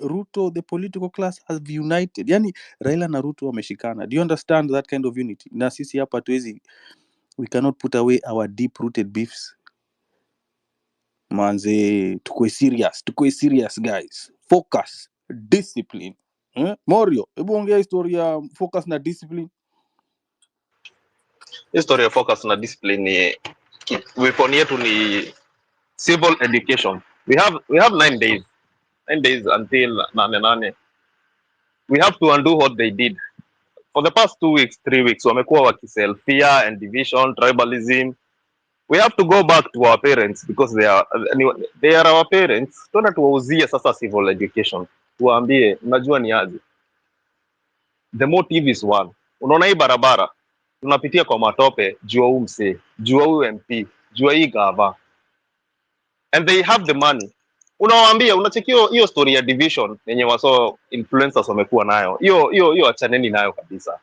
Ruto, the political class has united. Yani Raila na Ruto wameshikana. Do you understand that kind of unity? Na sisi hapa tuwezi, we cannot put away our deep rooted beefs. Manze, tukue serious guys. Focus, discipline. Morio, hebu ongea historia focus na discipline. History of focus na discipline ni weapon yetu ni civil education. We have 9 days. 9 days until Nane. We have to undo what they did. For the past 2 weeks, 3 weeks, wamekuwa wakisell fear and division, tribalism. We have to go back to our parents because they are our parents. Tuenda tuwauzie sasa civil education. Tuwaambie, unajua ni aje. The motive is one. Unaona hii barabara tunapitia kwa matope, jua huu msee, jua huu MP, jua hii gava. And they have the money. Unawaambia, unachekio hiyo story ya division yenye waso influencers wamekuwa nayo. Hiyo achaneni nayo kabisa.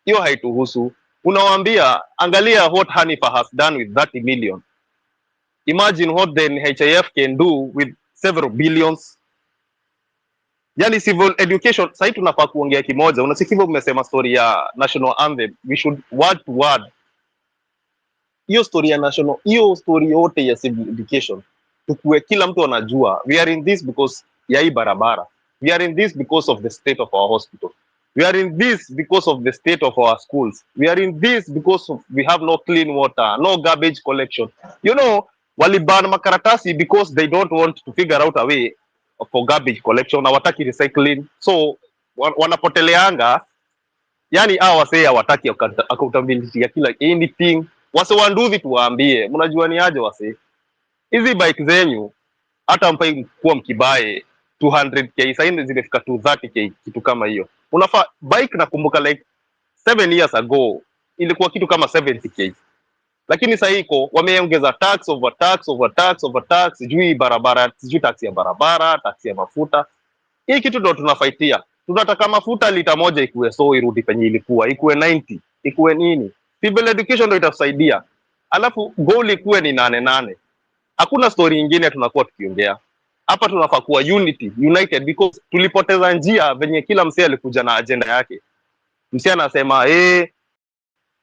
Hiyo haituhusu. Unawaambia, angalia what Hanifa has done with 30 million. Imagine what the NHIF can do with several billions. Yani civil education, sasa tunafaa kuongea kimoja. Unasikia umesema story ya national anthem. We should word to word. Hiyo story ya national, hiyo story yote ya civil education. Tukue kila mtu anajua. We are in this because ya hii barabara. We are in this because of the state of our hospital. We are in this because of the state of our schools. We are in this because we have no clean water, no garbage collection. You know, waliban makaratasi because they don't want to figure out a way for garbage collection. Hawataki recycling. So, wanapoteleanga. Yani wase hawataki accountability ya kila anything. Wase wanduthi tuwaambie. Mnajua ni aje wase. Hizi bike zenyu, hata mpai kuwa mkibae 200k, saini zilifika 230k, kitu kama hiyo. Unafaa bike nakumbuka like 7 years ago ilikuwa kitu kama 70k, lakini sasa iko wameongeza tax over tax, sijui barabara, sijui tax ya barabara, tax ya mafuta. Hii kitu ndo tunafaitia. Tunataka mafuta lita moja ikuwe so irudi penye ilikuwa, ikuwe 90, ikuwe nini. Civil education ndo itatusaidia. Alafu goal ikuwe ni 8. Hakuna story nyingine tunakuwa tukiongea. Hapa tunafaa kuwa united because tulipoteza njia venye kila msee alikuja na agenda yake. Msee anasema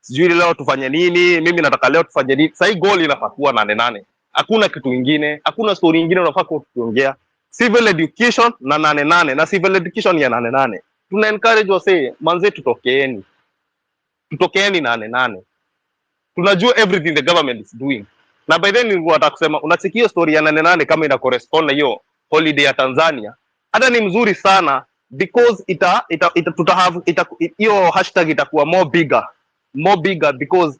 sijui leo tufanye nini, mimi nataka leo tufanye nini. Sasa hii goal inafaa kuwa 8. Hakuna kitu kingine, hakuna story nyingine unafaa kuwa tukiongea. Civil education na 8 na civil education ya 8. Tuna encourage wase manze tutokeeni 8. Tunajua everything the government is doing. Na by then nilikuwa kusema unasikia story ya 8 kama ina correspond na hiyo holiday ya Tanzania. Hata ni mzuri sana because hiyo hashtag itakuwa more bigger because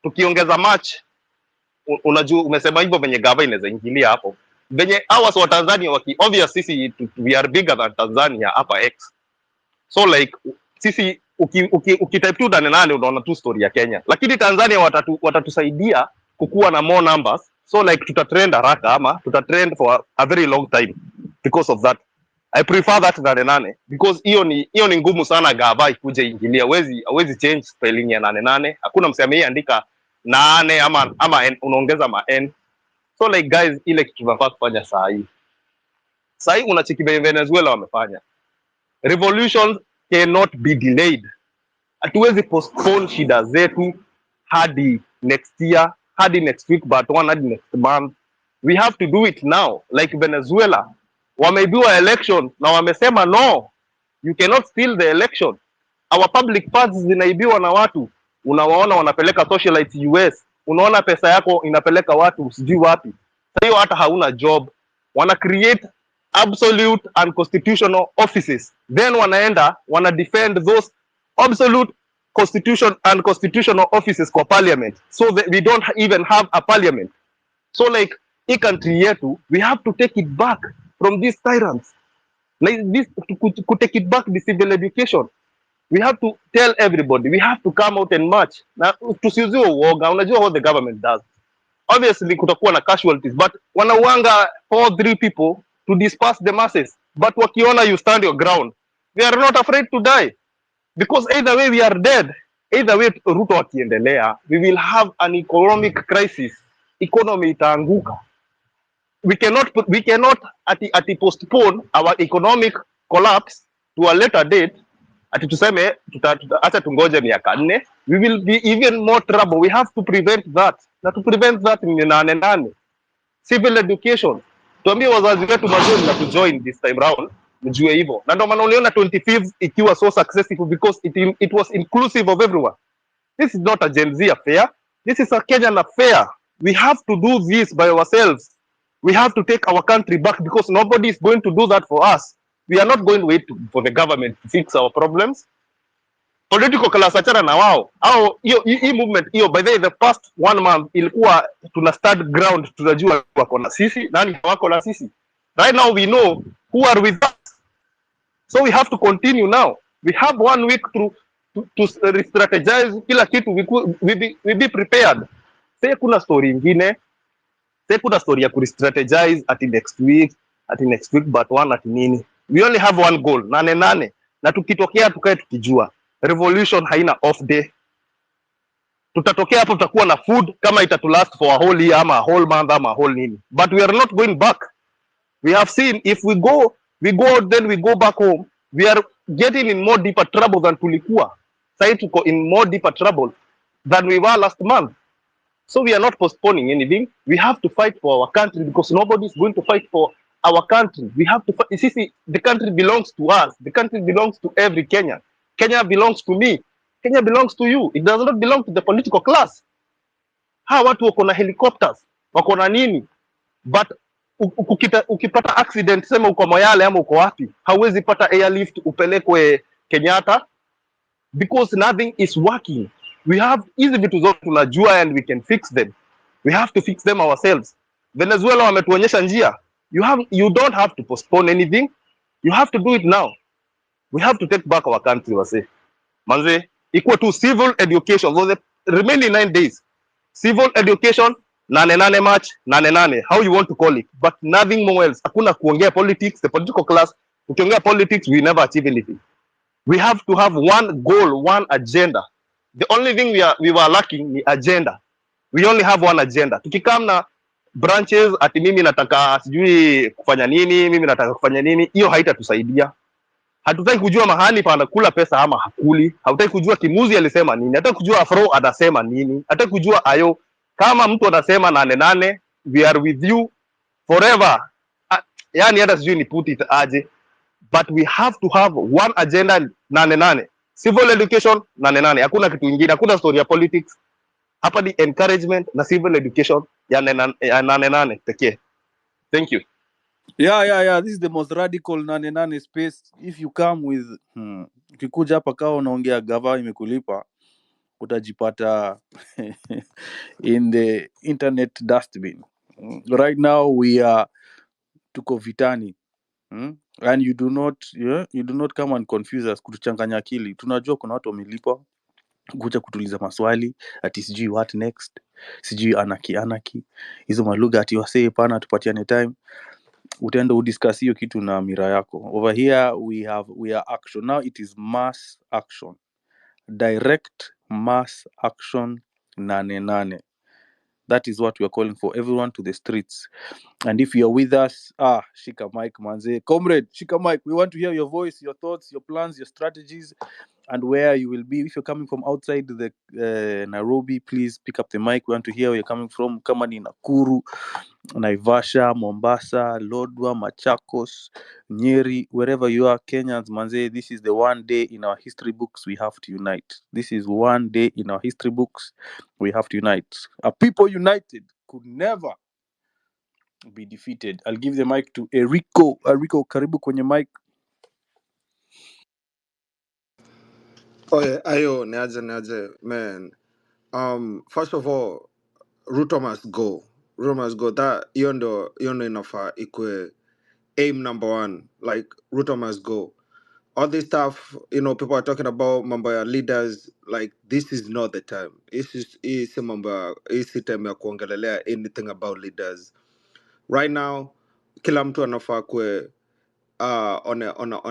tukiongeza March, unajua umesema hivyo venye gava inaweza ingilia hapo. Venye hours wa Tanzania obvious sisi we are bigger than Tanzania hapa X. So like sisi ukitype tu 8 unaona tu story ya Kenya. Lakini Tanzania watatusaidia kukuwa na more numbers. So like tutatrend haraka ama tutatrend for a very long time because of that. I prefer that Nane because hiyo ni ngumu sana gava ikuje ingilia. Hawezi change spelling ya Nane. Hakuna msemo andika nane ama unaongeza ma n. So like guys, ile kitu tunafaa kufanya saa hii unacheki Venezuela wamefanya. Revolution cannot be delayed. Hatuwezi postpone shida zetu hadi next year, hadi next week, but one hadi next month. We have to do it now. Like Venezuela, wameibiwa election na wamesema no, you cannot steal the election. Our public funds zinaibiwa na watu, unawaona wanapeleka socialites US, unaona pesa yako inapeleka watu sijui wapi. Sasa hiyo hata hauna job, wana create absolute unconstitutional offices, then wana defend those absolute unconstitutional offices kwa parliament, so that we don't even have a parliament. So like hii country yetu, we have to take it back from these tyrants. Like this, to take it back the civil education. We have to tell everybody, we have to come out and march. Na tusiuziwe uoga, unajua what the government does. Obviously kutakuwa na casualties, but wanauanga 4-3 people to disperse the masses. But wakiona you stand your ground, they are not afraid to die. Because either way we are dead. Either way Ruto akiendelea, we will have an economic crisis. Economy itaanguka. We cannot postpone our economic collapse to a later date. Ati tuseme acha tungoje miaka 4. We will be even more trouble. We have to prevent that. Na to prevent that ni nane. Civil education. Tuambie wazazi wetu mazuri na kujoin this time round. Mjue hivyo. Na ndio maana uliona 25th ikiwa so successful because it was inclusive of everyone. This is not a Gen Z affair. This is a Kenyan affair. We have to do this by ourselves. We have to take our country back because nobody is going to do that for us. We are not going to wait for the government to fix our problems. Political class achana na wao. Hii movement hiyo, by the past 1 month ilikuwa tuna start ground, tunajua wako na sisi, nani wako na sisi. Right now we know who are with us. So we have to continue now. We have 1 week to re-strategize kila kitu, we be prepared. Sasa kuna story ingine. Sasa kuna story ya ku-strategize at next week but one at nini. We only have one goal, nane. Na tukitokea tukae tukijua. Revolution haina off day. Tutatokea hapo tutakuwa na food kama itatulast for a whole year ama a whole month ama a whole nini. But we are not going back. We have seen if we go then we go back home. We are getting in more deeper trouble than tulikuwa. Sasa tuko in more deeper trouble than we were last month. So we are not postponing anything. We have to fight for our country because nobody is going to fight for our country. We have to fight. You see, the country belongs to us. The country belongs to every Kenyan. Kenya belongs to me. Kenya belongs to you. It does not belong to the political class. Hawa watu wako na helicopters, wako na nini? But ukipata accident, sema uko Moyale ama uko wapi, hauwezi pata airlift upelekwe Kenyatta because nothing is working. We have hizi vitu zote tunajua and we can fix them. We have to fix them ourselves. Venezuela wametuonyesha njia. You don't have to postpone anything. You have to do it now. We have to take back our country, wase. Manze, equal to civil education for the remaining 9 days. Civil education, nane march, nane. How you want to call it, but nothing more else. Hakuna kuongea politics, the political class. Ukiongea politics, we never achieve anything. We have to have one goal, one agenda. The only thing we were lacking ni agenda. We only have one agenda. Tukikam na branches ati mimi nataka sijui kufanya nini, mimi nataka kufanya nini, hiyo haitatusaidia. Hatutaki kujua mahali pa anakula pesa ama hakuli. Hatutaki kujua Kimuzi alisema nini. Hatutaki kujua Afro anasema nini. Hatutaki kujua Ayo. Kama mtu anasema nane, we are with you forever. Yani hata sijui ni put it aje. But we have to have one agenda, nane. Civil education, nane. Hakuna kitu kingine, hakuna story ya politics. Hapa ni encouragement na civil education ya nane pekee. Thank you. Yeah. This is the most radical nane space. If you come with ukikuja hapa kawa unaongea gava imekulipa, utajipata in the internet dustbin. Right now we are tuko vitani. And you do not come and confuse us, kutuchanganya akili. Tunajua kuna watu wamelipa kuja kutuliza maswali ati sijui what next, sijui anaki hizo malugha ati wasee pana tupatiane time. utaenda udiscuss hiyo kitu na mira yako. Over here we are action now. It is mass action, direct mass action. Nane. That is what we are calling for. Everyone to the streets. And if you're with us, shika mic manze, comrade, shika mic. We want to hear your voice, your thoughts, your plans, your strategies, and where you will be. If you're coming from outside the Nairobi, please pick up the mic. We want to hear where you're coming from. Kama ni Nakuru, Naivasha, Mombasa, Lodwar, Machakos, Nyeri, wherever you are, Kenyans, manze, this is the one day in our history books we have to unite. This is one day in our history books we have to unite. A people united could never be defeated. I'll give the mic to Eriko. Eriko, karibu kwenye mic. Oye, ayo, niaje, man. First of all, Ruto must go. Ruto must go. That hiyo ndo inafaa ikwe aim number one. Like Ruto must go. All this stuff, people are talking about mambo ya leaders. Like this is not the time. Hii si mambo ya hii si time ya kuongelelea anything about leaders. Right now, kila mtu anafaa kwe on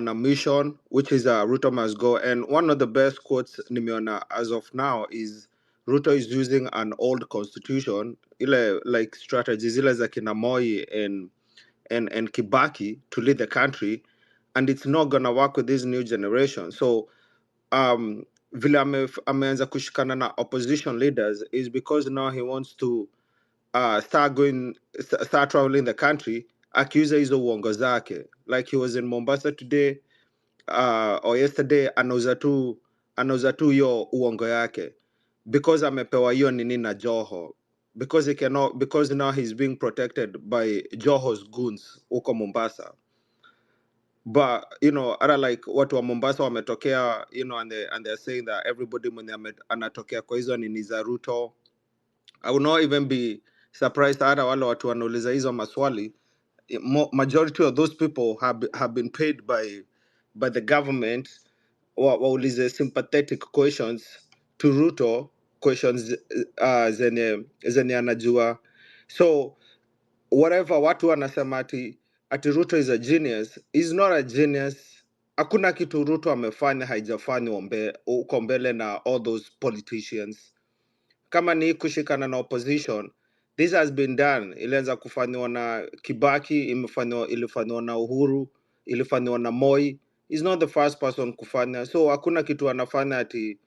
a mission, which is Ruto must go. And one of the best quotes nimeona as of now is Ruto is using an old constitution, ile like strategies ile za kina Moi and Kibaki to lead the country, and it's not gonna work with this new generation. So vile ameanza kushikana na opposition leaders is because now he wants to start traveling the country akiuza hizo uongo zake. Like he was in Mombasa today or yesterday, anauza tu hiyo uongo yake because amepewa hiyo nini na Joho, because now he's being protected by Joho's goons huko Mombasa. But other like watu wa Mombasa wametokea, and they're saying that everybody mwenye anatokea kwa hizo nini za Ruto. I will not even be surprised hata wale watu wanauliza hizo maswali. Majority of those people have been paid by the government waulize sympathetic questions to Ruto, questions zenye anajua. So whatever watu wanasema ati Ruto is a genius, he's not a genius. Hakuna kitu Ruto amefanya haijafanywa uko mbele na all those politicians. Kama ni kushikana na opposition, this has been done. Ilianza kufanywa na Kibaki, ilifanywa na Uhuru, ilifanywa na Moi. He's not the first person kufanya. So hakuna kitu anafanya ati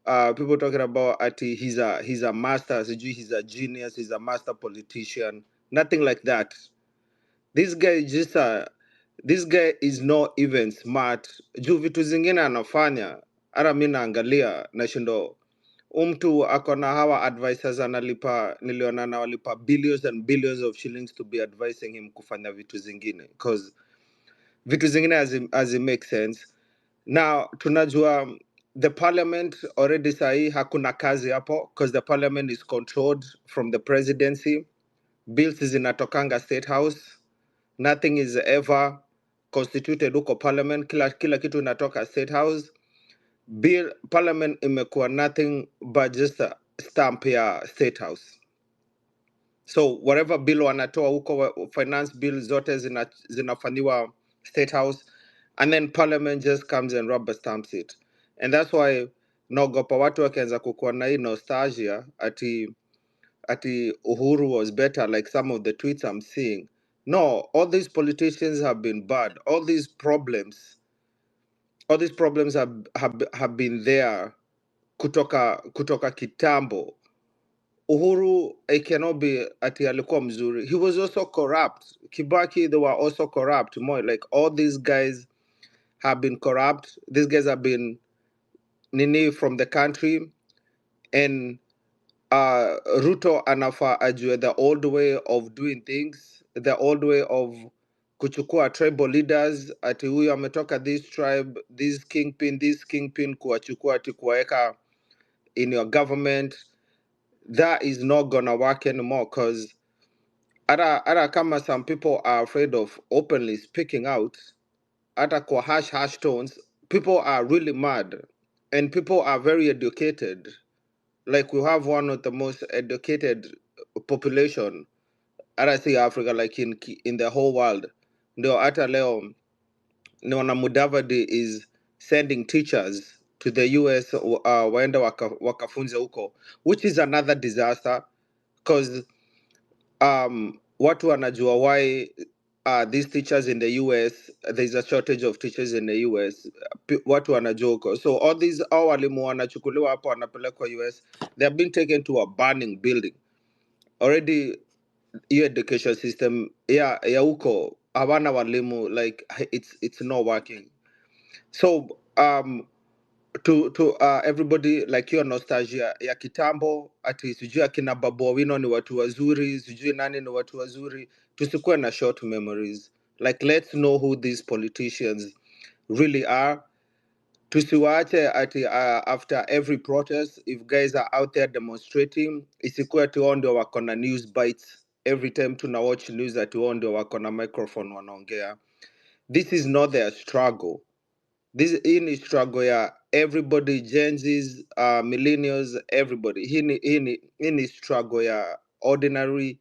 people talking about ati he's a master, he's a genius, he's a master politician. Nothing like that. This guy this guy is not even smart. Juu vitu zingine anafanya, hata mimi naangalia nashindo mtu akona hawa advisors niliona na walipa billions and billions of shillings to be advising him kufanya vitu zingine, because vitu zingine as it makes sense. Now tunajua the parliament already sahi hakuna kazi hapo, because the parliament is controlled from the presidency. Bills zinatokanga state house, nothing is ever constituted huko parliament, kila kitu inatoka state house. Parliament imekuwa nothing but just a stamp ya state house. So whatever bill wanatoa huko, finance bill zote zinafanywa state house, and then parliament just comes and rubber stamps it. And that's why naogopa watu wakianza kukuwa na hii nostalgia ati Uhuru was better, like some of the tweets I'm seeing. No, all these politicians have been bad. All these problems have been there kutoka kitambo. Uhuru, it cannot be ati alikuwa mzuri. He was also corrupt. Kibaki, they were also corrupt. More like all these guys have been corrupt. These guys have been nini from the country, and Ruto anafa ajue the old way of doing things, the old way of kuchukua tribal leaders. Ati huyu ametoka this tribe, this kingpin kuwachukua ati kuwaeka in your government. That is not gonna work anymore, because Ara kama some people are afraid of openly speaking out, ata kwa harsh tones, people are really mad, and people are very educated. Like we have one of the most educated population hata si Africa, like in the whole world. Ndio hata leo naona Mudavadi is sending teachers to the US waende wakafunze huko, which is another disaster because watu wanajua why these teachers in the US, there's a shortage of teachers in the US. Watu wanajua huko. So all these walimu wanachukuliwa hapo wanapelekwa US, they have been taken to a burning building. Already your education system ya huko hawana walimu, like it's not working. So to everybody, like your nostalgia ya kitambo, ati sijui akina Babu Owino ni watu wazuri, sijui nani ni watu wazuri, tusikuwe na short memories. Like let's know who these politicians really are. Tusiwache ati after every protest, if guys are out there demonstrating, isikuwe ati wao ndio wako na news bites every time tuna watch news, ati wao ndio wako na microphone wanaongea. This is not their struggle. This in struggle ya everybody, Gen Zs, millennials, everybody. Hii struggle ya ordinary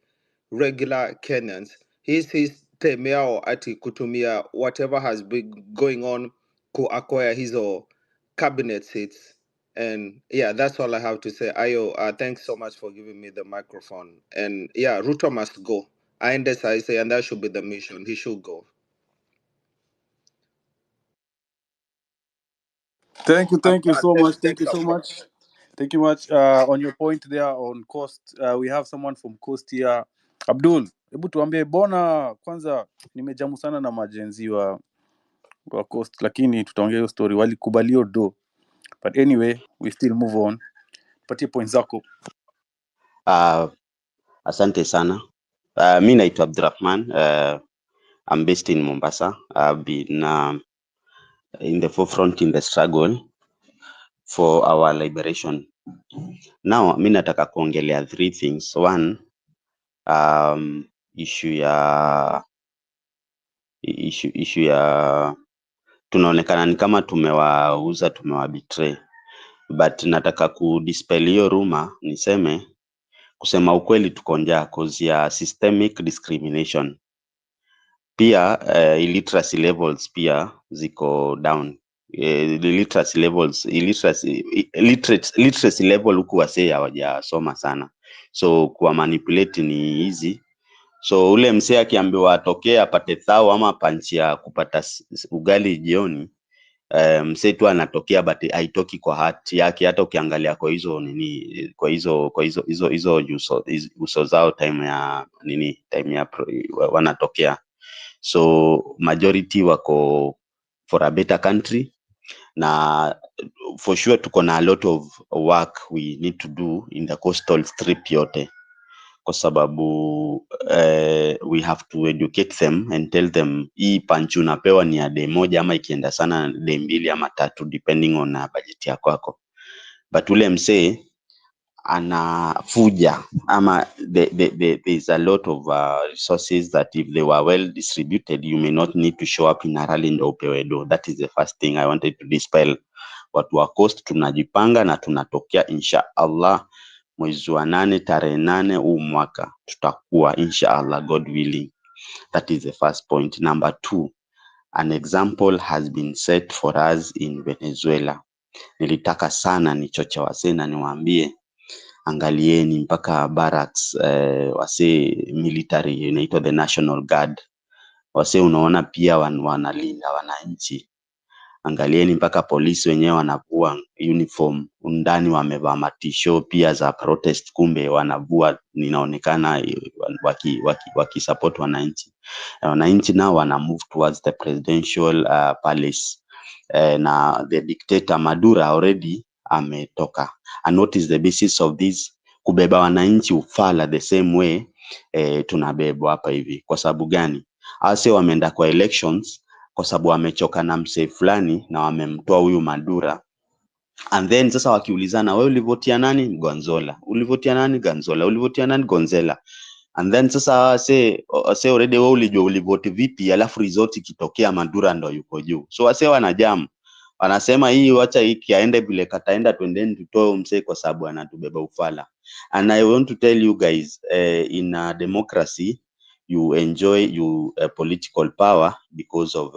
regular Kenyans. His time yao ati kutumia whatever has been going on ku acquire hizo cabinet seats. And yeah, that's all I have to say. Ayo, thanks so much for giving me the microphone. And yeah, Ruto must go. I say, and that should be the mission. He should go. Thank you so much. Thank Thanks you a so lot. much. Thank you much. On your point there on cost, we have someone from coast here. Abdul, hebu tuambie bona kwanza nimejamu sana na majenzi wa coast, lakini tutaongea hiyo story walikubalio do. But anyway, we still move on. Patie point zako. Asante sana. Mi naitwa Abdurrahman. I'm based in Mombasa. I've been in the forefront in the struggle for our liberation. Now, mi nataka kuongelea 3 things. One, issue ya tunaonekana ni kama tumewauza, tumewabetray. But nataka kudispel hiyo rumor, niseme kusema ukweli tuko njaa cause ya systemic discrimination. Pia illiteracy levels pia ziko down. Literacy level huku wasee hawajasoma sana, so kuwa manipulate ni easy. So ule msee akiambiwa atokee apate thao ama panchi ya kupata ugali jioni, msee tu anatokea but haitoki kwa hati yake. Hata ukiangalia kwa hizo nini, kwa hizo uso zao time ya nini, time ya wanatokea. So majority wako for a better country, na for sure tuko na a lot of work we need to do in the coastal strip yote, kwa sababu we have to educate them and tell them hii panchi unapewa ni ya day moja, ama ikienda sana day 2 ama 3 depending on budget yako kwako. But ule msee anafuja, ama there's a lot of resources that if they were well distributed, you may not need to show up in a rally ndo upewe do. That is the first thing I wanted to dispel. Watu wa coast tunajipanga na tunatokea insha Allah mwezi wa 8 tarehe 8 huu mwaka tutakuwa insha Allah, God willing. That is the first point. Number 2, an example has been set for us in Venezuela. Nilitaka sana nichocha wasee na niwaambie, angalieni mpaka barracks, wasee military inaitwa the National Guard, wasee unaona pia wanalinda wananchi. Angalieni mpaka polisi wenyewe wanavua uniform, undani wamevaa matisho pia za protest, kumbe wanavua, ninaonekana waki support wananchi. Wananchi nao wana move towards the presidential palace, na the dictator Maduro already ametoka. And what is the basis of this? Kubeba wananchi ufala the same way tunabebwa hapa hivi. Kwa sababu gani? Ase wameenda kwa elections kwa sababu wamechoka na msee fulani na wamemtoa huyu Madura. And then sasa wakiulizana, wewe ulivotia nani? Gonzola. Ulivotia nani? Gonzola. Ulivotia nani? Gonzela. And then sasa say already wewe ulijua ulivote vipi, alafu result ikitokea Madura ndo yuko juu. So wase wanajam, wanasema hii wacha hiki aende vile kataenda, twendeni tutoe msee kwa sababu anatubeba ufala. And I want to tell you guys, in a democracy you enjoy political power because of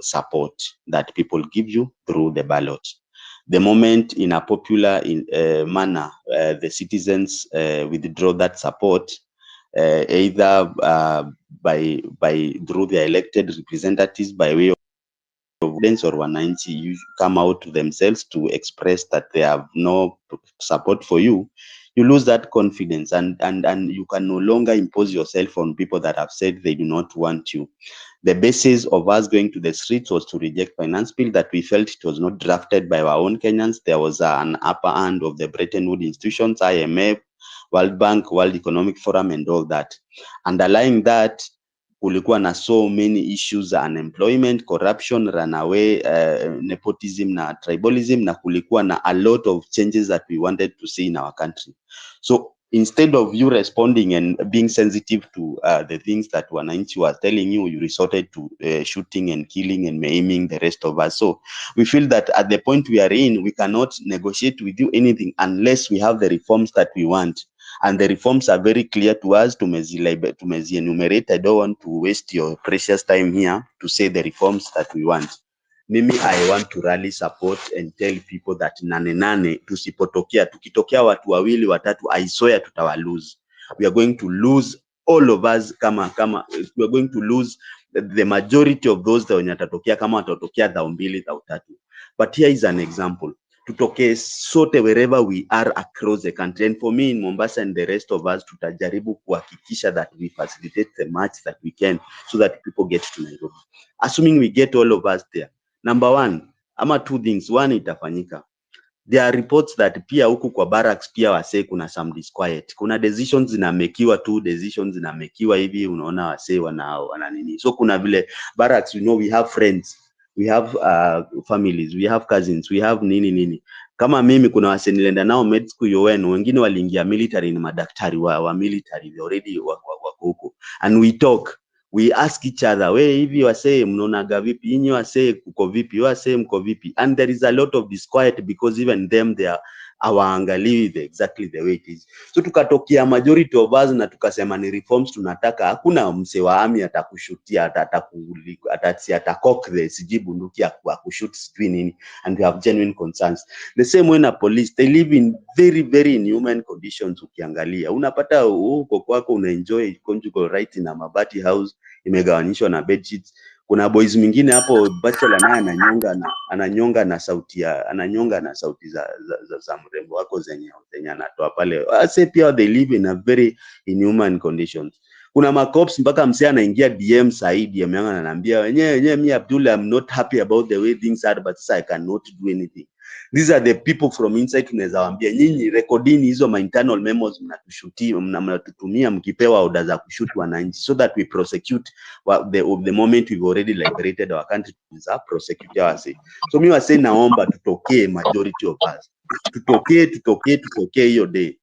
support that people give you through the ballot. The moment in a popular manner, the citizens withdraw that support, either by through their elected representatives by way of evidence, or wananchi you come out themselves to express that they have no support for you, you lose that confidence, and you can no longer impose yourself on people that have said they do not want you. The basis of us going to the streets was to reject finance bill that we felt it was not drafted by our own Kenyans. There was an upper hand of the Bretton Woods institutions, IMF, World Bank, World Economic Forum, and all that. Underlying that, kulikuwa na so many issues, unemployment, corruption, runaway, nepotism na tribalism, na kulikuwa na a lot of changes that we wanted to see in our country. So instead of you responding and being sensitive to the things that wananchi was telling you, you resorted to shooting and killing and maiming the rest of us. So we feel that at the point we are in, we cannot negotiate with you anything unless we have the reforms that we want. And the reforms are very clear to us, to enumerate. I don't want to waste your precious time here to say the reforms that we want. Mimi, I want to rally support and tell people that Nane tusipotokea, tukitokea watu wawili watatu, I swear tutawalose. We are going to lose all of us we are going to lose the majority of those that watatokea kama watatokea dhao mbili dhao tatu. But here is an example. Tutokee sote wherever we are across the country. And for me in Mombasa and the rest of us, tutajaribu kuhakikisha that we facilitate the match that we can so that people get to Nairobi. Assuming we get all of us there. Number one, ama two things. One, itafanyika. There are reports that pia huku kwa barracks pia wasee kuna some disquiet. Kuna decisions zinamekiwa tu, decisions zinamekiwa hivi, unaona wasee wana nini. So kuna vile barracks, you know, we have friends, we have families, we have cousins, we have nini. Kama mimi kuna wasee nilienda nao med school UN, wengine waliingia military, ni madaktari wa military, they already wako huko. And we talk. We ask each other, we hivi wasee mnaonaga vipi, inyi wasee kuko vipi, wasee mko vipi? And there is a lot of disquiet because even them they are hawaangalii exactly the way it is. So tukatokea majority of us na tukasema ni reforms tunataka, hakuna mse wa army atakushutia, atakok the siji bunduki akushoot sijui nini, and we have genuine concerns. The same way na police, they live in very very inhuman conditions. Ukiangalia unapata huko kwako unaenjoy conjugal right na mabati house imegawanyishwa na bed sheets. Kuna boys mwingine hapo bachelor naye ananyonga na sauti za mrembo wako zenye anatoa pale. Say pia they live in a very inhuman conditions. Kuna macops mpaka msee anaingia DM sahi, DM yangu ananiambia wenyewe mi Abdullah, I'm not happy about the way things are, but I cannot do anything. These are the people from inside. Tunaweza waambia nyinyi recordini hizo my internal memos mnatutumia mkipewa order za kushoot wananchi, so that we prosecute the moment we've already liberated our country, to prosecute ourselves. So mi wase naomba tutokee, majority of us tutokee hiyo day,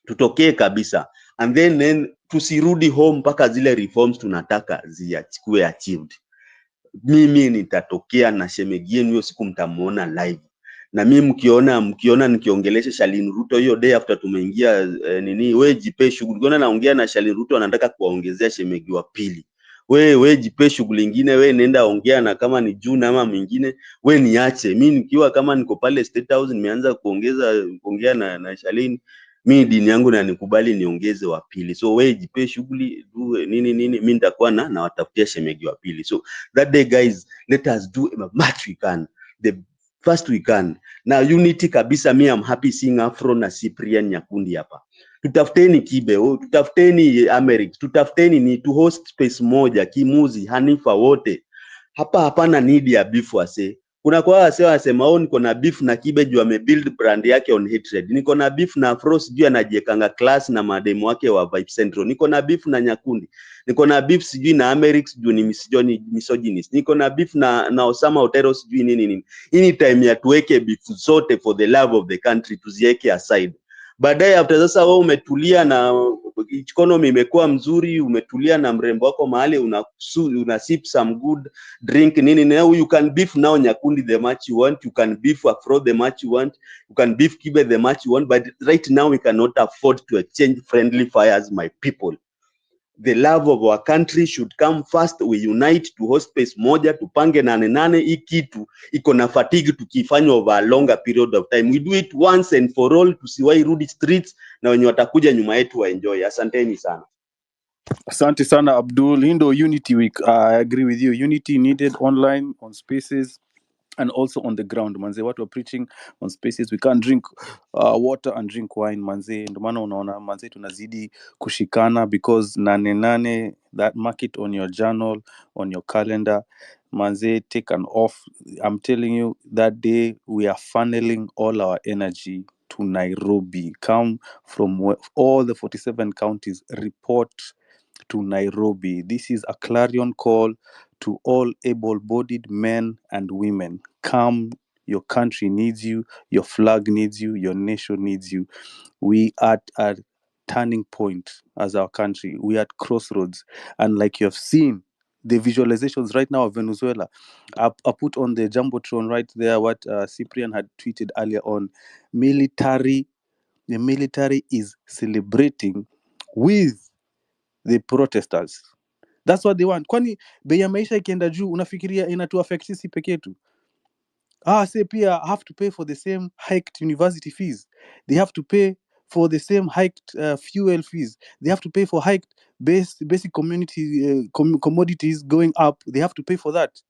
tutokee kabisa, and then tusirudi home mpaka zile reforms tunataka ziachukue achieved. Mimi nitatokea na shemegi yenu hiyo siku, mtamuona live. Na mimi mkiona nikiongelesha Shalin Ruto hiyo day after tumeingia nini, we jipe shughuli. Ukiona naongea na Shalin Ruto anataka kuwaongezea shemegi wa pili, we jipe shughuli nyingine, we nenda ongea na kama ni June ama mwingine, we niache. Mimi nikiwa kama niko pale State House nimeanza kuongea na Shalin, mimi dini yangu na nikubali niongeze wa pili. So we jipe shughuli, nini mimi nitakuwa na watafutia shemegi wa pili. So that day guys, let us do much we can, the first we can. Now unity kabisa. Me I'm happy seeing Afro na Cyprian Nyakundi hapa. Tutafuteni Kibe, tutafuteni Americ, tutafuteni ni to host space moja, Kimuzi, Hanifa, wote hapa. Hapana need ya beef wase. Kuna kwa wase wasema niko na beef na Kibe juu amebuild brand yake on hatred. Niko na beef na Afro sijui anajiekanga class na mademu wake wa Vibe Central. Niko na beef na Nyakundi. Niko na beef sijui na Americ sijui ni misogynist. Niko na beef na Osama Otero sijui nini. Ini time ya tuweke beef zote for the love of the country, tuzieke aside. Baadaye after sasa wewe umetulia na economy imekuwa mzuri, umetulia na mrembo wako mahali una sip some good drink nini, now you can beef now Nyakundi the much you want, you can beef Afro the much you want, you can beef Kibe the much you want, but right now we cannot afford to exchange friendly fires, my people. the love of our country should come first. We unite to hospice moja, tupange nane. Hii kitu iko na fatigue tukifanya over a longer period of time. We do it once and for all, tusiwahi rudi streets na wenye watakuja nyuma yetu wa enjoy. Asanteni sana. Asante sana Abdul. Hii ndio Unity Week. I agree with you. Unity needed online, on spaces, and also on the ground. Manze, what we're preaching on spaces, we can't drink water and drink wine. Manze, ndio maana unaona manze tunazidi kushikana because nane, that mark it on your journal, on your calendar. Manze, take an off. I'm telling you, that day we are funneling all our energy to Nairobi. Come from all the 47 counties, report to Nairobi. This is a clarion call to all able-bodied men and women. Come, your country needs you, your flag needs you, your nation needs you. We are at a turning point as our country. We are at crossroads. And like you have seen, the visualizations right now of Venezuela, I put on the Jumbotron right there what Cyprian had tweeted earlier on. The military is celebrating with the protesters. That's what they want. Kwani bei ya maisha ikienda juu unafikiria inatu affect sisi peke yetu? Say pia have to pay for the same hiked university fees. They have to pay for the same hiked fuel fees. They have to pay for hiked basic community commodities going up. They have to pay for that.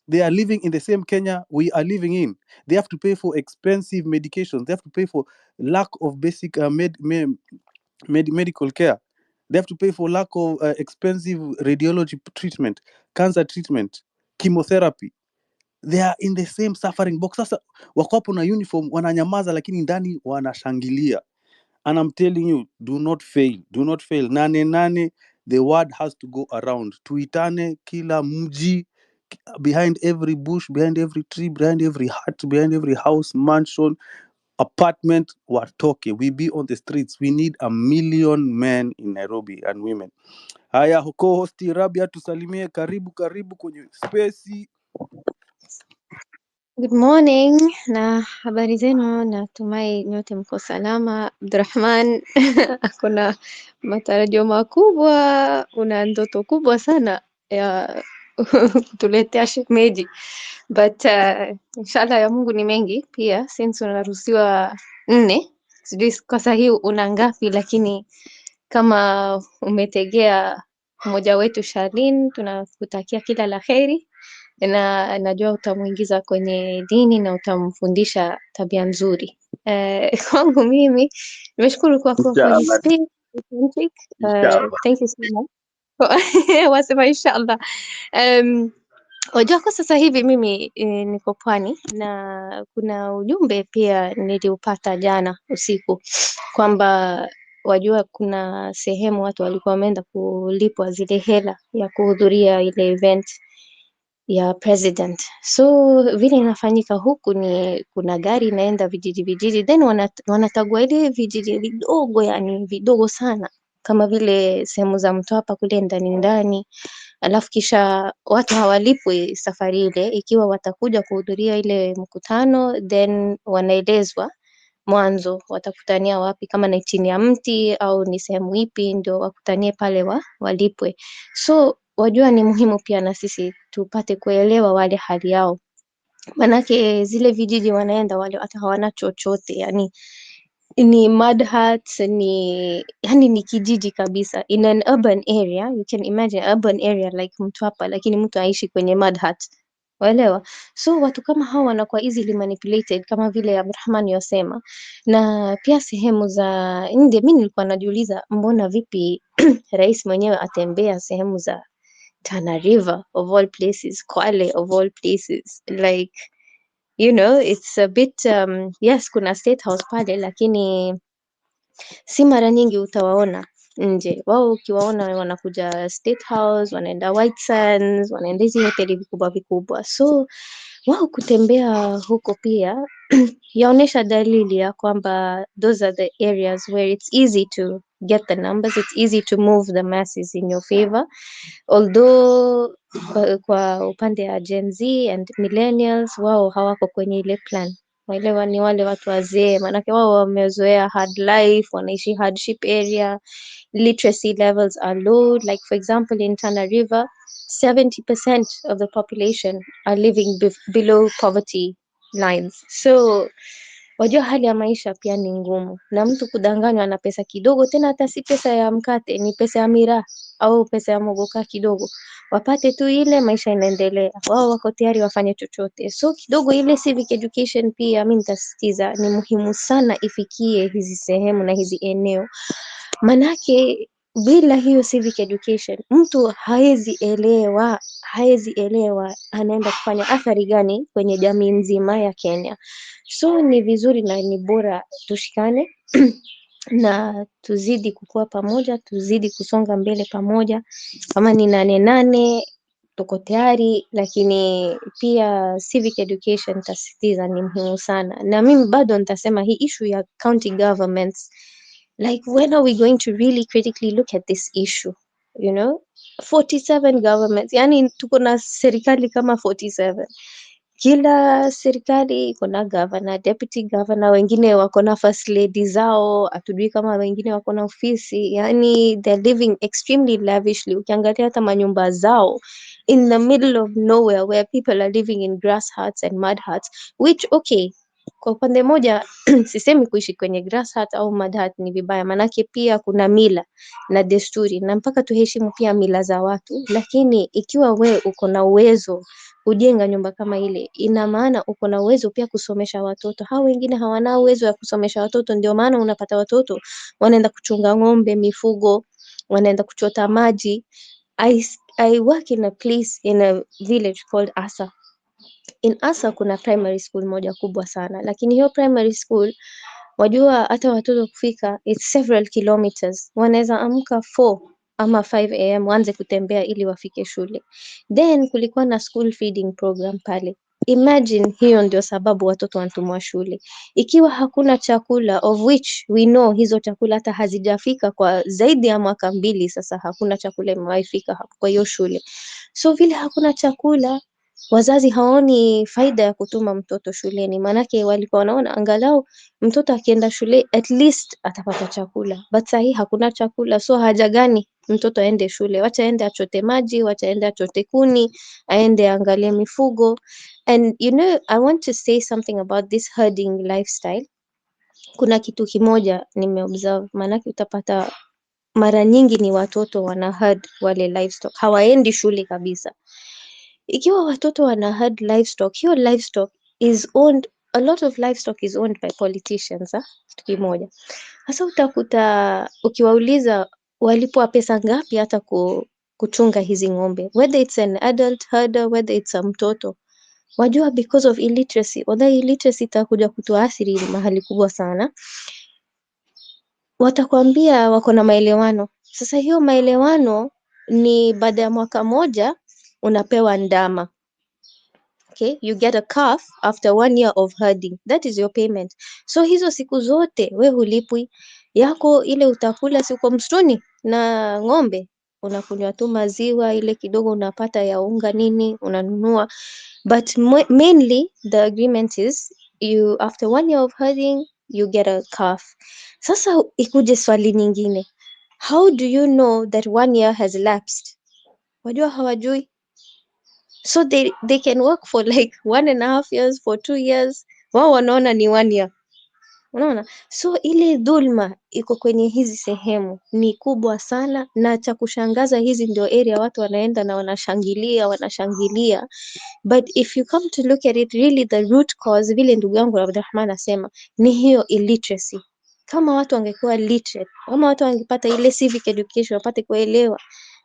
They are living in the same Kenya we are living in. They have to pay for expensive medications. They have to pay for lack of basic medical care. They have to pay for lack of expensive radiology treatment, cancer treatment, chemotherapy. They are in the same suffering box. Sasa wako hapo na uniform wananyamaza, lakini ndani wanashangilia. And I'm telling you, do not fail. Do not fail. Nane, the word has to go around. Tuitane kila mji, behind every bush, behind every tree, behind every hut, behind every house, mansion, apartment, watoke. We be on the streets. We need 1 million men in Nairobi and women. Haya, co-host Rabia tusalimie, karibu kwenye space. Good morning na habari zenu, natumai nyote mko salama. Abdurrahman akona matarajio makubwa, una ndoto kubwa sana ya kutuletea shemeji, but inshallah ya Mungu ni mengi pia, since unaruhusiwa 4, sijui kwa sahihi una ngapi, lakini kama umetegea mmoja wetu Shalin, tunakutakia kila la kheri na najua utamuingiza kwenye dini na utamfundisha tabia nzuri. Kwangu mimi nimeshukuru kwa kuwa kwenye space. Thank you so much. Wasema inshallah. Wajua kwa sasa hivi mimi niko Pwani na kuna ujumbe pia niliupata jana usiku kwamba wajua kuna sehemu watu walikuwa wameenda kulipwa zile hela ya kuhudhuria ile event ya president. So vile inafanyika huku ni kuna gari inaenda vijiji, then wanatagua ile vijiji vidogo, yani vidogo sana, kama vile sehemu za Mtwapa kule ndani, alafu kisha watu hawalipwi safari ile, ikiwa watakuja kuhudhuria ile mkutano, then wanaelezwa mwanzo watakutania wapi, kama ni chini ya mti au ni sehemu ipi, ndio wakutanie pale walipwe. So wajua ni muhimu pia na sisi tupate kuelewa wale hali yao, manake zile vijiji wanaenda wale hata hawana chochote, yani ni mud huts, yani ni kijiji kabisa, in an urban area. You can imagine urban area like Mtwapa, lakini mtu aishi kwenye mud hut, waelewa? So watu kama hao wanakuwa easily manipulated, kama vile Abdurrahman yosema. Na pia sehemu za nje, mimi nilikuwa najiuliza mbona vipi rais mwenyewe atembea sehemu za Tana River of all places, Kwale of all places, like you know, it's a bit yes, kuna state house pale, lakini si mara nyingi utawaona nje. Wao ukiwaona wanakuja state house, wanaenda White Sands, wanaenda hizi hoteli vikubwa. So wao kutembea huko pia yaonesha dalili ya kwamba those are the areas where it's easy to get the numbers, it's easy to move the masses in your favor. Although kwa upande ya Gen Z and millennials, wao hawako kwenye ile plan waelewa, ni wale watu wazee, maanake wao wamezoea hard life, wanaishi hardship area, literacy levels are low. Like for example in Tana River, 70% of the population are living below poverty lines. So wajua hali ya maisha pia ni ngumu, na mtu kudanganywa na pesa kidogo, tena hata si pesa ya mkate, ni pesa ya miraa au pesa ya mogoka kidogo, wapate tu ile, maisha inaendelea, wao wako tayari wafanye chochote. So kidogo ile civic education pia mimi nitasisitiza ni muhimu sana ifikie hizi sehemu na hizi eneo, manake bila hiyo civic education mtu haezi elewa anaenda kufanya athari gani kwenye jamii nzima ya Kenya. So ni vizuri na ni bora tushikane na tuzidi kukua pamoja, tuzidi kusonga mbele pamoja. Kama ni nane tuko tayari, lakini pia civic education tasisitiza ni muhimu sana. Na mimi bado nitasema hii issue ya county governments, like when are we going to really critically look at this issue? 47 governments, yani tuko na serikali kama 47. Kila serikali iko na governor, deputy governor, wengine wako na first lady zao, hatujui kama wengine wako na ofisi. Yani they're living extremely lavishly. Ukiangalia hata manyumba zao in the middle of nowhere where people are living in grass huts and mud huts, which okay, kwa upande moja sisemi kuishi kwenye grass hut au mud hut ni vibaya, manake pia kuna mila na desturi na mpaka tuheshimu pia mila za watu. Lakini ikiwa we uko na uwezo kujenga nyumba kama ile, ina maana uko na uwezo pia kusomesha watoto. Hao wengine hawana uwezo wa kusomesha watoto, ndio maana unapata watoto wanaenda kuchunga ng'ombe, mifugo, wanaenda kuchota maji. I work in a place in a village called Asa. In Asa kuna primary school moja kubwa sana, lakini hiyo primary school wajua hata watoto kufika it's several kilometers. Wanaweza amka 4 ama 5 am waanze kutembea ili wafike shule. Then kulikuwa na school feeding program pale. Imagine hiyo ndio sababu watoto wanatumwa shule. Ikiwa hakuna chakula, of which we know hizo chakula hata hazijafika kwa zaidi ya mwaka 2 sasa, hakuna chakula imewaifika hapo kwa hiyo shule. So vile hakuna chakula, wazazi haoni faida ya kutuma mtoto shuleni, manake walikuwa wanaona angalau mtoto akienda shule at least atapata chakula. But sahi hakuna chakula, so haja gani mtoto aende shule? Wacha aende achote maji, wacha aende achote kuni, aende angalie mifugo. And I want to say something about this herding lifestyle. Kuna kitu kimoja nimeobserve, manake utapata mara nyingi ni watoto wana herd wale livestock, hawaendi shule kabisa. Ikiwa watoto wana herd livestock, hiyo livestock is owned, a lot of livestock is owned by politicians. Kitu kimoja sasa, utakuta ukiwauliza walipwa pesa ngapi hata kuchunga hizi ng'ombe, whether it's an adult herder, whether it's a mtoto, wajua because of illiteracy. Although illiteracy itakuja kutuathiri mahali kubwa sana, watakwambia wako na maelewano. Sasa hiyo maelewano ni baada ya mwaka moja unapewa ndama. Okay, you get a calf after 1 year of herding. That is your payment. So hizo siku zote we hulipwi, yako ile utakula siku msituni na ng'ombe, unakunywa tu maziwa ile kidogo unapata ya unga nini unanunua. But mainly the agreement is you after 1 year of herding you get a calf. Sasa ikuje swali nyingine, how do you know that 1 year has lapsed? Wajua hawajui. So they can work for like 1.5 years, for 2 years. Wao wanaona ni 1 year. Unaona? So ile dhulma iko kwenye hizi sehemu ni kubwa sana, na cha kushangaza hizi ndio area watu wanaenda na wanashangilia. But if you come to look at it, really the root cause, vile ndugu yangu Abdulrahman asema, ni hiyo illiteracy. Kama watu wangekuwa literate, kama watu wangepata ile civic education, wapate kuelewa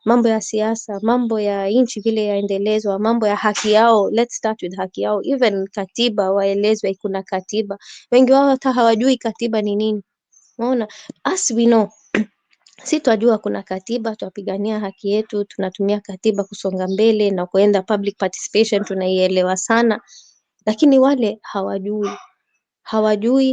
mambo ya siasa, mambo ya nchi vile yaendelezwa, mambo ya haki yao. Let's start with haki yao. Even katiba waelezwe kuna katiba. Wengi wao hata hawajui katiba ni nini. Unaona? As we know, si twajua kuna katiba, twapigania haki yetu, tunatumia katiba kusonga mbele na kuenda public participation, tunaielewa sana. Lakini wale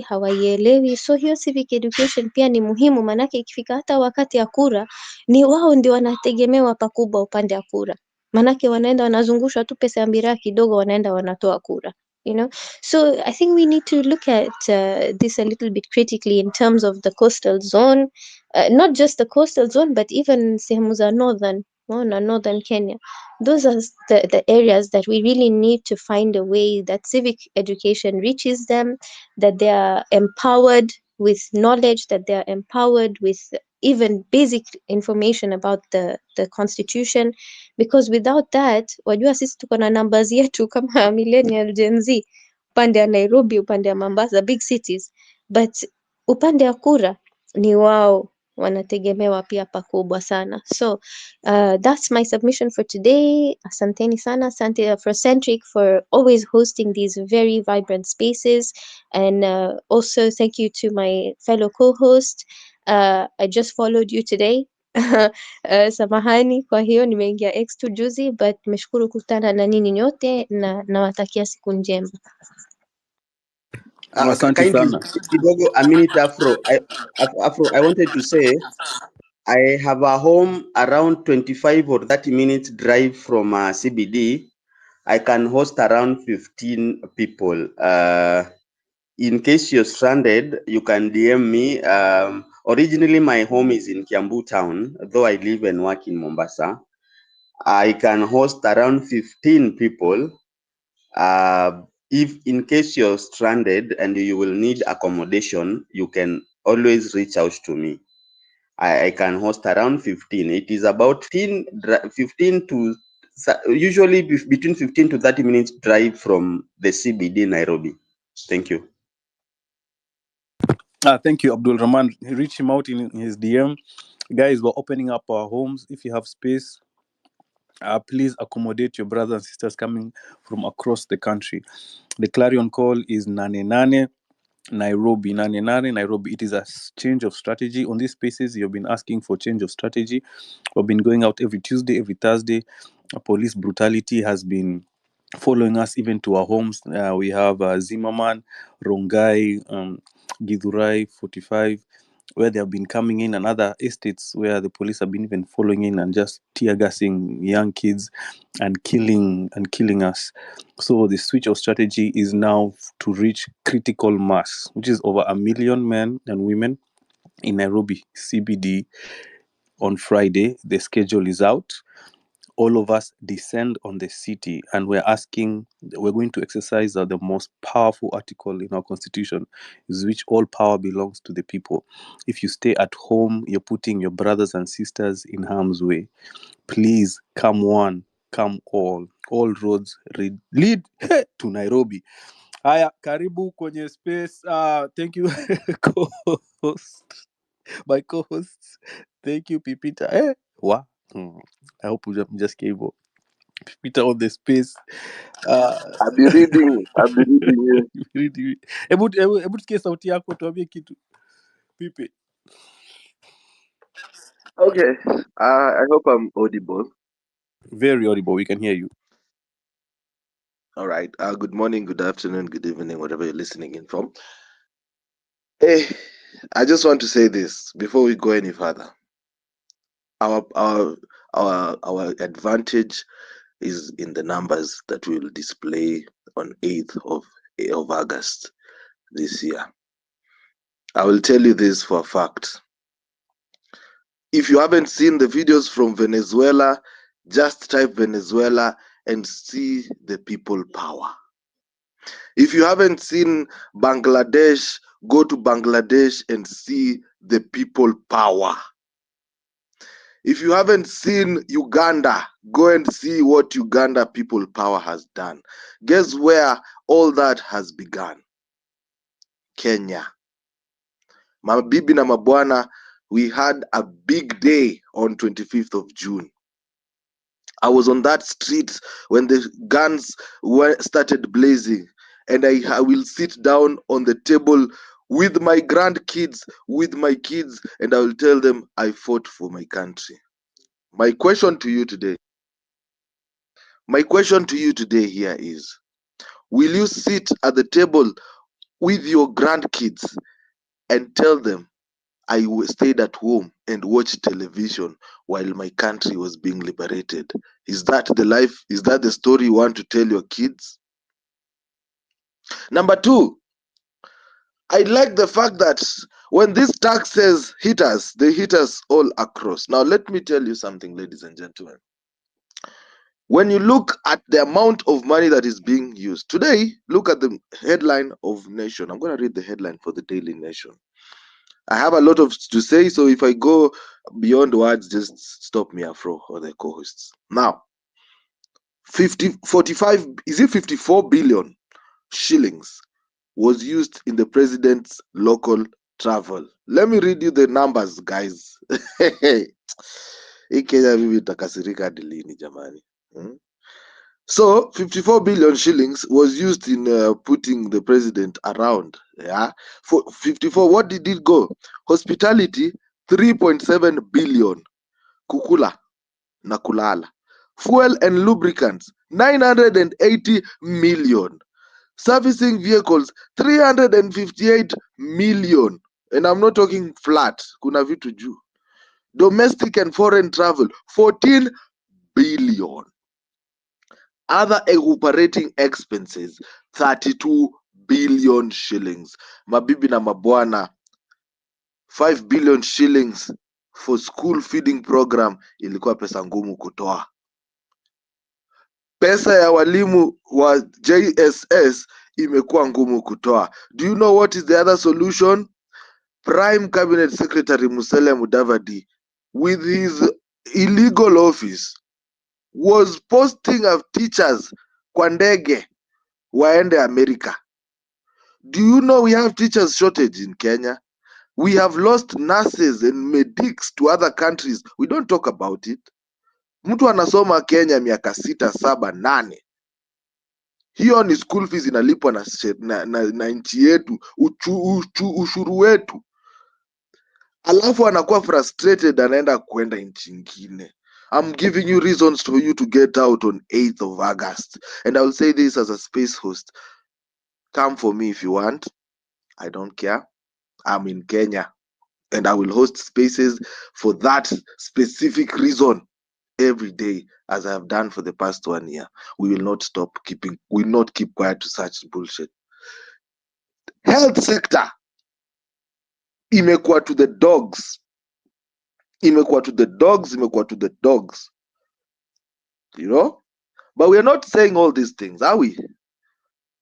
hawaielewi. So hiyo civic education pia ni muhimu, manake ikifika hata wakati ya kura, ni wao ndio wanategemewa pakubwa upande ya kura. Manake wanaenda wanazungushwa tu pesa ya miraa kidogo, wanaenda wanatoa kura. you know. So I think we need to look at this a little bit critically in terms of the coastal zone, not just the coastal zone, but even sehemu za northern Kenya. Those are the areas that we really need to find a way that civic education reaches them, that they are empowered with knowledge, that they are empowered with even basic information about the constitution, because without that, wajua sisi tuko na numbers yetu kama millennial Gen Z, upande ya Nairobi, upande ya Mombasa, big cities, but upande wa kura ni wao wanategemewa pia pakubwa sana. So that's my submission for today. Asanteni sana. Asante Afrocentric for always hosting these very vibrant spaces, and also thank you to my fellow co-host. I just followed you today. Samahani kwa hiyo nimeingia X tu juzi, but nimeshukuru kukutana na ninyi nyote na nawatakia siku njema. Asante Kindly sana. kidogo a minute Afro, I wanted to say I have a home around 25 or 30 minutes drive from CBD. I can host around 15 people. In case you're stranded, you can DM me. Originally, my home is in Kiambu town, though I live and work in Mombasa. I can host around 15 people. If in case you're stranded and you will need accommodation, you can always reach out to me. I can host around 15. It is about 15 to usually between 15 to 30 minutes drive from the CBD Nairobi. Thank you. Thank you, Abdul Rahman. Reach him out in his DM. Guys, we're opening up our homes. If you have space, please accommodate your brothers and sisters coming from across the country. The clarion call is Nane Nairobi. Nane Nairobi. It is a change of strategy. On these spaces, you've been asking for change of strategy. We've been going out every Tuesday, every Thursday. Police brutality has been following us even to our homes. We have Zimmerman, Rongai, Githurai 45, where they have been coming in, and other estates where the police have been even following in and just tear gassing young kids and killing us. So the switch of strategy is now to reach critical mass, which is over 1 million men and women in Nairobi CBD on Friday. The schedule is out. All of us descend on the city, and we're going to exercise the most powerful article in our constitution, is which all power belongs to the people. If you stay at home, you're putting your brothers and sisters in harm's way. Please come one, come all roads lead to Nairobi. Haya, karibu kwenye space. Thank you co-host, my co-hosts. Thank you Pipita. Wow. I hope we just gave up. Peter on the space. I'll be reading you. Hebu tusikie sauti yako, tuambie kitu Pipe. Okay, I hope I'm audible. Very audible, we can hear you. All right. Good morning, good afternoon, good evening, whatever you're listening in from. Hey, I just want to say this before we go any further. Our advantage is in the numbers that we will display on 8th of August this year. I will tell you this for a fact. If you haven't seen the videos from Venezuela, just type Venezuela and see the people power. If you haven't seen Bangladesh, go to Bangladesh and see the people power. If you haven't seen Uganda, go and see what Uganda people power has done. Guess where all that has begun? Kenya. Mabibi na mabwana, we had a big day on 25th of June. I was on that street when the guns started blazing, and I will sit down on the table with my grandkids, with my kids, and I will tell them I fought for my country. My question to you today here is, will you sit at the table with your grandkids and tell them I stayed at home and watched television while my country was being liberated? Is that the life? Is that the story you want to tell your kids? Number two, I like the fact that when these taxes hit us, they hit us all across. Now, let me tell you something, ladies and gentlemen. When you look at the amount of money that is being used today, look at the headline of Nation. I'm going to read the headline for the Daily Nation. I have a lot of to say, so if I go beyond words, just stop me, Afro, or the co-hosts. Now, 54 billion shillings was used in the president's local travel. Let me read you the numbers, guys. Hii Kenya mimi nitakasirika hadi lini jamani? So 54 billion shillings was used in putting the president around. Yeah, for 54, what did it go? Hospitality, 3.7 billion. Kukula na kulala. Fuel and lubricants, 980 million. Servicing vehicles, 358 million. And I'm not talking flat. Kuna vitu juu. Domestic and foreign travel, 14 billion. Other operating expenses, 32 billion shillings. Mabibi na mabwana, 5 billion shillings for school feeding program ilikuwa pesa ngumu kutoa. Pesa ya walimu wa JSS imekuwa ngumu kutoa. Do you know what is the other solution? Prime Cabinet Secretary Musalia Mudavadi, with his illegal office, was posting of teachers kwa ndege waende America. Do you know we have teachers shortage in Kenya? We have lost nurses and medics to other countries. We don't talk about it. Mtu anasoma Kenya miaka 6, 7, 8. Hiyo ni school fees inalipwa na nchi yetu, ushuru wetu. Alafu anakuwa frustrated, anaenda kwenda nchi nyingine. I'm giving you reasons for you to get out on 8th of August. And I will say this as a space host. Come for me if you want. I don't care. I'm in Kenya. And I will host spaces for that specific reason every day, as I have done for the past 1 year. We will not we will not keep quiet to such bullshit. Health sector, imekuwa to the dogs. Imekuwa to the dogs, imekuwa to the dogs. You know? But we are not saying all these things, are we?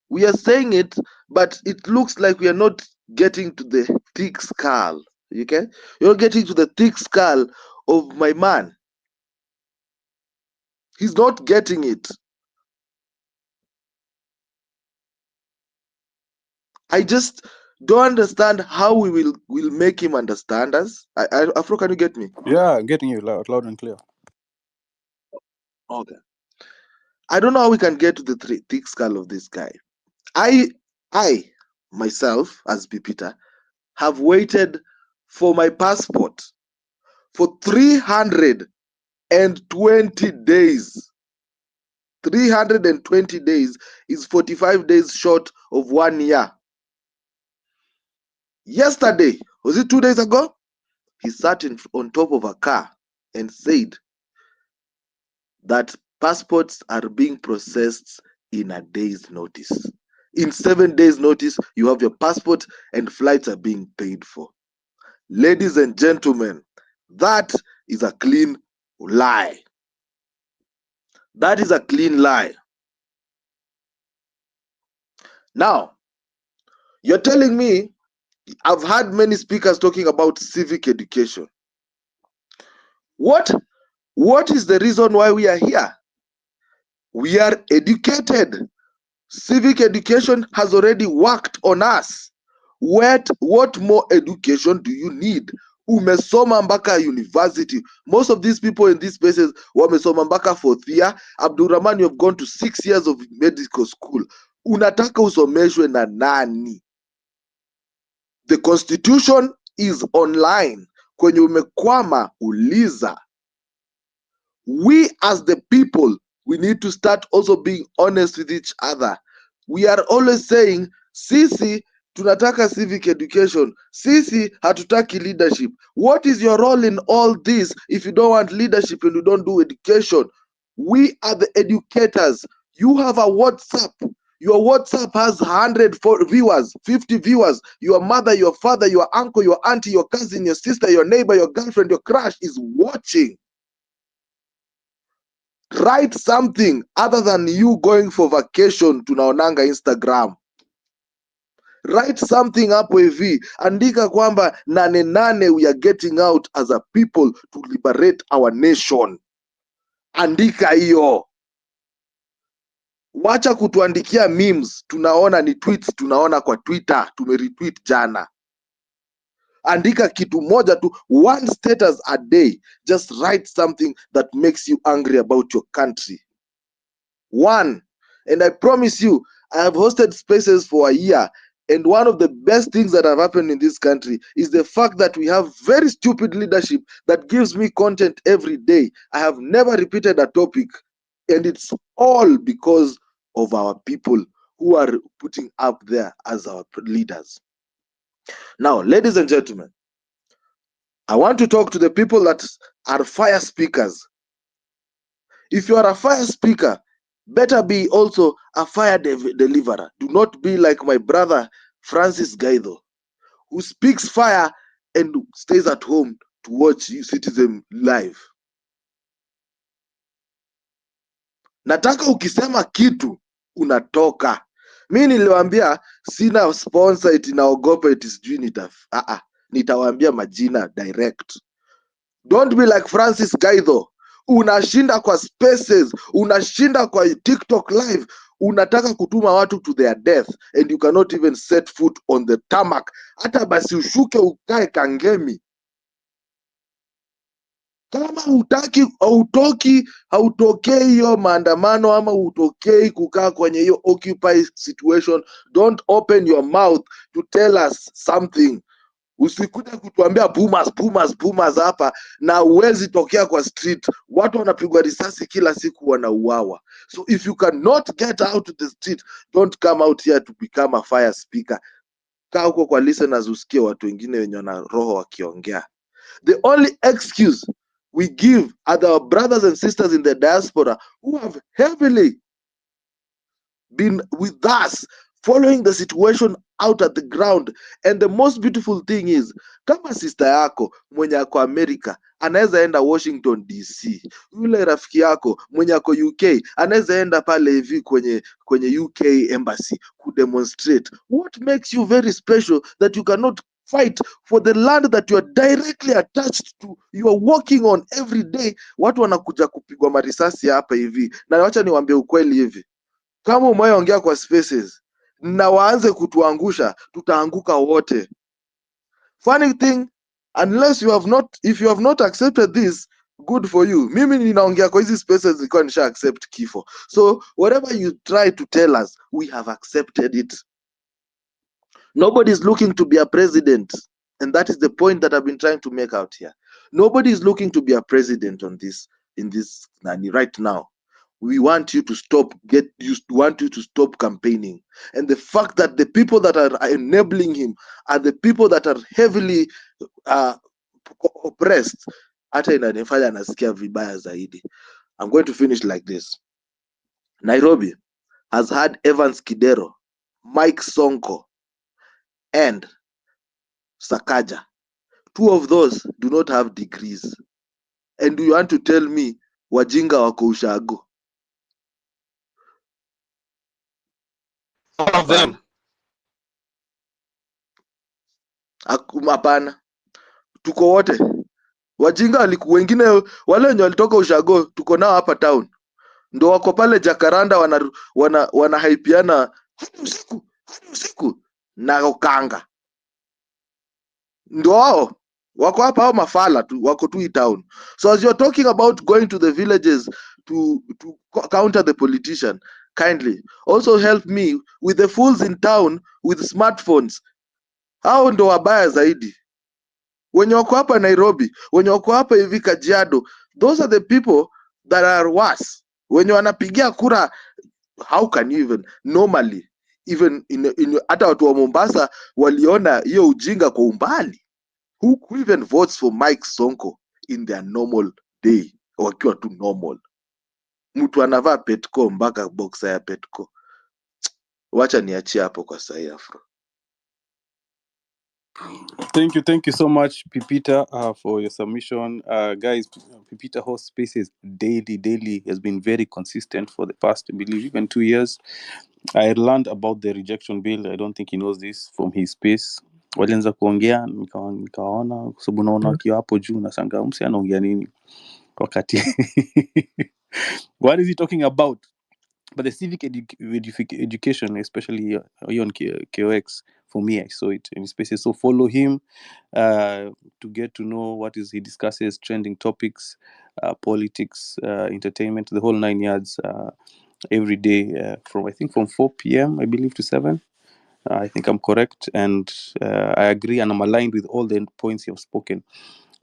We are saying it, but it looks like we are not getting to the thick skull. Okay? You're getting to the thick skull of my man. He's not getting it. I just don't understand how we will make him understand us. Afro, can you get me? Yeah, I'm getting you loud and clear. Okay. I don't know how we can get to the thick skull of this guy. I myself, as B. Peter, have waited for my passport for 320 days. 320 days is 45 days short of 1 year. Yesterday, was it 2 days ago? He sat on top of a car and said that passports are being processed in a day's notice. In 7 days' notice, you have your passport and flights are being paid for. Ladies and gentlemen, that is a clean lie. That is a clean lie. Now, you're telling me, I've heard many speakers talking about civic education. What is the reason why we are here? We are educated. Civic education has already worked on us. What more education do you need? Umesoma mpaka university. Most of these people in these spaces wamesoma mpaka 4th year. Abdurrahman, you have gone to 6 years of medical school. Unataka usomeshwe na nani? The constitution is online. Kwenye umekwama, uliza. We as the people, we need to start also being honest with each other. We are always saying, sisi tunataka civic education, sisi hatutaki leadership. What is your role in all this if you don't want leadership and you don't do education? We are the educators. You have a WhatsApp. Your WhatsApp has 100 viewers, 50 viewers. Your mother, your father, your uncle, your auntie, your cousin, your sister, your neighbor, your girlfriend, your crush is watching. Write something other than you going for vacation tunaonanga Instagram. Write something hapo hivi, andika kwamba nane we are getting out as a people to liberate our nation. Andika hiyo. Wacha kutuandikia memes, tunaona ni tweets, tunaona kwa Twitter, tumeretweet jana. Andika kitu moja tu, one status a day. Just write something that makes you angry about your country. One. And I promise you, I have hosted spaces for a year, and one of the best things that have happened in this country is the fact that we have very stupid leadership that gives me content every day. I have never repeated a topic, and it's all because of our people who are putting up there as our leaders. Now, ladies and gentlemen, I want to talk to the people that are fire speakers. If you are a fire speaker, better be also a fire deliverer. Do not be like my brother Francis Gaido, who speaks fire and stays at home to watch Citizen live. Nataka ukisema kitu unatoka. Mi niliwaambia sina sponsor eti naogopa eti sijui nitawaambia majina direct. Don't be like Francis Gaido. Unashinda kwa spaces, unashinda kwa TikTok live, unataka kutuma watu to their death and you cannot even set foot on the tarmac. Hata basi ushuke ukae Kangemi. Kama hautokei hiyo maandamano ama hutokei kukaa kwenye hiyo occupy situation, don't open your mouth to tell us something. Usikuja kutuambia boomers hapa na uwezi tokea kwa street. Watu wanapigwa risasi kila siku, wanauawa. So if you cannot get out to the street, don't come out here to become a fire speaker. Kaa huko kwa listeners usikie watu wengine wenye wana roho wakiongea. The only excuse we give are our brothers and sisters in the diaspora who have heavily been with us, following the situation out at the ground. And the most beautiful thing is, kama sister yako mwenye ako America anaweza enda Washington DC, yule rafiki yako mwenye ako UK anaweza enda pale hivi kwenye UK embassy kudemonstrate. What makes you very special that you cannot fight for the land that you are directly attached to, you are working on every day? Watu wanakuja kupigwa marisasi hapa hivi, na wacha niwaambie ukweli hivi, kama umeongea kwa spaces na waanze kutuangusha, tutaanguka wote. Funny thing, if you have not accepted this, good for you. Mimi ninaongea kwa hizi spaces nilikuwa nisha accept kifo. So whatever you try to tell us, we have accepted it. Nobody is looking to be a president, and that is the point that I've been trying to make out here. Nobody is looking to be a president in this right now. We want you to stop campaigning. And the fact that the people that are enabling him are the people that are heavily oppressed, hata inanifanya nasikia vibaya zaidi. I'm going to finish like this. Nairobi has had Evans Kidero, Mike Sonko, and Sakaja. Two of those do not have degrees. And you want to tell me wajinga wako ushago? All of them. Hapana, tuko wote wajinga. Wengine wale wenye walitoka ushago tuko nao hapa town, ndo wako pale Jacaranda wana haipiana hadi usiku na ukanga. Ndo wao wako hapa, hao mafala tu wako tu town. So as you're talking about going to the villages to counter the politician, kindly also help me with the fools in town with smartphones. Hao ndo wabaya zaidi. Wenye wako hapa Nairobi, wenye wako hapa hivi Kajiado, those are the people that are worse. Wenye wanapigia kura, how can you even normally, even hata watu wa Mombasa waliona hiyo ujinga kwa umbali. Who even votes for Mike Sonko in their normal day, wakiwa tu normal? Mtu anavaa petco mpaka boxer ya petco. Wacha niachie hapo kwa sahi Afro. Thank you so much, Pipita, for your submission. Guys, Pipita host spaces daily, has been very consistent for the past, I believe, even 2 years. I learned about the rejection bill. I don't think he knows this from his space. Walianza kuongea nikaona kwa sababu naona akiwa hapo juu nashangaa msi anaongea nini wakati what is he talking about? But the civic education, especially on KOX, for me, I saw it in spaces. So follow him to get to know what is he discusses, trending topics, politics, entertainment, the whole 9 yards every day from 4 p.m. I believe to 7. I think I'm correct, and I agree, and I'm aligned with all the points you have spoken.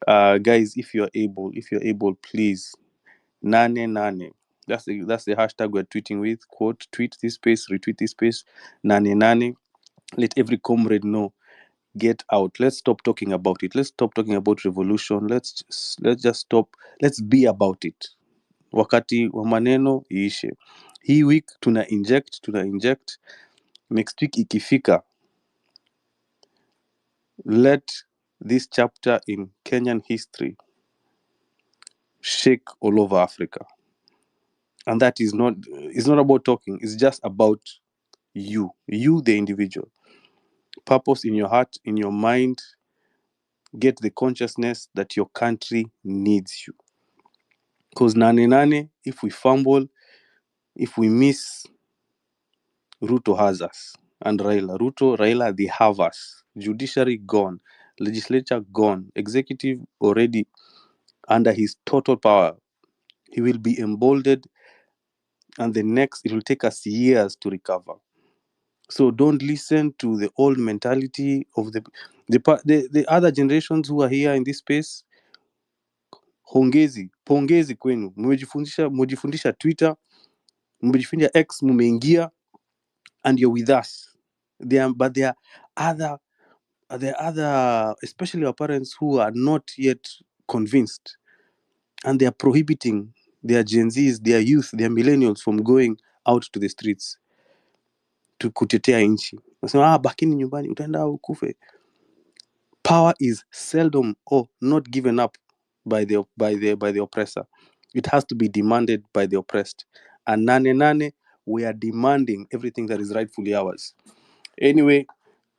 Guys, if you're able, please, Nane. That's the hashtag we're tweeting with. Quote, tweet this space, retweet this space, Nane. Let every comrade know. Get out. Let's stop talking about it. Let's stop talking about revolution. Let's just stop. Let's be about it. Wakati wa maneno iishe. Hii week tuna inject. Next week ikifika, let this chapter in Kenyan history shake all over Africa. And that is not, it's not about talking, it's just about you, the individual. Purpose in your heart, in your mind, get the consciousness that your country needs you. Because Nane, if we fumble, if we miss, Ruto has us. And Raila, they have us. Judiciary gone, legislature gone, executive already under his total power. He will be emboldened, and it will take us years to recover. So don't listen to the old mentality of the other generations who are here in this space. Pongezi kwenu. Mmejifundisha Twitter, mmejifundisha X, mmeingia, and you're with us. But there are other, especially our parents, who are not yet convinced, and they are prohibiting their Gen Zs, their youth, their millennials from going out to the streets to kutetea nchi. Nasema bakini nyumbani, utaenda ukufe. Power is seldom or not given up by the oppressor. It has to be demanded by the oppressed. And Nane, we are demanding everything that is rightfully ours. Anyway,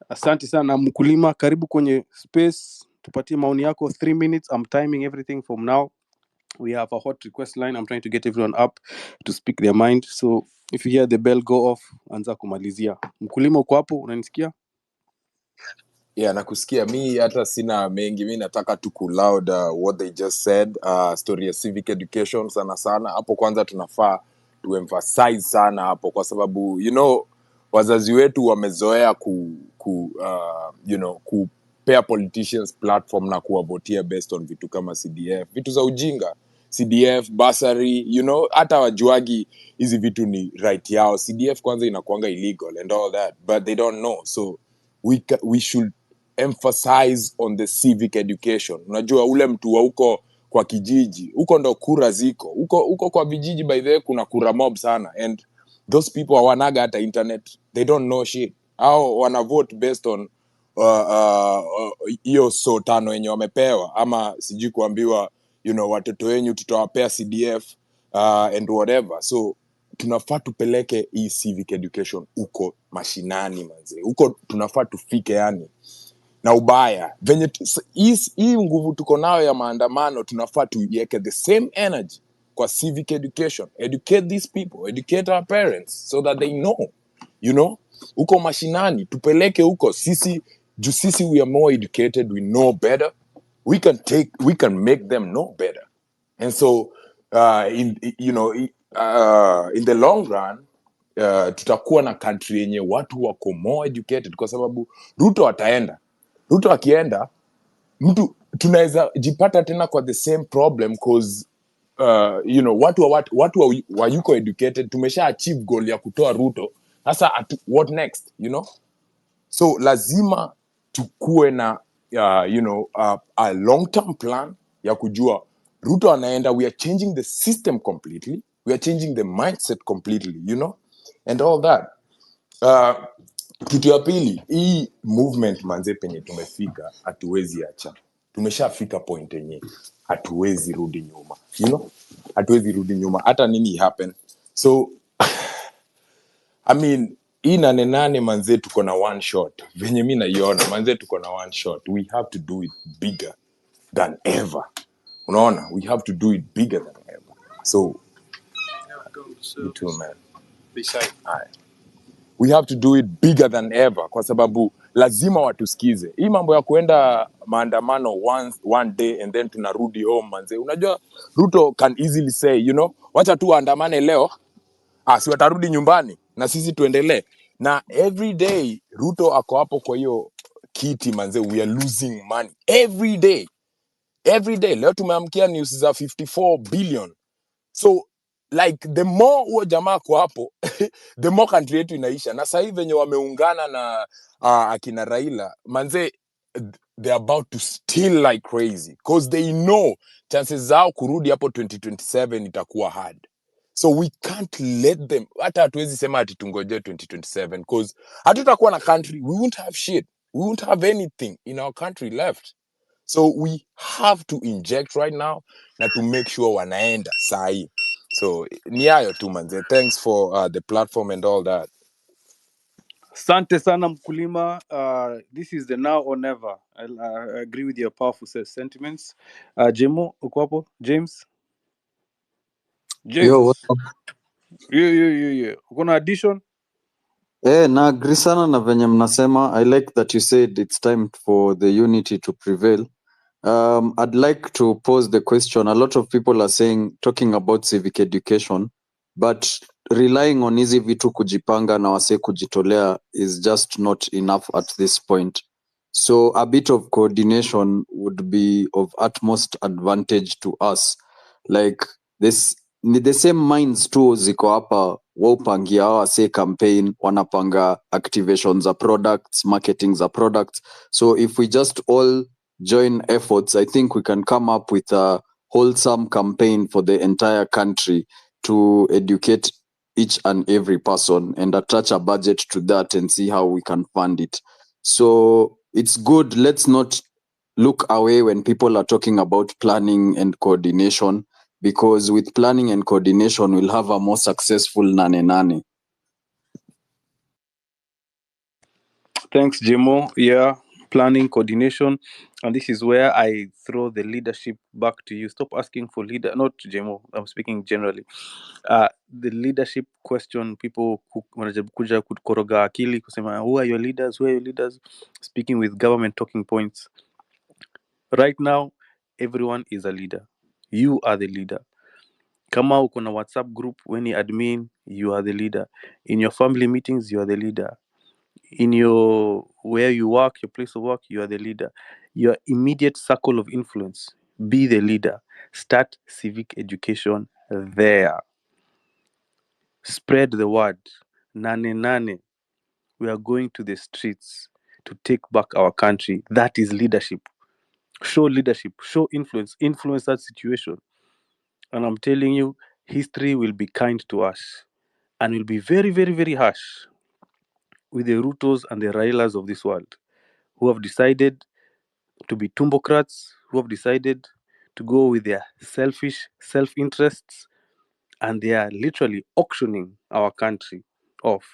asante sana mkulima, karibu kwenye space. Tupatie maoni yako 3 minutes. I'm timing everything from now. We have a hot request line. I'm trying to get everyone up to speak their mind. So if you hear the bell go off, anza kumalizia. Mkulima uko hapo, unanisikia? Yeah, nakusikia. Mi hata sina mengi, mi nataka tu kuloud what they just said. Story ya civic education sana hapo. Kwanza tunafaa to emphasize sana hapo, kwa sababu wazazi wetu wamezoea kupea politicians platform na kuwavotia based on vitu kama CDF, vitu za ujinga, CDF bursary, hata wajuagi hizi vitu ni right yao. CDF kwanza inakuanga illegal and all that, but they don't know. So we should emphasize on the civic education. Unajua ule mtu wa huko kwa kijiji, huko ndo kura ziko. Huko kwa vijiji, by the way, kuna kura mob sana, and those people hawanaga hata internet. They don't know shit. Au wana vote based on hiyo so tano yenye wamepewa, ama sijui kuambiwa watoto wenyu tutawapea CDF and whatever. So tunafaa tupeleke hii civic education huko mashinani manze. Huko tunafaa tufike yani. Na ubaya venye hii nguvu tuko nayo ya maandamano, tunafaa tuiweke the same energy kwa civic education. Educate these people, educate our parents so that they know. Huko mashinani tupeleke huko. Sisi we are more educated, we know better. We can make them know better. And so in the long run, tutakuwa na country yenye watu wako more educated, kwa sababu Ruto akienda, tunaweza jipata tena kwa the same problem, cause watu wa yuko educated, tumesha achieve goal ya kutoa Ruto. Sasa what next, So lazima tukue na a long term plan ya kujua Ruto anaenda, we are changing the system completely, we are changing the mindset completely, and all that. Kitu ya pili, hii movement manze penye tumefika hatuwezi acha. Tumeshafika point yenye hatuwezi rudi nyuma. You know? Hatuwezi rudi nyuma hata nini happen. So I mean, hii Nane manze tuko na one shot. Venye mimi naiona manze tuko na one shot. We have to do it bigger than ever. Unaona? We have to do it bigger than ever. So you too, man. Aye. We have to do it bigger than ever kwa sababu lazima watusikize. Hii mambo ya kuenda maandamano one day and then tunarudi home manze. Unajua Ruto can easily say, you know, wacha tu waandamane leo, si watarudi nyumbani na sisi tuendelee. Na every day Ruto ako hapo kwa hiyo kiti manze, we are losing money every day. Every day leo tumeamkia news za 54 billion. So like the more huo jamaa kwa hapo the more country yetu inaisha. Na sasa hivi venye wameungana na akina Raila manze, they're about to steal like crazy because they know chances zao kurudi hapo 2027 itakuwa hard. So we can't let them, hata hatuwezi sema ati tungoje 2027 because hatutakuwa na country, we won't have shit, we won't have anything in our country left. So we have to inject right now na to make sure wanaenda sahi. So ni hayo tu manze. Thanks for the platform and all that. Asante sana mkulima. This is the now or never. I agree with your powerful sentiments. Jemo, uko hapo? James? Yo, what's James. up? Yeah. Uko na addition? Na agree sana na venye mnasema. I like that you said it's time for the unity to prevail. I'd like to pose the question. A lot of people are talking about civic education, but relying on hizi vitu kujipanga na wase kujitolea is just not enough at this point. So a bit of coordination would be of utmost advantage to us. Like this, ni the same minds tu ziko hapa waupangia hawa wase campaign, wanapanga activation za products, marketing za products. So if we just all join efforts, I think we can come up with a wholesome campaign for the entire country to educate each and every person and attach a budget to that and see how we can fund it. So it's good. Let's not look away when people are talking about planning and coordination, because with planning and coordination, we'll have a more successful Nane. Thanks, Jemo. Yeah, planning, coordination. And this is where I throw the leadership back to you. Stop asking for leader, not Jemo, I'm speaking generally. The leadership question, people wanajaribu kuja kukoroga akili kusema who are your leaders, speaking with government talking points. Right now, everyone is a leader. You are the leader. Kama uko na WhatsApp group, when you admin, you are the leader. In your family meetings, you are the leader. In your where you work, your place of work, you are the leader. Your immediate circle of influence, be the leader. Start civic education there. Spread the word. Nane. We are going to the streets to take back our country. That is leadership. Show leadership, show influence that situation. And I'm telling you, history will be kind to us and will be very, very, very harsh with the Rutos and the Railas of this world who have decided to be tumbocrats, who have decided to go with their selfish self-interests, and they are literally auctioning our country off.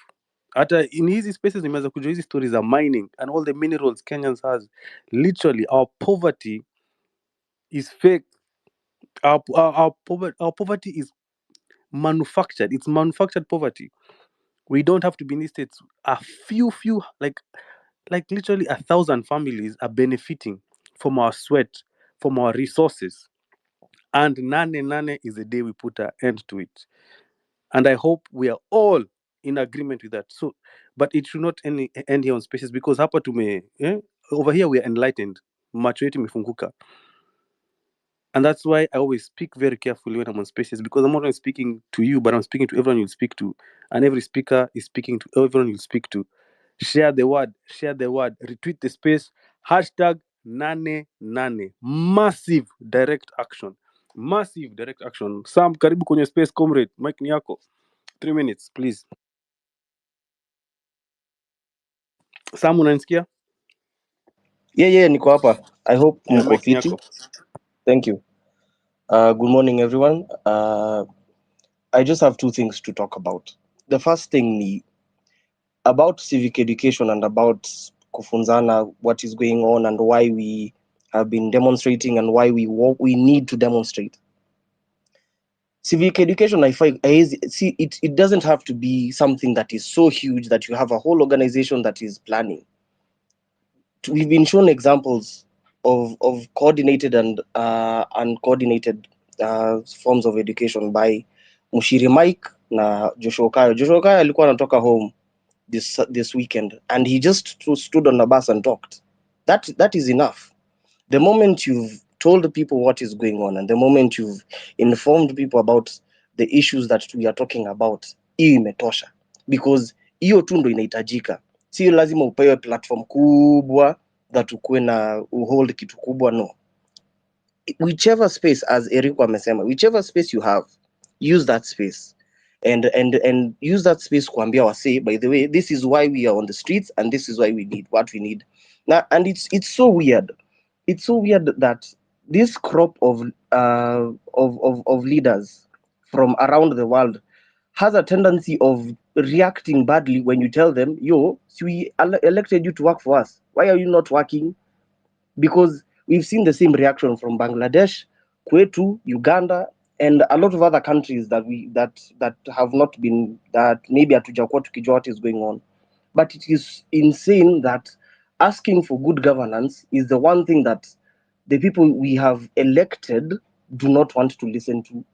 Hata in hizi spaces nimeweza kujua hizi stories are mining and all the minerals Kenyans has. Literally, our poverty is fake. Our poverty is manufactured. It's manufactured poverty. We don't have to be in these states. A few, like literally 1,000 families are benefiting from our sweat, from our resources. And Nane is the day we put an end to it. And I hope we are all in agreement with that. So, but it should not end here on spaces, because hapa over here we are enlightened. Macho yetu imefunguka. And that's why I always speak very carefully when I'm on spaces, because I'm not only speaking to you, but I'm speaking to everyone you'll speak to. And every speaker is speaking to everyone you'll speak to. Share the word, retweet the space, hashtag Nane. Massive direct action. Sam, karibu kwenye space, comrade. Mike ni yako. 3 minutes, please. Sam, unanisikia? Yeah, niko hapa. I hope Yeah, mko mic ni fiti. yako. Thank you. Good morning, everyone. I just have two things to talk about. The first thing about civic education and about kufunzana, what is going on and why we have been demonstrating and why we need to demonstrate. Civic education, it doesn't have to be something that is so huge that you have a whole organization that is planning. We've been shown examples of coordinated and uncoordinated forms of education by Mushiri Mike na Joshua Kayo. Joshua Kayo alikuwa anatoka home this weekend and he just stood on a bus and talked. That is enough. The moment you've told people what is going on and the moment you've informed people about the issues that we are talking about, hiyo imetosha, because hiyo tu ndo inahitajika. Si lazima upewe platform kubwa that ukuwe na uhold kitu kubwa, no. Whichever space, as Eric amesema, whichever space you have, use that space and use that space kuambia wase, by the way, this is why we are on the streets and this is why we need what we need. Now, and it's so weird. It's so weird that this crop of leaders from around the world has a tendency of reacting badly when you tell them, yo, so we elected you to work for us. Why are you not working? Because we've seen the same reaction from Bangladesh, Kwetu, Uganda, and a lot of other countries that have not been, that maybe hatujakuwa tukijua what is going on. But it is insane that asking for good governance is the one thing that the people we have elected do not want to listen to.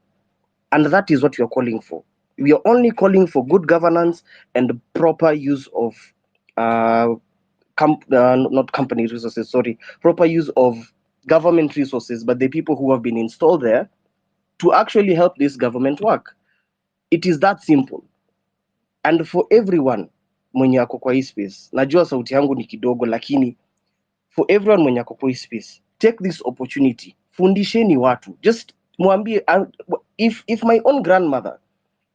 And that is what we are calling for. We are only calling for good governance and proper use of not company resources, sorry, proper use of government resources, but the people who have been installed there to actually help this government work. It is that simple. And for everyone mwenye ako kwa hii space, najua sauti yangu ni kidogo, lakini for everyone mwenye ako kwa hii space, take this opportunity, fundisheni watu, just mwambie, if my own grandmother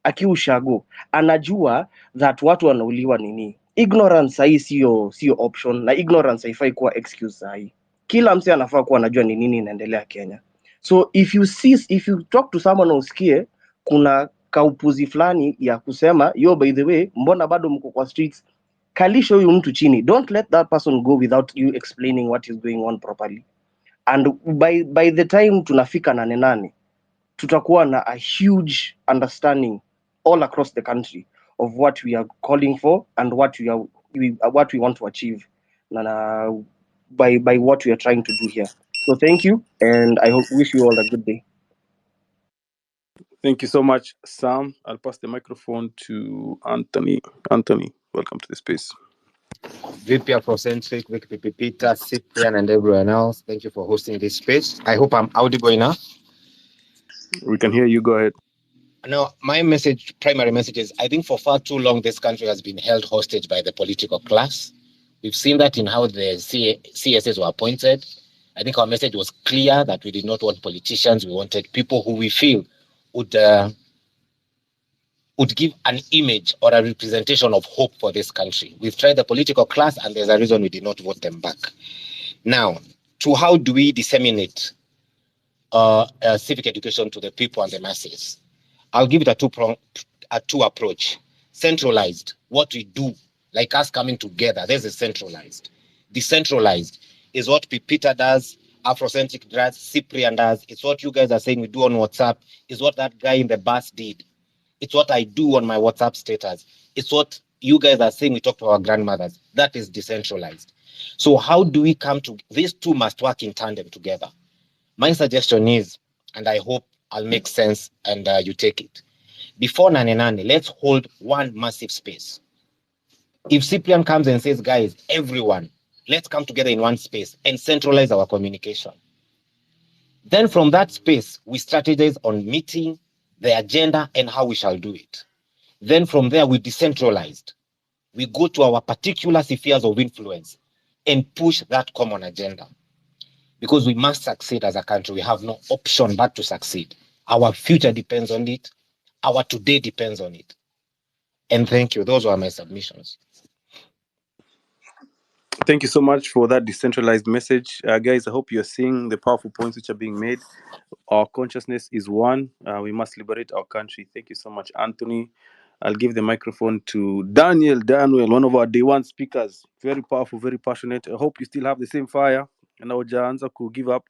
akiushago anajua that watu wanauliwa nini, ignorance sahi sio option, na ignorance haifai kuwa excuse sahi. Kila mse anafaa kuwa anajua ni nini inaendelea Kenya. So if you talk to someone usikie kuna kaupuzi fulani ya kusema, yo, by the way, mbona bado mko kwa streets, kalisha huyu mtu chini. Don't let that person go without you explaining what is going on properly. And by the time tunafika Nane, tutakuwa na a huge understanding all across the country of what we are calling for and what we want to achieve by what we are trying to do here. So thank you, and I wish you all a good day. Thank you so much, Sam. I'll pass the microphone to Anthony. Anthony, welcome to the space. VP Afrocentric, Vicky Peter, Cyprian, and everyone else. Thank you for hosting this space. I hope I'm audible enough. We can hear you. Go ahead. Now, my primary message is, I think for far too long, this country has been held hostage by the political class. We've seen that in how the CSs were appointed. I think our message was clear that we did not want politicians. We wanted people who we feel would give an image or a representation of hope for this country. We've tried the political class, and there's a reason we did not vote them back. Now, to how do we disseminate civic education to the people and the masses? I'll give it a two approach. Centralized, what we do, like us coming together, there's a centralized. Decentralized is what Peter does, Afrocentric does, Cyprian does. It's what you guys are saying we do on WhatsApp. It's what that guy in the bus did. It's what I do on my WhatsApp status. It's what you guys are saying we talk to our grandmothers. That is decentralized. So how do we come to, these two must work in tandem together. My suggestion is, and I hope I'll make sense and you take it. Before Nane, let's hold one massive space. If Cyprian comes and says, guys, everyone, let's come together in one space and centralize our communication. Then from that space, we strategize on meeting, the agenda, and how we shall do it. Then from there, we decentralized. We go to our particular spheres of influence and push that common agenda. Because we must succeed as a country. We have no option but to succeed. Our future depends on it. Our today depends on it. And thank you. Those were my submissions. Thank you so much for that decentralized message. Guys, I hope you're seeing the powerful points which are being made. Our consciousness is one. We must liberate our country. Thank you so much, Anthony. I'll give the microphone to Daniel, one of our day one speakers. Very powerful, very passionate. I hope you still have the same fire. And now Janza could give up.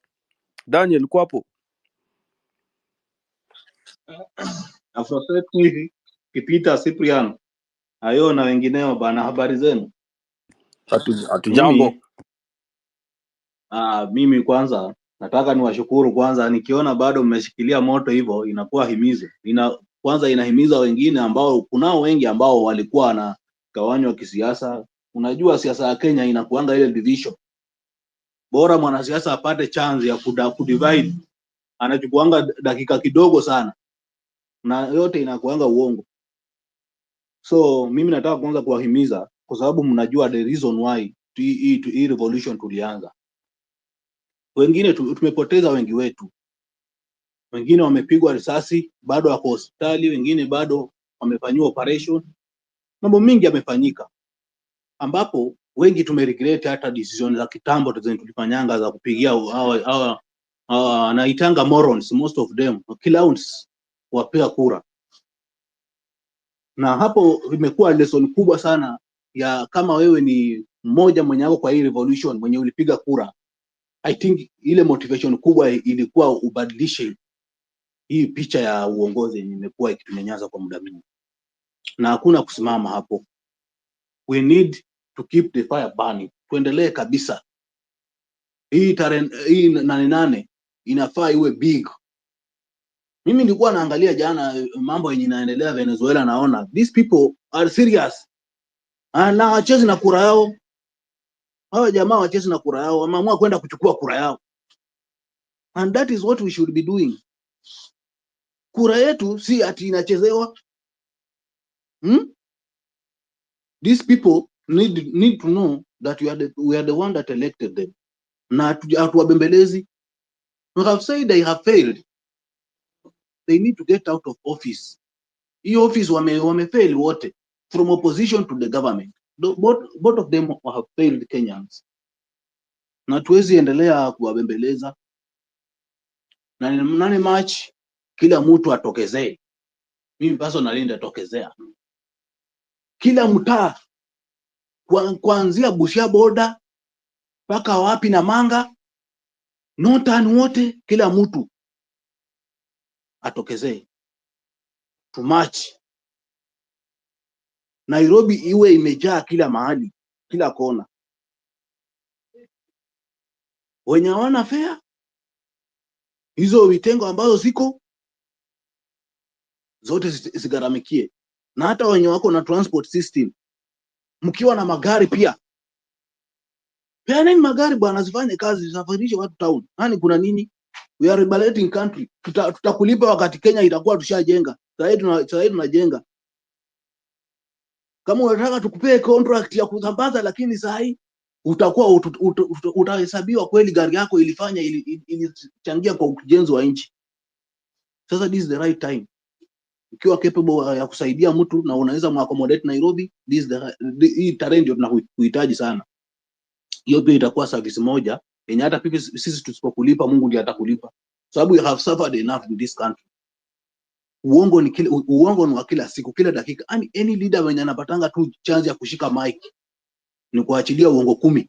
Daniel, uko hapo? Afrosec hivi kipita Cyprian ayo na wengineo bana, habari zenu? Hatujambo. Mimi kwanza nataka niwashukuru kwanza, nikiona bado mmeshikilia moto hivyo inakuwa himizo. Kwanza inahimiza wengine ambao kunao wengi ambao walikuwa na gawanywa kisiasa. Unajua siasa ya Kenya inakuanga ile division. Bora mwanasiasa apate chance ya kudivide, anachukuanga dakika kidogo sana na yote inakuanga uongo. So mimi nataka kwanza kuwahimiza kwa sababu mnajua the reason why hii revolution tulianza. Wengine tumepoteza wengi wetu. Wengine wamepigwa risasi bado wako hospitali, wengine bado wamefanywa operation. Mambo mingi yamefanyika ambapo wengi tumeregret hata decision za kitambo tulifanyanga za kupigia hawa anaitanga morons, most of them clowns wapea kura. Na hapo imekuwa lesson kubwa sana ya kama wewe ni mmoja mwenye wako kwa hii revolution mwenye ulipiga kura. I think ile motivation kubwa ilikuwa ubadilishe hii picha ya uongozi yenye imekuwa ikitumenyaza kwa muda mwingi. Na hakuna kusimama hapo. We need to keep the fire burning. Tuendelee kabisa. Hii nane inafaa iwe big. Mimi nilikuwa naangalia jana mambo yenye inaendelea Venezuela, naona these people are serious. Na wachezi na kura yao. Hawa jamaa wachezi na kura yao, wameamua kwenda kuchukua kura yao. And that is what we should be doing. Kura yetu si ati inachezewa. These people need to know that we are the one that elected them. Na hatuwabembelezi. We have said they have failed. They need to get out of office. Hii office wamefail wote, from opposition to the government. Both of them have failed Kenyans. Na tuwezi endelea kuwabembeleza. Na nane March kila mtu atokezee. Mimi personally nitatokezea. Kila mtaa kuanzia Busia border mpaka wapi na Manga, Northern wote, kila mtu atokezee. To march. Nairobi iwe imejaa kila mahali, kila kona. Wenye hawana fare, hizo vitengo ambazo ziko zote zigaramikie. Na hata wenye wako na transport system, mkiwa na magari pia, peaneni magari bwana, zifanye kazi, zisafirishe watu town. Hani kuna nini? We are liberating country. Tutakulipa wakati Kenya itakuwa tushajenga. Sasa tunajenga. Kama unataka tukupee contract ya kusambaza, lakini sahi utakuwa utahesabiwa kweli gari yako ilifanya ilichangia kwa ujenzi wa nchi. Sasa this is the right time. Ukiwa capable ya kusaidia mtu na unaweza muaccommodate Nairobi, hii tarehe ndio tunakuhitaji sana. Hiyo pia itakuwa service moja yenye hata sisi tusipokulipa Mungu ndiye atakulipa. Sababu we have suffered enough in this country. Uongo ni wa kila siku, kila dakika. Any leader wenye anapatanga tu chance ya kushika mic ni kuachilia uongo 10.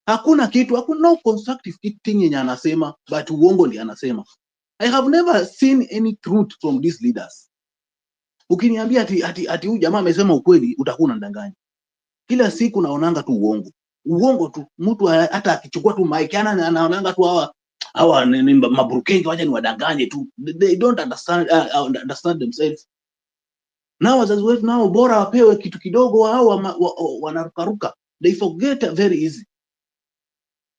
Hakuna kitu, hakuna constructive thing yenye anasema, but uongo ndiye anasema. I have never seen any truth from these leaders. Ukiniambia ati huyu jamaa amesema ukweli, utakuwa unadanganya. Kila siku naonanga tu uongo. Uongo tu. Mtu hata akichukua tu mic anaonanga tu hawa ni maburukenge, wacha ni wadanganye tu. They don't understand themselves. Nao wazazi wetu nao bora wapewe kitu kidogo, hao wanarukaruka. They forget very easy.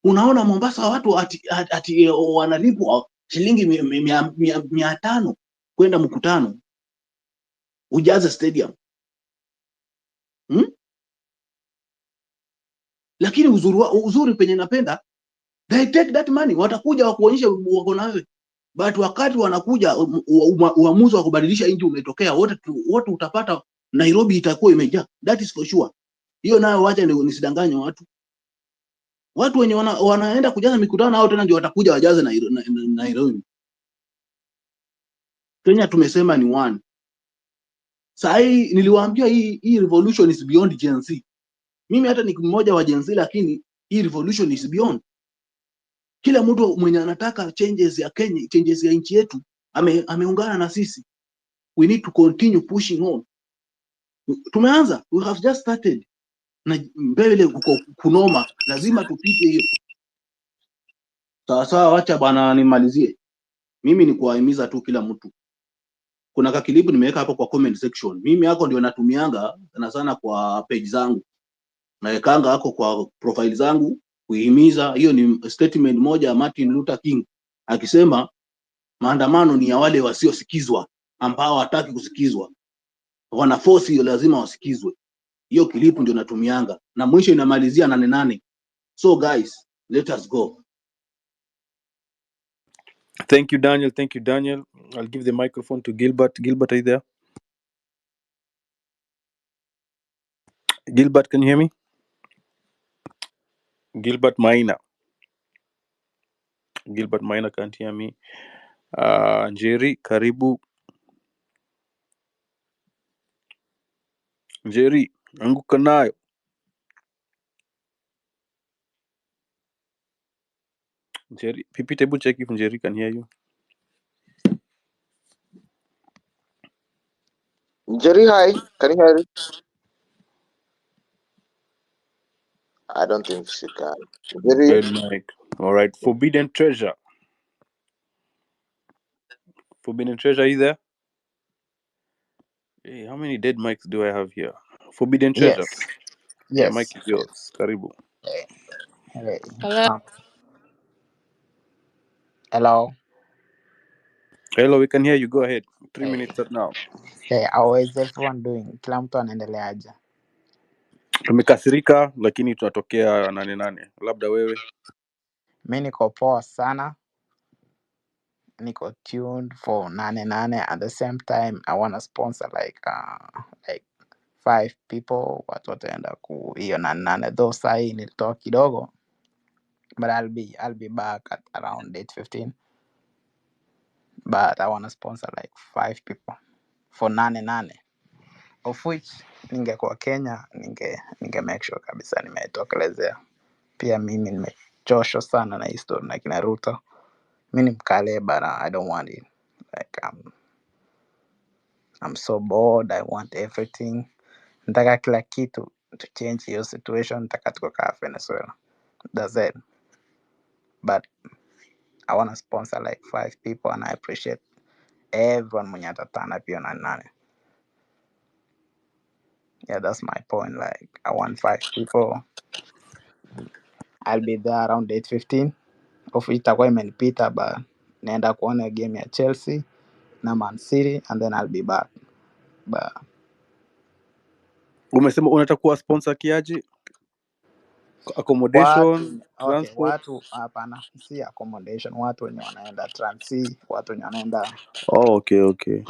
Unaona Mombasa watu ati wanalipwa shilingi 500 kwenda mkutano ujaze stadium. Lakini uzuri penye napenda, they take that money, watakuja wakuonyesha wako na wewe. But wakati wanakuja uamuzi wa kubadilisha nchi umetokea, wote utapata Nairobi itakuwa imejaa. That is for sure. Hiyo nayo wacha nisidanganye watu. Watu wenye wanaenda kujaza mikutano hao tena ndio watakuja wajaze Nairobi. Kenya tumesema ni one. Sasa hii niliwaambia hii revolution is beyond Gen Z. Mimi hata ni mmoja wa Gen Z, lakini hii revolution is beyond. Kila mtu mwenye anataka changes ya Kenya, changes ya nchi yetu ameungana na sisi. We need to continue pushing on. Tumeanza, we have just started. Na mbele kunoma, lazima tupite hiyo. Sawa, wacha bwana nimalizie. Mimi ni kuwahimiza tu kila mtu. Kuna kakilipu nimeweka hapo kwa comment section. Mimi hako ndio natumianga sana kwa page zangu. Nawekanga hako kwa profile zangu kuhimiza. Hiyo ni statement moja ya Martin Luther King akisema maandamano ni ya wale wasiosikizwa, ambao hataki kusikizwa. Wana force hiyo, lazima wasikizwe. Hiyo kilipu ndio natumianga. Na mwisho inamalizia Nane. So guys, let us go. Thank you, Daniel. Thank you, Daniel. I'll give the microphone to Gilbert. Gilbert, are you there? Gilbert, can you hear me? Gilbert Maina. Gilbert Maina can't hear me. Njeri, karibu. Njeri, anguka nayo. Njeri, Pipi, table check if Njeri can hear you. Jerry, hi. Can you hear me? I don't think she can. Jerry, Dead mic. All right. Forbidden Treasure. Forbidden Treasure, are you there? Hey, how many dead mics do I have here? Forbidden Treasure. Yes, Yeah, mic yes. is yours. Karibu. Hey. Hello. Hello. Hello, we can hear you. Go ahead. 3 Hey. minutes now. Hey, how is everyone doing? Kila mtu anaendeleaje? Tumekasirika lakini tunatokea nane. Labda wewe. Mi niko poa sana. Niko tuned for Nane. At the same time, I want to sponsor like 5 people. Watu wataenda ku hiyo Nane. Though sahi nilitoa kidogo, but I'll be back at around 8:15. But I want to sponsor like 5 people for Nane. Of which ningekuwa Kenya ninge make sure kabisa nimetokelezea. Pia mimi nimechoshwa sana na history na kina Ruto. Mimi ni Mkale, but I don't want it. Like I'm so bored. I want everything. Nataka kila kitu to change hiyo situation. Nataka tuko kama Venezuela. That's it. But I want to sponsor like 5 people, and I appreciate everyone mwenye atatana pia na Nane. Yeah, that's my point. Like I want 5 people. I'll be there around 8:15. Of which itakuwa imenipita, but naenda kuona game ya Chelsea na Man City, and then I'll be back. But Umesema unataka kuwa sponsor kiaje? Accommodation, transport. watu hapana, si accommodation, watu wenye wanaenda transi, watu wenye wanaenda Oh, okay.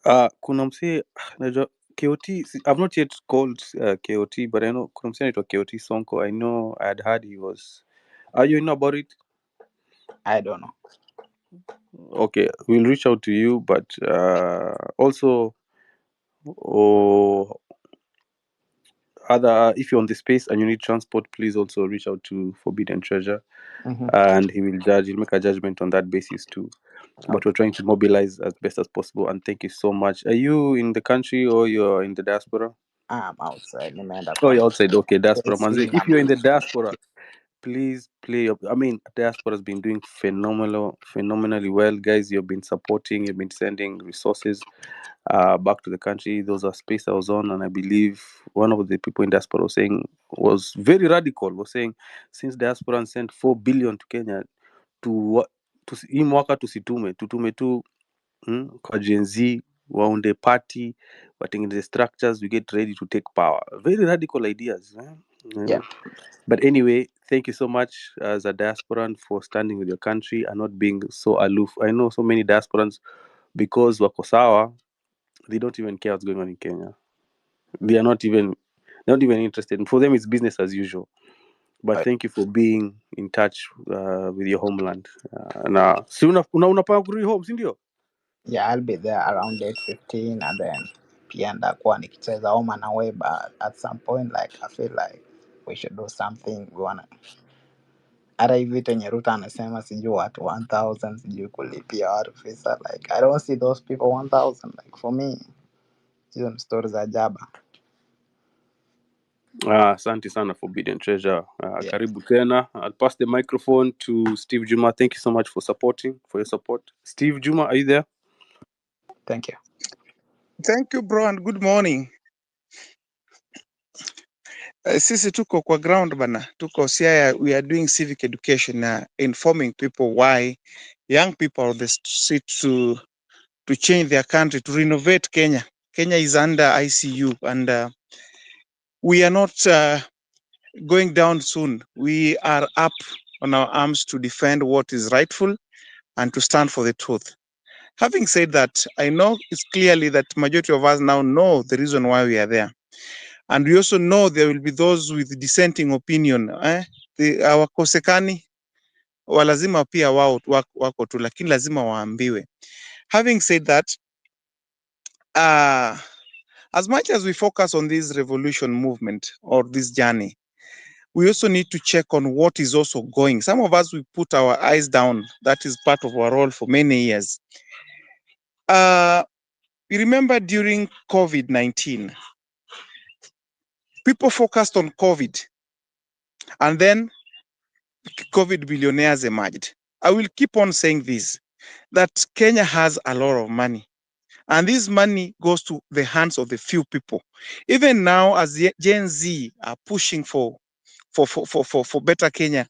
yeah. Kuna msee najua KOT. I've not yet called KOT, but I know kuna msee anaitwa KOT Sonko. I know I had heard he was. Are you know about it? I don't know. Okay, we'll reach out to you, but also if you're on the space and you need transport, please also reach out to Forbidden Treasure, and he'll make a judgment on that basis too. But we're trying to mobilize as best as possible, and thank you so much. Are you in the country or you're in the diaspora? I'm outside. Nimeenda Oh, kwa you're outside. Okay, diaspora. Manze, if you're in the Manze. diaspora, please play up. I mean, diaspora has been doing phenomenally well, guys. You've been supporting, you've been sending resources back to the country. Those are space I was on, and I believe one of the people in diaspora was very radical. Was saying since diaspora sent 4 billion to Kenya, to hii mwaka tutume tu kwa Gen Z waunde party, watengeneze structures, we get ready to take power. Very radical ideas. Yeah. But anyway, thank you so much as a diasporan for standing with your country and not being so aloof. I know so many diasporans, because wako sawa, they don't even care what's going on in Kenya. They are not even, not even interested. And for them, it's business as usual. But But thank you for being in touch with your homeland. Na si unapanga kurudi home, si ndio? yeah, I'll be there around 8:15, and then pia ndakuwa nikicheza home and away, but at some point like I feel like we should do something. We wanna hata hivi vitu yenye Ruto anasema sijui watu 1000 sijui kulipia watu visa, like I don't see those people 1000, like for me hizo ni stories za jaba. Asante sana Forbidden Treasure. Yeah. Karibu tena. I'll pass the microphone to Steve Juma. Thank you so much for your support. Steve Juma, are you there? Thank you. Thank you bro and good morning. Sisi tuko kwa ground bana, tuko Siaya, we are doing civic education, informing people why young people are the street to change their country, to renovate Kenya. Kenya is under ICU and we are not going down soon. We are up on our arms to defend what is rightful and to stand for the truth. Having said that, I know it's clearly that majority of us now know the reason why we are there. And we also know there will be those with dissenting opinion. Hawakosekani, walazima pia wao wako tu, lakini lazima waambiwe. Having said that, as much as we focus on this revolution movement or this journey, we also need to check on what is also going. Some of us, we put our eyes down. That is part of our role for many years. You remember during COVID-19, people focused on COVID, and then COVID billionaires emerged. I will keep on saying this, that Kenya has a lot of money, and this money goes to the hands of the few people. Even now, as the Gen Z are pushing for better Kenya,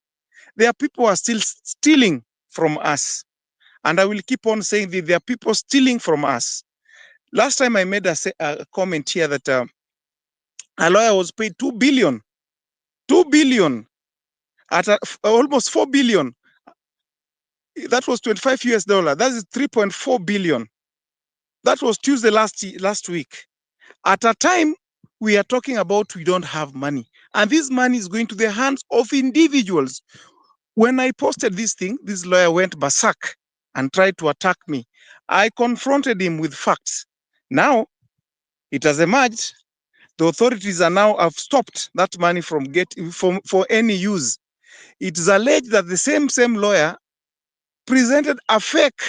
there are people who are still stealing from us. And I will keep on saying that there are people stealing from us. Last time I made a comment here that a lawyer was paid 2 billion at almost 4 billion. That was 25 US dollar. That is 3.4 billion. That was Tuesday last week. At a time we are talking about we don't have money. And this money is going to the hands of individuals. When I posted this thing, this lawyer went berserk and tried to attack me. I confronted him with facts. Now, it has emerged. The authorities are now have stopped that money from getting for any use. It is alleged that the same lawyer presented a fake,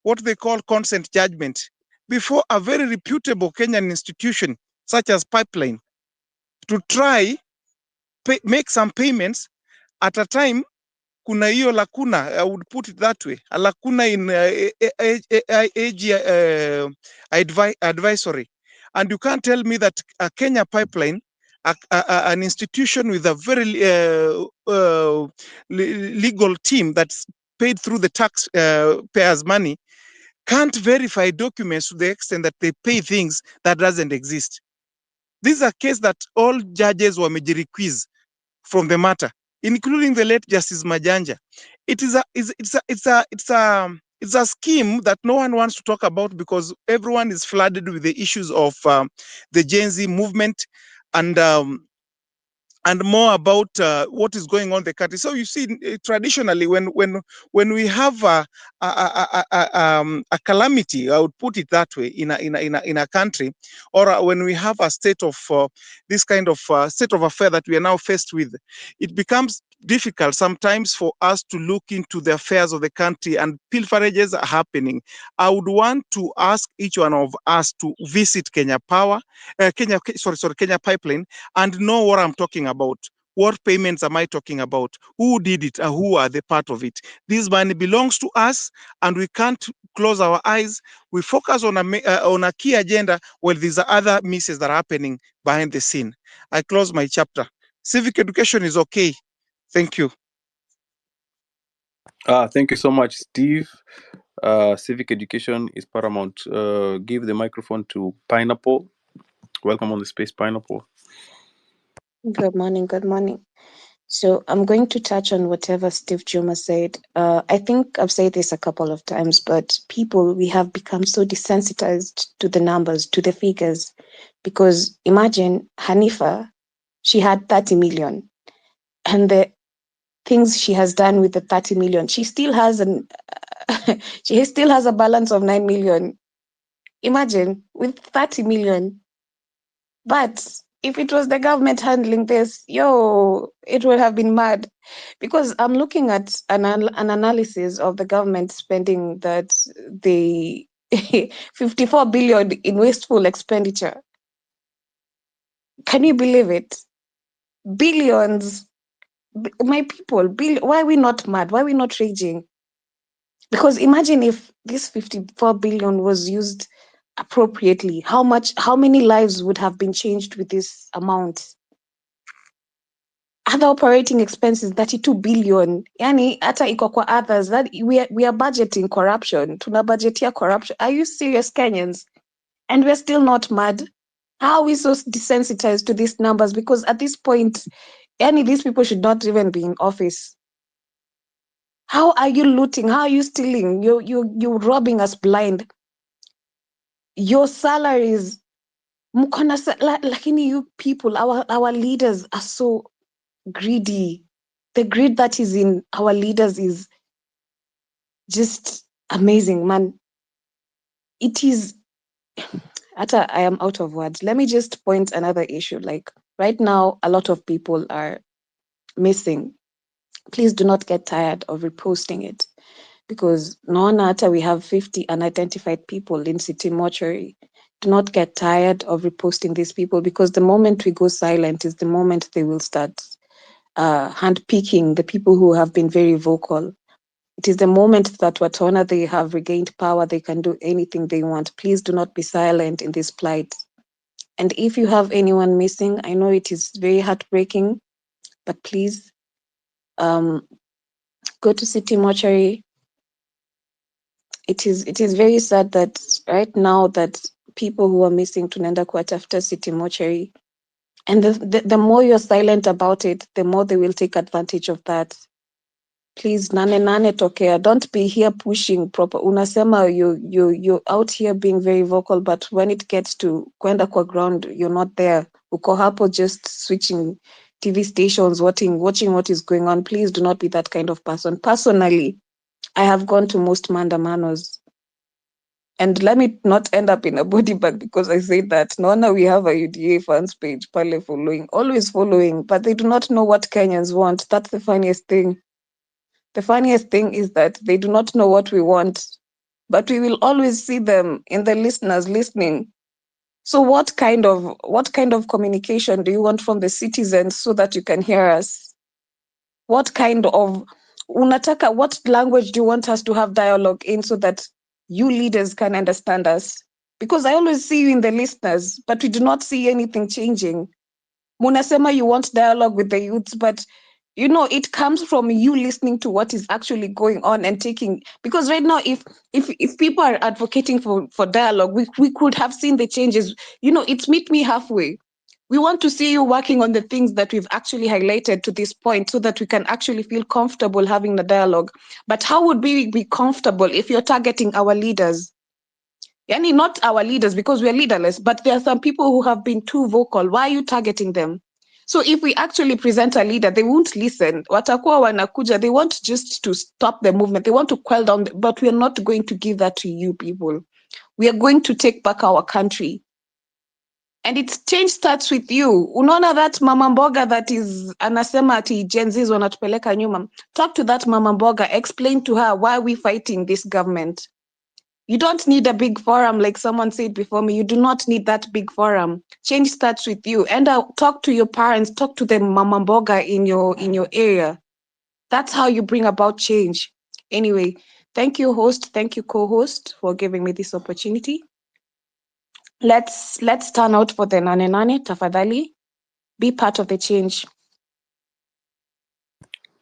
what they call consent judgment, before a very reputable Kenyan institution such as Pipeline to try make some payments at a time. Kuna hiyo lacuna, I would put it that way, a lacuna in AG advisory. And you can't tell me that a Kenya Pipeline, an institution with a very legal team that's paid through the taxpayers' money, can't verify documents to the extent that they pay things that doesn't exist. This is a case that all judges were requested from the matter, including the late Justice Majanja. It's a scheme that no one wants to talk about because everyone is flooded with the issues of the Gen Z movement and more about what is going on in the country. So you see, traditionally, when we have a calamity, I would put it that way, in a country, or when we have a state of this kind of state of affair that we are now faced with, it becomes difficult sometimes for us to look into the affairs of the country, and pilferages are happening. I would want to ask each one of us to visit Kenya Pipeline, and know what I'm talking about. What payments am I talking about? Who did it and who are the part of it? This money belongs to us, and we can't close our eyes. We focus on a key agenda while these are other misses that are happening behind the scene. I close my chapter. Civic education is okay. Thank you. Thank you so much, Steve. Civic education is paramount. Give the microphone to Pineapple. Welcome on the space, Pineapple. Good morning. Good morning. So I'm going to touch on whatever Steve Juma said. I think I've said this a couple of times, but people, we have become so desensitized to the numbers, to the figures, because imagine Hanifa, she had 30 million, and the things she has done with the 30 million, she still has she still has a balance of 9 million. Imagine with 30 million. But if it was the government handling this, it would have been mad. Because I'm looking at an analysis of the government spending that the 54 billion in wasteful expenditure. Can you believe it? Billions. My people, why are we not mad? Why are we not raging? Because imagine if this 54 billion was used appropriately, how many lives would have been changed with this amount? Other operating expenses 32 billion. Yani hata iko kwa others, that we are budgeting corruption. Tuna budgetia corruption. Are you serious, Kenyans? And we're still not mad. How are we so desensitized to these numbers? Because at this point, these people should not even be in office. How are you looting? How are you stealing? You're robbing us blind. Your salaries, lakini you people, our leaders are so greedy. The greed that is in our leaders is just amazing, man. It is. I am out of words. Let me just point another issue. Like right now, a lot of people are missing. Please do not get tired of reposting it, because naona hata we have 50 unidentified people in City Mortuary. Do not get tired of reposting these people, because the moment we go silent is the moment they will start handpicking the people who have been very vocal. It is the moment that wataona they have regained power, they can do anything they want. Please do not be silent in this plight. And if you have anyone missing, I know it is very heartbreaking, but please go to City Mortuary. It is very sad that right now that people who are missing tunaenda kuwatafuta City Mortuary. And the more you're silent about it, the more they will take advantage of that. Please, nane tokea. Don't be here pushing proper. Unasema you're out here being very vocal, but when it gets to kwenda kwa ground, you're not there. Uko hapo just switching TV stations, watching what is going on. Please do not be that kind of person. Personally, I have gone to most mandamanos. And let me not end up in a body bag because I say that. Naona we have a UDA fans page, pale following, always following, but they do not know what Kenyans want. That's the funniest thing. The funniest thing is that they do not know what we want, but we will always see them in the listeners listening. So what kind of communication do you want from the citizens so that you can hear us? What language do you want us to have dialogue in so that you leaders can understand us? Because I always see you in the listeners, but we do not see anything changing. Munasema you want dialogue with the youths, but it comes from you listening to what is actually going on and taking, because right now if people are advocating for dialogue, we could have seen the changes. It's meet me halfway. We want to see you working on the things that we've actually highlighted to this point so that we can actually feel comfortable having the dialogue. But how would we be comfortable if you're targeting our leaders? Yani not our leaders, because we're leaderless, but there are some people who have been too vocal. Why are you targeting them? So if we actually present a leader, they won't listen. Watakuwa wanakuja, they want just to stop the movement. They want to quell down, but we are not going to give that to you people. We are going to take back our country. And change starts with you. Unaona that mama mboga that is anasema ati Gen Zs wanatupeleka nyuma. Talk to that mama mboga, explain to her why we fighting this government. You don't need a big forum like someone said before me. You do not need that big forum. Change starts with you. And talk to your parents, talk to the mama mboga in your area. That's how you bring about change. Anyway, thank you, host. Thank you, co-host, for giving me this opportunity. Let's turn out for the nane tafadhali. Be part of the change.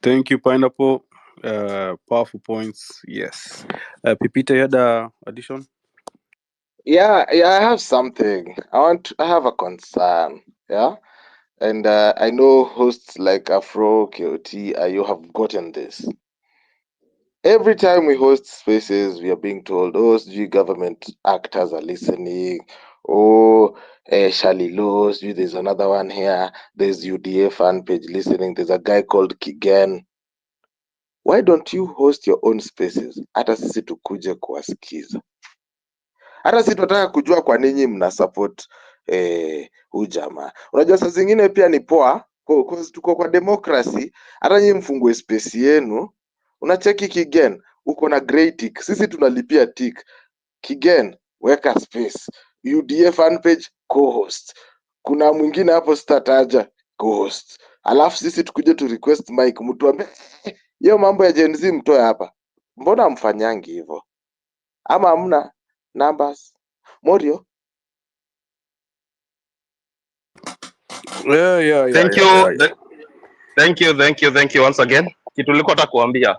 Thank you, Pineapple. Powerful points. Yes. Pipita, you had an addition? Yeah, I have something. I have a concern. Yeah. And I know hosts like Afro, KOT, you have gotten this. Every time we host spaces, we are being told, oh, sijui government actors are listening. Oh, Shali Law, there's another one here. There's UDA fan page listening. There's a guy called Kigen. Why don't you host your own spaces? Hata sisi tukuje kuwasikiza. Hata sisi tunataka kujua kwa nini mna support huyu jamaa. Unajua saa zingine pia ni poa, cause tuko kwa democracy. Hata nyinyi mfungue space yenu. Unacheki Kigen, uko na grey tick. Sisi tunalipia tick. Kigen, weka space. UDA fan page co-host. Kuna mwingine hapo sitataja co-host. Alafu sisi tukuje tu request mic, mtuambie hiyo mambo ya Gen Z mtoe hapa. Mbona mfanyangi hivyo? Ama hamna numbers? Morio, Thank you. Thank you once again. Kitu nilikuwa nataka kuambia,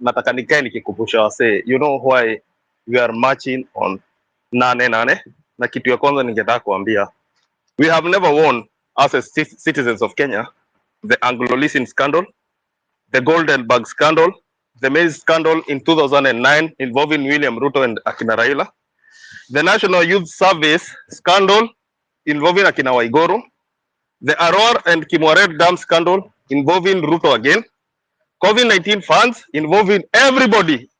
nataka nikae nikikumbusha wasee, you know why we are marching on 8-8. Na kitu ya kwanza ningetaka kuambia, we have never won as a citizens of Kenya the Anglo-Leasing scandal, the Golden Bug scandal, the maize scandal in 2009 involving William Ruto and Akina Raila, the National Youth Service scandal involving Akina Waigoro, the Aror and Kimwaret Dam scandal involving Ruto again, COVID-19 funds involving everybody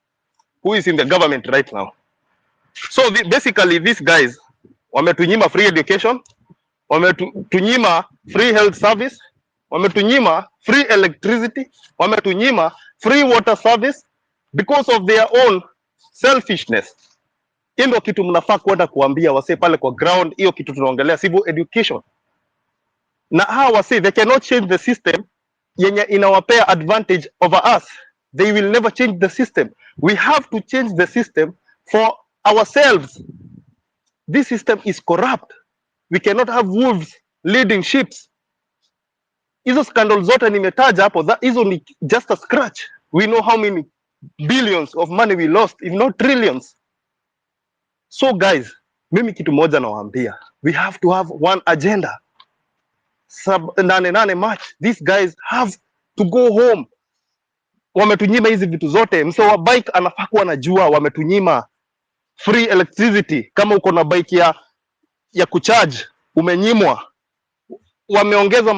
who is in the government right now. So basically these guys wametunyima free education, wametunyima free health service, wametunyima free electricity, wametunyima free water service because of their own selfishness. Hiyo ndio kitu mnafaa kwenda kuambia wasee pale kwa ground. Hiyo kitu tunaongelea civil education, na hawa wasee they cannot change the system yenye inawapea advantage over us. They will never change the system. We have to change the system for ourselves. This system is corrupt. We cannot have wolves leading sheep. Hizo scandal zote nimetaja hapo, hizo ni just a scratch. We know how many billions of money we lost, if not trillions. So guys, mimi kitu moja nawaambia, we have to have one agenda. 8-8 March, these guys have to go home. Wametunyima hizi vitu zote. Mse wa bike anafaa kuwa anajua wametunyima free electricity. Kama uko na bike ya kucharge umenyimwa. Wameongeza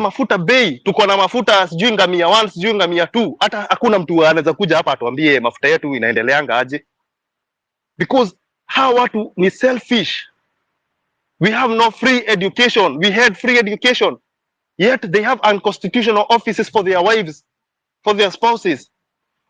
mafuta bei. Tuko na mafuta sijui ngamia 1 sijui ngamia 2. Hata hakuna mtu anaweza kuja hapa atuambie mafuta yetu inaendeleanga aje, because hawa watu ni selfish. We have no free education. We had free education, yet they have unconstitutional offices for their wives, for their spouses.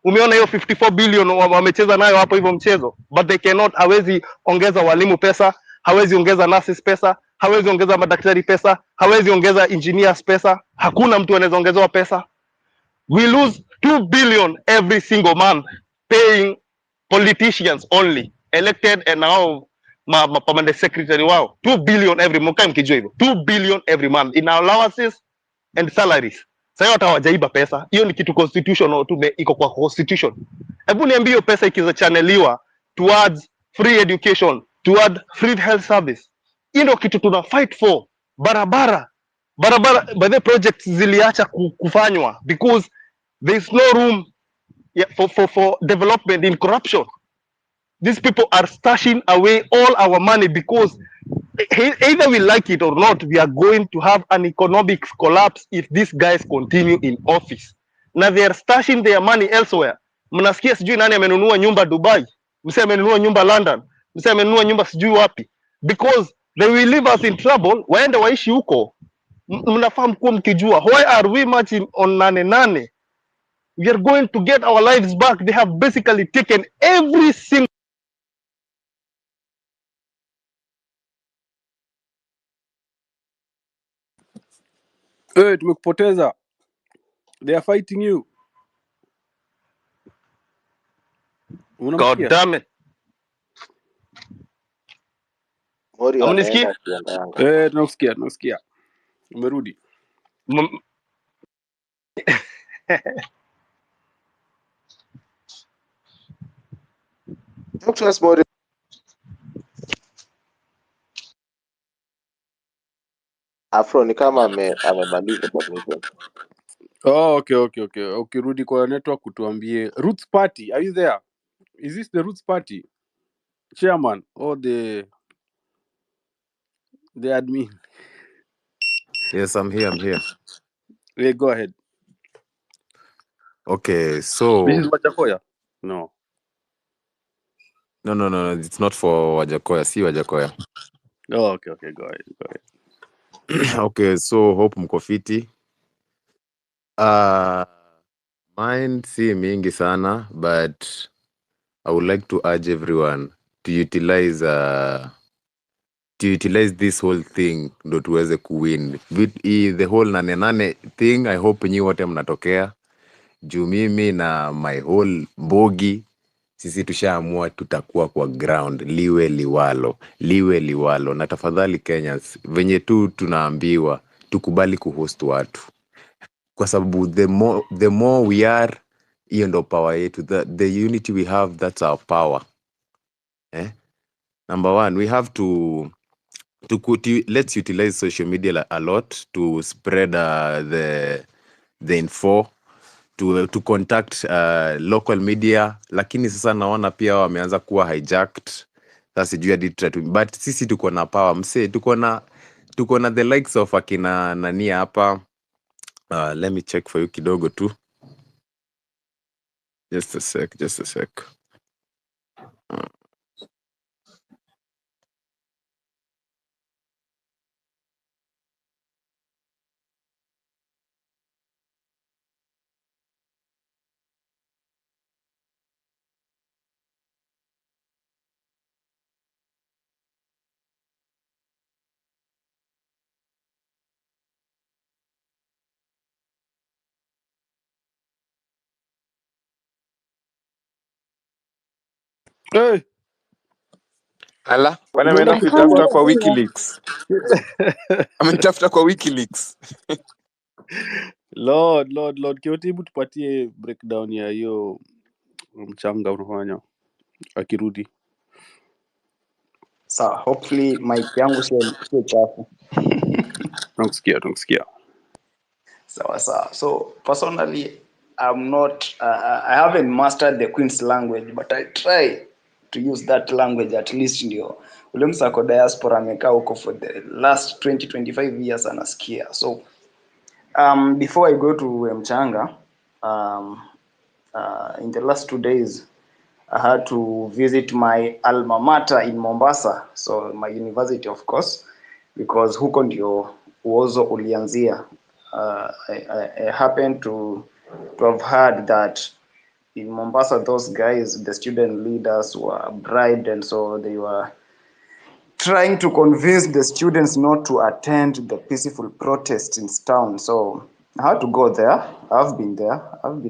Umeona hiyo 54 billion wamecheza nayo hapo hivyo mchezo, but they cannot. Hawezi ongeza walimu pesa, hawezi ongeza nurses pesa, hawezi ongeza madaktari pesa, hawezi ongeza engineers pesa. Hakuna mtu anaweza ongezewa pesa. We lose 2 billion every single month paying politicians only elected and now permanent secretary wao. 2 billion every month. Kama mkijua hivyo, 2 billion every month in allowances and salaries. Sasa hata hawajaiba pesa. Hiyo ni kitu constitutional tu, iko kwa constitution. Hebu niambie hiyo pesa ikiza channeliwa towards free education, towards free health service. Hiyo ndio kitu tuna fight for. Barabara by the projects ziliacha kufanywa because there is no room for development in corruption. These people are stashing away all our money because either we like it or not, we are going to have an economic collapse if these guys continue in office. Now they are stashing their money elsewhere. Mnasikia sijui nani amenunua nyumba Dubai, mse amenunua nyumba London, mse amenunua nyumba sijui wapi, because they will leave us in trouble. Waende waishi huko. Mnafahamu kuwa mkijua, why are we marching on 8-8? We are going to get our lives back. They have basically taken every single tumekupoteza. They are fighting you. God damn it. Morio Amunisikia? ameenda akienda. Tunakusikia. Umerudi. Talk to us, Morio. Afro ni kama amemaliza submission. Oh, okay. Ukirudi kwa network utuambie. Roots Party, are you there? Is this the Roots Party? Chairman or the admin? Yes, I'm here. I'm here. Yeah, go ahead. Okay, This so is Wajakoya? No. no. It's not for Wajakoya. See Wajakoya. Oh, okay. Go ahead. Okay, so hope mko fiti. Mine si mingi sana, but I would like to urge everyone to utilize this whole thing ndo tuweze kuwin. The whole nane thing, I hope nyi wote mnatokea. Juu mimi na my whole bogi sisi tushaamua tutakuwa kwa ground liwe liwalo. Na tafadhali Kenyans, venye tu tunaambiwa tukubali kuhost watu, kwa sababu the more we are, hiyo ndo power yetu. The unity we have, that's our power. Number one, we have to let's utilize social media a lot to spread the info, to contact local media, lakini sasa naona pia wameanza kuwa hijacked. Sasa sijui hadi but sisi tuko na power mse, tuko na the likes of akina nani hapa. Let me check for you kidogo tu. Just a sec. Hey, Ala, kwani umeenda ameenda I kuita can't kuitafuta watu? kwa get here. WikiLeaks? Ametafuta kwa WikiLeaks. Lord, Kioti, tupatie breakdown ya hiyo mchanga unafanya akirudi. Sawa, hopefully mic yangu sio chafu. Tunakusikia. Sawa. So personally, I'm not. I haven't mastered the Queen's language, but I try to use that language at least. Ndio ule msako diaspora amekaa huko for the last 25 years anasikia. So before I go to mchanga, in the last 2 days, I had to visit my alma mater in Mombasa, so my university of course, because huko ndio uozo ulianzia. I happened to have heard that in Mombasa those guys, the student leaders, were bribed, and so they were trying to convince the students not to attend the peaceful protests in town. So I had to go there. I've been there. I've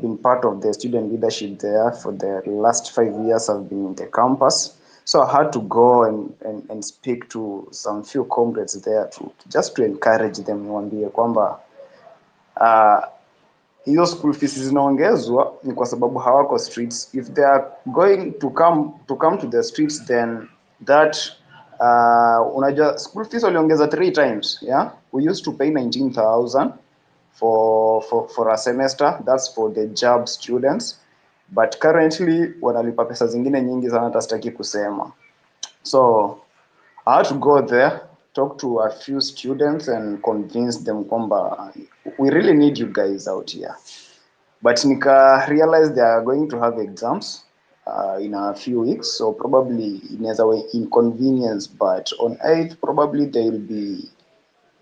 been part of the student leadership there for the last 5 years. I've been in the campus. So I had to go and speak to some few comrades there to encourage them, niwaambie kwamba hizo school fees zinaongezwa ni kwa sababu hawako streets. If they are going to come to the streets, then that unajua school fees waliongeza 3 times. Yeah, we used to pay 19,000 for a semester. That's for the job students, but currently wanalipa pesa zingine nyingi sana hata sitaki kusema. So I had to go there, talk to a few students and convince them kwamba we really need you guys out here. But nika realize they are going to have exams in a few weeks, so probably inaweza way inconvenience, but on 8th probably they will be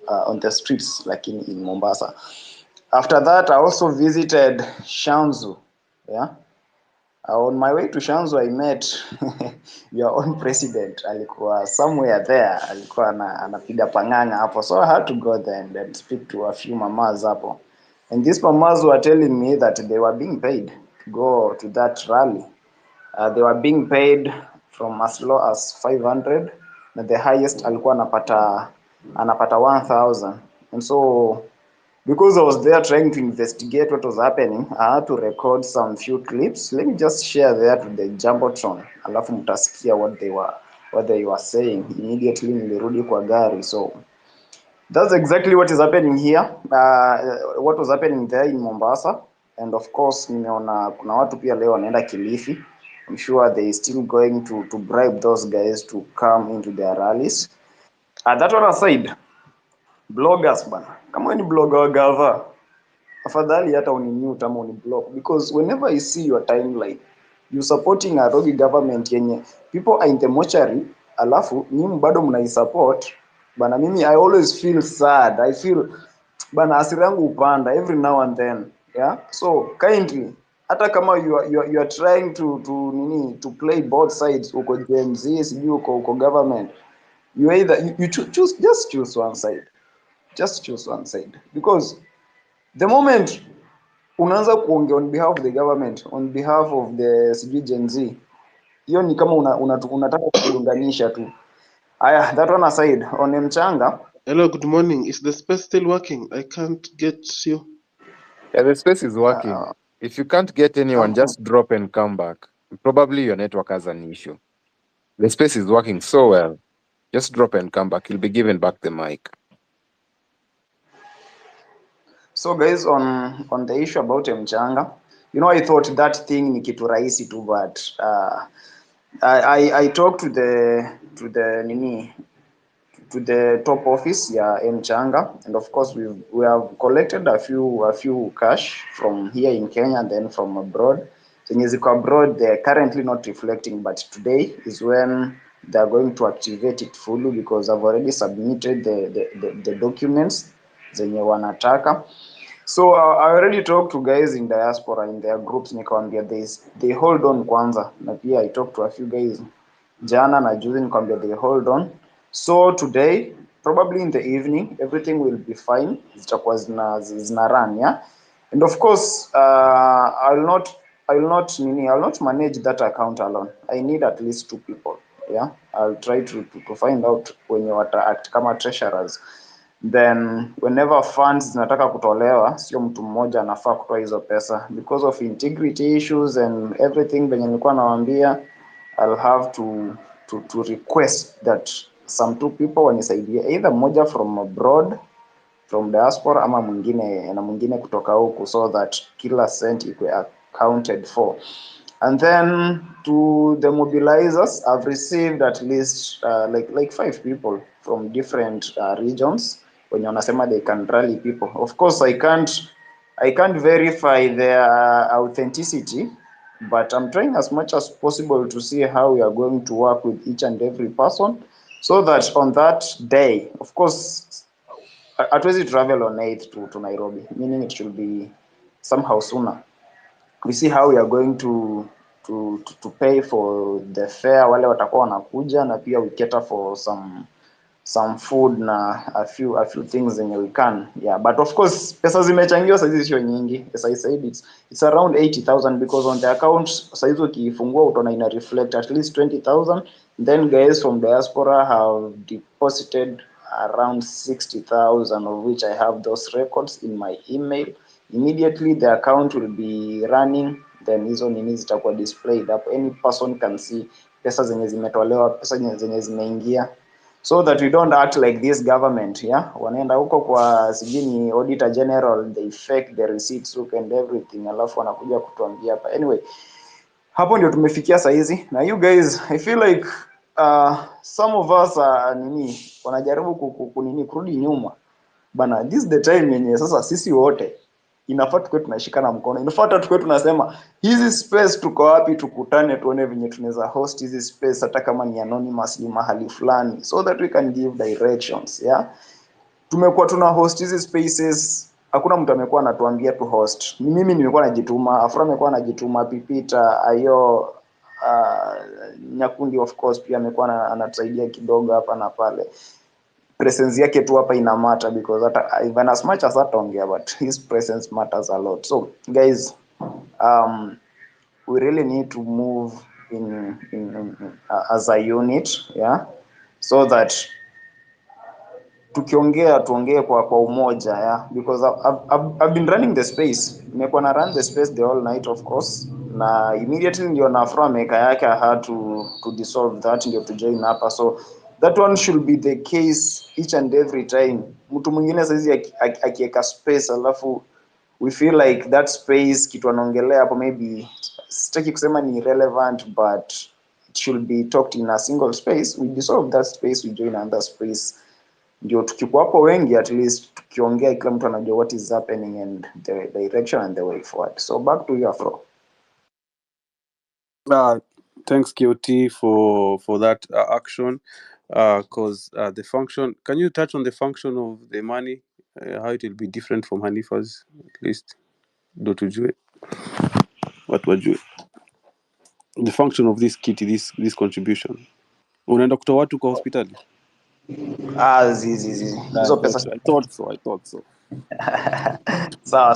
on the streets like in Mombasa. After that, I also visited Shanzu. Yeah. On my way to Shanzu, I met your own president. Alikuwa somewhere there. Alikuwa anapiga panganga hapo. So I had to go there and speak to a few mamas hapo. And these mamas were telling me that they were being paid to go to that rally. They were being paid from as low as 500. And the highest alikuwa anapata 1,000. And so because I was there trying to investigate what was happening, I had to record some few clips. Let me just share there to the Jumbotron. Alafu mtasikia what they were saying. Immediately nilirudi kwa gari. So That's exactly what is happening here. What was happening there in Mombasa, and of course nimeona kuna watu pia leo wanaenda Kilifi. I'm sure they still going to bribe those guys to come into their rallies. That one aside, bloggers bana, kama wewe ni blogger wa gava, afadhali hata unimute ama uniblock, because whenever I see your timeline you supporting a rogue government yenye people are in the mortuary, alafu nyinyi bado mnaisupport bana. Mimi I always feel sad, I feel bana, hasira yangu upanda every now and then, yeah. So kindly, hata kama you are trying to play both sides, uko Gen Z sijui uko government, you either you choose, just choose one side, just choose one side, because the moment unaanza kuongea on behalf of the government, on behalf of the sijui Gen Z, hiyo ni kama unataka kuunganisha tu. Aya, that one aside, on Mchanga. Hello, good morning. Is the space still working? I can't get you. Yeah, the space is working. If you can't get anyone, just drop and come back. Probably your network has an issue. The space is working so well. Just drop and come back. You'll be given back the mic. So guys, on the issue about Mchanga, you know, I thought that thing ni kitu rahisi tu, but I talked to the top office ya Mchanga, and of course we have collected a few cash from here in Kenya and then from abroad. Zenye ziko abroad, they're currently not reflecting, but today is when they're going to activate it fully, because I've already submitted the documents zenye wanataka. So I already talked to guys in diaspora in their groups, nikamwambia they hold on kwanza, na pia I talked to a few guys jana na juzi, nikamwambia they hold on. So today, probably in the evening, everything will be fine. Zitakuwa zina run, yeah. And of course, I'll not manage that account alone. I need at least 2 people, yeah. I'll try to find out wenye wata act kama treasurers. Then whenever funds zinataka kutolewa, sio mtu mmoja anafaa kutoa hizo pesa, because of integrity issues and everything. Venye nilikuwa nawaambia, I'll have to request that some 2 people wanisaidie, either mmoja from abroad, from diaspora, ama mwingine kutoka huku, so that kila cent iko accounted for. And then to the mobilizers, I've received at least like 5 people from different regions when wanasema they can rally people. Of course, I can't verify their authenticity, but I'm trying as much as possible to see how we are going to work with each and every person, so that on that day, of course, hatuwezi travel on 8th to Nairobi, meaning it should be somehow sooner. We see how we are going to pay for the fare wale watakuwa wanakuja, na pia we cater for some food na a few things zenye we can, yeah. But of course pesa zimechangiwa saizi sio nyingi, as I said, it's around 80,000, because on the account saizi ukifungua utaona ina reflect at least 20,000. Then guys from diaspora have deposited around 60,000, of which I have those records in my email. Immediately the account will be running, then hizo nini zitakuwa displayed up, any person can see pesa zenye zimetolewa, pesa zenye zimeingia, so that we don't act like this government, yeah. Wanaenda huko kwa sijini auditor general, they fake the receipts book and everything, alafu wanakuja kutuambia hapa. Anyway, hapo ndio tumefikia saizi, na you guys, I feel like some of us wanajaribu kurudi nyuma bana. This is the time yenye sasa sisi wote inafaa tukue tunashikana mkono, inafaa tukue tunasema hizi space tuko wapi, tukutane tuone venye tunaweza host hizi space, hata kama ni anonymous, ni mahali fulani, so that we can give directions, yeah. Tumekuwa tuna host hizi spaces, hakuna mtu amekuwa anatuambia tu host. Ni mimi nimekuwa najituma, Afra amekuwa anajituma, Pipita ayo, Nyakundi of course pia amekuwa anatusaidia kidogo hapa na pale. Presence yake tu hapa ina matter, because hata even as much as ataongea, but his presence matters a lot. So guys, we really need to move in as a unit, yeah, so that tukiongea tuongee kwa umoja, yeah, because I've been running the space, nimekuwa na run the space the whole night of course, na immediately ndio na Afro maker yake I had to dissolve that, ndio to join hapa. So that one should be the case each and every time. Mtu mwingine saizi akiweka space alafu we feel like that space kitu anaongelea hapo, maybe sitaki kusema ni irrelevant, but it should be talked in a single space. We dissolve that space, we join another space, ndio tukikuwa hapo wengi, at least tukiongea kila mtu anajua what is happening and the direction and the way forward. So back to your floor. Thanks KOT for that action, because the function, can you touch on the function of the money, how it will be different from Hanifa's, at least ndo tujue watu wajue the function of this kit, this contribution. Unaenda kutoa watu kwa hospitali? Zizi hizo pesa. I thought so.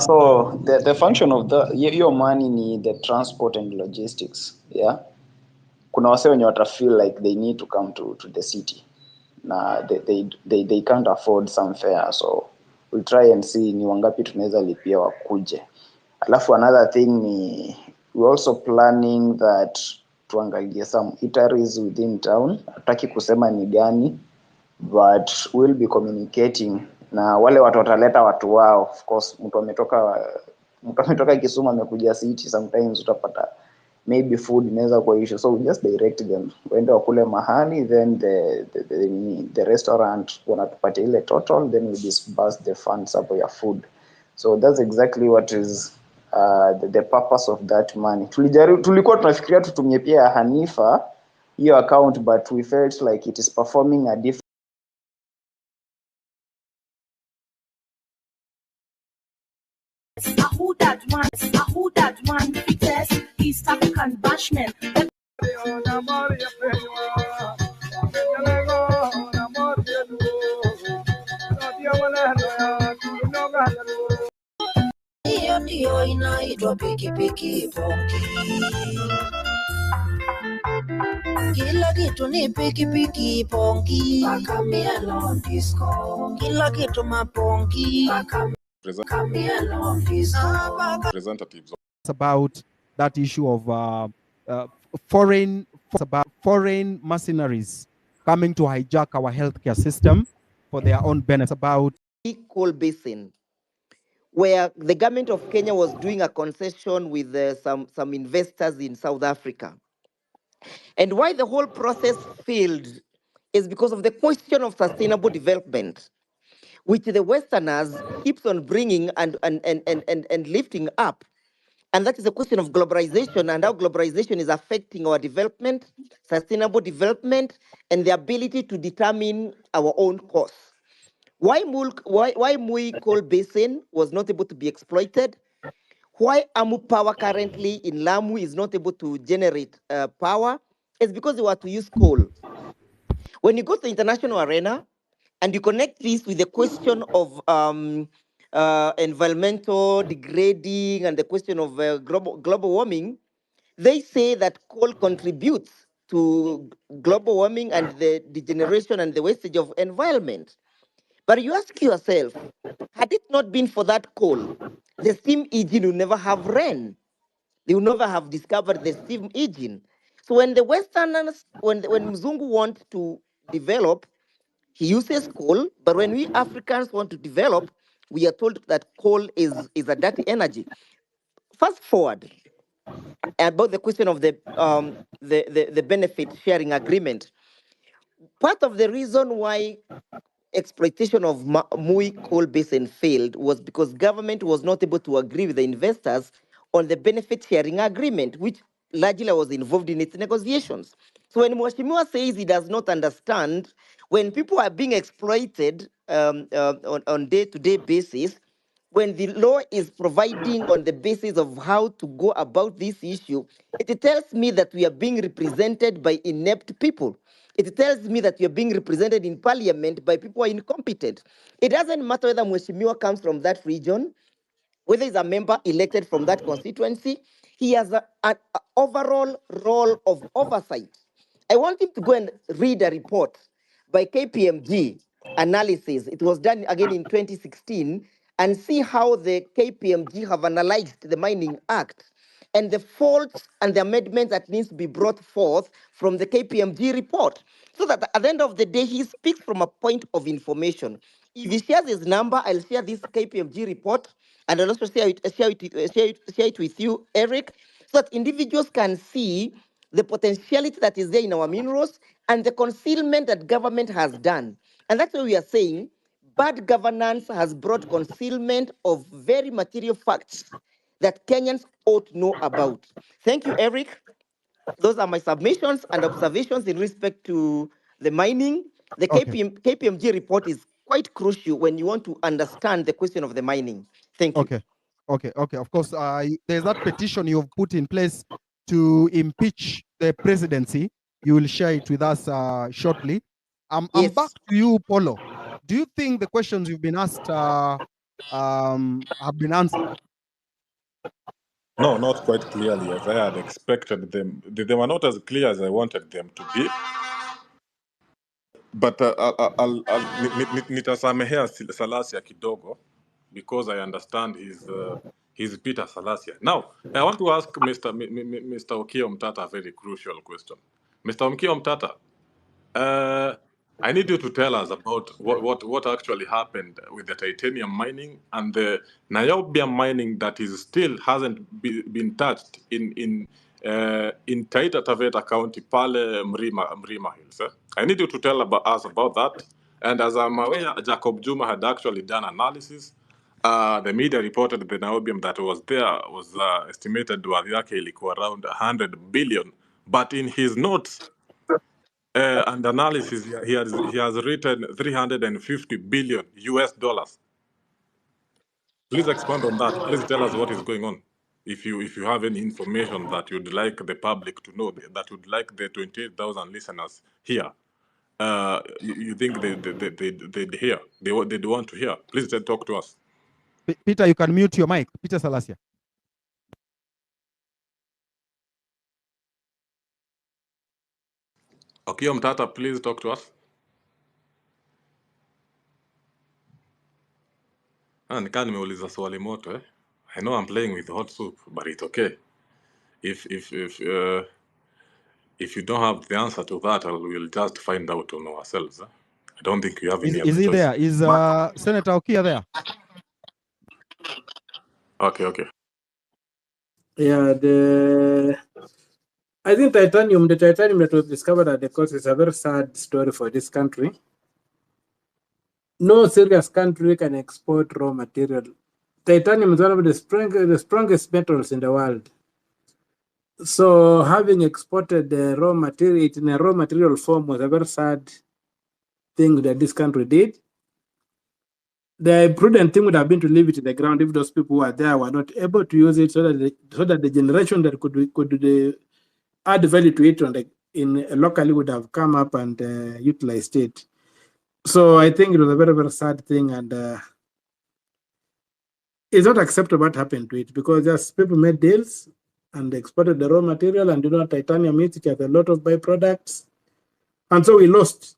So the function of your money ni the transport and logistics. Yeah, kuna wase wenye wata feel like they need to come to the city na they can't afford some fare, so we'll try and see ni wangapi tunaweza lipia wakuje. Alafu another thing ni we also planning that tuangalie some eateries within town. Hataki kusema ni gani, but we'll be communicating na wale watu wataleta watu wao. Of course mtu ametoka Kisumu amekuja city, sometimes utapata maybe food inaweza kuwa issue, so we just direct them waende wakule mahali, then the restaurant wanatupatia ile total, then we disburse the funds hapo ya food. So that's exactly what is the purpose of that money. Tulikuwa tunafikiria tutumie pia ya Hanifa hiyo account, but we felt like it is performing a different East African bashment. Hiyo ndio inaitwa pikipiki ponki. Kila kitu ni pikipiki ponki. Paka melon disco. Kila kitu maponki. Paka melon disco. Representatives about that issue of foreign mercenaries coming to hijack our healthcare system for their own benefit. About Coal Basin, where the government of Kenya was doing a concession with some investors in South Africa. And why the whole process failed is because of the question of sustainable development, which the Westerners keeps on bringing and lifting up. And that is a question of globalization and how globalization is affecting our development, sustainable development, and the ability to determine our own course. Why Mui Coal Basin was not able to be exploited? Why Amu Power currently in Lamu is not able to generate power is because they were to use coal. When you go to the international arena and you connect this with the question of environmental degrading and the question of global warming, they say that coal contributes to global warming and the degeneration and the wastage of environment. But you ask yourself, had it not been for that coal, the steam engine would never have ran. They would never have discovered the steam engine. So when the Westerners, when Mzungu want to develop, he uses coal, but when we Africans want to develop, we are told that coal is a dirty energy. Fast forward about the question of the benefit sharing agreement. Part of the reason why exploitation of Mui coal basin failed was because government was not able to agree with the investors on the benefit sharing agreement, which largely was involved in its negotiations. So when Mwashimiwa says he does not understand, when people are being exploited on day-to-day basis, when the law is providing on the basis of how to go about this issue, it tells me that we are being represented by inept people. It tells me that you're being represented in parliament by people who are incompetent. It doesn't matter whether Mweshimiwa comes from that region, whether he's a member elected from that constituency, he has an overall role of oversight. I want him to go and read a report by KPMG analysis. It was done again in 2016, and see how the KPMG have analyzed the Mining Act. and the faults and the amendments that needs to be brought forth from the KPMG report. So that at the end of the day, he speaks from a point of information. If he shares his number, I'll share this KPMG report, and I'll also share it with you, Eric, so that individuals can see the potentiality that is there in our minerals and the concealment that government has done. And that's why we are saying bad governance has brought concealment of very material facts that Kenyans ought to know about. Thank you, Eric. Those are my submissions and observations in respect to the mining. The Okay. KPMG report is quite crucial when you want to understand the question of the mining. Thank you. Okay. Okay. Okay. Of course, there's that petition you've put in place to impeach the presidency. You will share it with us shortly. I'm back to you, Polo. Do you think the questions you've been asked have been answered? No, not quite clearly as I had expected them. They were not as clear as I wanted them to be. But nitasamehea Salasia kidogo because I understand he's Peter Salasia. Now, I want to ask Mr. Okio Mtata a very crucial question. Mr. Okio Mtata, I need you to tell us about what actually happened with the titanium mining and the niobium mining that is still hasn't been touched in Taita Taveta County, Pale Mrima Hills. I need you to tell us about that. And as I'm aware, Jacob Juma had actually done analysis. The media reported the niobium that was there was estimated worth yake ilikuwa around 100 billion. But in his notes, and analysis, he has written 350 billion US dollars. Please expand on that. Please tell us what is going on. If you have any information that you'd like the public to know, that you'd like the 28,000 listeners here, you think they'd hear, they'd want to hear, please talk to us. Peter, you can mute your mic. Peter Salasia. Okio Mtata, please talk to us. Nikaa nimeuliza swali moto eh? I know I'm playing with hot soup, but it's okay. If you don't have the answer to that, we'll just find out on ourselves. I don't think you have any other Is he choice. there? Is Senator Okia there? Okay. Yeah, I think the titanium that was discovered at the coast is a very sad story for this country. No serious country can export raw material. Titanium is one of the strongest metals in the world. So having exported the raw material in a raw material form was a very sad thing that this country did. The prudent thing would have been to leave it in the ground if those people who are there were not able to use it, so that the generation that could add value to it locally would have come up and utilized it. So I think it was a very, very sad thing, and it's not acceptable what happened to it, because just people made deals and exported the raw material, and titanium it has a lot of byproducts, and so we lost.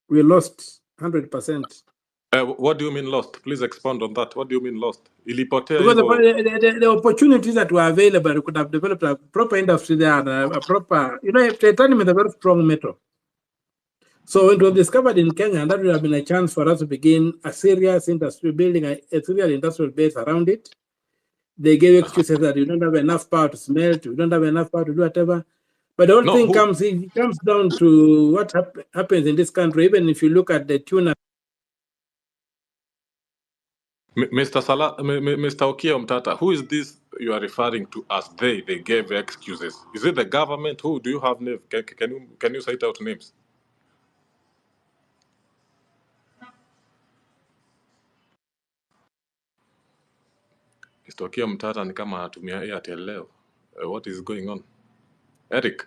We lost 100%. What do you mean lost? Please expand on that. What do you mean lost? Ilipotea Because hivyo. the opportunities that were available, could have developed a proper industry there, and a proper, titanium is a very strong metal. So it was discovered in Kenya, and that would have been a chance for us to begin a serious industry, building a serious industrial base around it. They gave excuses that you don't have enough power to smelt, you don't have enough power to do whatever. But the whole thing comes down to what happens in this country. Even if you look at the tuna. Mr. Okio Mtata, who is this you are referring to as they? They gave excuses. Is it the government? Who do you have names? Can you cite out names? Mr. Okio Mtata ni kama anatumia Airtel leo. What is going on? Eric?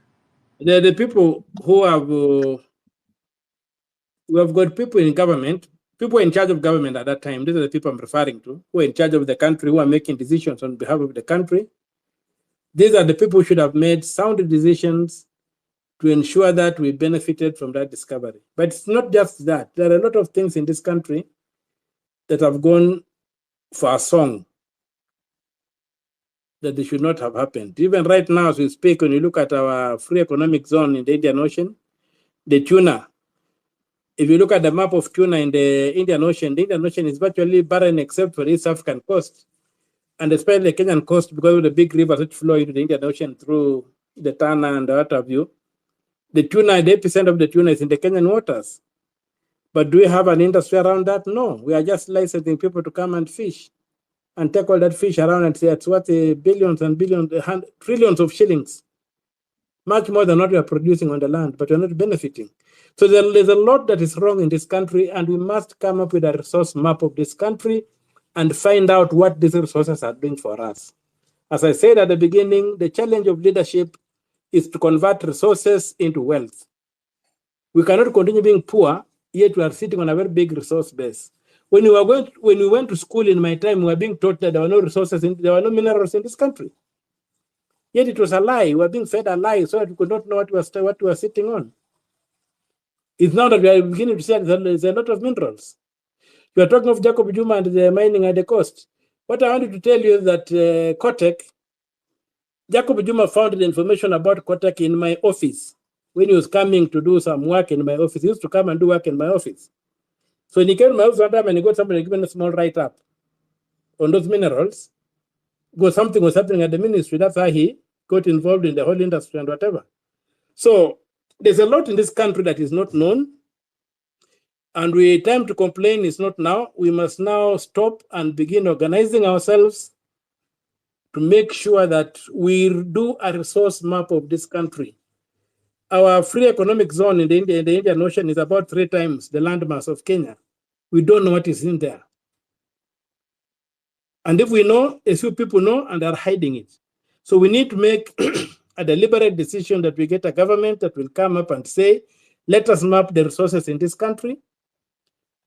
The people who have, we have got people in government, people in charge of government at that time. These are the people I'm referring to, who are in charge of the country, who are making decisions on behalf of the country. These are the people who should have made sound decisions to ensure that we benefited from that discovery. But it's not just that. There are a lot of things in this country that have gone for a song. that they should not have happened. Even right now, as we speak, when you look at our free economic zone in the Indian Ocean, the tuna, if you look at the map of tuna in the Indian Ocean is virtually barren except for the East African coast, and especially the Kenyan coast because of the big rivers which flow into the Indian Ocean through the Tana and what have you. The tuna, the epicenter of the tuna is in the Kenyan waters. But do we have an industry around that? No. We are just licensing people to come and fish and take all that fish around and say it's worth billions and billions, trillions of shillings. Much more than what we are producing on the land, but we're not benefiting. So there's a lot that is wrong in this country, and we must come up with a resource map of this country and find out what these resources are doing for us. As I said at the beginning, the challenge of leadership is to convert resources into wealth. We cannot continue being poor, yet we are sitting on a very big resource base. When we went to school in my time, we were being taught that there were no resources, there were no minerals in this country. Yet it was a lie. We were being fed a lie so that we could not know what we were sitting on. It's now that we are beginning to see that there's a lot of minerals. You are talking of Jacob Juma and the mining at the coast. What I wanted to tell you is that Kotek, Jacob Juma found the information about Kotek in my office. When he was coming to do some work in my office, he used to come and do work in my office. So when he came to my office one time and he got somebody given a small write-up on those minerals, because something was happening at the ministry. That's how he got involved in the whole industry and whatever. So there's a lot in this country that is not known. And time to complain is not now. We must now stop and begin organizing ourselves to make sure that we do a resource map of this country. Our free economic zone in the Indian Ocean is about 3 times the landmass of Kenya. We don't know what is in there. And if we know, a few people know and are hiding it. So we need to make a deliberate decision that we get a government that will come up and say, let us map the resources in this country.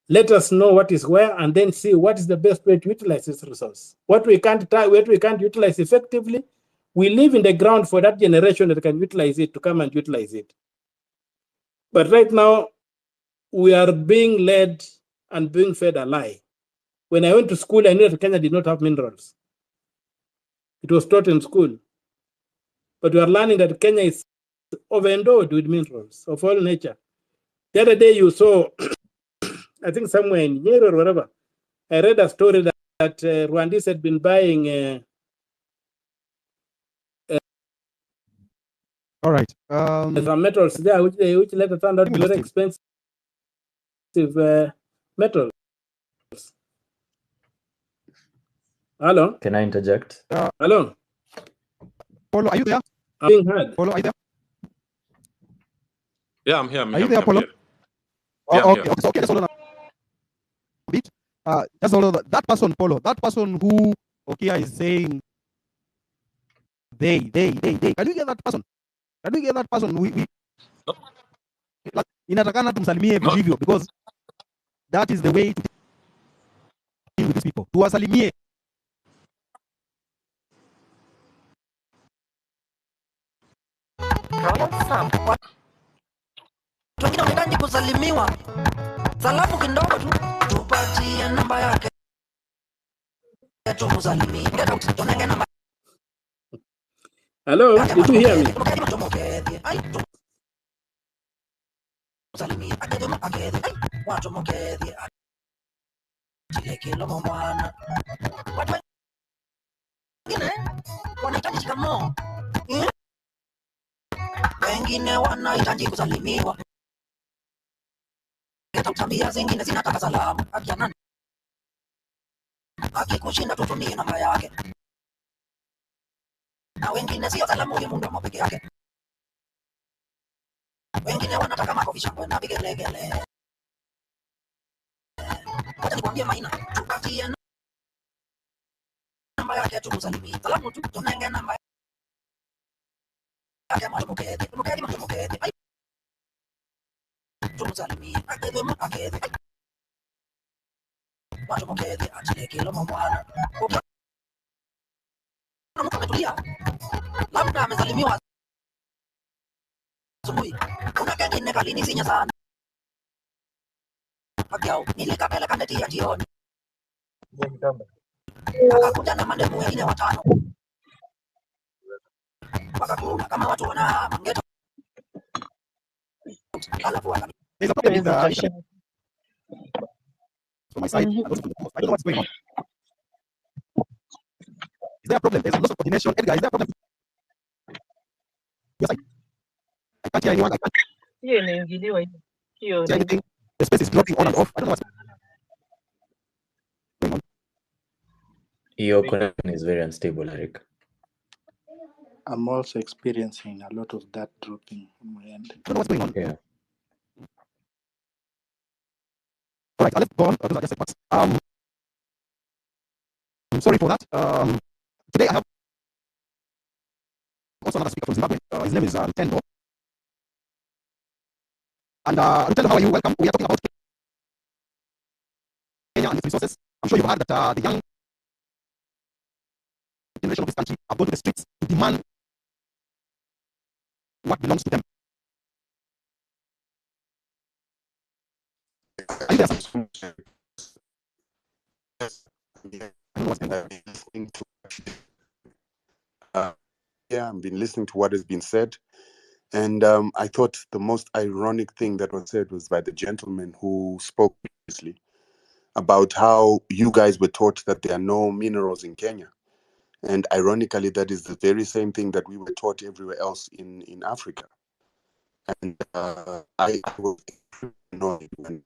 Let us know what is where and then see what is the best way to utilize this resource. What we can't utilize effectively, we leave in the ground for that generation that can utilize it to come and utilize it. But right now, we are being led and being fed a lie. When I went to school, I knew that Kenya did not have minerals. It was taught in school. But we are learning that Kenya is overendowed with minerals of all nature. The other day you saw, I think somewhere in Nyeri or wherever, I read a story that Rwandese had been buying. All right. Some metals there, which later turned out to be very expensive metals. Hello? Can I interject? Hello? Polo, are you there? I'm being heard. Polo, are you there? Yeah, I'm here. Are you there, Polo? Yeah, okay, just hold on a bit. Just hold on. That person, Polo, that person who Okia is saying they. Can you get that person? Can we get that person? Inatakana tumsalimie vilivyo because that is the way to deal with these people. Tuwasalimie. Wengine wanahitaji kusalimiwa. Salamu kidogo tu, tupatie namba yake. Tumsalimie. Hello, did you hear me? Wengine wanahitaji kusalimiwa. Tabia zingine zinataka salamu. Akia nani? Akikushinda tutumie namba yake. Na wengine sio salamu ya mdomo peke yake. Wengine wanataka makofi, shangwe na vigelegele. Wacha nikwambie Maina, tupatie namba yake tumsalimie. Salamu tu, tunenge namba yake mwanamkete. Mwanamkete. Tumsalimie. Akede. Mwanamkete atile kilo mwana. Mtu ametulia. Labda amesalimiwa asubuhi. Kuna kengine kalinisinya sana. Pakiao, nilikapeleka ndeti ya jioni. Akakuja na mademu wengine 5. wakakula kama watu wana mgeto alafu There's a problem with the Haiwezi internet tosha. from my side. Mhm. And also from the host. I don't know what's going on. Is there a problem? There's a loss of coordination. Edgar, is there a problem? Yes, I can't hear anyone. I can't Hiyo imeingiliwa hiyo see nini. anything. The space is dropping on and off. I don't know what's going on. Your connection is very unstable, Eric. I'm also experiencing a lot of that dropping on my end. I don't know what's going on. Yeah. All right, let's go on. Those are just setbacks. I'm sorry for that. Today I have also another speaker from Zimbabwe. His name is Rutendo. And Rutendo, how are you? Welcome. We are talking about Kenya and its resources. I'm sure you've heard that the young generation of this country have gone to the streets to demand what belongs to them. Are you there, sir? I don't know what's going on. Yeah, I've been listening to what has been said. And I thought the most ironic thing that was said was by the gentleman who spoke previously about how you guys were taught that there are no minerals in Kenya. And ironically, that is the very same thing that we were taught everywhere else in Africa. And I was annoyed when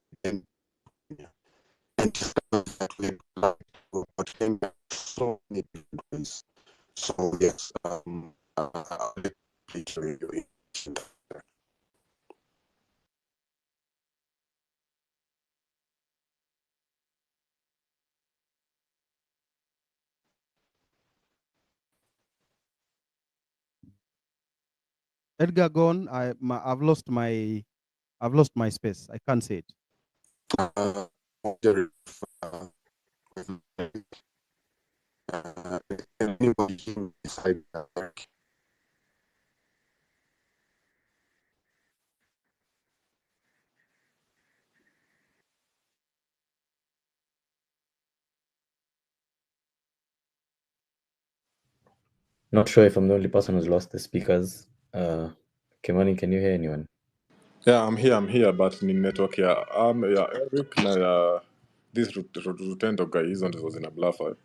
and discovered that we had about Kenya so many different ways. So yes, please share your information. Edgar gone. I've lost my space. I can't say it. Anybody beside Not sure if I'm the only person who's lost the speakers. Kimani, can you hear anyone? Yeah, I'm here, but ni network ya Eric na ya this Rutendo guy hizo ndizo zina bluffer.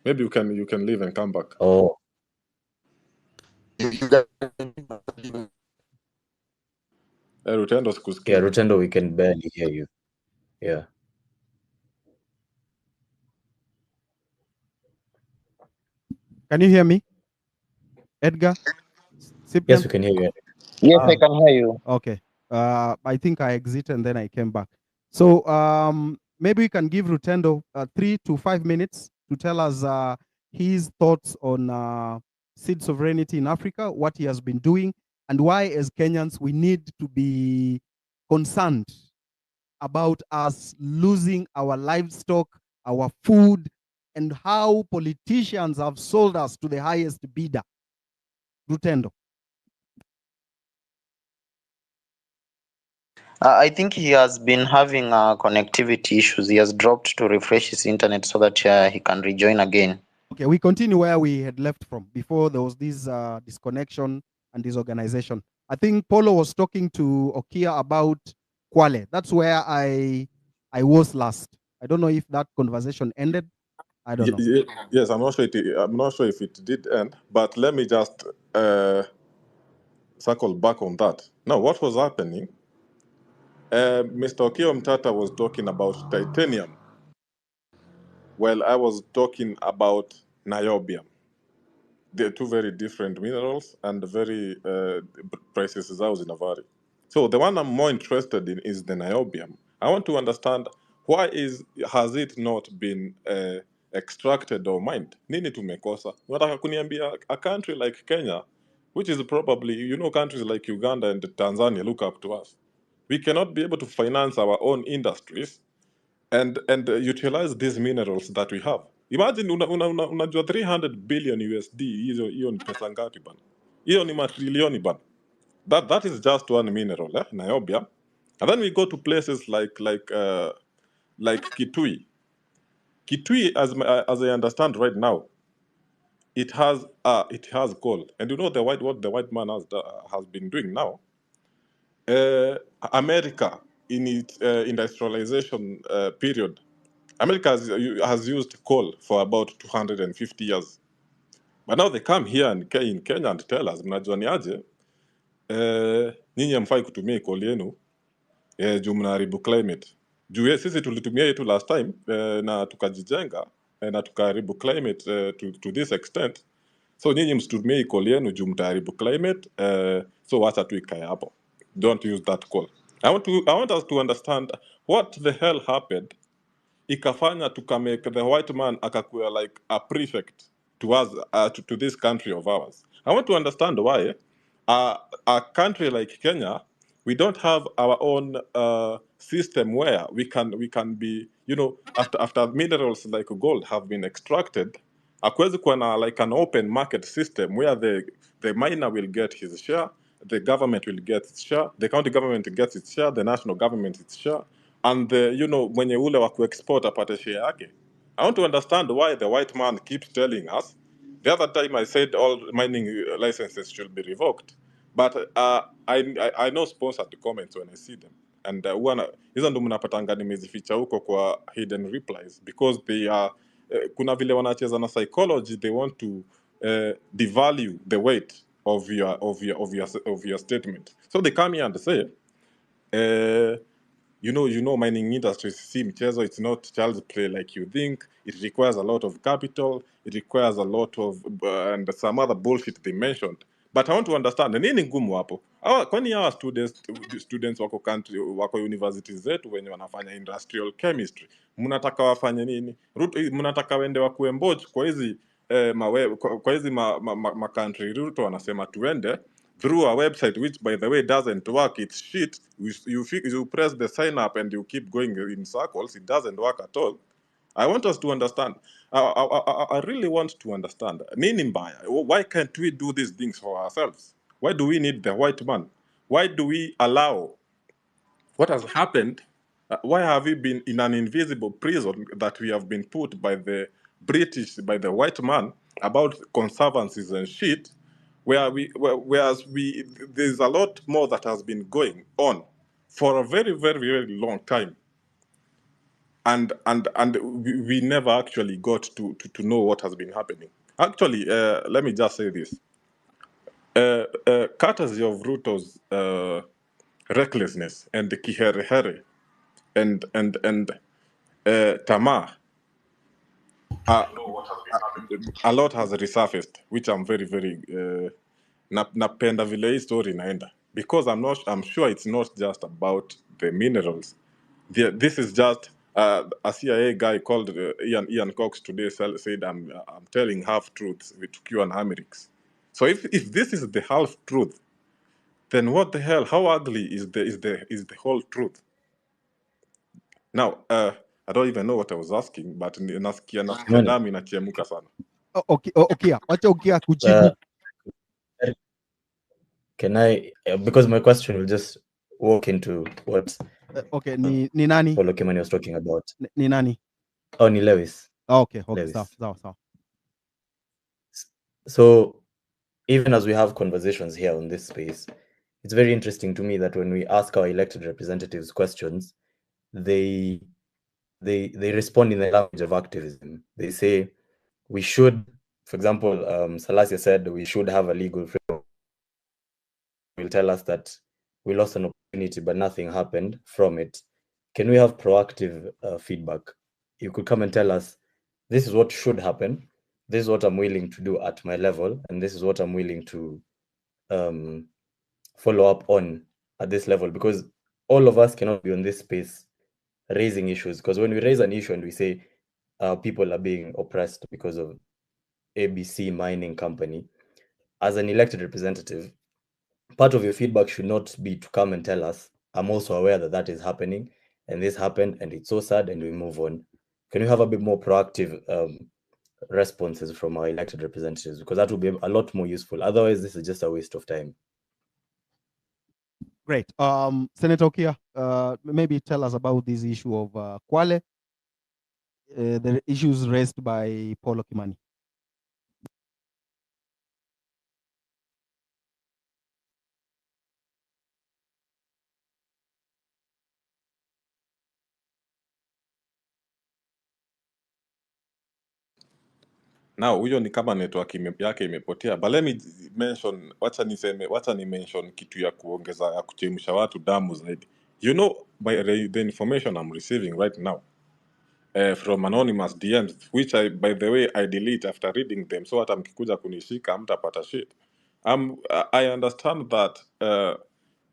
Maybe you can leave and come back. Oh. Rutendo sikusikii. Yeah, Rutendo, we can barely hear you. Yeah. Can you hear me? Edgar? Yes, we can hear you, Eric. Yes, I can hear you. Okay. I think I exited and then I came back. So maybe we can give Rutendo 3 to 5 minutes to tell us his thoughts on seed sovereignty in Africa, what he has been doing, and why as Kenyans we need to be concerned about us losing our livestock, our food, and how politicians have sold us to the highest bidder. Rutendo. I think he has been having connectivity issues. He has dropped to refresh his internet so that he can rejoin again. Okay, we continue where we had left from before there was this disconnection and disorganization. I think Polo was talking to Okia about Kwale. That's where I was last. I don't know if that conversation ended. I don't know. Yes, I'm not sure if it did end, but let me just circle back on that. Now, what was happening? Mr. Okio Mtata was talking about titanium. Well, I was talking about niobium. They're two very different minerals and very prices is in a vary. So the one I'm more interested in is the niobium. I want to understand has it not been extracted or mined? Nini tumekosa? Unataka kuniambia a country like Kenya, which is probably, countries like Uganda and Tanzania look up to us. We cannot be able to finance our own industries and utilize these minerals that we have. Imagine unajua 300 billion USD, hiyo ni pesa ngapi bana? Hiyo ni matrilioni bana. That is just one mineral, niobium. And then we go to places like Kitui. Kitui, as I understand right now, it has coal. And you know what the white man has been doing now. America in its industrialization period, America has used coal for about 250 years. But now they come here in Kenya and tell us, mnajua ni aje, nyinyi hamfai kutumia coal yenu juu mnaharibu climate. Juu sisi tulitumia yetu last time na tukajijenga na tukaharibu climate to this extent. So nyinyi msitumie coal yenu juu mtaharibu climate, so wacha tu ikae hapo. Don't use that coal. I want us to understand what the hell happened ikafanya tukamake the white man akakuwa like a prefect to us, to this country of ours. I want to understand why a country like Kenya, we don't have our own system where we can be, you know, after minerals like gold have been extracted, akwezi kuwa na like an open market system where the miner will get his share, the government will get its share, the county government gets its share, the national government its share, and the, you know, mwenye ule wa kuexport apate share yake. I want to understand why the white man keeps telling us. The other time I said all mining licenses should be revoked, but I know sponsored comments when I see them, and hizo ndo mnapatanga nimezificha huko kwa hidden replies because they are kuna vile wanacheza na psychology, they want to devalue the weight of your statement. So they come here and say you know, mining industry si mchezo, it's not child's play like you think. It requires a lot of capital, it requires a lot of and some other bullshit they mentioned. But I want to understand nini ngumu hapo. Kwani hawa students wako universities zetu wenye wanafanya industrial chemistry, mnataka wafanye nini? Mnataka wende wakuwe mboch kwa hizi kwa hizi ma country Ruto wanasema tuende through a website, which by the way doesn't work. It's shit. You press the sign up and you keep going in circles. It doesn't work at all. I want us to understand. I really want to understand. Nini mbaya? Why can't we do these things for ourselves? Why do we need the white man? Why do we allow what has happened? Why have we been in an invisible prison that we have been put by the British, by the white man, about conservancies and shit, whereas there's a lot more that has been going on for a very, very, very long time, and we never actually got to know what has been happening. Actually, let me just say this: courtesy of Ruto's recklessness and the kiherehere and Tamar, a lot has resurfaced, which I'm very, very napenda vile hii story inaenda, because I'm sure it's not just about the minerals. This is just a CIA guy called Ian Cox today said I'm telling half truths with Q and Amerix. So if this is the half truth, then what the hell? How ugly is the whole truth? Now, I don't even know what I was asking, but nasikia Kimani, damu inachemka sana. Okay, wacha Okia kujibu. Can I, because my question will just walk into what Okay, ni nani? Paulo Kimani was talking about. Ni nani? Oh, ni Lewis. Okay, Lewis. sawa. So even as we have conversations here on this space, it's very interesting to me that when we ask our elected representatives questions, they respond in the language of activism. They say we should, for example, Salasia said we should have a legal framework. Will tell us that we lost an opportunity, but nothing happened from it. Can we have proactive feedback? You could come and tell us, this is what should happen. This is what I'm willing to do at my level, and this is what I'm willing to follow up on at this level, because all of us cannot be on this space raising issues. Because when we raise an issue and we say people are being oppressed because of ABC mining company, as an elected representative, part of your feedback should not be to come and tell us, I'm also aware that that is happening and this happened and it's so sad and we move on. Can we have a bit more proactive responses from our elected representatives? Because that would be a lot more useful. Otherwise, this is just a waste of time. Great. Senator Okia, maybe tell us about this issue of Kwale, the issues raised by Paulo Kimani. Now huyo ni kama network yake imepotea, but let me mention, wacha ni mention kitu ya kuongeza ya kuchemsha watu damu zaidi. You know, by the information I'm receiving right now from anonymous DMs, which by the way I delete after reading them, so hata mkikuja kunishika hamtapata shit. I understand that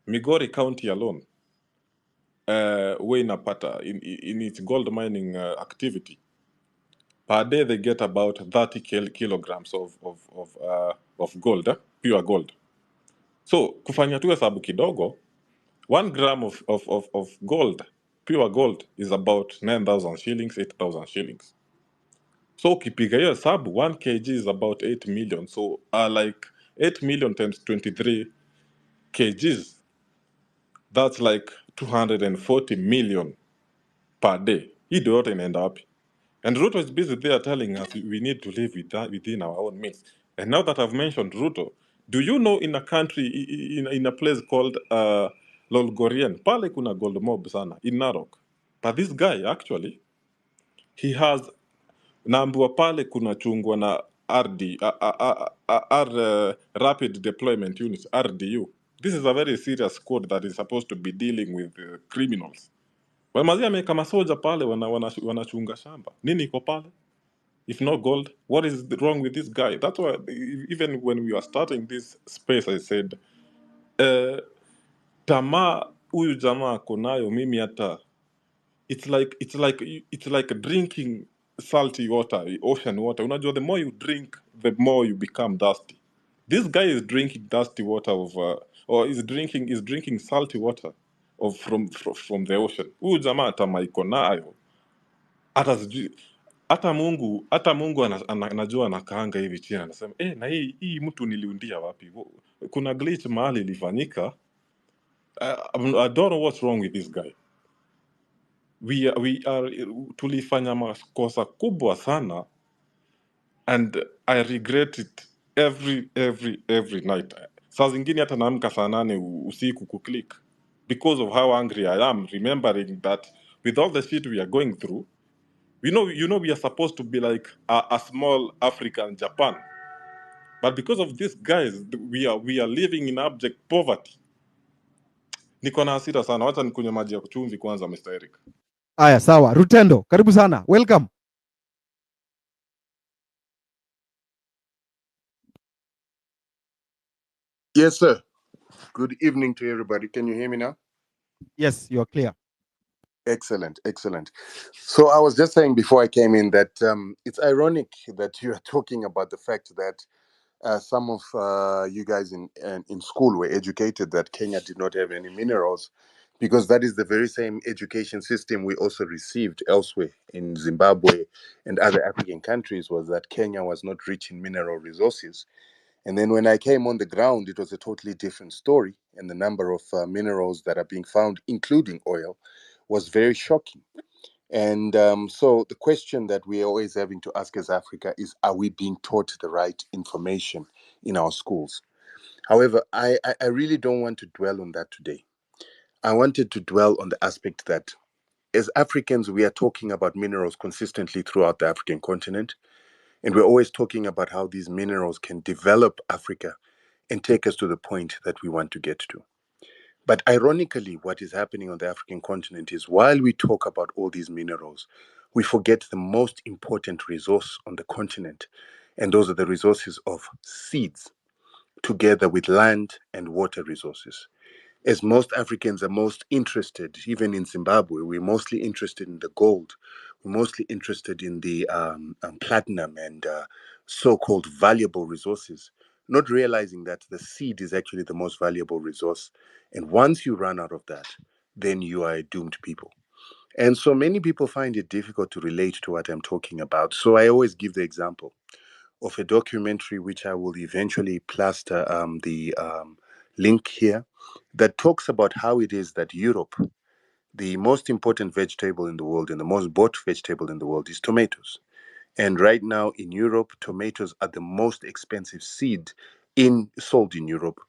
Migori County alone huwa inapata in its gold mining activity per day they get about 30 kilograms of gold, pure gold. So kufanya tu hesabu kidogo, 1 gram of gold, pure gold, is about 9,000 shillings, 8,000 shillings. So ukipiga hiyo hesabu, 1 kg is about 8 million. So like 8 million times 23 kgs, that's like 240 million per day. Hii ndio yote inaenda wapi? And Ruto is busy there telling us we need to live within our own means. And now that I've mentioned Ruto, do you know in a country, in a place called Lolgorien, pale kuna gold mob sana, in Narok. But this guy, actually, he has, naambiwa pale kuna chungwa na RD, Rapid Deployment Unit, RDU. This is a very serious squad that is supposed to be dealing with criminals. Wamazi ameweka masoja pale wanachunga shamba. Nini iko pale? If not gold, what is wrong with this guy? That's why even when we were starting this space, I said, tamaa huyu jamaa ako nayo, mimi hata it's like drinking salty water, ocean water. Unajua, the more you drink, the more you become thirsty. This guy is drinking thirsty water or is drinking salty water from the ocean. Huyu jamaa tamaa iko nayo hata sijui, hata Mungu anajua anakaanga hivi chini, anasema na hii mtu niliundia wapi? Kuna glitch mahali ilifanyika. I don't know what's wrong with this guy. We are tulifanya makosa kubwa sana, and I regret it every night. Saa zingine hata naamka saa 8 usiku kuklik because of how angry I am, remembering that with all the shit we are going through, you know we are supposed to be like a small African Japan, but because of these guys we are living in abject poverty. Niko na hasira sana, wacha nikunywe maji ya chumvi kwanza, Mr. Eric. Aya, sawa. Rutendo, karibu sana. Welcome. Yes, sir. Good evening to everybody. Can you hear me now? Yes, you're clear. Excellent, excellent. So I was just saying before I came in that it's ironic that you are talking about the fact that some of you guys in school were educated that Kenya did not have any minerals, because that is the very same education system we also received elsewhere in Zimbabwe and other African countries, was that Kenya was not rich in mineral resources. And then when I came on the ground, it was a totally different story. And the number of minerals that are being found, including oil, was very shocking. And so the question that we are always having to ask as Africa is, are we being taught the right information in our schools? However, I really don't want to dwell on that today. I wanted to dwell on the aspect that as Africans, we are talking about minerals consistently throughout the African continent. And we're always talking about how these minerals can develop Africa and take us to the point that we want to get to. But ironically, what is happening on the African continent is, while we talk about all these minerals, we forget the most important resource on the continent. And those are the resources of seeds, together with land and water resources. As most Africans are most interested, even in Zimbabwe, we're mostly interested in the gold. We're mostly interested in the platinum and so-called valuable resources, not realizing that the seed is actually the most valuable resource. And once you run out of that, then you are a doomed people. And so many people find it difficult to relate to what I'm talking about. So I always give the example of a documentary, which I will eventually plaster the link here, that talks about how it is that Europe, the most important vegetable in the world and the most bought vegetable in the world, is tomatoes. And right now in Europe, tomatoes are the most expensive seed sold in Europe,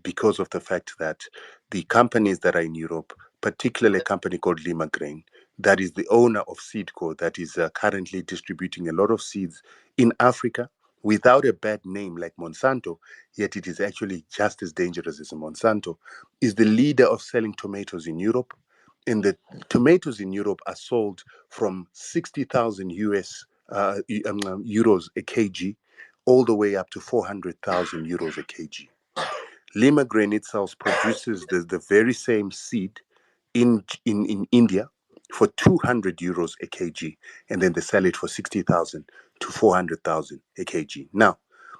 because of the fact that the companies that are in Europe, particularly a company called Lima Grain, that is the owner of Seedco, that is currently distributing a lot of seeds in Africa without a bad name like Monsanto, yet it is actually just as dangerous as Monsanto, is the leader of selling tomatoes in Europe. And the tomatoes in Europe are sold from 60,000 euros a kg all the way up to 400,000 euros a kg. Lima Grain itself produces the very same seed in India for 200 euros a kg, and then they sell it for 60,000 to 400,000 a kg. Now,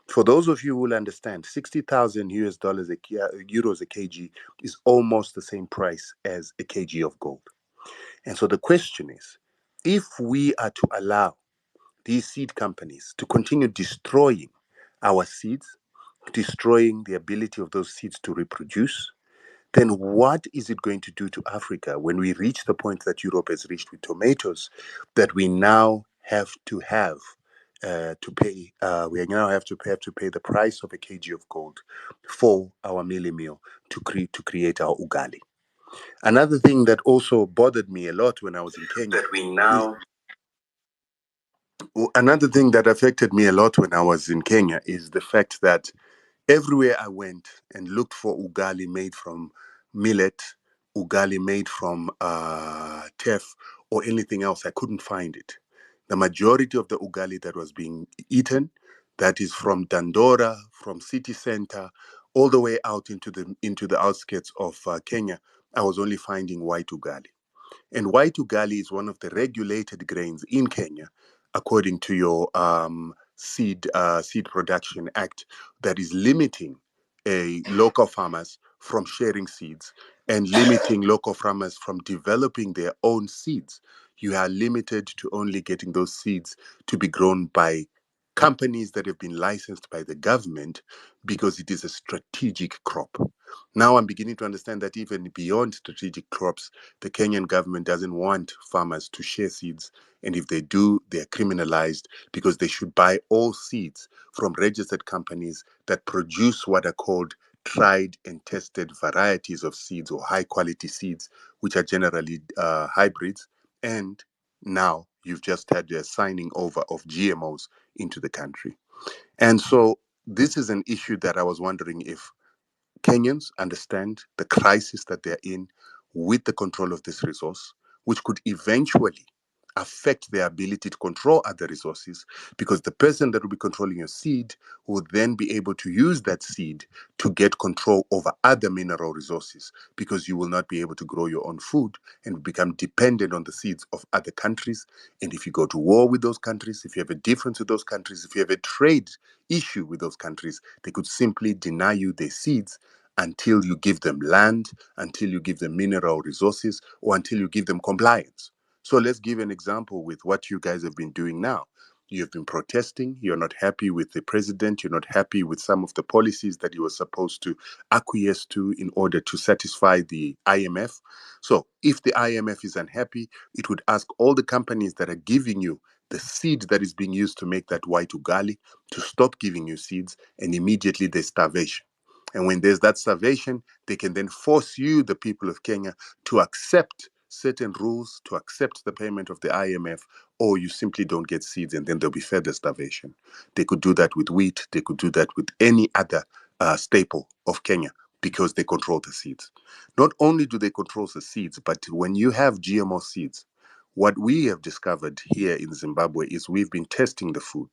for those of you who will understand, 60,000 US dollars euros a kg is almost the same price as a kg of gold. And so the question is, if we are to allow these seed companies to continue destroying our seeds, destroying the ability of those seeds to reproduce, then what is it going to do to Africa when we reach the point that Europe has reached with tomatoes, that we now have to pay the price of a kg of gold for our mealie meal to create our ugali. Another thing that also bothered me a lot when I was in Kenya, another thing that affected me a lot when I was in Kenya is the fact that everywhere I went and looked for ugali made from millet, ugali made from teff, or anything else, I couldn't find it. The majority of the ugali that was being eaten, that is from Dandora, from city center, all the way out into the outskirts of Kenya, I was only finding white ugali. And white ugali is one of the regulated grains in Kenya, according to your seed production act, that is limiting local farmers from sharing seeds and limiting local farmers from developing their own seeds. You are limited to only getting those seeds to be grown by companies that have been licensed by the government because it is a strategic crop. Now I'm beginning to understand that even beyond strategic crops, the Kenyan government doesn't want farmers to share seeds. And if they do, they're criminalized because they should buy all seeds from registered companies that produce what are called tried and tested varieties of seeds or high quality seeds, which are generally hybrids. And now you've just had the signing over of GMOs into the country. And so this is an issue that I was wondering if Kenyans understand the crisis that they're in with the control of this resource, which could eventually affect their ability to control other resources, because the person that will be controlling your seed will then be able to use that seed to get control over other mineral resources, because you will not be able to grow your own food and become dependent on the seeds of other countries. And if you go to war with those countries, if you have a difference with those countries, if you have a trade issue with those countries, they could simply deny you their seeds until you give them land, until you give them mineral resources, or until you give them compliance. So let's give an example with what you guys have been doing now. You've been protesting, you're not happy with the president, you're not happy with some of the policies that you were supposed to acquiesce to in order to satisfy the IMF. So if the IMF is unhappy, it would ask all the companies that are giving you the seed that is being used to make that white ugali to stop giving you seeds, and immediately there's starvation. And when there's that starvation, they can then force you, the people of Kenya, to accept certain rules, to accept the payment of the IMF, or you simply don't get seeds and then there'll be further starvation. They could do that with wheat. They could do that with any other staple of Kenya because they control the seeds. Not only do they control the seeds, but when you have GMO seeds, what we have discovered here in Zimbabwe is we've been testing the food.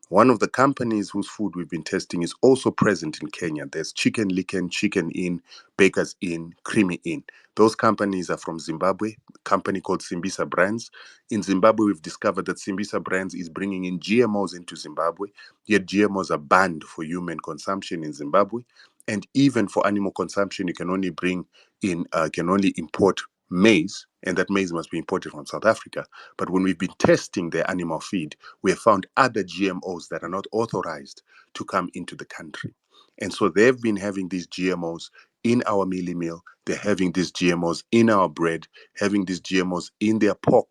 One of the companies whose food we've been testing is also present in Kenya. There's Chicken Licken, Chicken Inn, Baker's Inn, Creamy Inn. Those companies are from Zimbabwe, a company called Simbisa Brands. In Zimbabwe, we've discovered that Simbisa Brands is bringing in GMOs into Zimbabwe, yet GMOs are banned for human consumption in Zimbabwe. And even for animal consumption, you can only import maize, and that maize must be imported from South Africa. But when we've been testing their animal feed, we have found other GMOs that are not authorized to come into the country. And so they've been having these GMOs in our mealie meal. They're having these GMOs in our bread, having these GMOs in their pork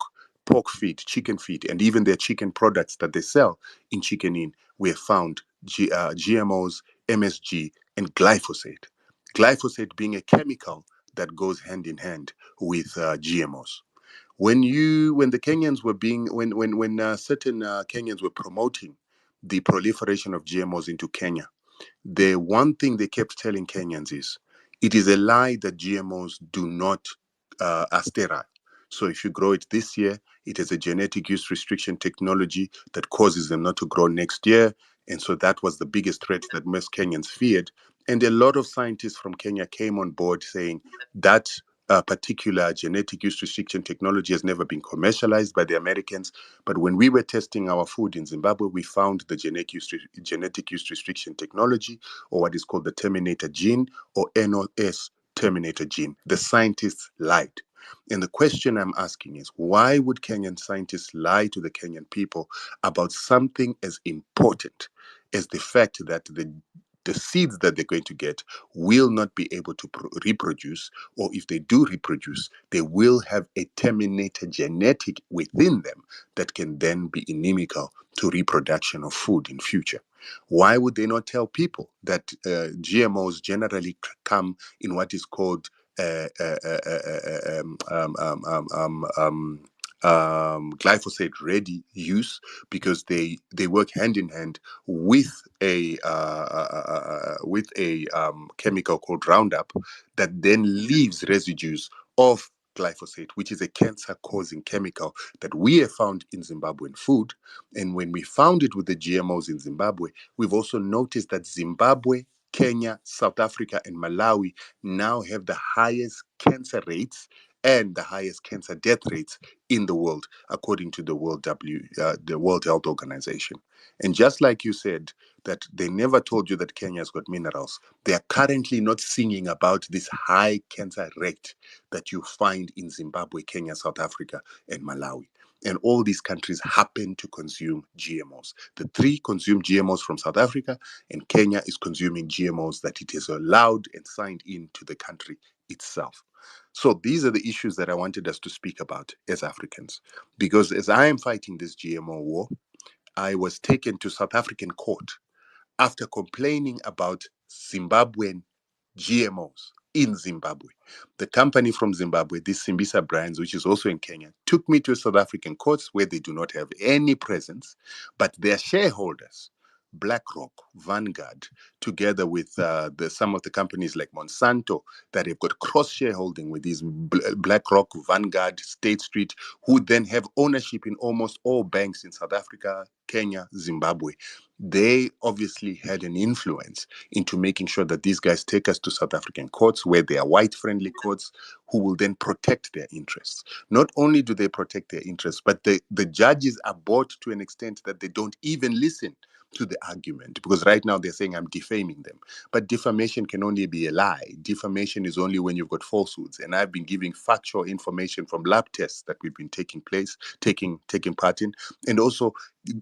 feed, chicken feed, and even their chicken products that they sell in Chicken Inn. We have found GMOs, MSG, and glyphosate. Glyphosate being a chemical that goes hand in hand with GMOs. When the Kenyans were when certain Kenyans were promoting the proliferation of GMOs into Kenya, the one thing they kept telling Kenyans is, it is a lie that GMOs do not are sterile. So if you grow it this year, it is a genetic use restriction technology that causes them not to grow next year. And so that was the biggest threat that most Kenyans feared. And a lot of scientists from Kenya came on board saying that particular genetic use restriction technology has never been commercialized by the Americans. But when we were testing our food in Zimbabwe, we found the genetic use restriction technology, or what is called the terminator gene, or NOS terminator gene. The scientists lied. And the question I'm asking is, why would Kenyan scientists lie to the Kenyan people about something as important as the fact that the seeds that they're going to get will not be able to reproduce, or if they do reproduce, they will have a terminator genetic within them that can then be inimical to reproduction of food in future? Why would they not tell people that GMOs generally come in what is called glyphosate ready use, because they work hand in hand with a chemical called Roundup that then leaves residues of glyphosate, which is a cancer-causing chemical that we have found in Zimbabwean food. And when we found it with the GMOs in Zimbabwe, we've also noticed that Zimbabwe, Kenya, South Africa, and Malawi now have the highest cancer rates and the highest cancer death rates in the world, according to the World Health Organization. And just like you said, that they never told you that Kenya's got minerals, they are currently not singing about this high cancer rate that you find in Zimbabwe, Kenya, South Africa, and Malawi. And all these countries happen to consume GMOs. The three consume GMOs from South Africa, and Kenya is consuming GMOs that it is allowed and signed into the country itself. So these are the issues that I wanted us to speak about as Africans. Because as I am fighting this GMO war, I was taken to South African court after complaining about Zimbabwean GMOs in Zimbabwe. The company from Zimbabwe, this Simbisa Brands, which is also in Kenya, took me to South African courts where they do not have any presence, but their shareholders, BlackRock, Vanguard, together with some of the companies like Monsanto that have got cross-shareholding with these BlackRock, Vanguard, State Street, who then have ownership in almost all banks in South Africa, Kenya, Zimbabwe. They obviously had an influence into making sure that these guys take us to South African courts, where they are white-friendly courts, who will then protect their interests. Not only do they protect their interests, but the judges are bought to an extent that they don't even listen to the argument, because right now they're saying I'm defaming them. But defamation can only be a lie. Defamation is only when you've got falsehoods. And I've been giving factual information from lab tests that we've been taking part in, and also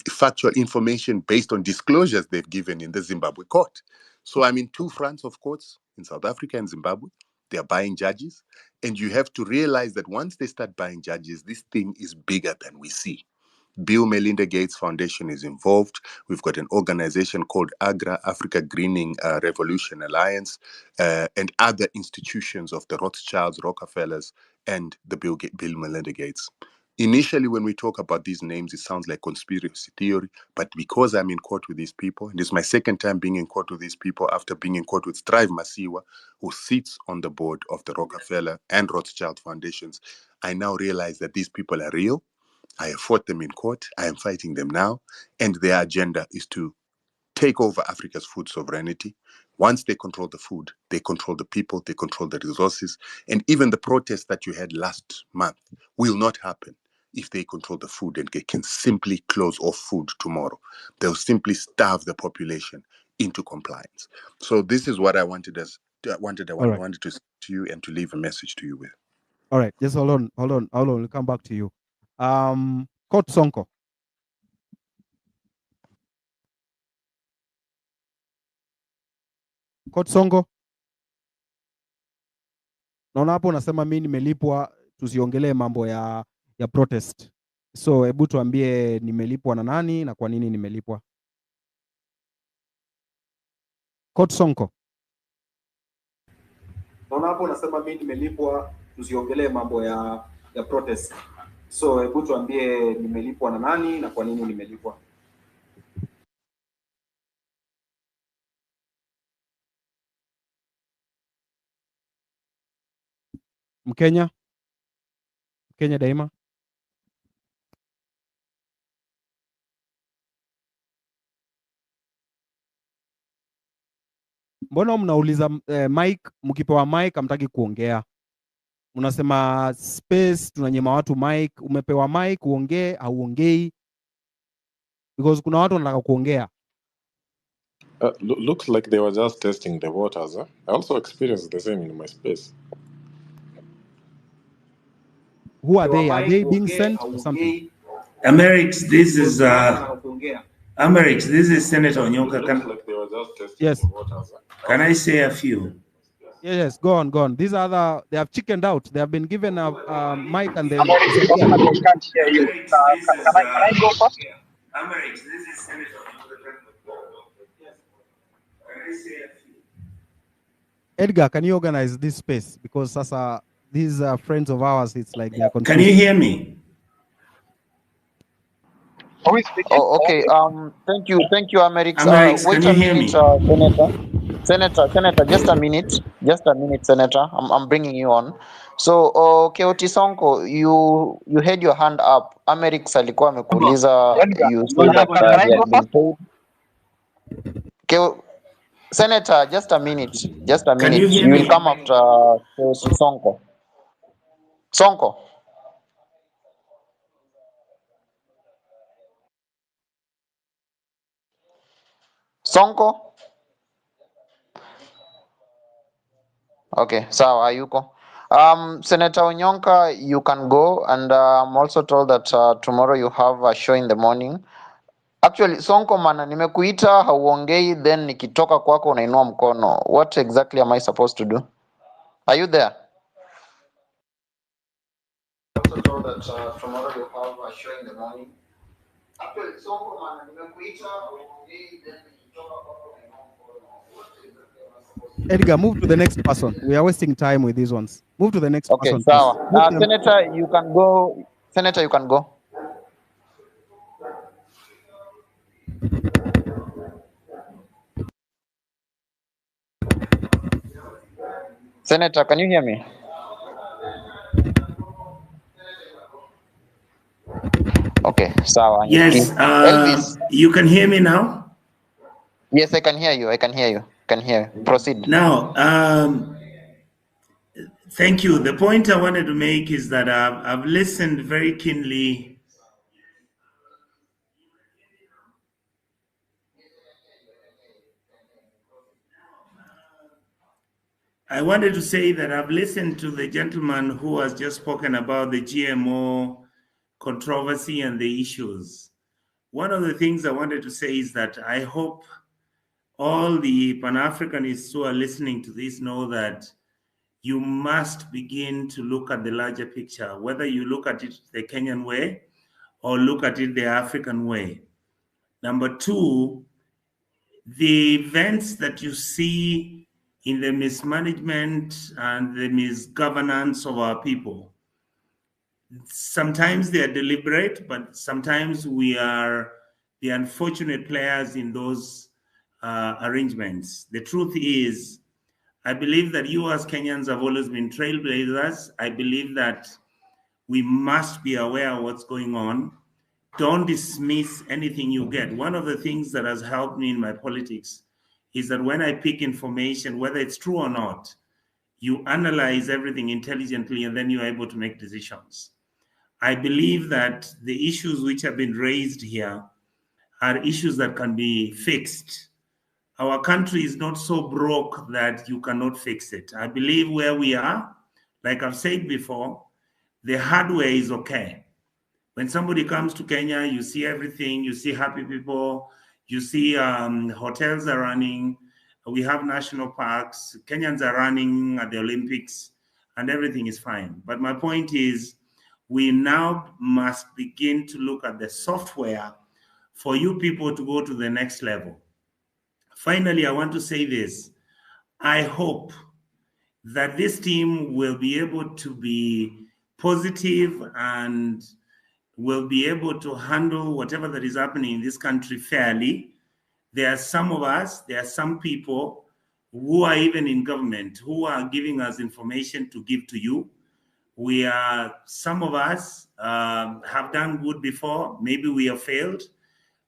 factual information based on disclosures they've given in the Zimbabwe court. So I'm in two fronts of courts in South Africa and Zimbabwe. They're buying judges. And you have to realize that once they start buying judges, this thing is bigger than we see. Bill Melinda Gates Foundation is involved. We've got an organization called AGRA, Africa Greening Revolution Alliance, and other institutions of the Rothschilds, Rockefellers, and the Bill Melinda Gates. Initially, when we talk about these names, it sounds like conspiracy theory, but because I'm in court with these people, and this is my second time being in court with these people after being in court with Strive Masiwa, who sits on the board of the Rockefeller and Rothschild Foundations, I now realize that these people are real. I have fought them in court. I am fighting them now. And their agenda is to take over Africa's food sovereignty. Once they control the food, they control the people, they control the resources. And even the protests that you had last month will not happen if they control the food and they can simply close off food tomorrow. They'll simply starve the population into compliance. So this is what I wanted to say to you and to leave a message to you with. All right, just hold on. We'll come back to you. Coach Sonko. Coach Sonko, naona hapo unasema mimi nimelipwa tusiongelee mambo ya protest. So hebu tuambie nimelipwa na nani na kwa nini nimelipwa? Coach Sonko. Naona hapo unasema mimi nimelipwa tusiongelee mambo ya protest. So hebu tuambie nimelipwa na nani na kwa nini nimelipwa? Mkenya daima. Mbona mnauliza mic, mkipewa mic hamtaki kuongea? Unasema space, tunanyima watu mic. Umepewa mic uongee, hauongei because kuna watu wanataka kuongea. Looks like they were just testing the waters. I also experienced the same in my space. Who are they? Are they being sent or something? Amerix, this is Amerix, this is Senator Onyonka. Yes. Can I say a few? Yes, go on. These are they have chickened out. They have been given a mic and they Amerix, they can't hear you. Can I go first? Amerix, this is Senator Onyonka. Can I say a few? Edgar, can you organize this space? Because Sasa, these are friends of ours. It's like they're confused. Can you hear me? Who is speaking? Oh, okay. Thank you, Amerix. Amerix, Wait can a you hear minute, me? Senator. Just a minute, Senator. I'm bringing you on. So, Keoti Sonko, you had your hand up. Amerix alikuwa amekuuliza. You said that Can I they go have been first? paid. Senator, just a minute. Can you hear You me? will come after Sonko. Sonko. Okay, sawa, hayuko. Senator Onyonka, you can go, and I'm also told that tomorrow you have a show in the morning. Actually, Sonko mana, nimekuita hauongei, then nikitoka kwako unainua mkono. What exactly am I supposed to do? Are you there? Also told that tomorrow you have a show in the morning. Actually, Sonko mana, nimekuita hauongei, then nikitoka kwako unainua mkono. What exactly am I supposed to do? Edgar, move to the next person. We are wasting time with these ones. Move to the next Okay, person. sawa. Senator, you can go. Senator, you can go. Senator, can you hear me? Okay, sawa. Yes, Elvis. you can hear me now? Yes, I can hear you. Proceed. Now, thank you. The point I wanted to make is that I've listened very keenly. I wanted to say that I've listened to the gentleman who has just spoken about the GMO controversy and the issues. One of the things I wanted to say is that I hope all the Pan-Africanists who are listening to this know that you must begin to look at the larger picture, whether you look at it the Kenyan way or look at it the African way. Number two, the events that you see in the mismanagement and the misgovernance of our people, sometimes they are deliberate, but sometimes we are the unfortunate players in those arrangements. The truth is, I believe that you as Kenyans have always been trailblazers. I believe that we must be aware of what's going on. Don't dismiss anything you get. One of the things that has helped me in my politics is that when I pick information, whether it's true or not, you analyze everything intelligently and then you're able to make decisions. I believe that the issues which have been raised here are issues that can be fixed. Our country is not so broke that you cannot fix it. I believe where we are, like I've said before, the hardware is okay. When somebody comes to Kenya, you see everything, you see happy people, you see hotels are running, we have national parks, Kenyans are running at the Olympics, and everything is fine. But my point is, we now must begin to look at the software for you people to go to the next level. Finally, I want to say this. I hope that this team will be able to be positive and will be able to handle whatever that is happening in this country fairly. There are some of us, there are some people who are even in government who are giving us information to give to you. Some of us have done good before, maybe we have failed,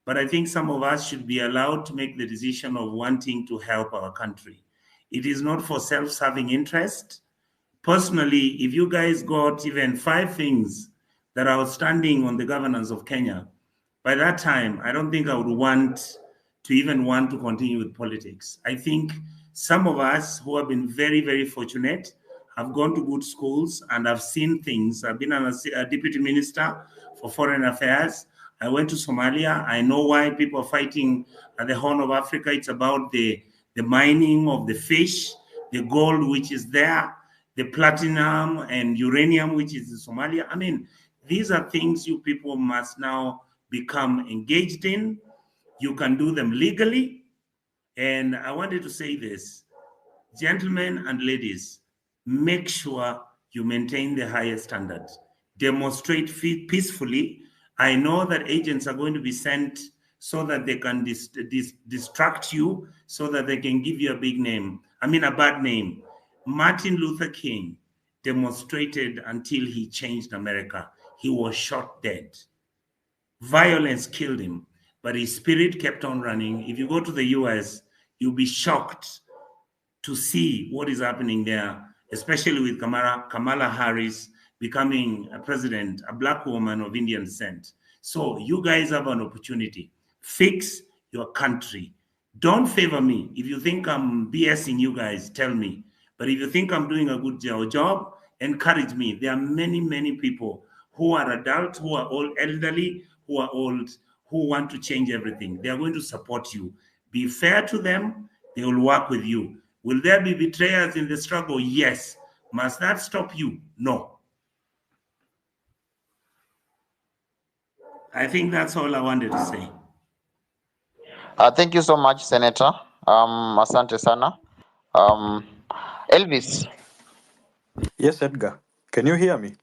but I think some of us should be allowed to make the decision of wanting to help our country. It is not for self-serving interest. Personally, if you guys got even 5 things that are outstanding on the governance of Kenya, by that time, I don't think I would want to continue with politics. I think some of us who have been very, very fortunate have gone to good schools and have seen things. I've been a deputy minister for foreign affairs. I went to Somalia. I know why people are fighting at the Horn of Africa. It's about the mining of the fish, the gold which is there, the platinum and uranium which is in Somalia. I mean, these are things you people must now become engaged in. You can do them legally. And I wanted to say this, gentlemen and ladies, make sure you maintain the highest standards. Demonstrate peacefully. I know that agents are going to be sent so that they can distract you, so that they can give you a bad name. Martin Luther King demonstrated until he changed America. He was shot dead. Violence killed him, but his spirit kept on running. If you go to the US, you'll be shocked to see what is happening there, especially with Kamala Harris becoming a president, a black woman of Indian descent. So you guys have an opportunity. Fix your country. Don't favor me. If you think I'm BSing you guys, tell me. But if you think I'm doing a good job, encourage me. There are many, many people who are adults, who are all elderly, who are old, who want to change everything. They are going to support you. Be fair to them. They will work with you. Will there be betrayers in the struggle? Yes. Must that stop you? No. I think that's all I wanted to say. Thank you so much, Senator. Asante sana. Elvis. Yes, Edgar. Can you hear me?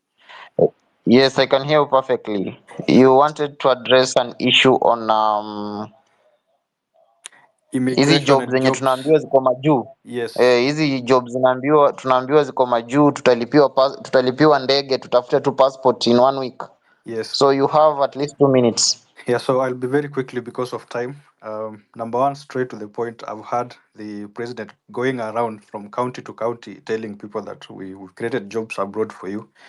Yes, I can hear you perfectly. You wanted to address an issue on hizi Immigration jobs and zenye tunaambiwa jobs. ziko majuu. Yes. Hizi jobs tunaambiwa ziko majuu, tutalipiwa ndege, tutafute tu passport in 1 week. Yes. So you have at least 2 minutes. Yeah, so I'll be very quickly because of time. Number one, straight to the point, I've heard the president going around from county to county telling people that we've created jobs abroad for you.